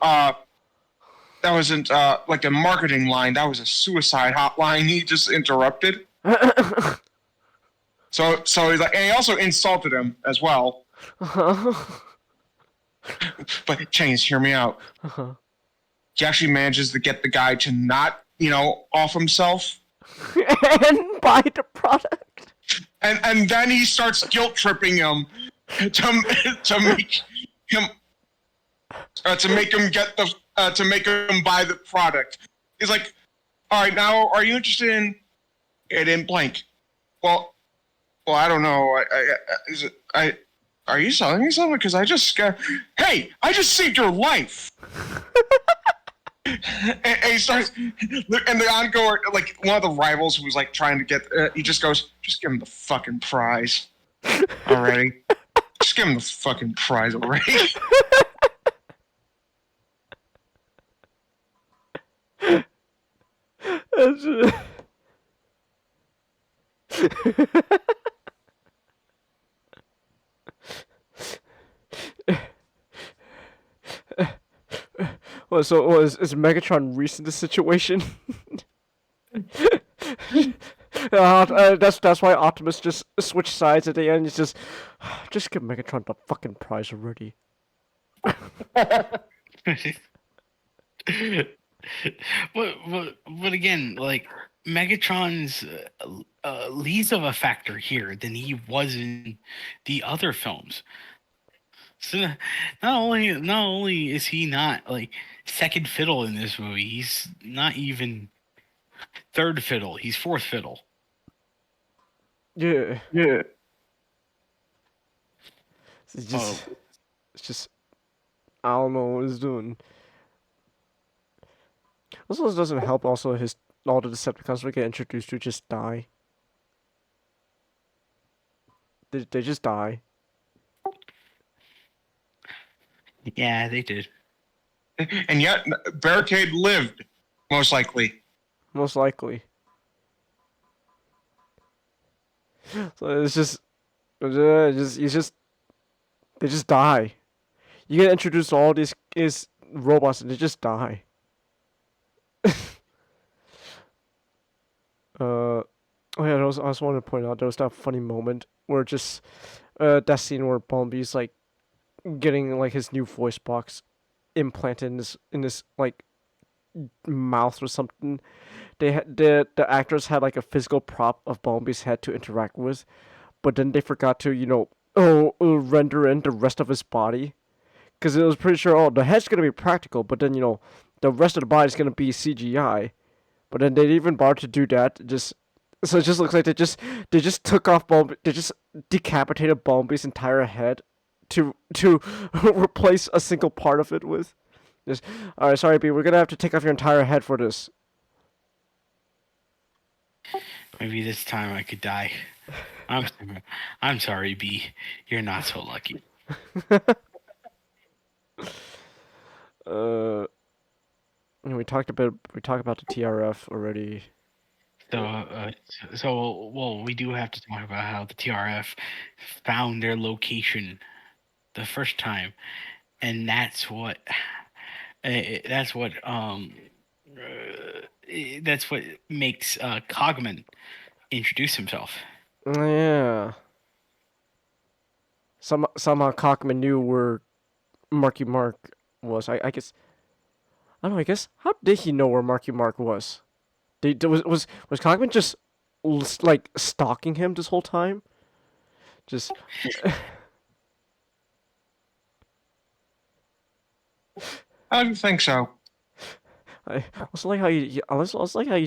S5: like a marketing line. That was a suicide hotline. He just interrupted. So he's like, and he also insulted him as well. But Chains, hear me out. He actually manages to get the guy to not, off himself.
S1: And buy the product.
S5: And then he starts guilt tripping him to make him to make him buy the product. He's like, all right, now are you interested in it in blank? Well, I don't know. Are you selling me something? Because I just saved your life. and he starts, and the ongoing, like one of the rivals who was like trying to get, he just goes, just give him the fucking prize already. Just give him the fucking prize already.
S1: Well, is Megatron Reese in this situation? That's why Optimus just switched sides at the end. He's just give Megatron the fucking prize already.
S4: But again, like Megatron's least of a factor here than he was in the other films. So not only is he not like second fiddle in this movie, he's not even third fiddle. He's fourth fiddle.
S1: Yeah. It's just I don't know what he's doing. Also, this doesn't help. Also, all the Decepticons we get introduced to just die. They just die.
S4: Yeah, they did.
S5: And yet, Barricade lived, most likely.
S1: Most likely. So it's just they just die. You get introduced to all these robots and they just die. Oh yeah, I also wanted to point out there was that funny moment where just that scene where Bumblebee's like getting like his new voice box implanted in this like mouth or something. The actors had like a physical prop of Bumblebee's head to interact with, but then they forgot to render in the rest of his body, because it was pretty sure the head's gonna be practical, but then the rest of the body's gonna be CGI, but then they didn't even bother to do that. So it just looks like they just took off they just decapitated Bumblebee's entire head to replace a single part of it with. Just, all right, sorry, B, we're gonna have to take off your entire head for this.
S4: Maybe this time I could die. I'm sorry, B. You're not so lucky.
S1: We talked about the TRF already.
S4: So we do have to talk about how the TRF found their location the first time, and that's what makes Cogman introduce himself.
S1: Yeah. Somehow Cogman knew where Marky Mark was. I guess. I don't know. I guess how did he know where Marky Mark was? Was Cogman just like stalking him this whole time? Just.
S5: I don't think so.
S1: I also like how you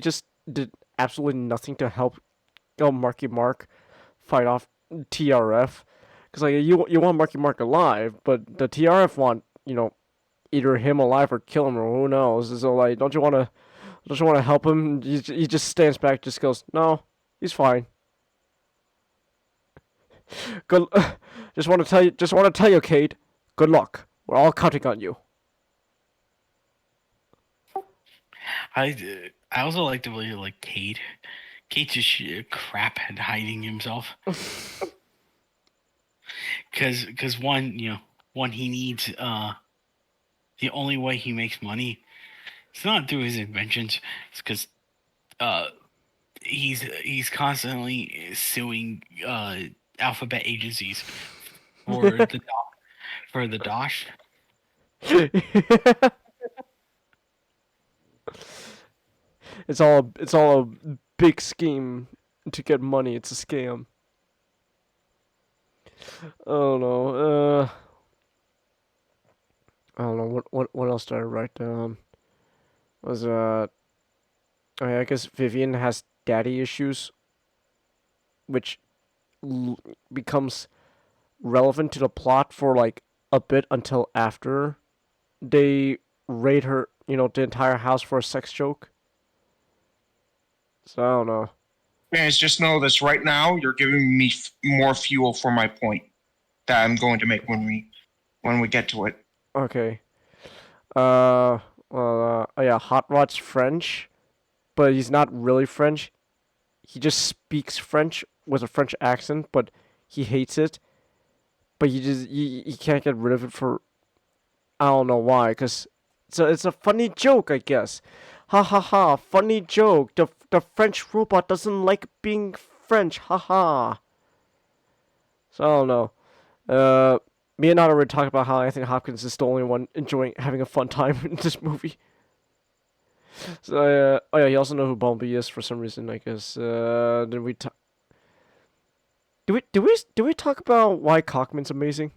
S1: just did absolutely nothing to help Marky Mark fight off TRF, Because like you want Marky Mark alive, but the TRF want either him alive or kill him, or who knows. So like, don't you want to help him? He just stands back, just goes, no, he's fine. Good. Just want to tell you, Kate. Good luck. We're all counting on you.
S4: I also like the way like Kate. Kate's just crap at hiding himself. Because one he needs the only way he makes money. It's not through his inventions. It's because he's constantly suing alphabet agencies for the DOS.
S1: It's all a big scheme to get money. It's a scam. I don't know. I don't know what else did I write down? I guess Vivian has daddy issues, which becomes relevant to the plot for like a bit until after they raid her, the entire house for a sex joke. So I don't know.
S5: Guys, just know this right now. You're giving me more fuel for my point that I'm going to make when we get to it.
S1: Okay. Oh yeah, Hot Rod's French, but he's not really French. He just speaks French with a French accent, but he hates it. But he can't get rid of it for I don't know why, cause it's a funny joke, I guess. Ha ha ha! Funny joke. The French robot doesn't like being French. Ha ha. So I don't know. Me and Nana were talking about how Anthony Hopkins is the only one having a fun time in this movie. So oh yeah, he also knows who Bumblebee is for some reason. I guess. Did we talk? Did we talk about why Cockman's amazing?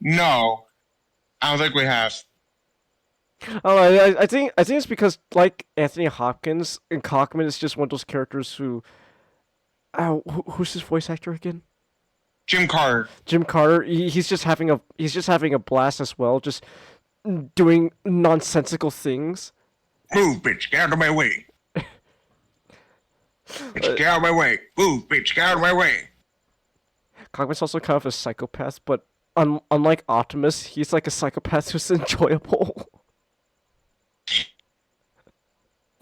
S5: No, I don't think we have.
S1: Oh, I think it's because like Anthony Hopkins and Cockman is just one of those characters who. Who's his voice actor again?
S5: Jim Carter.
S1: Jim Carter. He's just having a blast as well, just doing nonsensical things.
S5: Move, bitch! Get out of my way! Bitch, get out of my way! Move, bitch! Get out of my way!
S1: Cockman's also kind of a psychopath, but unlike Optimus, he's like a psychopath who's enjoyable.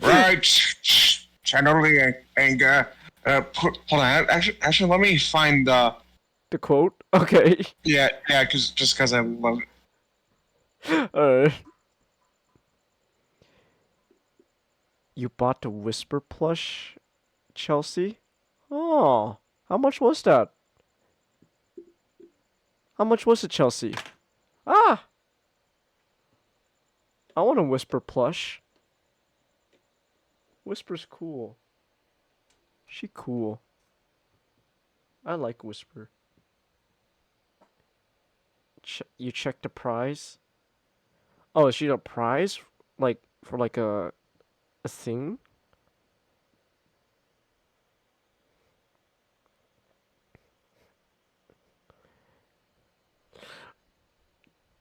S5: Right, channel the anger. Hold on. Actually, let me find the
S1: quote. Okay.
S5: Yeah, because I love it.
S1: Alright. You bought the Whisper plush, Chelsea? Oh, how much was that? How much was it, Chelsea? Ah! I want a Whisper plush. Whisper's cool. She cool. I like Whisper. You checked the prize? Oh, is she a prize? Like, for like a thing?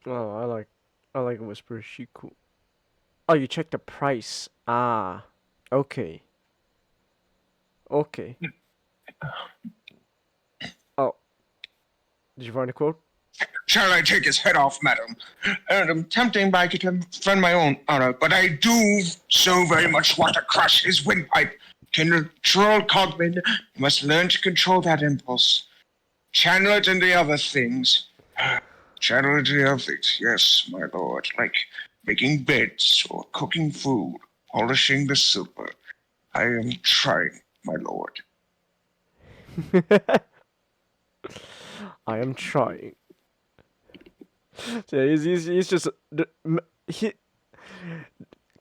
S1: Oh, I like Whisper. She cool. Oh, you checked the price. Ah, okay. Okay. Oh, did you find a quote?
S5: Shall I take his head off, madam? I'm tempting by to defend my own honor, but I do so very much want to crush his windpipe. Control Cogman. You must learn to control that impulse. Channel it into other things. Channel it into other things. Yes, my lord. Like making beds or cooking food, polishing the silver. I am trying, my lord.
S1: I am trying. So he's just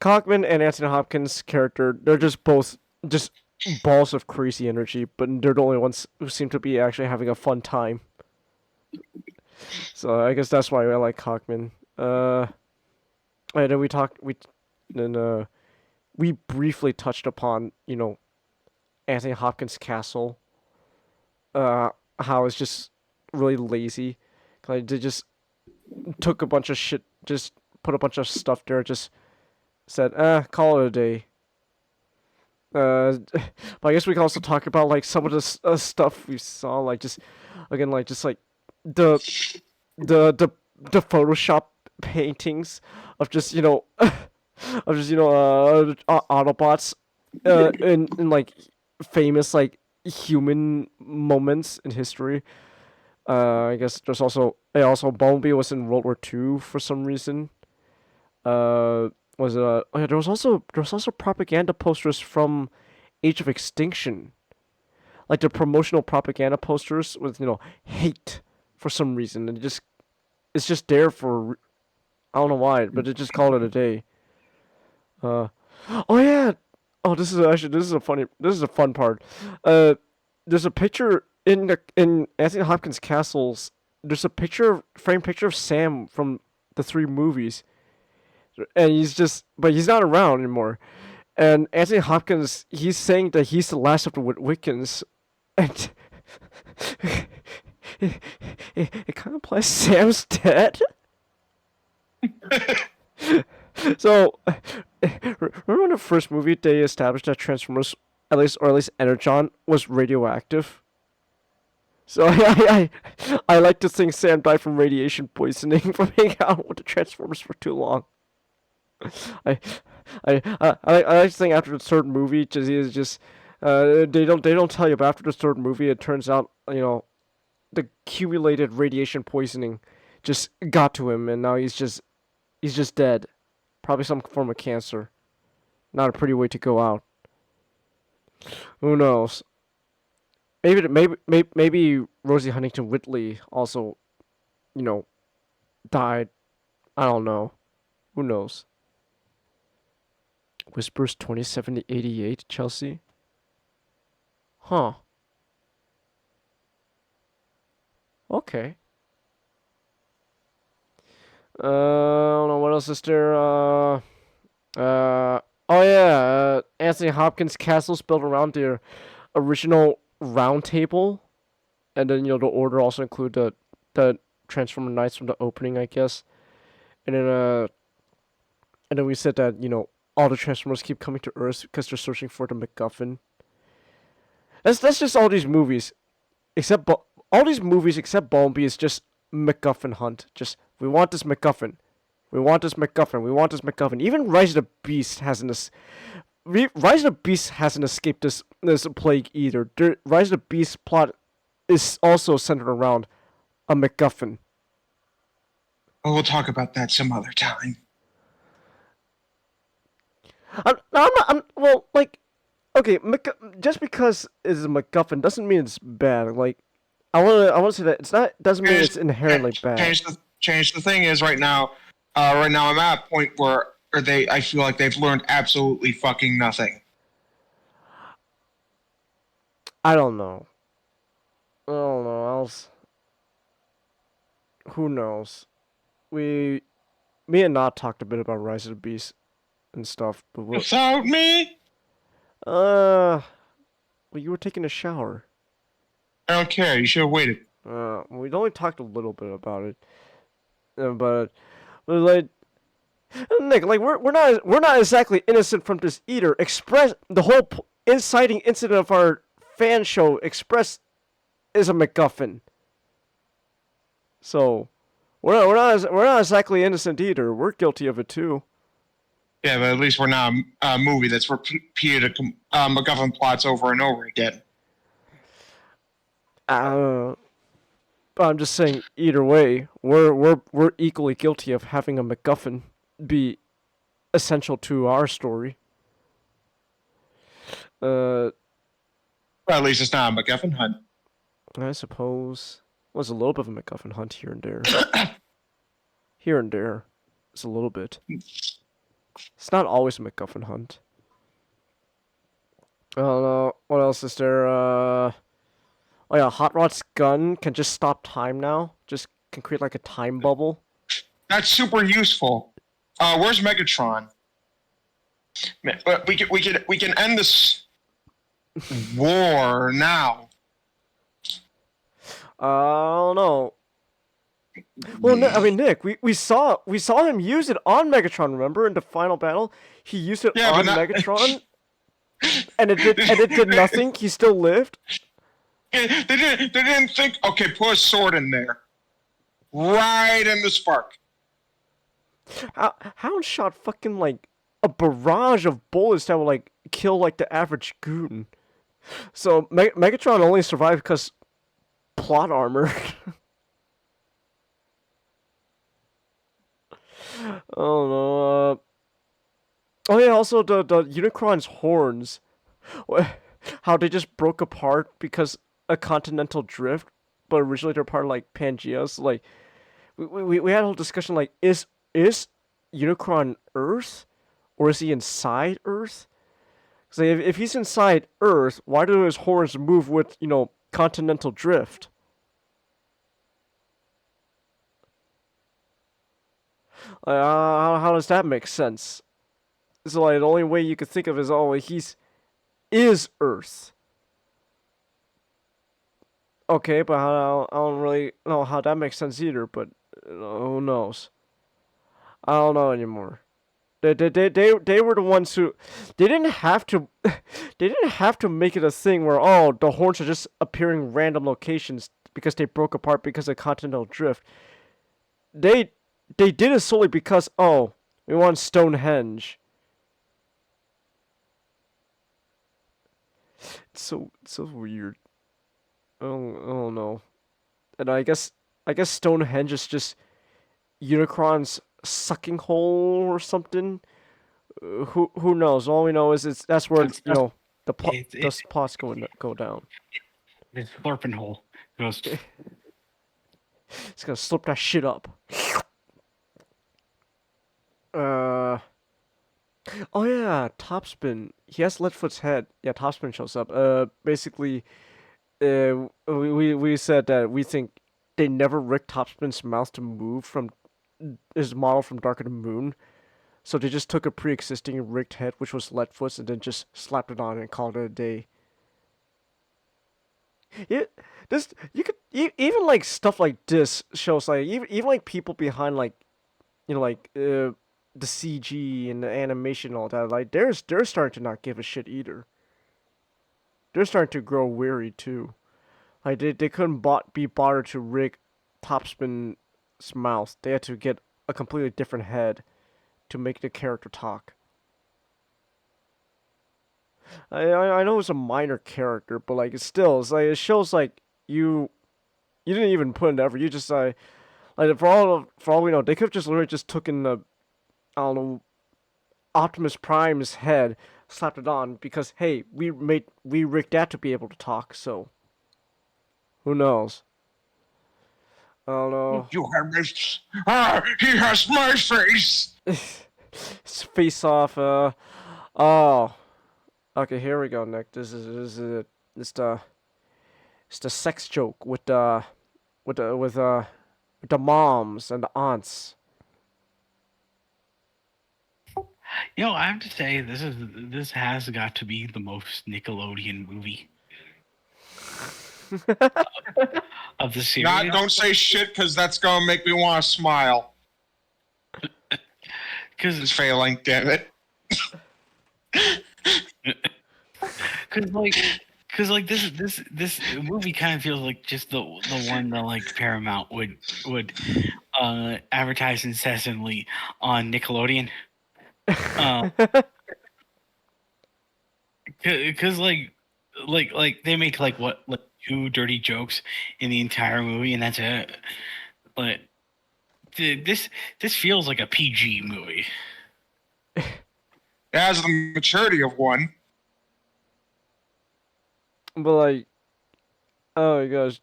S1: Cockman and Anthony Hopkins' character. They're just both just balls of crazy energy, but they're the only ones who seem to be actually having a fun time. So I guess that's why I like Cockman. And then we briefly touched upon Anthony Hopkins' castle. how it's just really lazy. Like they just took a bunch of shit, just put a bunch of stuff there, just said, call it a day. But I guess we can also talk about like some of the stuff we saw, like just again, like just like the Photoshop paintings of just Autobots in like famous like human moments in history. I guess there's also Bumblebee was in World War II for some reason. Was it? Oh yeah, there was also propaganda posters from Age of Extinction, like the promotional propaganda posters with hate for some reason, and it's just there for I don't know why, but it just called it a day. Oh yeah, this is a fun part. There's a picture in Anthony Hopkins Castle's. There's a framed picture of Sam from the 3 movies. And but he's not around anymore. And Anthony Hopkins, he's saying that he's the last of the Wiccans, and it kind of implies Sam's dead. So, remember when the first movie they established that Transformers, at least Energon, was radioactive? So I like to think Sam died from radiation poisoning from hanging out with the Transformers for too long. I like to think after the 3rd movie, they don't tell you, but after the 3rd movie, it turns out the accumulated radiation poisoning just got to him, and now he's just dead, probably some form of cancer. Not a pretty way to go out. Who knows? Maybe Rosie Huntington Whiteley also, died. I don't know. Who knows? Whispers 2070-88, Chelsea? Huh. Okay. I don't know, what else is there? Oh yeah, Anthony Hopkins Castle's built around their original round table. And then, the order also include the Transformer Knights from the opening, I guess. And then we said that, all the Transformers keep coming to Earth because they're searching for the MacGuffin. That's just all these movies, except Bumblebee is just MacGuffin hunt. Just we want this MacGuffin, we want this MacGuffin, we want this MacGuffin. Even Rise of the Beast hasn't escaped this plague either. Rise of the Beast plot is also centered around a MacGuffin.
S5: Well, we'll talk about that some other time.
S1: Okay, just because it's a MacGuffin doesn't mean it's bad. Like, I want to say that doesn't mean it's inherently bad.
S5: Change the thing is right now I'm at a point where I feel like they've learned absolutely fucking nothing.
S1: I don't know. Who knows? Me and Nott talked a bit about Rise of the Beast and stuff, but
S5: without me?
S1: Well, you were taking a shower.
S5: I don't care. You should have waited.
S1: We only talked a little bit about it, but like, Nick, like we're not exactly innocent from this either. The whole inciting incident of our fan show Express is a MacGuffin. So we're not exactly innocent either. We're guilty of it too.
S5: Yeah, but at least we're not a movie that's repeated MacGuffin plots over and over again.
S1: But I'm just saying, either way, we're equally guilty of having a MacGuffin be essential to our story.
S5: Well, at least it's not a MacGuffin hunt.
S1: I suppose it was a little bit of a MacGuffin hunt here and there. Here and there, it's a little bit. It's not always a MacGuffin hunt. I don't know. What else is there? Oh yeah, Hot Rod's gun can just stop time now. Just can create like a time bubble.
S5: That's super useful. Where's Megatron? We can end this war now.
S1: I don't know. Well, I mean, Nick, we saw him use it on Megatron. Remember in the final battle, he used it on Megatron, and it did nothing. He still lived.
S5: They didn't think. Okay, put a sword in there, right in the spark.
S1: Hound shot fucking like a barrage of bullets that would like kill like the average goon. So Megatron only survived because plot armor. Oh no. Oh yeah. Also, the Unicron's horns, how they just broke apart because a continental drift, but originally they're part of like Pangea. So, like, we had a whole discussion like, is Unicron Earth, or is he inside Earth? So if he's inside Earth, why do his horns move with continental drift? How does that make sense? So like the only way you could think of is is Earth. Okay, but I don't really know how that makes sense either. But who knows? I don't know anymore. They were the ones who they didn't have to make it a thing where the horns are just appearing in random locations because they broke apart because of continental drift. They did it solely because we want Stonehenge. It's so weird. I don't know. And I guess Stonehenge is just Unicron's sucking hole or something. Who knows? All we know is that's where the plots go down.
S4: It's slurping hole. It goes.
S1: It's gonna slurp that shit up. Oh yeah, Topspin. He has Leadfoot's head. Yeah, Topspin shows up. Basically, we said that we think they never rigged Topspin's mouth to move from his model from Dark of the Moon. So they just took a pre-existing rigged head, which was Leadfoot's, and then just slapped it on and called it a day. Even like stuff like this shows like even like people behind like the CG and the animation and all that, like they're starting to not give a shit either. They're starting to grow weary too. Like they couldn't be bothered to rig Topspin's mouth. They had to get a completely different head to make the character talk. I know it's a minor character, but like it's like it shows like you didn't even put in the effort. You just like for all we know, they could have just literally just taken the Optimus Prime's head, slapped it on because hey, we rigged that to be able to talk. So who knows? I don't know.
S5: You have this. He has my face.
S1: It's face off. Okay, here we go, Nick. This is it. It's the sex joke with the moms and the aunts.
S4: I have to say this has got to be the most Nickelodeon movie of the series.
S5: Don't say shit, because that's gonna make me want to smile.
S4: Because
S5: it's failing. Damn it.
S4: Because this movie kind of feels like just the one that like Paramount would advertise incessantly on Nickelodeon. Because like they make like 2 dirty jokes in the entire movie, and that's it. But this feels like a PG movie.
S5: It has the maturity of one.
S1: But like, oh my gosh,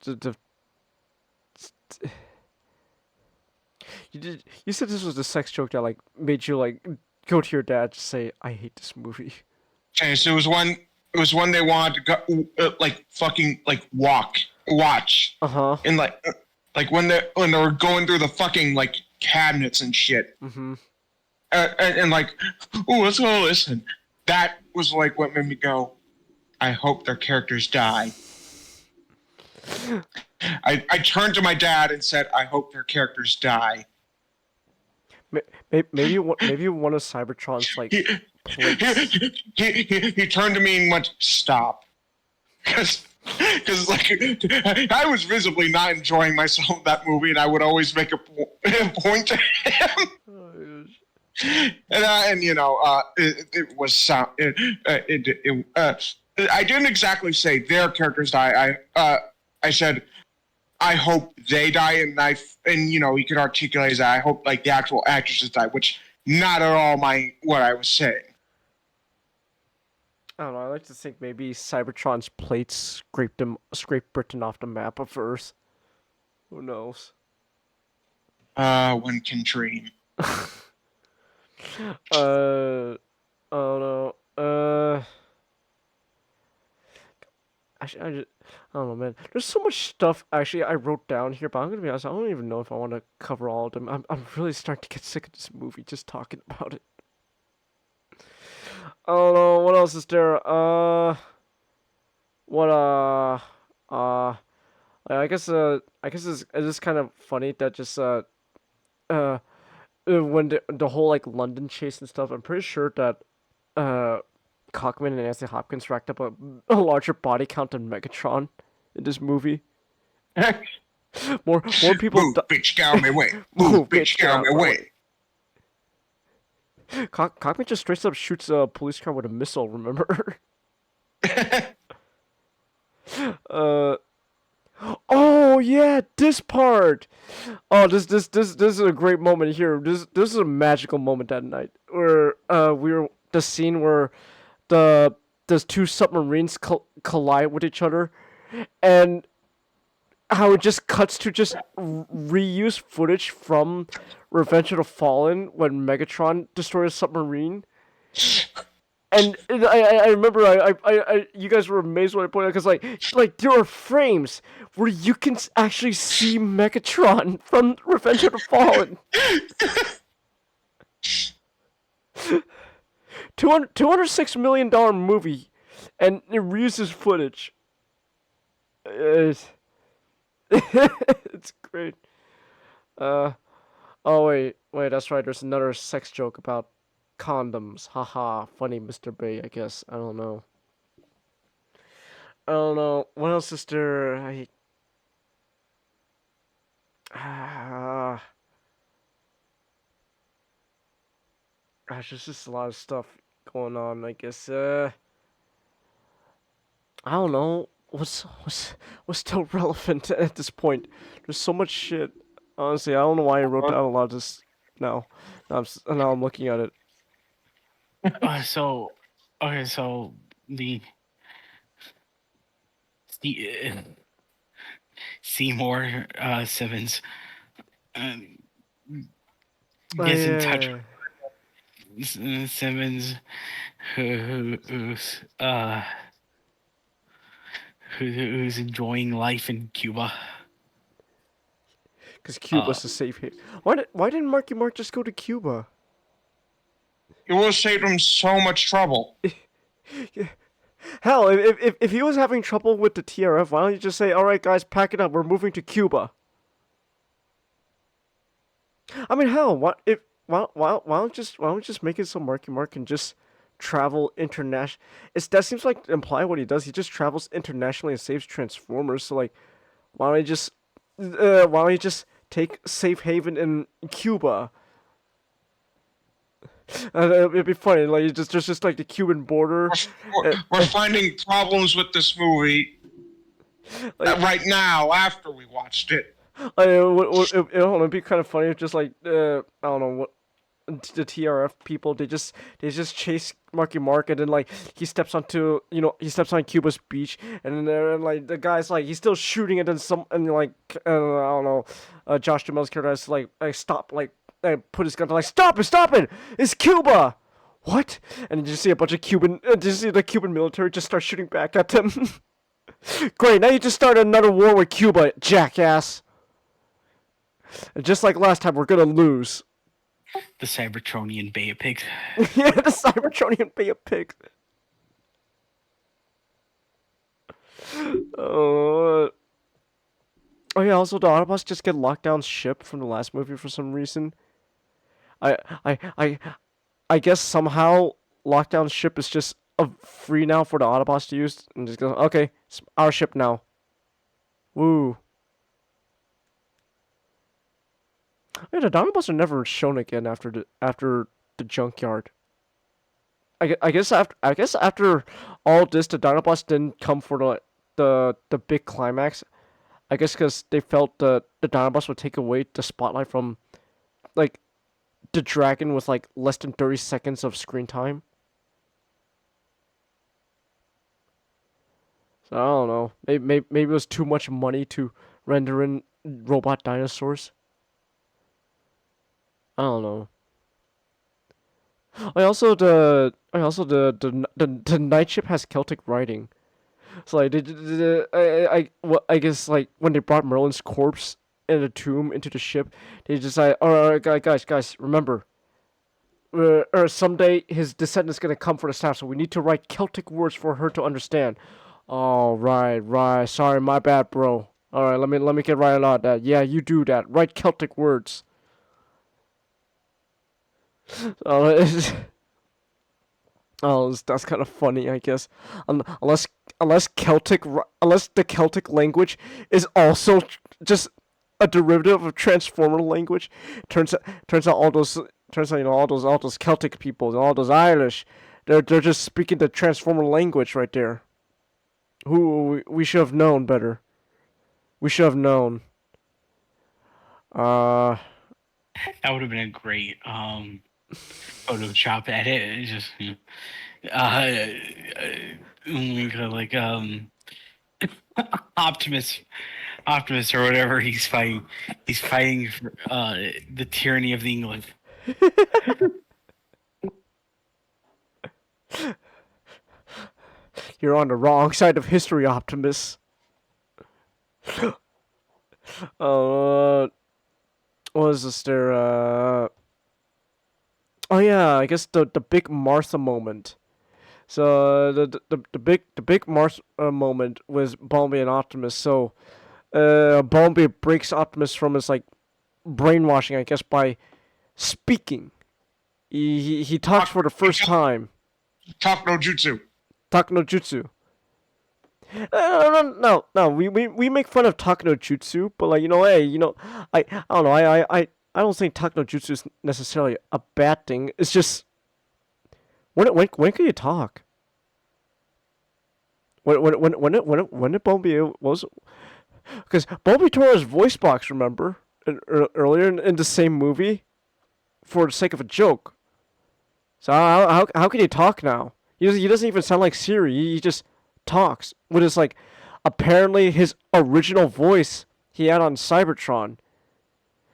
S1: you said this was the sex joke that like made you like go to your dad to say I hate this movie.
S5: Okay, so it was one they wanted to go fucking watch. And like when they were going through the fucking like cabinets and shit.
S1: Mm-hmm.
S5: And like, oh, let's go listen. That was like what made me go, I hope their characters die. I turned to my dad and said, "I hope their characters die."
S1: Maybe one of Cybertron's like plates.
S5: He turned to me and went, "Stop," because like I was visibly not enjoying myself in that movie, and I would always make a point to him. And you know, it was sound. I didn't exactly say their characters die. I said, I hope they die, and you know, he could articulate that. I hope like the actual actresses die, which not at all what I was saying.
S1: I don't know. I like to think maybe Cybertron's plates scraped Britain off the map of Earth. Who knows?
S5: One can dream.
S1: I don't know. Actually, I don't know, man. There's so much stuff actually I wrote down here, but I'm gonna be honest. I don't even know if I want to cover all of them. I'm really starting to get sick of this movie just talking about it. I don't know what else is there. I guess it's kind of funny that just when the whole like London chase and stuff. I'm pretty sure that Cockman and Anthony Hopkins racked up a larger body count than Megatron in this movie. more people.
S5: Move, bitch, get out of my way. Move, bitch, get out of my way.
S1: Cockman just straight up shoots a police car with a missile. Remember? Oh yeah, this part. Oh, this is a great moment here. This is a magical moment that night where the scene where the two submarines collide with each other, and how it just cuts to just reuse footage from Revenge of the Fallen when Megatron destroys a submarine. And I remember you guys were amazed when I pointed out because like there are frames where you can actually see Megatron from Revenge of the Fallen. $206 million movie, and it reuses footage. It's great. Oh wait, that's right. There's another sex joke about condoms. Haha, funny, Mr. Bay, I guess. I don't know. What else is there? Gosh, there's just a lot of stuff going on, I guess. I don't know. What's still relevant at this point? There's so much shit. Honestly, I don't know why I wrote down a lot of this now. Now I'm looking at it.
S4: So the Seymour Simmons gets in touch with Simmons, who's enjoying life in Cuba.
S1: Because Cuba's a safe haven. Why didn't Marky Mark just go to Cuba?
S5: It would have saved him so much trouble.
S1: Yeah. Hell, if he was having trouble with the TRF, why don't you just say, "All right, guys, pack it up. We're moving to Cuba." I mean, hell, why don't we just make it so Marky Mark can just travel international? That seems like to imply what he does. He just travels internationally and saves Transformers. So like, why don't you just take safe haven in Cuba? It'd be funny, like just like the Cuban border.
S5: We're finding problems with this movie right now after we watched it.
S1: It'd be kind of funny if just like I don't know what the TRF people they just chase Marky Mark, and then like he steps on Cuba's beach, and then like the guy's like he's still shooting, and then I don't know, Josh Duhamel's character has to like stop, like put his gun to like stop it, it's Cuba. What? And you just see a bunch of the Cuban military just start shooting back at them. Great, now you just started another war with Cuba, jackass. And just like last time, we're gonna lose.
S4: The Cybertronian Bay of Pigs.
S1: Yeah, the Cybertronian Bay of Pigs. Oh yeah, also the Autobots just get locked down ship from the last movie for some reason. I I I I guess somehow lockdown ship is just free now for the Autobots to use and just go, okay, it's our ship now. Woo. Yeah, the Autobots are never shown again after the junkyard. I guess after all this, the Dinobots didn't come for the big climax. I guess because they felt the Dinobots would take away the spotlight from like the dragon with like less than 30 seconds of screen time. So I don't know. Maybe it was too much money to render in robot dinosaurs. I don't know. The night ship has Celtic writing. So like I guess like when they brought Merlin's corpse in a tomb into the ship, they just like, all right, guys, remember, or someday his descendant's gonna come for the staff, so we need to write Celtic words for her to understand. Oh right. Sorry, my bad, bro. All right, let me get right on that. Yeah, you do that. Write Celtic words. Oh, that's kind of funny, I guess. Unless the Celtic language is also just a derivative of Transformer language. Turns out all those all those Celtic people and all those Irish, they're just speaking the Transformer language right there. Who we should have known better. We should have known.
S4: That would have been a great Photoshop edit. It's just like Optimus or whatever he's fighting. He's fighting for the tyranny of the English.
S1: You're on the wrong side of history, Optimus. What is this there? Oh yeah, I guess the big Martha moment. So the big Martha moment was Bumblebee and Optimus. So Bumblebee breaks Optimus from his like brainwashing, I guess, by speaking. He talks for the first time.
S5: Talk no jutsu.
S1: Talk no jutsu. No. We make fun of Talk no jutsu, but like hey, I don't know. I don't think Talk no jutsu is necessarily a bad thing. It's just when can you talk? When did Bumblebee was? Because Bumblebee tore his voice box, remember, earlier in the same movie, for the sake of a joke. So how can he talk now? He doesn't even sound like Siri. He just talks with his like apparently his original voice he had on Cybertron.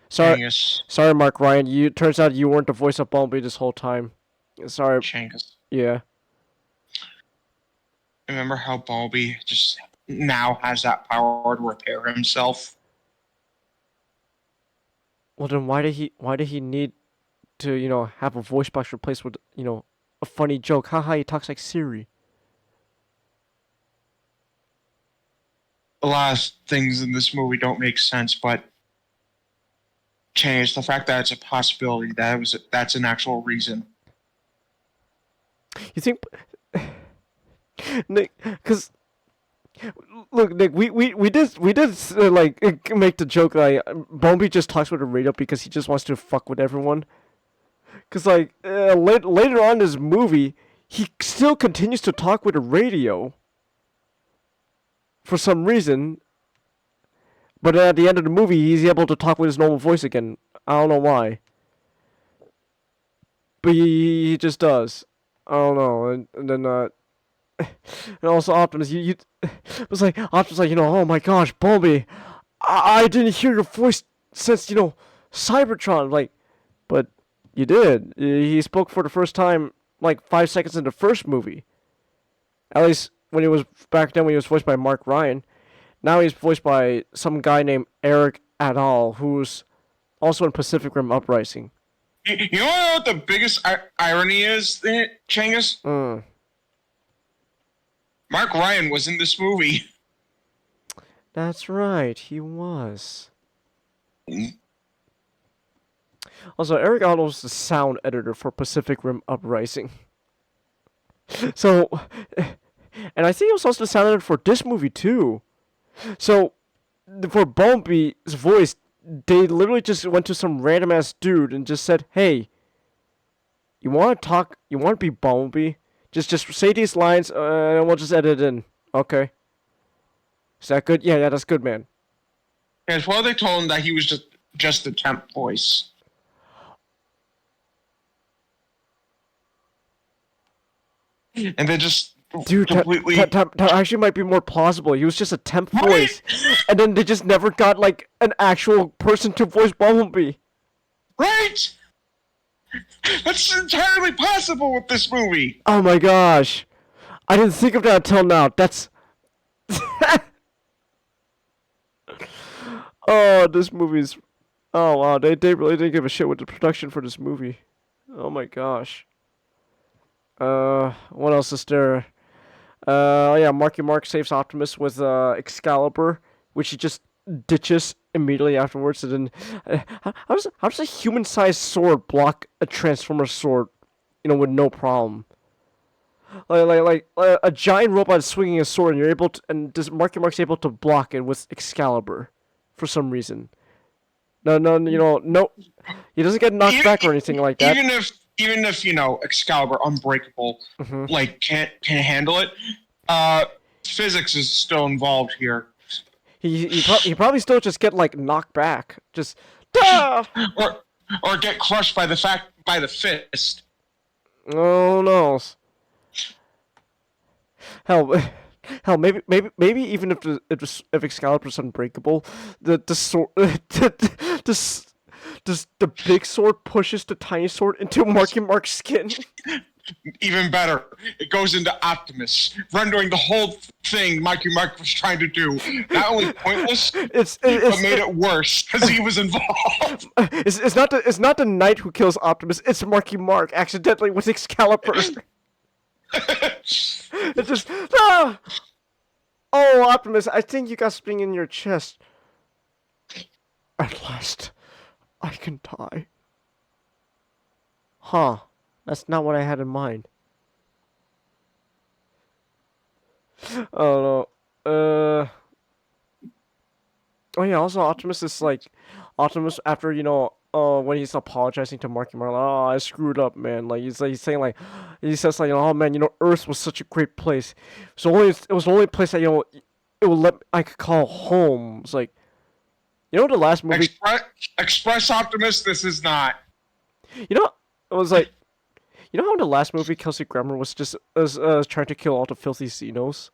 S1: Sorry, Mark Ryan. Turns out you weren't the voice of Bumblebee this whole time. Sorry.
S5: Changus.
S1: Yeah.
S5: Remember how Bumblebee just now has that power to repair himself?
S1: Well, then why did he need to have a voice box replaced with a funny joke? Haha, he talks like Siri.
S5: A lot of things in this movie don't make sense, but change the fact that it's a possibility that's an actual reason.
S1: You think, Nick? Because look, Nick, we did like make the joke like Bumblebee just talks with the radio because he just wants to fuck with everyone. Because like later on in this movie, he still continues to talk with the radio. For some reason, but at the end of the movie, he's able to talk with his normal voice again. I don't know why, but he just does. I don't know, and then and also Optimus, you was like Optimus, like oh my gosh, Bumblebee, I didn't hear your voice since Cybertron, like, but you did. He spoke for the first time like 5 seconds in the first movie. At least when he was back then, when he was voiced by Mark Ryan. Now he's voiced by some guy named Eric Adal, who's also in Pacific Rim Uprising.
S5: You know what the biggest irony is, Changus?
S1: Mm.
S5: Mark Ryan was in this movie.
S1: That's right, he was. Also, Eric Idle was the sound editor for Pacific Rim Uprising. So, and I think he was also the sound editor for this movie too. So, for Bumblebee's voice, they literally just went to some random ass dude and just said, "Hey, you want to talk? You want to be Bumblebee? Just say these lines, and we'll just edit it in." Okay. Is that good? Yeah, that's good, man.
S5: As well, they told him that he was just the temp voice. And they just
S1: Dude,
S5: completely...
S1: that actually might be more plausible. He was just a temp voice, and then they just never got like an actual person to voice Bumblebee.
S5: Right! That's entirely possible with this movie.
S1: Oh my gosh, I didn't think of that until now. That's oh, this movie's... Oh wow, they really didn't give a shit with the production for this movie. Oh my gosh. What else is there? Yeah, Marky Mark saves Optimus with Excalibur, which he just ditches immediately afterwards. And then, how does a human-sized sword block a Transformer sword, with no problem? Like a giant robot is swinging a sword, and you're able to, and this Marky Mark's able to block it with Excalibur, for some reason. No, he doesn't get knocked back or anything like that.
S5: Even if Excalibur Unbreakable can't handle it, physics is still involved here.
S1: He probably still just get knocked back, just duh!
S5: or get crushed by the fist.
S1: Oh no. Hell, maybe even if Excalibur's unbreakable, the sword the big sword pushes the tiny sword into Marky Mark's skin.
S5: Even better, it goes into Optimus, rendering the whole thing Marky Mark was trying to do not only pointless, but made it worse because he was involved.
S1: It's not the knight who kills Optimus. It's Marky Mark accidentally with Excalibur. It's just ah! Oh, Optimus, I think you got something in your chest. At last, I can die. Huh. That's not what I had in mind. Oh no. Oh yeah, also Optimus is Optimus after, when he's apologizing to Marky Mark, oh, I screwed up, man. He's saying he says oh man, Earth was such a great place. So it was the only place that, I could call home. It's the last movie...
S5: Express Optimus, this is not.
S1: It was how in the last movie Kelsey Grammer was just trying to kill all the filthy Xenos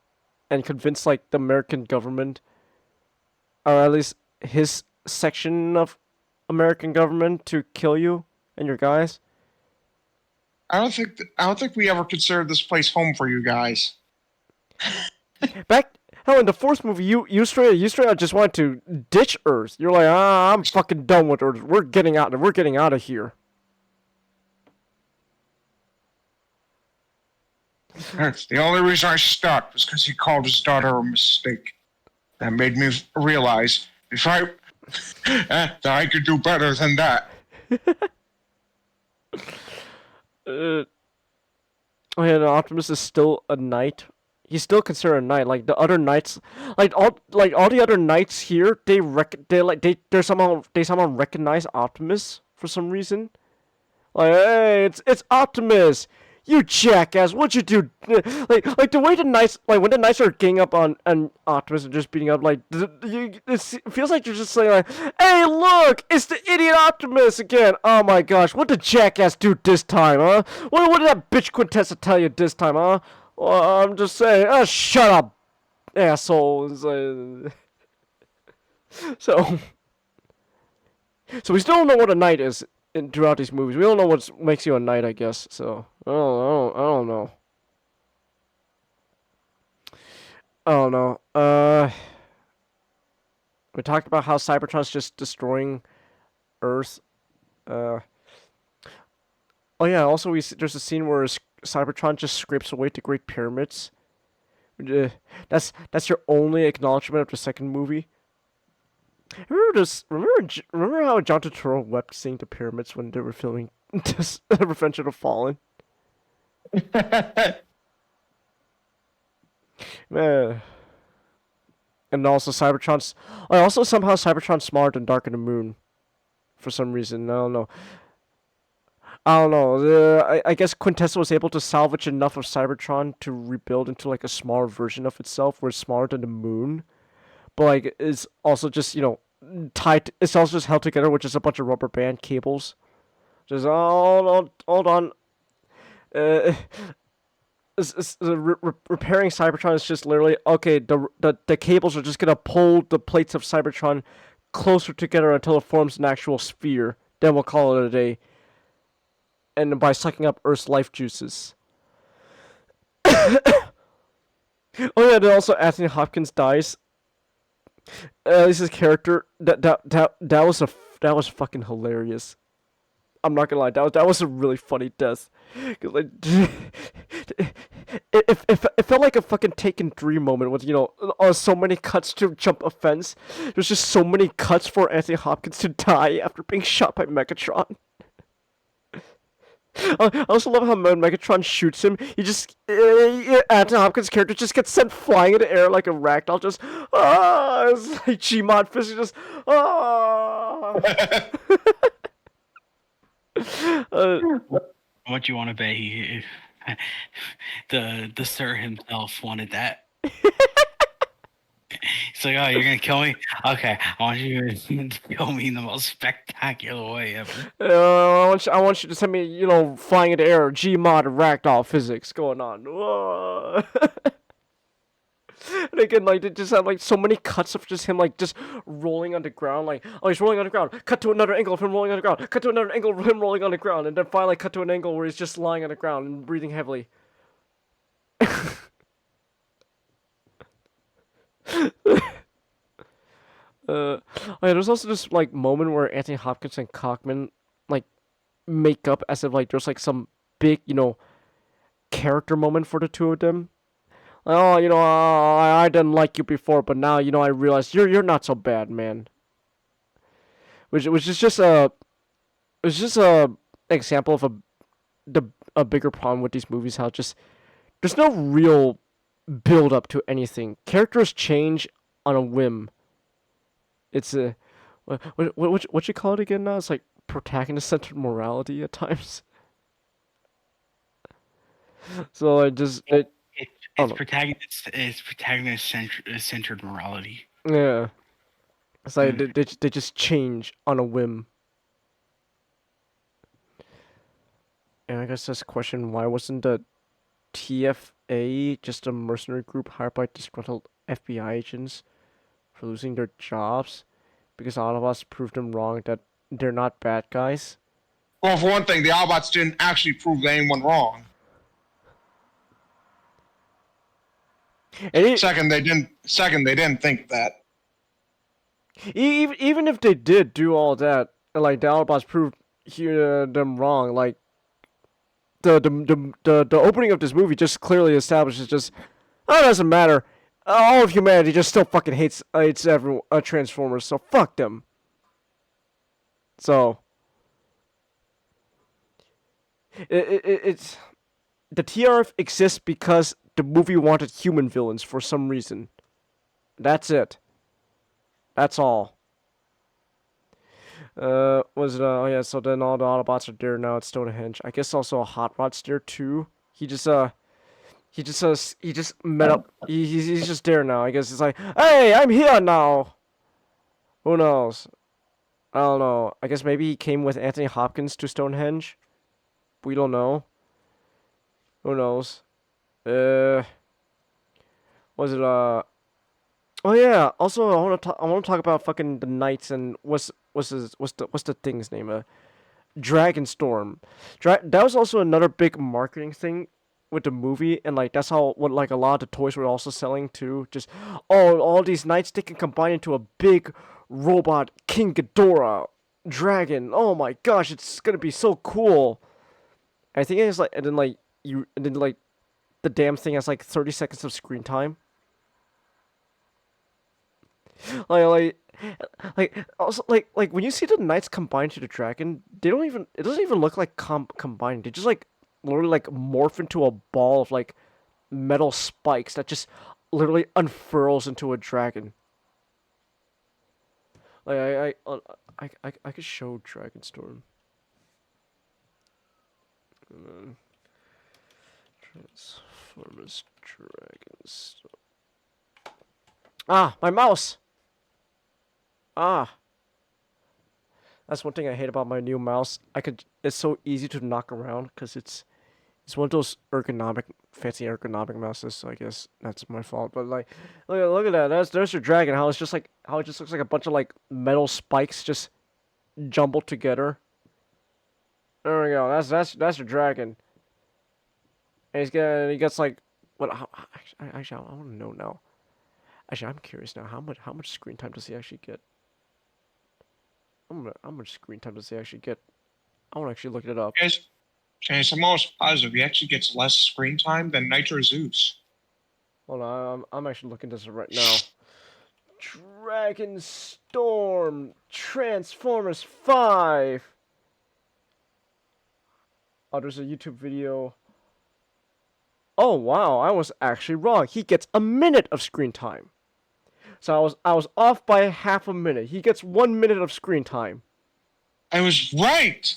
S1: and convince the American government, or at least his section of American government, to kill you and your guys?
S5: I don't think we ever considered this place home for you guys.
S1: Hell, in the fourth movie, you straight up just wanted to ditch Earth. You're like, I'm fucking done with Earth. We're getting out of here.
S5: The only reason I stopped was because he called his daughter a mistake. That made me realize that I could do better than that.
S1: Oh yeah, no, Optimus is still a knight. He's still considered a knight. Like the other knights, all the other knights here, they somehow recognize Optimus for some reason. Hey, it's Optimus. You jackass! What'd you do? Like the way the knights, when the knights are ganging up on Optimus and just beating up, it feels like you're just saying "Hey, look! It's the idiot Optimus again!" Oh my gosh! What did jackass do this time, huh? What did that bitch Quintessa tell you this time, huh? Well, I'm just saying. Shut up, asshole! So we still don't know what a knight is throughout these movies. We don't know what makes you a knight, I guess. So I don't know. We talked about how Cybertron's just destroying Earth. Oh yeah. Also, there's a scene where Cybertron just scrapes away the Great Pyramids, That's your only acknowledgement of the second movie. Remember how John Turturro wept seeing the pyramids when they were filming Revenge of the Fallen? Man. And also Cybertron's. Also somehow Cybertron's smarter than Dark of the Moon, for some reason. I don't know. I guess Quintessa was able to salvage enough of Cybertron to rebuild into like a smaller version of itself, where it's smaller than the moon, but like it's also just tied. It's also just held together with just a bunch of rubber band cables. Just hold on. Repairing Cybertron is just literally okay. The cables are just gonna pull the plates of Cybertron closer together until it forms an actual sphere. Then we'll call it a day. And by sucking up Earth's life juices. Oh yeah, then also Anthony Hopkins dies. At least his character that was fucking hilarious. I'm not gonna lie, that was a really funny death. 'Cause, like, it felt like a fucking Taken 3 moment with so many cuts to jump a fence. There's just so many cuts for Anthony Hopkins to die after being shot by Megatron. I also love how when Megatron shoots him, he just Anthony Hopkins' character just gets sent flying in the air like a ragdoll. Just it's like Gmod physics, just
S4: What you want to bet? The sir himself wanted that. He's like, oh, you're gonna kill me? Okay, I want you to kill me in the most spectacular way ever.
S1: I want you to send me, flying in the air, Gmod ragdoll physics going on. And again, like, they just have, like, so many cuts of just him, like, just rolling on the ground, like, oh, he's rolling on the ground, cut to another angle of him rolling on the ground, cut to another angle of him rolling on the ground, and then finally cut to an angle where he's just lying on the ground and breathing heavily. Oh yeah, there's also this like moment where Anthony Hopkins and Cockman like make up as if like there's like some big character moment for the two of them. Oh, I didn't like you before, but now I realize you're not so bad, man. Which is just a example of a bigger problem with these movies. How just there's no real build up to anything. Characters change on a whim. It's a what you call it again now? It's like protagonist-centered morality at times. So
S4: it's protagonist-centered morality.
S1: Yeah, it's like they just change on a whim. And I guess this question: why wasn't the TFA just a mercenary group hired by disgruntled FBI agents for losing their jobs? Because Autobots proved them wrong that they're not bad guys.
S5: Well, for one thing, the Autobots didn't actually prove anyone wrong. Second, they didn't think that.
S1: Even if they did do all that, like the Autobots proved them wrong, like the opening of this movie just clearly establishes it doesn't matter. All of humanity just still fucking hates everyone, Transformers, so fuck them. So it's the TRF exists because the movie wanted human villains for some reason. That's it. That's all. Was it? Oh yeah. So then all the Autobots are there now at Stonehenge. I guess also a Hot Rod's there too. He just met up. He's just there now. I guess it's like, hey, I'm here now. Who knows? I don't know. I guess maybe he came with Anthony Hopkins to Stonehenge. We don't know. Who knows? Was it Oh yeah. Also, I want to talk about fucking the Knights and what's the thing's name? Dragonstorm. That was also another big marketing thing with the movie, and like that's how what like a lot of the toys were also selling too. Just all these knights, they can combine into a big robot King Ghidorah dragon. Oh my gosh, it's gonna be so cool. I think it's like and then the damn thing has like 30 seconds of screen time. Also when you see the knights combine to the dragon, they don't even, it doesn't even look like combined. They just like literally like morph into a ball of like metal spikes that just literally unfurls into a dragon. Like I could show Dragonstorm. Transformers Dragonstorm. Ah, my mouse! Ah. That's one thing I hate about my new mouse. It's so easy to knock around because it's one of those fancy ergonomic mouses. So I guess that's my fault. But like, look at that. There's your dragon. How it just looks like a bunch of like metal spikes just jumbled together. There we go. That's your dragon. And he gets like what? Actually, I want to know now. Actually, I'm curious now. How much screen time does he actually get? How much screen time does he actually get? I want to actually look it up.
S5: Chase, I'm almost positive he actually gets less screen time than Nitro Zeus.
S1: Hold on, I'm actually looking at this right now. Dragonstorm Transformers 5. Oh, there's a YouTube video. Oh wow, I was actually wrong. He gets a minute of screen time. So I was off by half a minute. He gets 1 minute of screen time.
S5: I was right.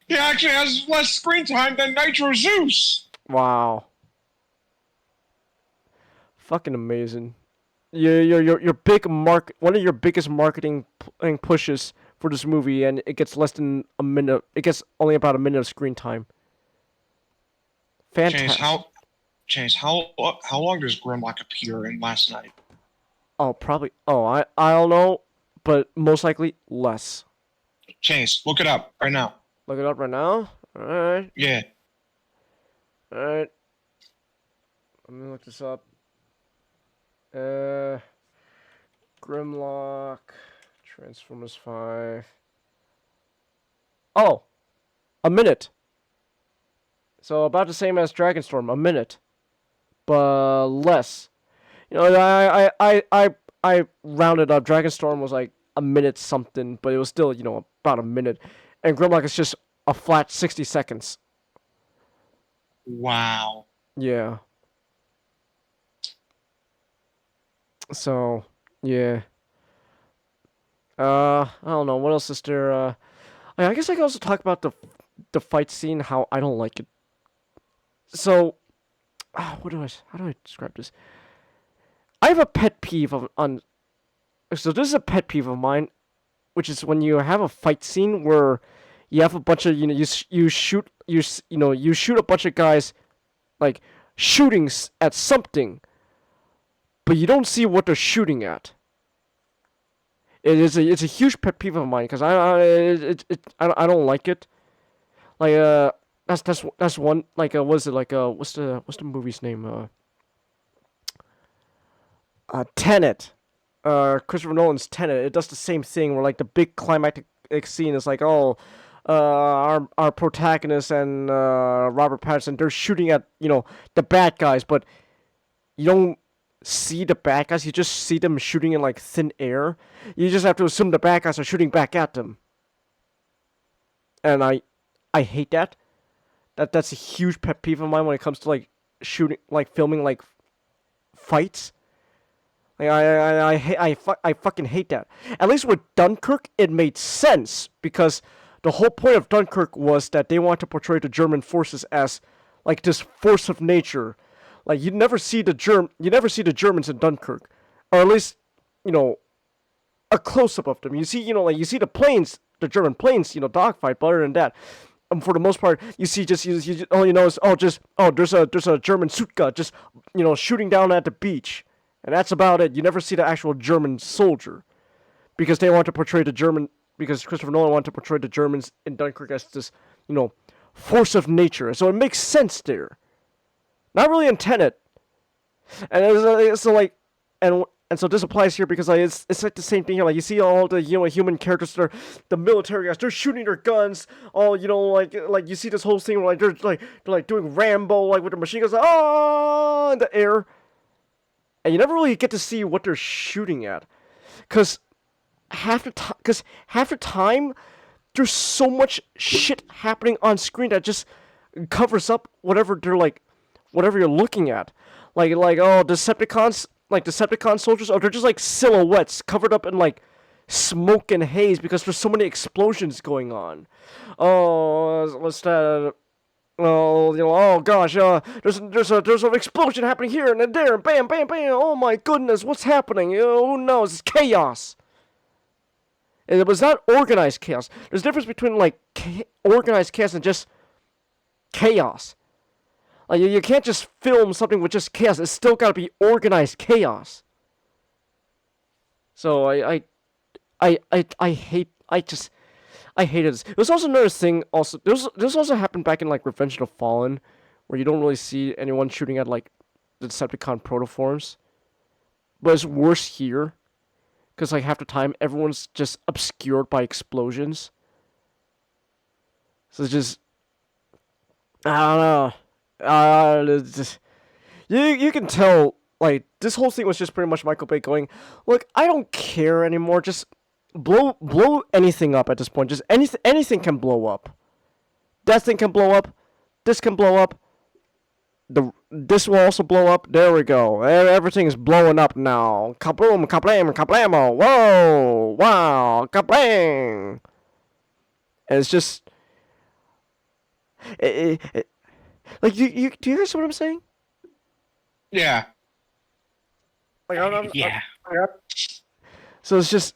S5: He actually has less screen time than Nitro Zeus.
S1: Wow. Fucking amazing. Your big one of your biggest marketing pushes for this movie, and it gets less than a minute. It gets only about a minute of screen time. Fantastic.
S5: Chase, how long does Grimlock appear in Last Night?
S1: Oh, probably. Oh, I don't know, but most likely less.
S5: Chase, look it up right now.
S1: Look it up right now. All right.
S5: Yeah.
S1: All right. Let me look this up. Grimlock, Transformers 5. Oh, a minute. So about the same as Dragonstorm, a minute, but less. You know, I rounded up. Dragonstorm was like a minute something, but it was still, you know, about a minute. And Grimlock is just a flat 60 seconds.
S5: Wow.
S1: Yeah. So, yeah. I don't know. What else is there? I guess I can also talk about the fight scene, how I don't like it. So, how do I describe this? I have a pet peeve so this is a pet peeve of mine, which is when you have a fight scene where you have a bunch of, you shoot a bunch of guys, like, shooting at something, but you don't see what they're shooting at. It's a huge pet peeve of mine because I don't like it. Like that's one, like what's the movie's name? Tenet. Christopher Nolan's Tenet. It does the same thing where like the big climactic scene is like, oh, our protagonist and Robert Pattinson, they're shooting at, the bad guys, but you don't see the bad guys. You just see them shooting in like thin air. You just have to assume the bad guys are shooting back at them. And I hate that. That's a huge pet peeve of mine when it comes to like shooting, like filming like fights. Like I fucking hate that. At least with Dunkirk, it made sense because the whole point of Dunkirk was that they want to portray the German forces as like this force of nature. Like you never see the Germans in Dunkirk, or at least a close up of them. You see you see the planes, the German planes, dogfight. But other than that, for the most part, you see all you know is there's a German Sutka just shooting down at the beach. And that's about it. You never see the actual German soldier. Because they want to portray because Christopher Nolan wanted to portray the Germans in Dunkirk as this, force of nature. So it makes sense there. Not really in Tenet. And so like, and And so this applies here because like it's like the same thing here. Like you see all the human characters, the military guys, they're shooting their guns. All like you see this whole thing where they're doing Rambo like with the machine guns, in the air, and you never really get to see what they're shooting at, because half the time there's so much shit happening on screen that just covers up whatever you're looking at. Decepticons soldiers, they're just like silhouettes covered up in like smoke and haze because there's so many explosions going on. Oh, what's that? Oh, oh gosh, there's an explosion happening here and then there, and bam, bam, bam. Oh my goodness, what's happening? Who knows? It's chaos. And it was not organized chaos. There's a difference between like organized chaos and just chaos. Like you can't just film something with just chaos. It's still got to be organized chaos. So I hate this. There's also another thing. Also, this also happened back in like Revenge of the Fallen, where you don't really see anyone shooting at like the Decepticon protoforms. But it's worse here, because like half the time everyone's just obscured by explosions. So it's just, I don't know. You can tell, like, this whole thing was just pretty much Michael Bay going, look, I don't care anymore, just blow anything up at this point. Just anything can blow up. That thing can blow up, this can blow up, this will also blow up, there we go. Everything is blowing up now. Kaboom, kablam, kablamo, whoa, wow, kablang. And it's just, like, do you guys know what I'm saying?
S5: Yeah.
S1: Like,
S4: yeah.
S1: So it's just,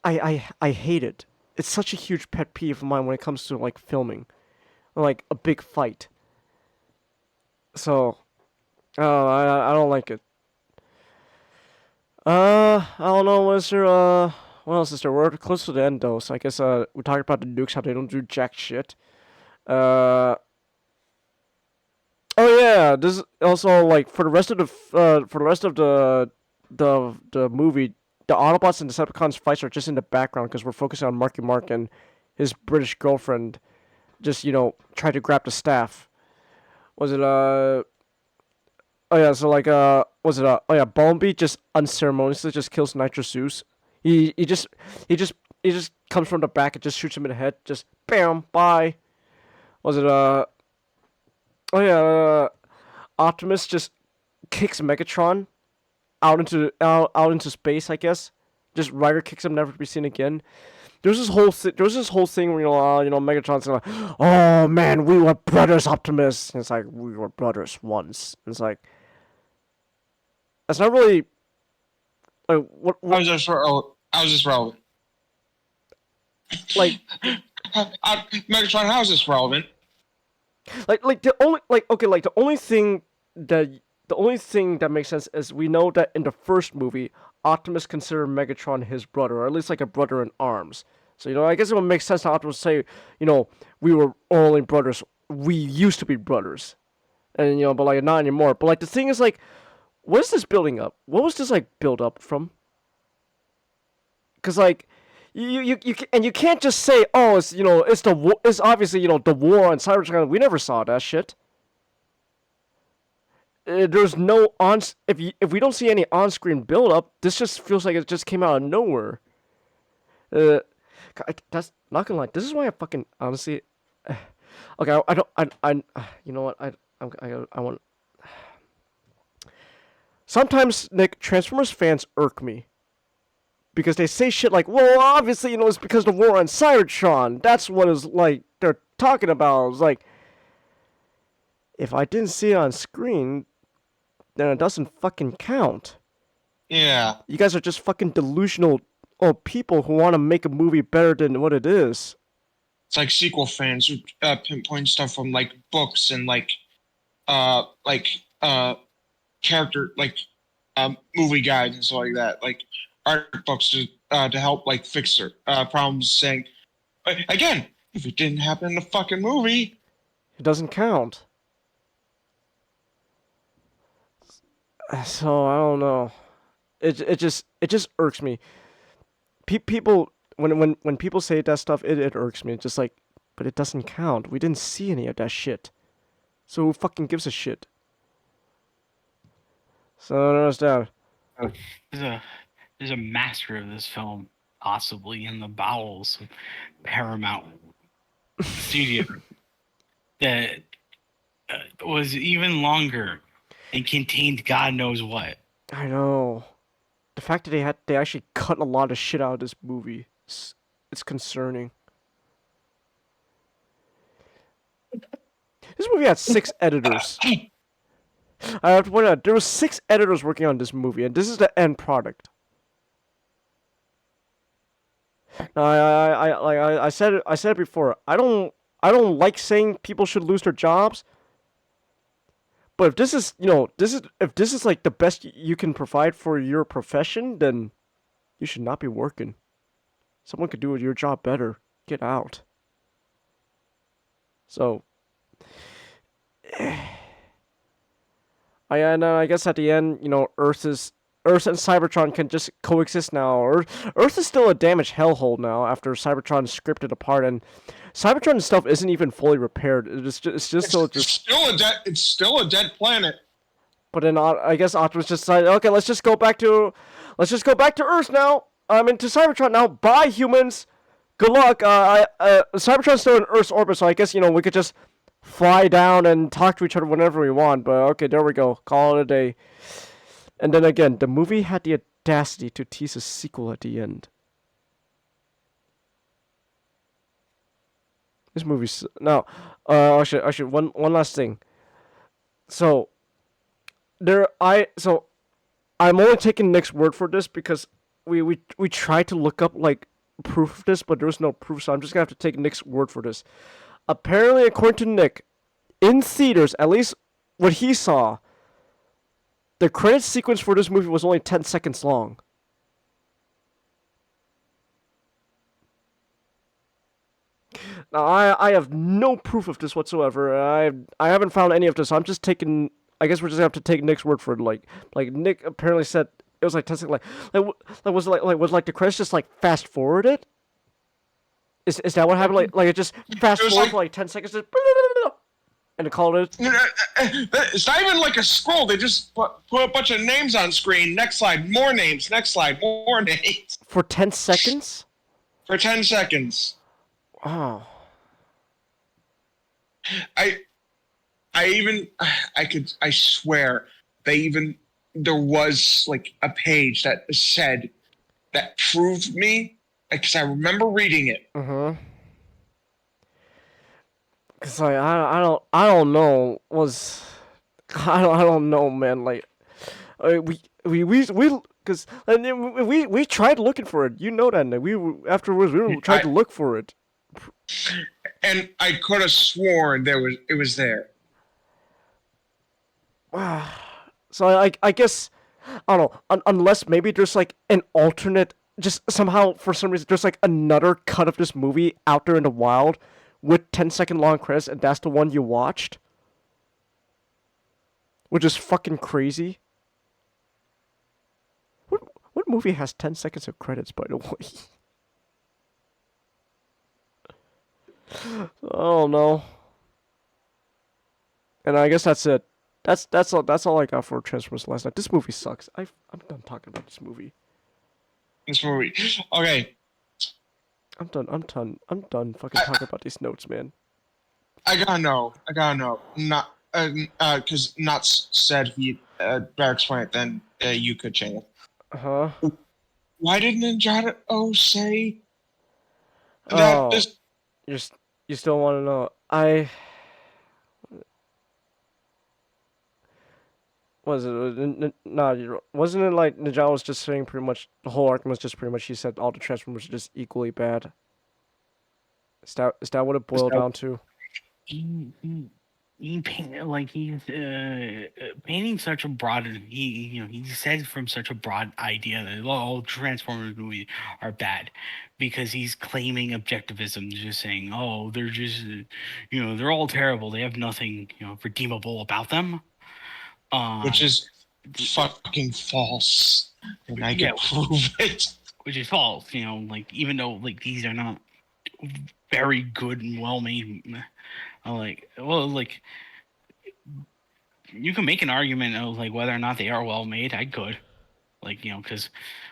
S1: I hate it. It's such a huge pet peeve of mine when it comes to like filming, or, like a big fight. So, I don't like it. I don't know. What else is there? We're close to the end though, so I guess we talked about the nukes, how they don't do jack shit. Oh yeah, this is also like for the rest of the movie, the Autobots and Decepticons fights are just in the background because we're focusing on Marky Mark and his British girlfriend, just trying to grab the staff. Was it Oh yeah, so like was it oh yeah, Bombi just unceremoniously just kills Nitro Zeus. He just comes from the back and just shoots him in the head. Just bam, bye. Was it oh yeah, Optimus just kicks Megatron out into space, I guess. Just Ryder kicks him, never to be seen again. There's this whole thing where Megatron's like, oh man, we were brothers, Optimus. And it's like, we were brothers once. And it's like, that's not really like what
S5: I was just relevant.
S1: Like,
S5: Megatron, how is this relevant?
S1: the only thing that makes sense is we know that in the first movie, Optimus considered Megatron his brother, or at least like a brother in arms. So I guess it would make sense to Optimus say, we were only brothers. We used to be brothers, and but like not anymore. But like the thing is like, what is this building up? What was this like build up from? Because like. You can't just say, oh, it's it's obviously the war on Cybertron. We never saw that shit. There's no if we don't see any on-screen build-up, this just feels like it just came out of nowhere. That's not gonna lie. This is why I fucking honestly. Okay, I you know what I want. Sometimes Nick, Transformers fans irk me. Because they say shit like, well, obviously, it's because of the war on Cybertron. That's what is like they're talking about. It's like, if I didn't see it on screen, then it doesn't fucking count.
S5: Yeah.
S1: You guys are just fucking delusional people who want to make a movie better than what it is.
S5: It's like sequel fans who pinpoint stuff from like books and character movie guides and stuff like that. Like art books to help like fix their problems, saying again, if it didn't happen in the fucking movie,
S1: it doesn't count. So I don't know. it just irks me. People when people say that stuff, it irks me. It's just like, but it doesn't count. We didn't see any of that shit. So who fucking gives a shit? So I don't understand.
S4: There's a master of this film, possibly in the bowels of Paramount Studio, that was even longer and contained God knows what.
S1: I know. The fact that they actually cut a lot of shit out of this movie, it's concerning. This movie had 6 editors. I have to point out there were 6 editors working on this movie, and this is the end product. Now, I said it before. I don't like saying people should lose their jobs. But if this is, if this is like the best you can provide for your profession, then you should not be working. Someone could do your job better. Get out. So, I guess at the end, Earth and Cybertron can just coexist now. Earth is still a damaged hellhole now after Cybertron is scripted apart, and Cybertron stuff isn't even fully repaired. It's
S5: still a dead planet.
S1: But then I guess Optimus just decided, okay, let's just go back to Earth now. I'm into Cybertron now. Bye, humans. Good luck. Cybertron's still in Earth's orbit, so I guess we could just fly down and talk to each other whenever we want. But okay, there we go. Call it a day. And then again, the movie had the audacity to tease a sequel at the end. This movie's now. Actually, one last thing. So I'm only taking Nick's word for this because we tried to look up like proof of this, but there was no proof, so I'm just gonna have to take Nick's word for this. Apparently, according to Nick, in theaters, at least what he saw, the credit sequence for this movie was only 10 seconds long. Now, I have no proof of this whatsoever. I haven't found any of this. So I'm just taking. I guess we're just gonna have to take Nick's word for it. Like Nick apparently said it was like 10 seconds. Was the credits just like fast forwarded? Is that what happened? Like it just fast forward for like 10 seconds, and it called it.
S5: It's not even like a scroll. They just put a bunch of names on screen. Next slide, more names. Next slide, more names.
S1: For 10 seconds.
S5: For 10 seconds.
S1: Wow.
S5: I swear there was like a page that said that proved me, because I remember reading it.
S1: Cause like I don't know I don't know, man. Like we because we tried looking for it. You know that, and afterwards we tried to look for it.
S5: And I could have sworn it was there.
S1: So I guess I don't know, unless maybe there's like an alternate, just somehow for some reason there's like another cut of this movie out there in the wild with 10-second long credits, and that's the one you watched, which is fucking crazy. What movie has 10 seconds of credits, by the way? Oh no. And I guess that's it. That's all I got for Transformers last night. This movie sucks. I'm done talking about this movie.
S5: Okay.
S1: I'm done fucking talking about these notes, man.
S5: I gotta know. Not because Nuts said he better explain it, then you could change it. Why didn't Ninjago say that this?
S1: You still want to know? Wasn't it like Ninjago was just saying pretty much the whole argument was just pretty much he said all the Transformers are just equally bad? Is that what it boiled down to?
S4: He's painting such a broad. He said from such a broad idea that all Transformers movies are bad, because he's claiming objectivism, just saying, oh, they're just, they're all terrible. They have nothing, redeemable about them.
S5: Which is fucking false, and I can prove it.
S4: Which is false, you know. Like even though like these are not very good and well made, like you can make an argument of like whether or not they are well made. I could, like, you know, because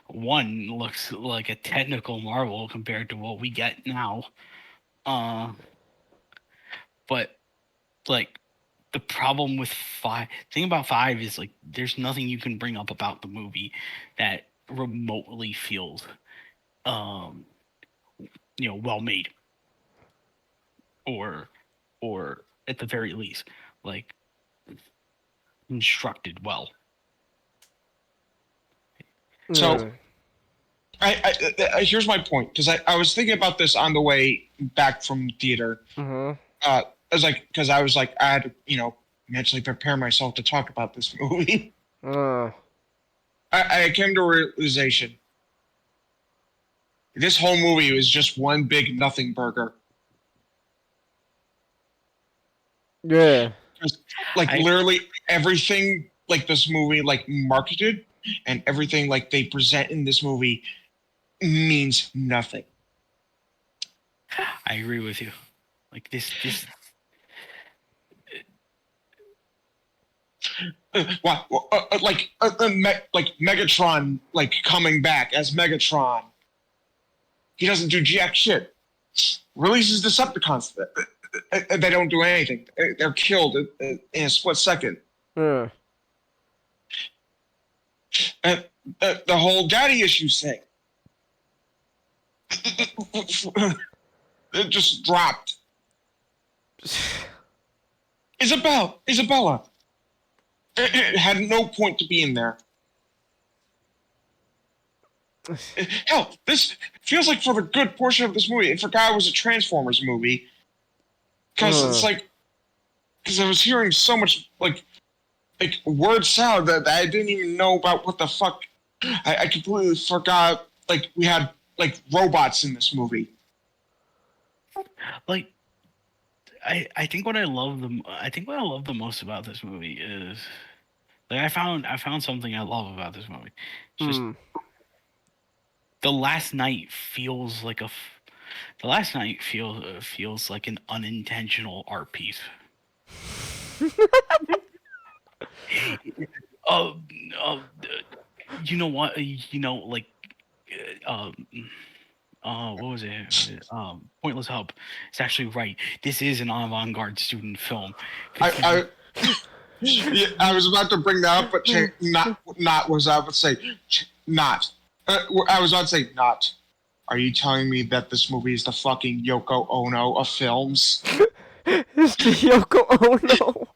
S4: one looks like a technical marvel compared to what we get now. But like the problem with thing about 5 is like there's nothing you can bring up about the movie that remotely feels you know, well made, or at the very least like constructed well.
S5: So I here's my point, because I was thinking about this on the way back from theater. I was like, because I was like, I had to, you know, mentally prepare myself to talk about this movie. I came to a realization. This whole movie was just one big nothing burger.
S1: Yeah.
S5: Like literally everything like this movie like marketed and everything like they present in this movie means nothing.
S4: I agree with you. Like this
S5: like Megatron like coming back as Megatron. He doesn't do jack shit. Releases Decepticons. They don't do anything. They're killed in a split second.
S1: Yeah.
S5: The whole daddy issues thing. It just dropped. Isabella. It had no point to be in there. Hell, this feels like for the good portion of this movie, it forgot it was a Transformers movie. Because it's like, because I was hearing so much like word salad that I didn't even know about what the fuck. I completely forgot like we had like robots in this movie.
S4: Like, I think what I love the most about this movie is like I found something I love about this movie. It's just the last night feels like feels like an unintentional art piece. You know what? You know, like, what was it? Pointless Hub. It's actually right. This is an avant-garde student film.
S5: I was about to bring that up, but not was I would say not. I was about to say not. Are you telling me that this movie is the fucking Yoko Ono of films?
S1: It's the Yoko Ono.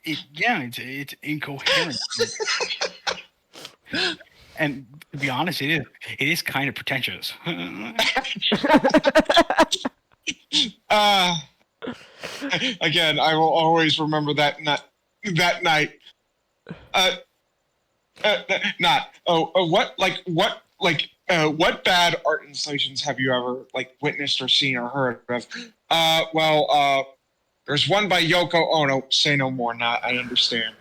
S4: It's incoherent. And to be honest, it is kind of pretentious.
S5: Again, I will always remember that night. What bad art installations have you ever like witnessed or seen or heard of? There's one by Yoko Ono. Say no more. Not. I understand.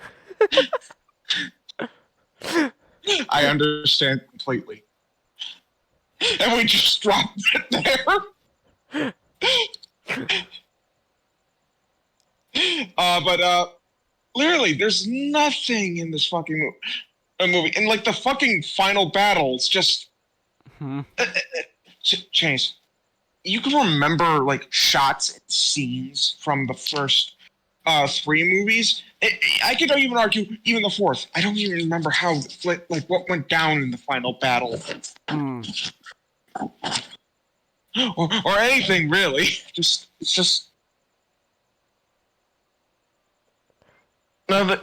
S5: I understand completely. And we just dropped it there. But literally, there's nothing in this fucking movie. And like the fucking final battle, it's just Chase, you can remember like shots and scenes from the first 3 movies. I could even argue even the 4th. I don't even remember how like what went down in the final battle, or anything really. It's just no.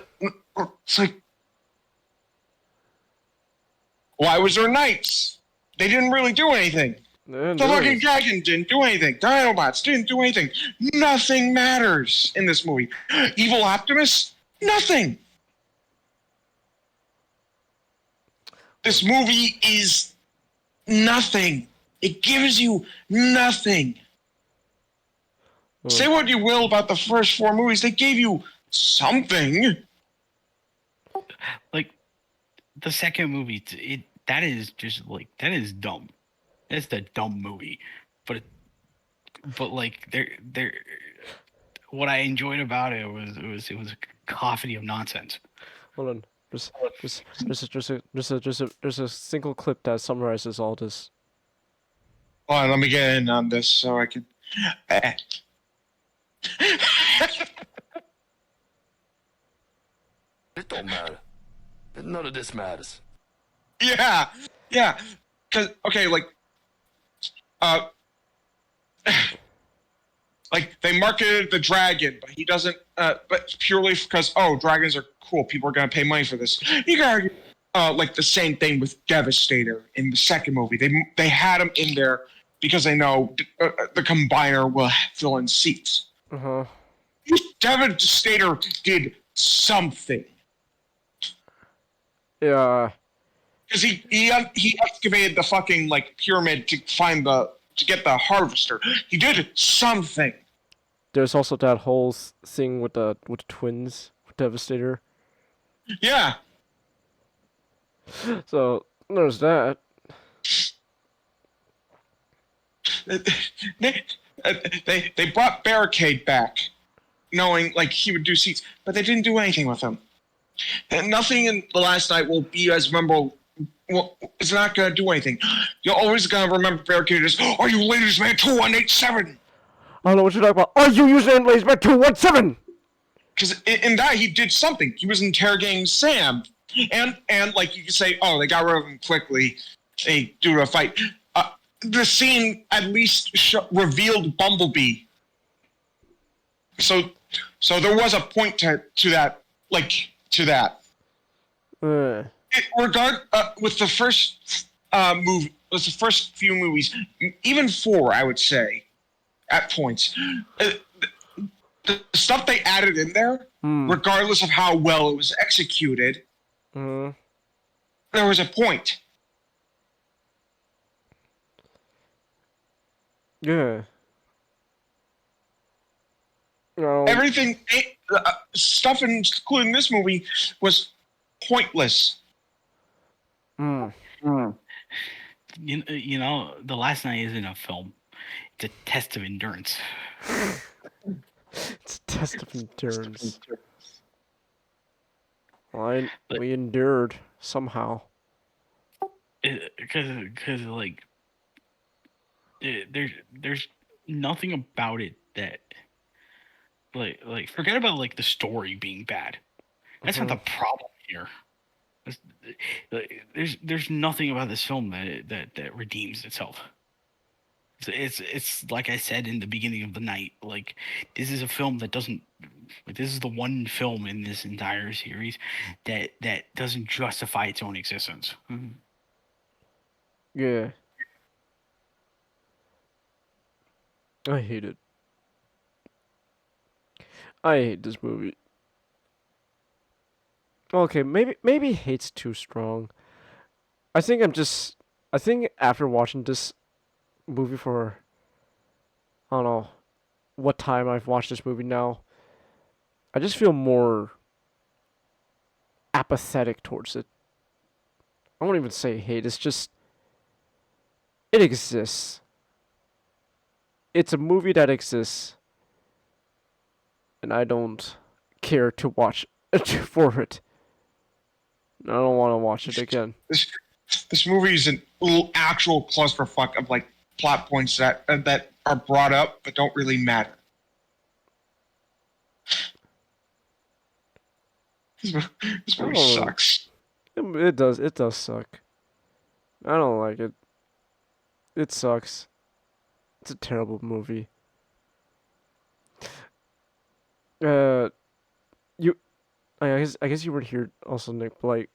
S5: It's like, why was there knights? They didn't really do anything. The fucking dragon didn't do anything. Dinobots didn't do anything. Nothing matters in this movie. Evil Optimus? Nothing. This movie is nothing. It gives you nothing. Say what you will about the first 4 movies. They gave you something.
S4: like the second movie, that is just like that is dumb. That's the dumb movie, but like they're what I enjoyed about it was a cacophony of nonsense.
S1: Hold on. There's a single clip that summarizes all this.
S5: Hold on, let me get in on this so I can.
S3: It don't matter. None of this matters.
S5: Yeah, yeah. Cause okay, like they marketed the dragon, but he doesn't. But purely because dragons are cool. People are gonna pay money for this. You gotta like the same thing with Devastator in the second movie. They had him in there because they know the combiner will fill in seats. Devastator did something.
S1: Yeah.
S5: Because he excavated the fucking like pyramid to get the harvester. He did something.
S1: There's also that whole thing with the twins, with Devastator.
S5: Yeah.
S1: So there's that.
S5: They brought Barricade back, knowing like he would do seats, but they didn't do anything with him. And nothing in The Last Night will be as memorable. Well, it's not gonna do anything. You're always gonna remember Barricade as, "Are you Ladies Man 2187?"
S1: I don't know what you're talking about. Are you using Ladies Man 217?
S5: Because in that he did something. He was interrogating Sam, and like you could say, they got rid of him quickly, due to a fight. The scene at least revealed Bumblebee. So there was a point to that, like to that. With the first movie, with the first few movies, even 4, I would say, at points, the stuff they added in there, regardless of how well it was executed, there was a point.
S1: Yeah. No.
S5: Everything, stuff including this movie, was pointless.
S4: You know, The Last Night isn't a film. It's a test of endurance.
S1: It's a test of endurance. Well, we endured somehow.
S4: Because like, there's nothing about it that like forget about like the story being bad. That's not the problem here. There's nothing about this film that redeems itself. It's like I said in the beginning of the night. Like, this is a film that doesn't. Like, this is the one film in this entire series that doesn't justify its own existence.
S1: Yeah. I hate it. I hate this movie. Okay, maybe hate's too strong. I think after watching this movie for, I don't know what time I've watched this movie now, I just feel more apathetic towards it. I won't even say hate, it's just, it exists. It's a movie that exists, and I don't care to watch for it. I don't want to watch it again.
S5: This movie is an actual clusterfuck of like plot points that are brought up but don't really matter. This movie sucks.
S1: It does suck. I don't like it. It sucks. It's a terrible movie. I guess you were here also, Nick. But like,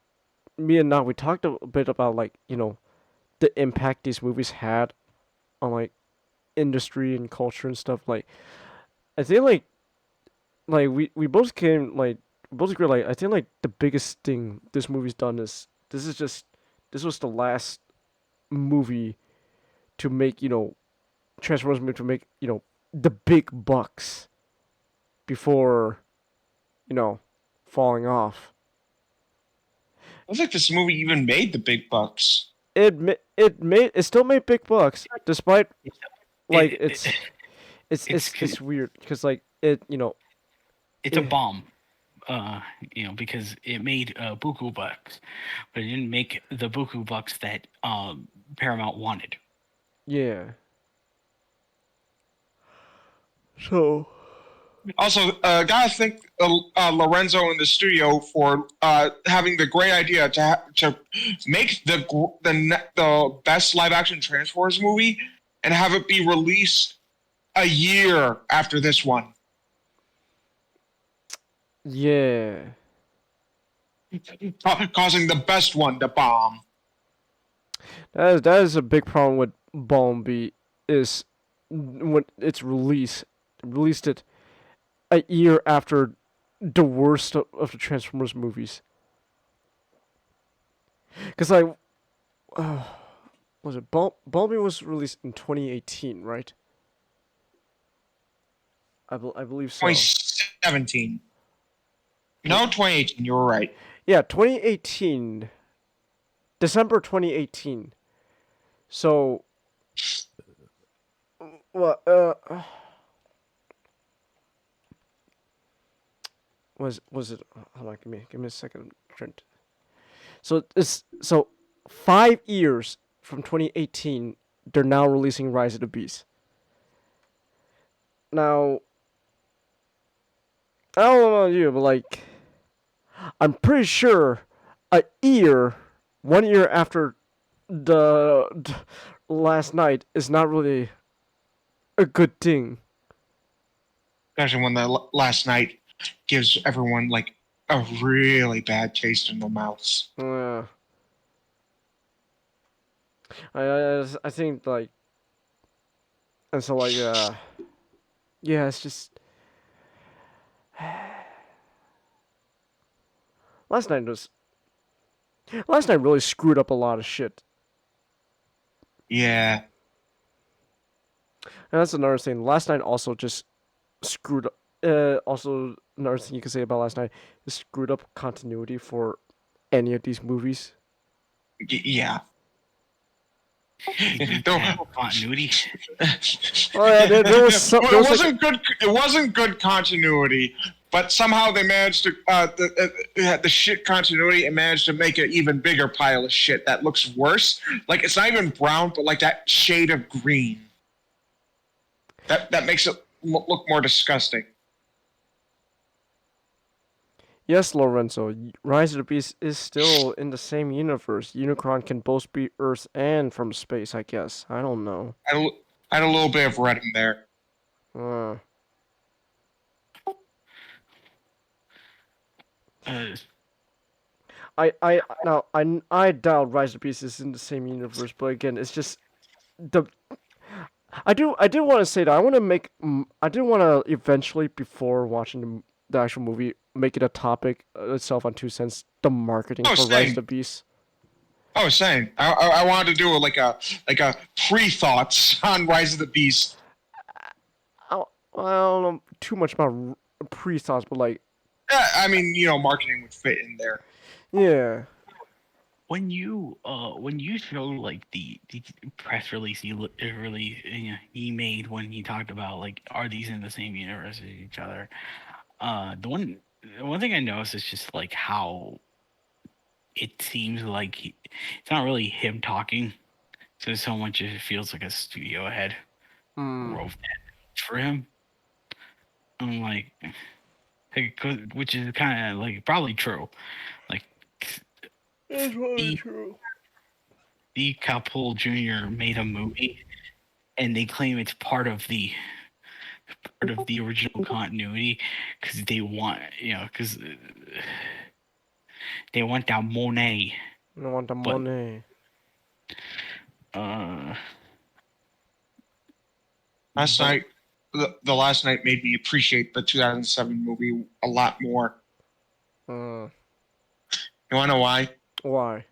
S1: me and Nat, we talked a bit about like, the impact these movies had on like industry and culture and stuff. Like, I think like we both both agree, like, I think like the biggest thing this movie's done is this was the last movie to make, Transformers movie to make, the big bucks before, falling off.
S5: looks like this movie even made the big bucks.
S1: It still made big bucks despite like it's weird because like
S4: it's a
S1: eh,
S4: bomb. Because it made buku bucks, but it didn't make the buku bucks that Paramount wanted.
S1: yeah. So
S5: Also, gotta thank Lorenzo in the studio for having the great idea to make the best live action Transformers movie and have it be released a year after this one.
S1: yeah.
S5: Causing the best one to bomb.
S1: That is a big problem with Bumblebee is when it's released it a year after the worst of the Transformers movies. Because like, was it Bumblebee was released in 2018, right? I believe so.
S5: 2017. No, 2018. You were right.
S1: Yeah, 2018. December 2018. So, what? Was it? Hold on, give me a second. So 5 years from 2018, they're now releasing Rise of the Beast. Now, I don't know about you, but like, I'm pretty sure 1 year after the last night is not really a good thing.
S5: Especially when the last night gives everyone like a really bad taste in their mouths.
S1: Yeah. I think like, and so like yeah, it's just last night really screwed up a lot of shit.
S5: Yeah.
S1: And that's another thing. Last night also just screwed up. Also, another thing you can say about last night is screwed up continuity for any of these movies.
S5: Yeah.
S4: Continuity.
S1: Oh yeah, there was some.
S5: Well, it wasn't good. It wasn't good continuity, but somehow they managed to the shit continuity and managed to make an even bigger pile of shit that looks worse. Like it's not even brown, but like that shade of green. That makes it look more disgusting.
S1: Yes, Lorenzo, Rise of the Beast is still in the same universe. Unicron can both be Earth and from space, I guess. I don't know.
S5: I had a little bit of red in there.
S1: I doubt Rise of the Beast is in the same universe, but again, it's just the. I do want to say that I do want to eventually, before watching the actual movie, make it a topic itself on 2 cents. The marketing for Rise of the Beast.
S5: I was saying I wanted to do like a pre-thoughts on Rise of the Beast.
S1: I don't know too much about pre-thoughts, but like.
S5: Yeah, I mean, marketing would fit in there.
S1: Yeah.
S4: When you show like the press release he made when he talked about like, are these in the same universe as each other? The one thing I noticed is just like how it seems like it's not really him talking, so much it feels like a studio head wrote that for him. I'm like, which is kind of like probably true. Like,
S1: it's probably true.
S4: D. Capel Jr. made a movie, and they claim it's part of the original continuity because they want because they want that money.
S1: They want the money.
S5: Last night, the last night made me appreciate the 2007 movie a lot more. You want to know why?
S1: Why?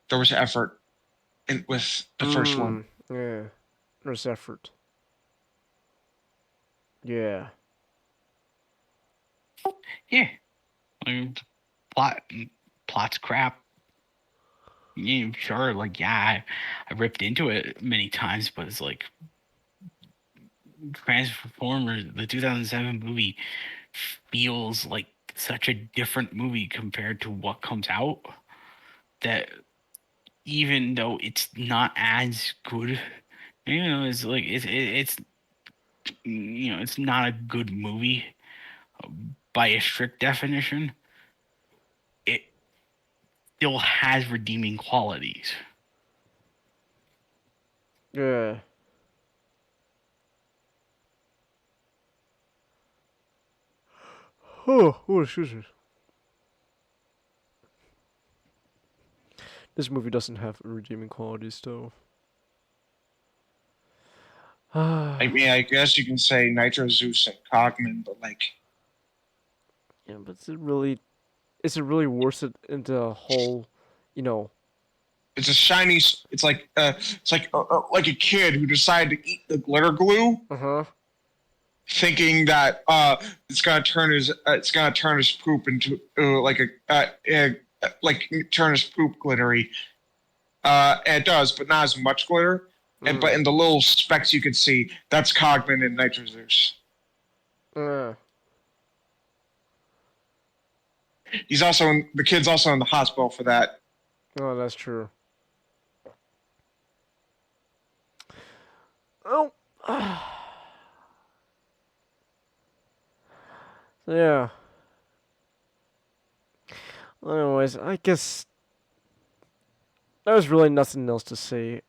S5: There was effort with the first one.
S1: Yeah, there's effort. Yeah.
S4: Yeah. plot's crap. Yeah, sure, like I ripped into it many times, but it's like Transformers, the 2007 movie, feels like such a different movie compared to what comes out, that even though it's not as good, it's like it's it's not a good movie by a strict definition. It still has redeeming qualities.
S1: Yeah. Oh, excuse me. This movie doesn't have redeeming qualities, though.
S5: I mean, I guess you can say Nitro Zeus and Cogman, but like,
S1: yeah, but is it really worth it into a whole,
S5: it's a shiny. It's like like a kid who decided to eat the glitter glue, thinking that it's gonna turn his poop into turn his poop glittery. And it does, but not as much glitter. And but in the little specks you can see, that's Cogman and Nitro Zeus. He's the kid's also in the hospital for that.
S1: Oh, that's true. Oh. Yeah. Anyways, I guess there's really nothing else to say.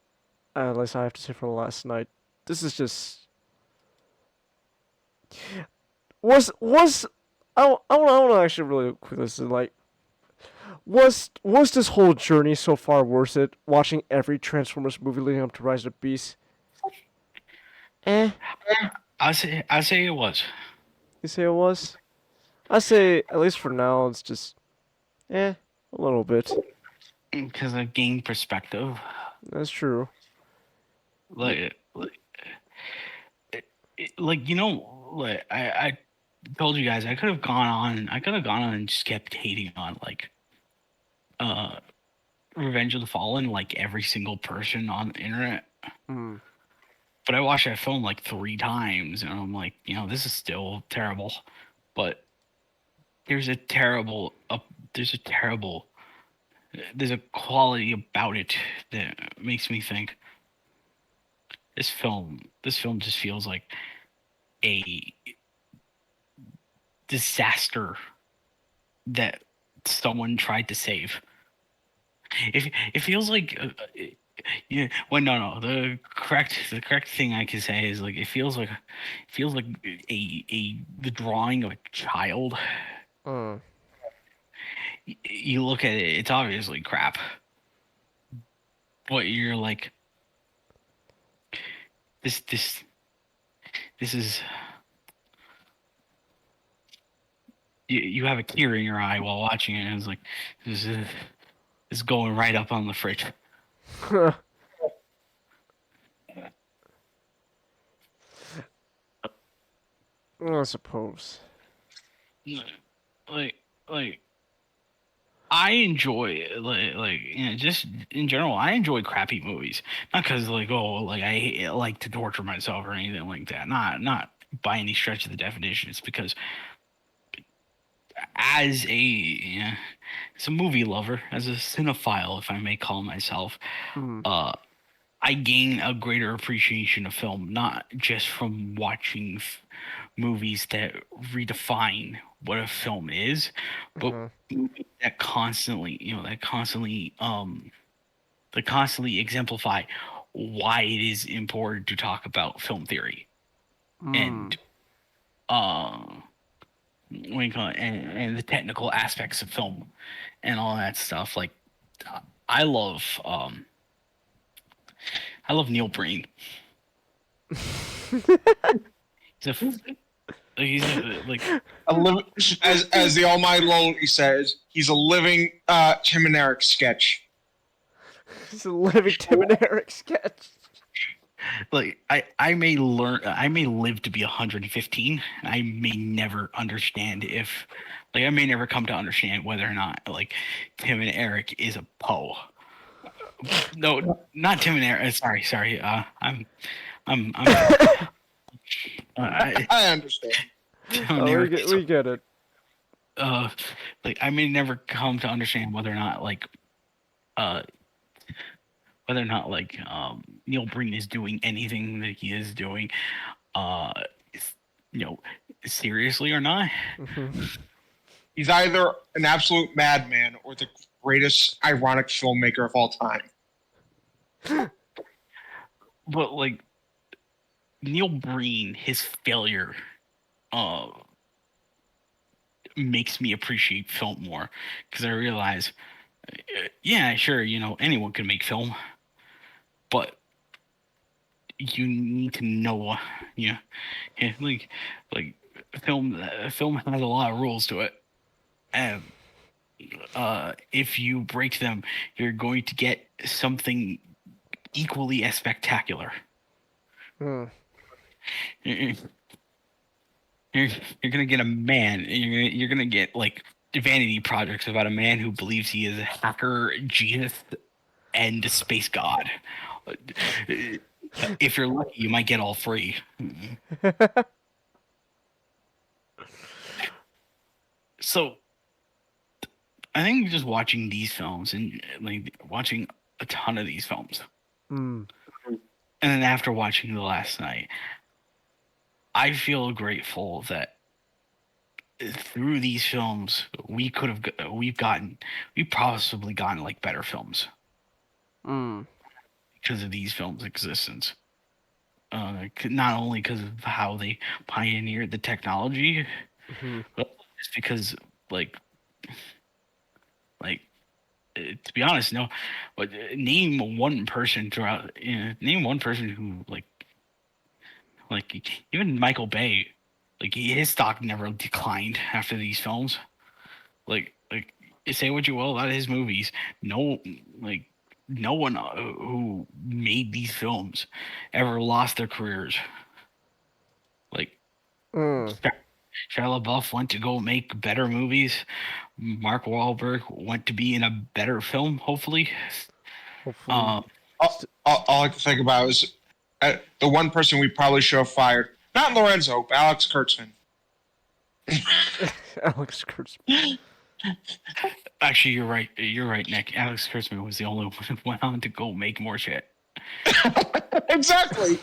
S1: At least I have to say for last night. This is just was I want to actually really quickly say, like, was this whole journey so far worth it? Watching every Transformers movie leading up to Rise of the Beast.
S4: I say it was.
S1: You say it was? I say at least for now it's just a little bit.
S4: Because I gained perspective.
S1: That's true.
S4: Like I told you guys I could have gone on and just kept hating on like Revenge of the Fallen, like every single person on the internet. But I watched that film like 3 times and I'm like, this is still terrible. But there's a quality about it that makes me think this film just feels like a disaster that someone tried to save. It feels like the correct thing I can say is like it feels like the drawing of a child. You look at it, it's obviously crap, but you're like, this is, you have a tear in your eye while watching it, and it's like, this is going right up on the fridge.
S1: I suppose.
S4: Like I enjoy just in general. I enjoy crappy movies, not because I like to torture myself or anything like that. Not by any stretch of the definition. It's because as a movie lover, as a cinephile, if I may call myself, I gain a greater appreciation of film, not just from watching movies that redefine what a film is, but that constantly exemplify why it is important to talk about film theory and what do you call it, and the technical aspects of film and all that stuff. Like I love Neil Breen. He's
S5: as the Almighty Lowly says, he's a living Tim and Eric sketch.
S1: It's a living Tim and Eric sketch.
S4: like I may live to be 115. I may never understand if like I may never come to understand whether or not like Tim and Eric is a Poe. No, not Tim and Eric. Sorry. I'm
S5: I understand.
S4: Tim and
S1: Oh,
S4: Eric
S1: we get it.
S4: like I may never come to understand whether or not uh Neil Breen is doing anything that he is doing uh you know seriously or not.
S5: He's either an absolute madman or the greatest ironic filmmaker of all time.
S4: But like Neil Breen, his failure makes me appreciate film more because I realize yeah, sure, anyone can make film, but you need to know, yeah, like film has a lot of rules to it, and if you break them, you're going to get something equally as spectacular. You're gonna get a man. You're gonna get like vanity projects about a man who believes he is a hacker, genius, and a space god. If you're lucky, you might get all three. So, I think just watching these films and like watching a ton of these films, and then after watching The Last Night, I feel grateful that through these films we've possibly gotten like better films because of these films' existence. Not only because of how they pioneered the technology, but just because to be honest, no. But name one person who like even Michael Bay, like his stock never declined after these films. Like say what you will about his movies, no one who made these films ever lost their careers. Like Shia LaBeouf went to go make better movies. Mark Wahlberg went to be in a better film, hopefully.
S5: All I can think about is the one person we probably should have fired. Not Lorenzo, but Alex Kurtzman.
S1: Alex Kurtzman.
S4: Actually, you're right. You're right, Nick. Alex Kurtzman was the only one who went on to go make more shit.
S5: Exactly.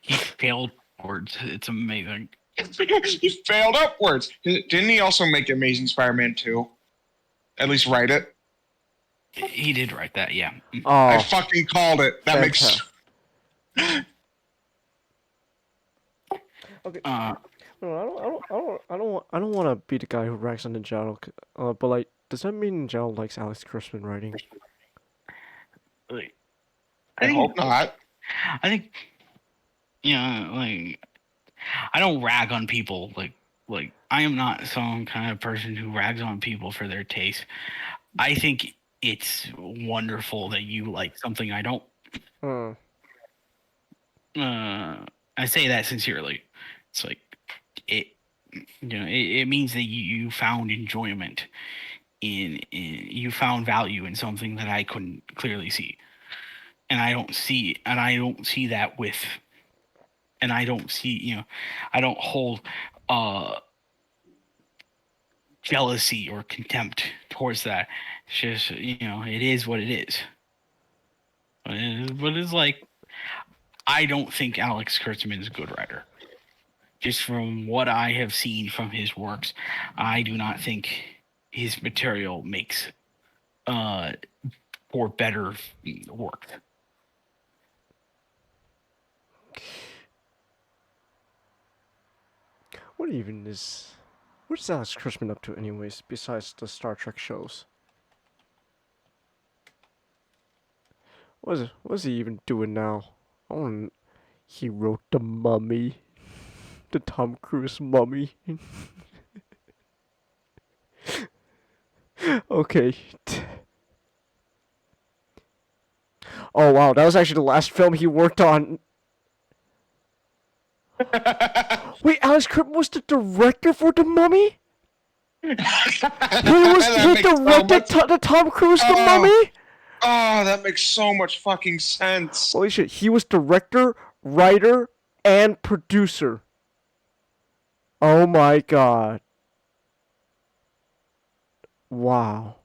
S4: He failed upwards. It's amazing.
S5: He failed upwards. Didn't he also make Amazing Spider-Man 2? At least write it.
S4: He did write that, yeah.
S1: Oh,
S5: I fucking called it. That makes.
S1: Okay. No, I don't want to be the guy who rags on Ninjago. But like, does that mean Ninjago likes Alex Kurtzman writing?
S5: I hope not.
S4: I think, I don't rag on people. Like I am not some kind of person who rags on people for their taste. I think it's wonderful that you like something I don't. I say that sincerely. It's like it means that you found enjoyment you found value in something that I couldn't clearly see, and I don't see that with, and I don't see I don't hold jealousy or contempt towards that. It's just it is what it is. But it's like I don't think Alex Kurtzman is a good writer. Just from what I have seen from his works, I do not think his material makes for better work.
S1: What is Alex Kurtzman up to anyways, besides the Star Trek shows? What is he even doing now? He wrote The Mummy. The Tom Cruise Mummy. Okay. Oh wow, that was actually the last film he worked on. Wait, Alex Kurtzman was the director for The Mummy? He directed the Tom Cruise The Mummy?
S5: Oh, that makes so much fucking sense.
S1: Holy shit, he was director, writer, and producer. Oh my god. Wow.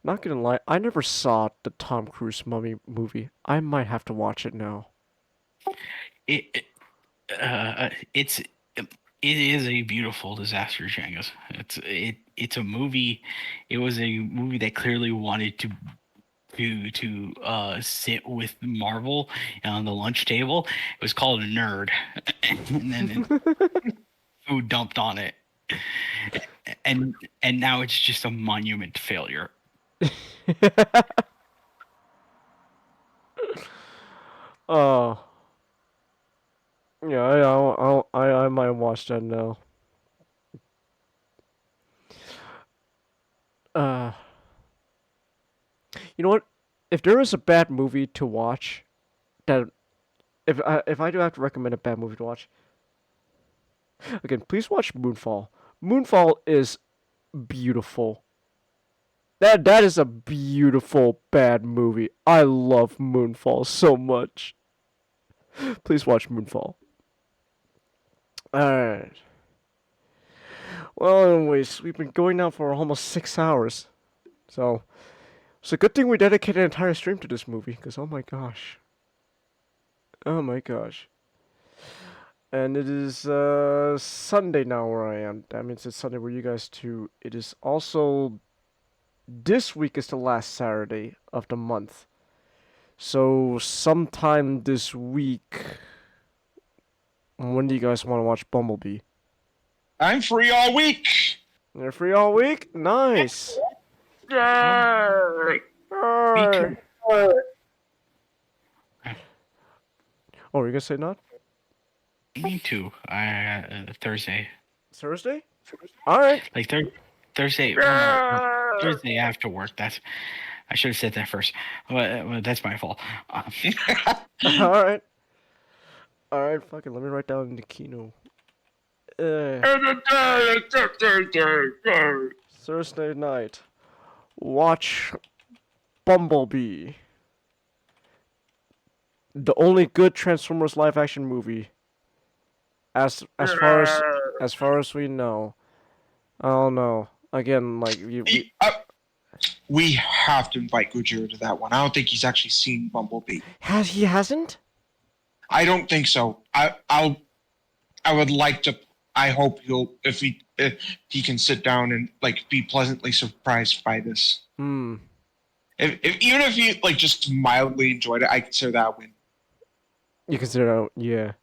S1: Not gonna lie, I never saw the Tom Cruise Mummy movie. I might have to watch it now.
S4: It is a beautiful disaster, Changus. It's a movie. It was a movie that clearly wanted to sit with Marvel on the lunch table. It was called Nerd, and then food dumped on it, and now it's just a monument to failure.
S1: Oh. Yeah, I might watch that now. You know what? If there is a bad movie to watch, that if I do have to recommend a bad movie to watch, again, please watch Moonfall. Moonfall is beautiful. That is a beautiful bad movie. I love Moonfall so much. Please watch Moonfall. Alright. Well, anyways, we've been going now for almost 6 hours. So, it's a good thing we dedicated an entire stream to this movie, because oh my gosh. Oh my gosh. And it is Sunday now where I am. That means it's Sunday where you guys too. It is also... This week is the last Saturday of the month. So, sometime this week... When do you guys want to watch Bumblebee?
S5: I'm free all week.
S1: You're free all week? Nice.
S5: Yay!
S1: Oh, were you gonna say not?
S4: Me too. Thursday.
S1: Thursday? All right.
S4: Like Thursday. Thursday after work. I should have said that first. Well, that's my fault.
S1: All right. All right. Fuck it. Let me write down in the Kino. Thursday night. Watch Bumblebee. The only good Transformers live action movie. As far as we know. I don't know. Again, like
S5: we have to invite Gujira to that one. I don't think he's actually seen Bumblebee.
S1: He hasn't?
S5: I don't think so. I would like to. I hope if he can sit down and like be pleasantly surprised by this.
S1: Hmm.
S5: Even if he like just mildly enjoyed it, I consider that a win.
S1: You consider that, yeah.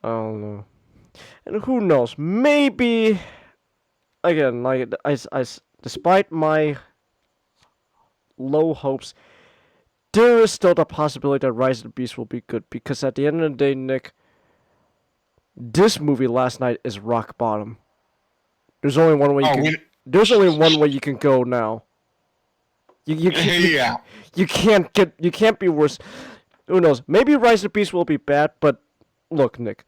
S1: I don't know. And who knows? Maybe again, like I despite my low hopes, there is still the possibility that Rise of the Beast will be good because at the end of the day, Nick, this movie last night is rock bottom. There's only one way there's only one way you can go now. You can't be worse. Who knows? Maybe Rise of the Beast will be bad, but look, Nick,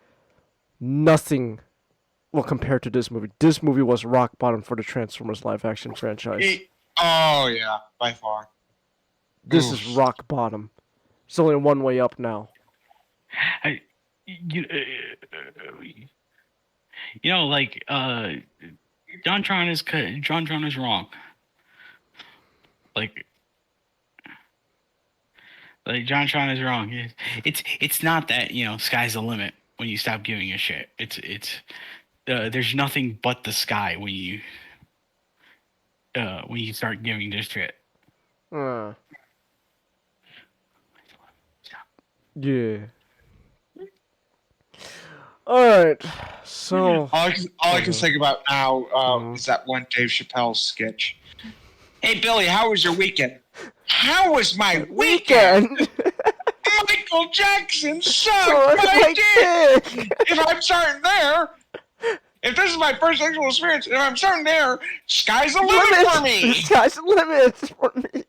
S1: nothing will compare to this movie. This movie was rock bottom for the Transformers live action franchise.
S5: Oh yeah, by far.
S1: This is rock bottom. It's only one way up now.
S4: Like JonTron is wrong. Like JonTron is wrong. It's not that sky's the limit when you stop giving a shit. It's there's nothing but the sky when you start giving this shit.
S1: Yeah. Alright, so...
S5: All I can think about now is that one Dave Chappelle sketch. Hey, Billy, how was your weekend? How was my weekend? Michael Jackson sucked my dick! If I'm starting there, If this is my first sexual experience, if I'm starting there, sky's the limit for me.
S1: Sky's the limit for me.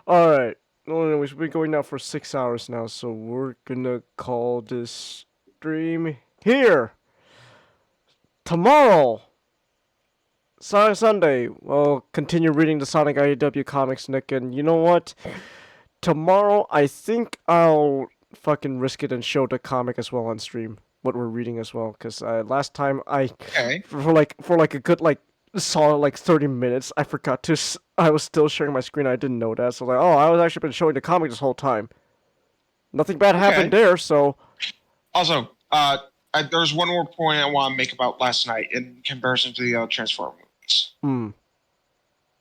S1: Alright. Well, anyways, we've been going now for 6 hours now, so we're gonna call this stream here. Tomorrow, Sonic Sunday, we'll continue reading the Sonic IDW comics, Nick, and you know what? Tomorrow, I think I'll fucking risk it and show the comic as well on stream, what we're reading as well, because last time for like a good solid 30 minutes, I forgot to I was still sharing my screen. I didn't know that, so like, oh, I was actually been showing the comic this whole time. Nothing bad happened there, so.
S5: Also, there's one more point I want to make about last night in comparison to the other Transformers movies.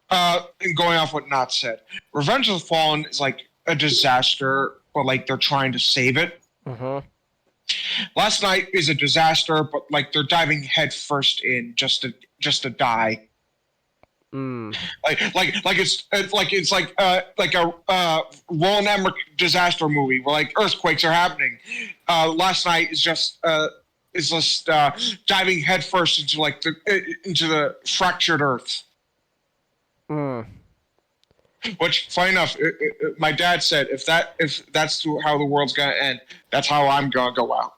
S5: And going off what Not said, Revenge of the Fallen is like a disaster, but like they're trying to save it. Last night is a disaster, but like they're diving head first in just to die. Like it's like a Roland Emmerich disaster movie where like earthquakes are happening. Last night is just diving headfirst into into the fractured earth. Which, funny enough, my dad said if that's how the world's gonna end, that's how I'm gonna go out.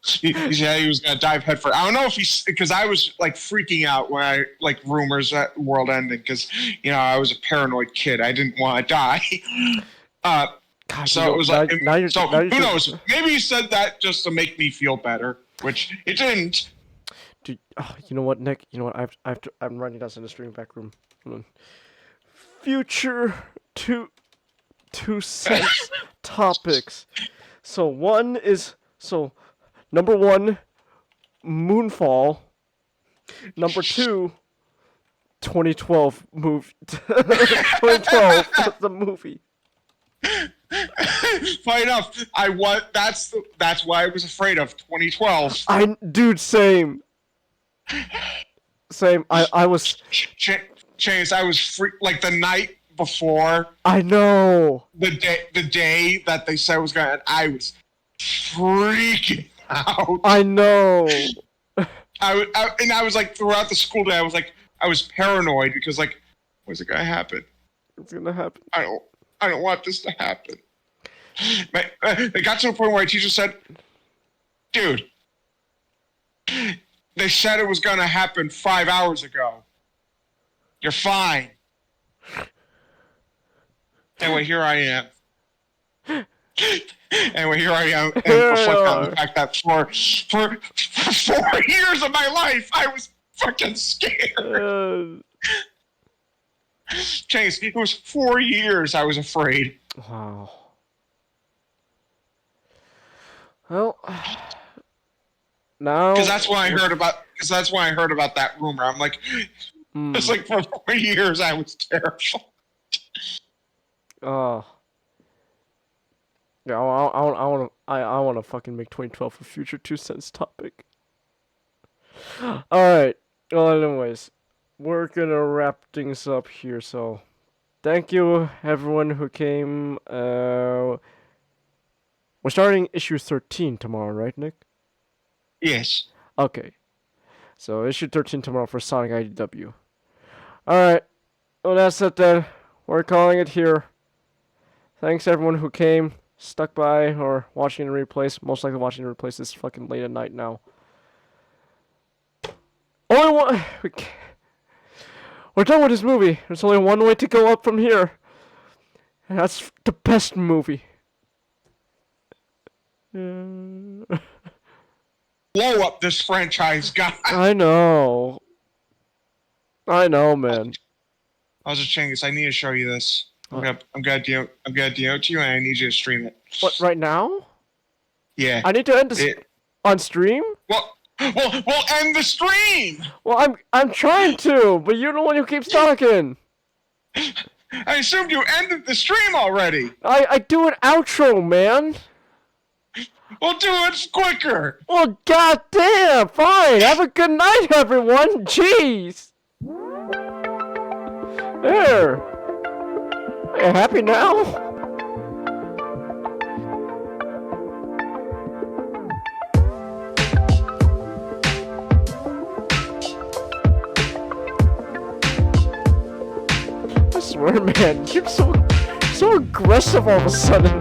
S5: He said he was gonna dive headfirst. I don't know if because I was like freaking out when I rumors that the world ending because I was a paranoid kid. I didn't want to die. So it was who knows? Maybe he said that just to make me feel better, which it didn't.
S1: Dude, you know what, Nick? You know what? I'm writing down in the stream back room. Hold on. Future two cents topics. So number 1, Moonfall. Number 2, 2012 movie. 2012 the movie.
S5: Funny enough, that's why I was afraid of 2012.
S1: Dude, same. I was
S5: Chase. I was like the night before.
S1: I know.
S5: The day that they said was gonna end, I was freaking out.
S1: I know.
S5: I was like throughout the school day. I was paranoid because when's it gonna happen?
S1: It's gonna happen.
S5: I don't want this to happen. They got to a point where a teacher said, "Dude, they said it was gonna happen 5 hours ago. You're fine." Anyway, here I am. And reflect on the fact that for 4 years of my life, I was fucking scared. Chase, it was 4 years I was afraid.
S1: Wow. Well, now
S5: because that's when I heard about that rumor. I'm like, it's like for 4 years I was terrified.
S1: Yeah, I want to fucking make 2012 a future 2 cents topic. All right. Well, anyways, we're gonna wrap things up here. So, thank you everyone who came. We're starting issue 13 tomorrow, right, Nick?
S5: Yes.
S1: Okay. So issue 13 tomorrow for Sonic IDW. All right. Well, that's it then. We're calling it here. Thanks everyone who came, stuck by, or watching the replays. Most likely watching the replays. It's fucking late at night now. Only one. We're done with this movie. There's only one way to go up from here, and that's the best movie.
S5: Blow up this franchise, guy.
S1: I know, man.
S5: Also, Chingus, I need to show you this. I'm gonna DM it to you, and I need you to stream it.
S1: What, right now?
S5: Yeah.
S1: I need to end this on stream?
S5: Well, end the stream!
S1: Well, I'm trying to, but you're the one who keeps talking.
S5: I assumed you ended the stream already.
S1: I do an outro, man.
S5: Well, do it quicker.
S1: Well, goddamn, fine. Have a good night, everyone. Jeez. There. Are you happy now? swear, man. You're so aggressive all of a sudden.